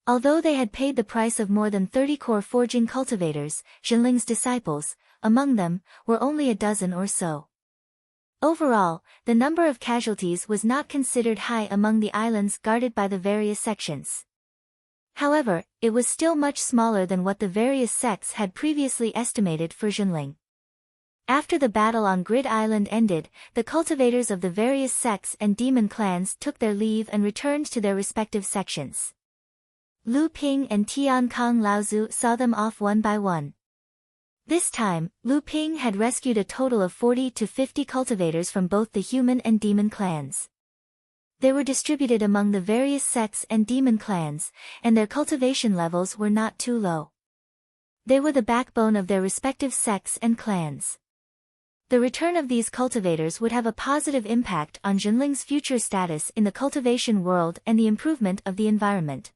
Although they had paid the price of more than 30 core forging cultivators, Jinling's disciples, among them, were only a dozen or so. Overall, the number of casualties was not considered high among the islands guarded by the various sections. However, it was still much smaller than what the various sects had previously estimated for Jinling. After the battle on Grid Island ended, the cultivators of the various sects and demon clans took their leave and returned to their respective sections. Lu Ping and Tian Kong Laozu saw them off one by one. This time, Lu Ping had rescued a total of 40 to 50 cultivators from both the human and demon clans. They were distributed among the various sects and demon clans, and their cultivation levels were not too low. They were the backbone of their respective sects and clans. The return of these cultivators would have a positive impact on Jinling's future status in the cultivation world and the improvement of the environment.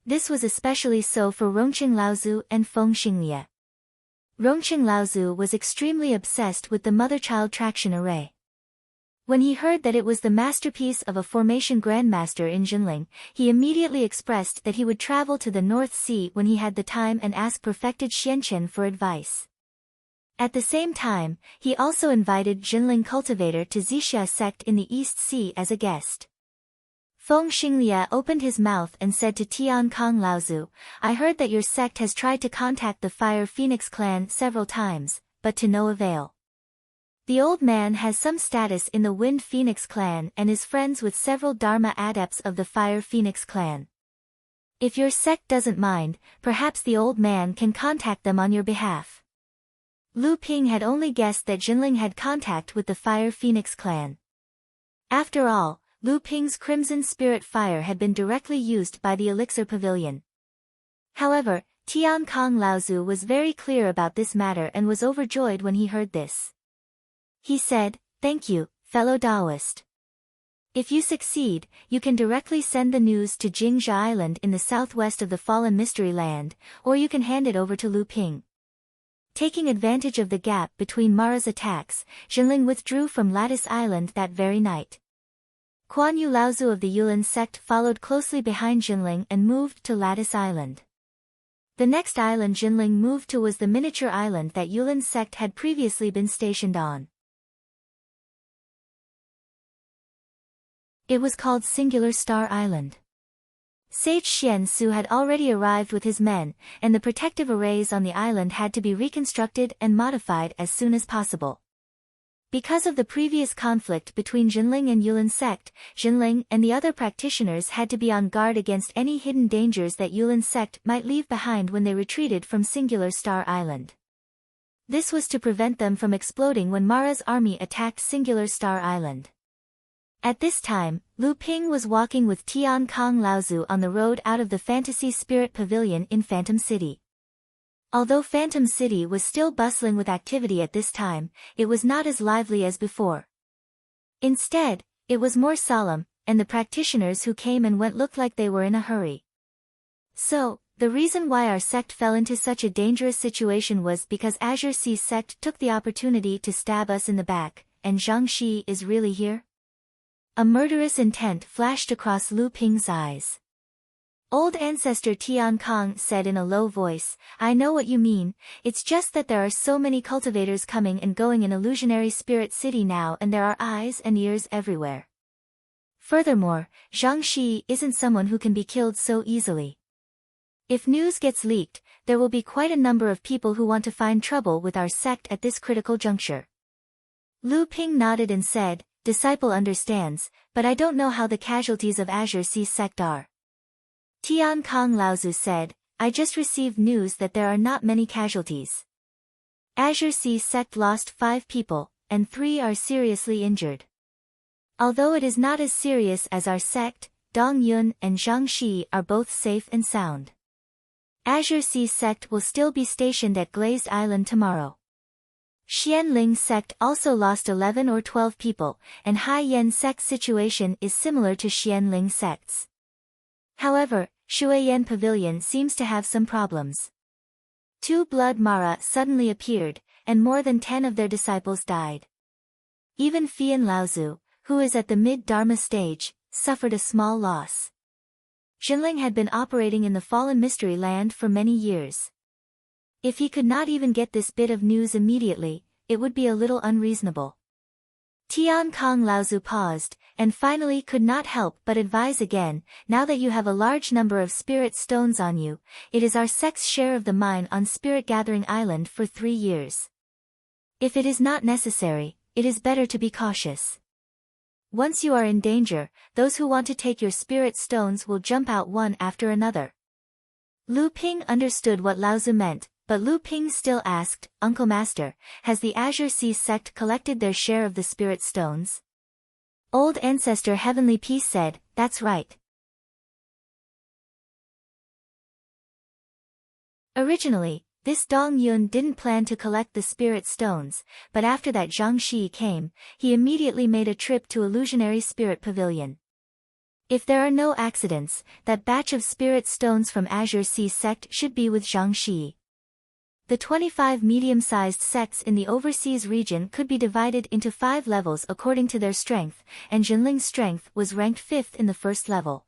This was especially so for Rongqing Laozu and Feng Xingye. Rongqing Laozu was extremely obsessed with the mother-child traction array. When he heard that it was the masterpiece of a formation grandmaster in Jinling, he immediately expressed that he would travel to the North Sea when he had the time and ask perfected Xianchen for advice. At the same time, he also invited Jinling cultivator to Zixia sect in the East Sea as a guest. Feng Xingye opened his mouth and said to Tian Kong Laozu, "I heard that your sect has tried to contact the Fire Phoenix clan several times, but to no avail. The old man has some status in the Wind Phoenix clan and is friends with several Dharma adepts of the Fire Phoenix clan. If your sect doesn't mind, perhaps the old man can contact them on your behalf." Lu Ping had only guessed that Jinling had contact with the Fire Phoenix clan. After all, Lu Ping's Crimson Spirit Fire had been directly used by the Elixir Pavilion. However, Tian Kong Laozu was very clear about this matter and was overjoyed when he heard this. He said, "Thank you, fellow Taoist. If you succeed, you can directly send the news to Jingzha Island in the southwest of the Fallen Mystery Land, or you can hand it over to Lu Ping." Taking advantage of the gap between Mara's attacks, Jinling withdrew from Lattice Island that very night. Kuan Yu Laozu of the Yulin sect followed closely behind Jinling and moved to Lattice Island. The next island Jinling moved to was the miniature island that Yulin sect had previously been stationed on. It was called Singular Star Island. Sage Xian Su had already arrived with his men, and the protective arrays on the island had to be reconstructed and modified as soon as possible. Because of the previous conflict between Jinling and Yulin sect, Jinling and the other practitioners had to be on guard against any hidden dangers that Yulin sect might leave behind when they retreated from Singular Star Island. This was to prevent them from exploding when Mara's army attacked Singular Star Island. At this time, Lu Ping was walking with Tian Kong Laozu on the road out of the Fantasy Spirit Pavilion in Phantom City. Although Phantom City was still bustling with activity at this time, it was not as lively as before. Instead, it was more solemn, and the practitioners who came and went looked like they were in a hurry. So, the reason why our sect fell into such a dangerous situation was because Azure Sea sect took the opportunity to stab us in the back, and Zhang Shi is really here? A murderous intent flashed across Lu Ping's eyes. Old Ancestor Tian Kong said in a low voice, "I know what you mean, it's just that there are so many cultivators coming and going in Illusionary Spirit City now and there are eyes and ears everywhere. Furthermore, Zhang Shi isn't someone who can be killed so easily. If news gets leaked, there will be quite a number of people who want to find trouble with our sect at this critical juncture." Lu Ping nodded and said, "Disciple understands, but I don't know how the casualties of Azure Sea sect are." Tian Kong Laozu said, "I just received news that there are not many casualties. Azure Sea sect lost 5 people, and 3 are seriously injured. Although it is not as serious as our sect, Dong Yun and Zhang Shi are both safe and sound. Azure Sea sect will still be stationed at Glazed Island tomorrow. Xianling sect also lost 11 or 12 people, and Hai Yan sect's situation is similar to Xianling sect's. However, Shuiyan Pavilion seems to have some problems. 2 blood Mara suddenly appeared, and more than 10 of their disciples died. Even Fian Laozu, who is at the mid-Dharma stage, suffered a small loss. Jinling had been operating in the Fallen Mystery Land for many years. If he could not even get this bit of news immediately, it would be a little unreasonable. Tian Kong Laozu paused, and finally could not help but advise again, now that you have a large number of spirit stones on you, it is our sect's share of the mine on Spirit Gathering Island for 3 years. If it is not necessary, it is better to be cautious. Once you are in danger, those who want to take your spirit stones will jump out one after another. Lu Ping understood what Laozu meant, but Lu Ping still asked, Uncle Master, has the Azure Sea sect collected their share of the spirit stones? Old Ancestor Heavenly Peace said, that's right. Originally, this Dong Yun didn't plan to collect the spirit stones, but after that Zhang Shi came, he immediately made a trip to Illusionary Spirit Pavilion. If there are no accidents, that batch of spirit stones from Azure Sea sect should be with Zhang Shi. The 25 medium-sized sects in the overseas region could be divided into 5 levels according to their strength, and Jinling's strength was ranked 5th in the first level.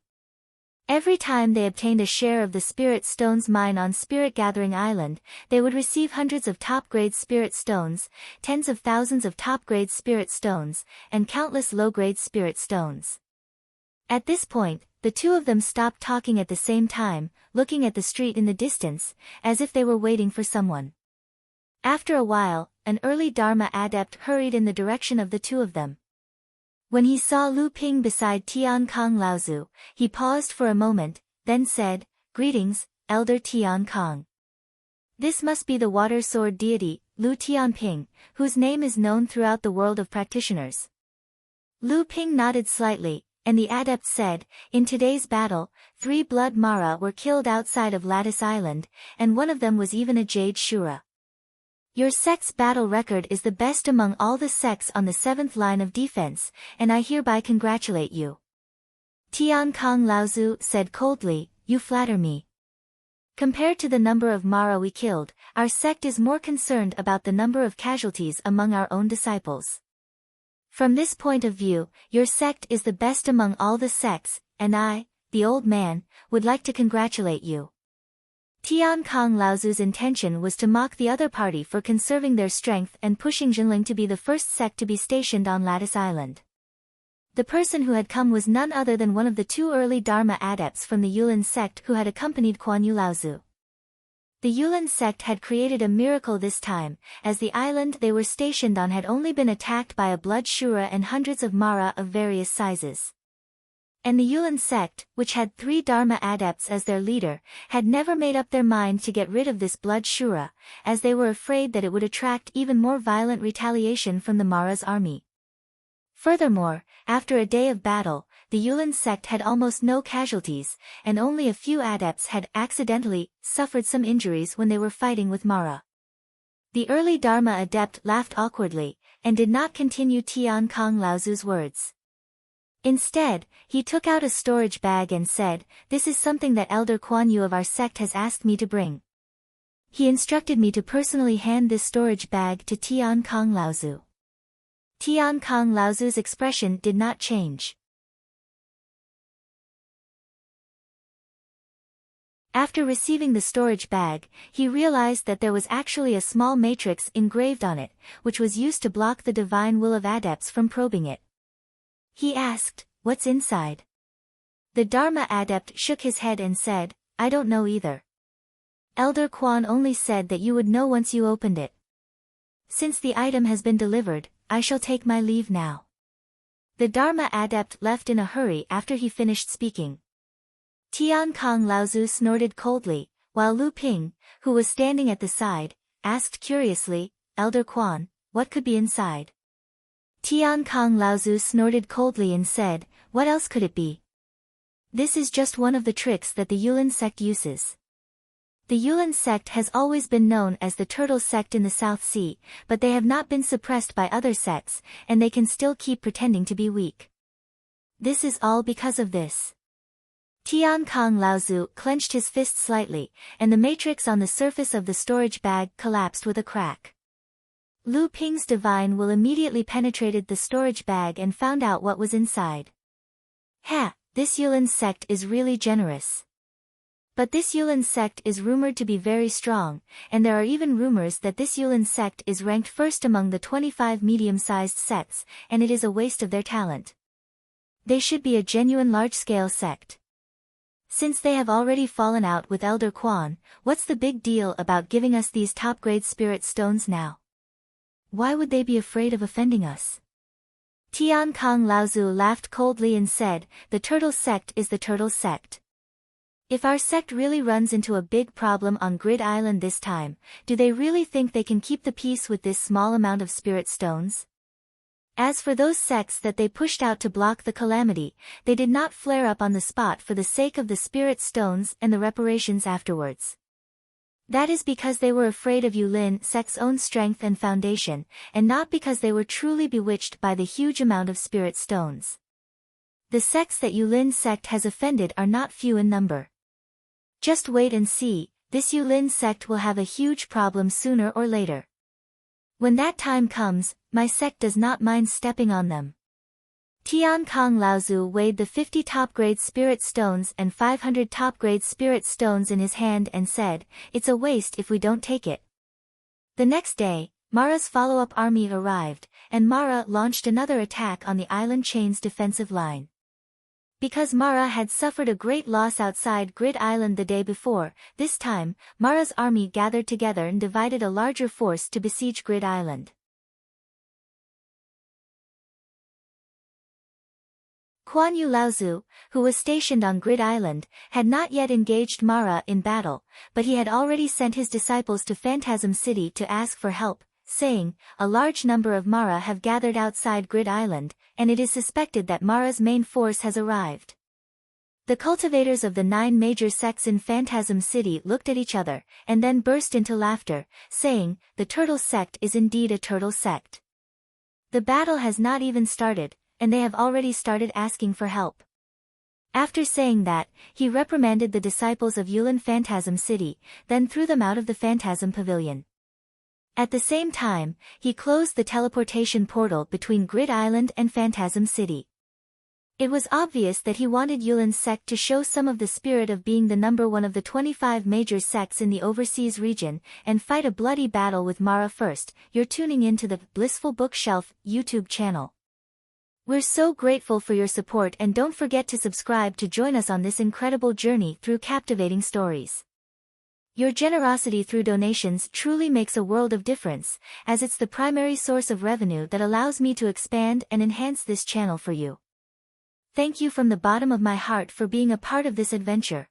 Every time they obtained a share of the spirit stones mine on Spirit Gathering Island, they would receive hundreds of top-grade spirit stones, tens of thousands of top-grade spirit stones, and countless low-grade spirit stones. At this point, the 2 of them stopped talking at the same time, looking at the street in the distance, as if they were waiting for someone. After a while, an early Dharma adept hurried in the direction of the 2 of them. When he saw Lu Ping beside Tian Kong Laozu, he paused for a moment, then said, Greetings, Elder Tian Kong. This must be the water sword deity, Lu Tianping, whose name is known throughout the world of practitioners. Lu Ping nodded slightly, and the adept said, in today's battle, 3 blood Mara were killed outside of Lattice Island, and one of them was even a Jade Shura. Your sect's battle record is the best among all the sects on the 7th line of defense, and I hereby congratulate you. Tian Kong Laozu said coldly, you flatter me. Compared to the number of Mara we killed, our sect is more concerned about the number of casualties among our own disciples. From this point of view, your sect is the best among all the sects, and I, the old man, would like to congratulate you. Tian Kong Laozu's intention was to mock the other party for conserving their strength and pushing Jinling to be the first sect to be stationed on Lattice Island. The person who had come was none other than one of the 2 early Dharma adepts from the Yulin sect who had accompanied Kuan Yu Laozu. The Yulin sect had created a miracle this time, as the island they were stationed on had only been attacked by a blood Shura and hundreds of Mara of various sizes. And the Yulin sect, which had 3 Dharma adepts as their leader, had never made up their mind to get rid of this blood Shura, as they were afraid that it would attract even more violent retaliation from the Mara's army. Furthermore, after a day of battle, the Yulin sect had almost no casualties, and only a few adepts had accidentally suffered some injuries when they were fighting with Mara. The early Dharma adept laughed awkwardly, and did not continue Tian Kong Laozu's words. Instead, he took out a storage bag and said, this is something that Elder Kuan Yu of our sect has asked me to bring. He instructed me to personally hand this storage bag to Tian Kong Laozu. Tian Kong Laozu's expression did not change. After receiving the storage bag, he realized that there was actually a small matrix engraved on it, which was used to block the divine will of adepts from probing it. He asked, what's inside? The Dharma adept shook his head and said, I don't know either. Elder Quan only said that you would know once you opened it. Since the item has been delivered, I shall take my leave now. The Dharma adept left in a hurry after he finished speaking. Tian Kong Laozu snorted coldly, while Lu Ping, who was standing at the side, asked curiously, Elder Quan, what could be inside? Tian Kong Laozu snorted coldly and said, what else could it be? This is just one of the tricks that the Yulin sect uses. The Yulin sect has always been known as the turtle sect in the South Sea, but they have not been suppressed by other sects, and they can still keep pretending to be weak. This is all because of this. Tian Kong Laozu clenched his fist slightly, and the matrix on the surface of the storage bag collapsed with a crack. Lu Ping's divine will immediately penetrated the storage bag and found out what was inside. This Yulin sect is really generous. But this Yulin sect is rumored to be very strong, and there are even rumors that this Yulin sect is ranked first among the 25 medium-sized sects, and it is a waste of their talent. They should be a genuine large-scale sect. Since they have already fallen out with Elder Quan, what's the big deal about giving us these top-grade spirit stones now? Why would they be afraid of offending us? Tian Kong Laozu laughed coldly and said, the turtle sect is the turtle sect. If our sect really runs into a big problem on Grid Island this time, do they really think they can keep the peace with this small amount of spirit stones? As for those sects that they pushed out to block the calamity, they did not flare up on the spot for the sake of the spirit stones and the reparations afterwards. That is because they were afraid of Yulin sect's own strength and foundation, and not because they were truly bewitched by the huge amount of spirit stones. The sects that Yulin sect has offended are not few in number. Just wait and see, this Yulin sect will have a huge problem sooner or later. When that time comes, my sect does not mind stepping on them. Tian Kong Laozu weighed the 50 top-grade spirit stones and 500 top-grade spirit stones in his hand and said, it's a waste if we don't take it. The next day, Mara's follow-up army arrived, and Mara launched another attack on the island chain's defensive line. Because Mara had suffered a great loss outside Grid Island the day before, this time, Mara's army gathered together and divided a larger force to besiege Grid Island. Kuan Yu Laozu, who was stationed on Grid Island, had not yet engaged Mara in battle, but he had already sent his disciples to Phantasm City to ask for help, saying, a large number of Mara have gathered outside Grid Island, and it is suspected that Mara's main force has arrived. The cultivators of the 9 major sects in Phantasm City looked at each other, and then burst into laughter, saying, the turtle sect is indeed a turtle sect. The battle has not even started, and they have already started asking for help. After saying that, he reprimanded the disciples of Yulin Phantasm City, then threw them out of the Phantasm Pavilion. At the same time, he closed the teleportation portal between Grid Island and Phantasm City. It was obvious that he wanted Yulin's sect to show some of the spirit of being the number one of the 25 major sects in the overseas region, and fight a bloody battle with Mara first. You're tuning into the Blissful Bookshelf YouTube channel. We're so grateful for your support, and don't forget to subscribe to join us on this incredible journey through captivating stories. Your generosity through donations truly makes a world of difference, as it's the primary source of revenue that allows me to expand and enhance this channel for you. Thank you from the bottom of my heart for being a part of this adventure.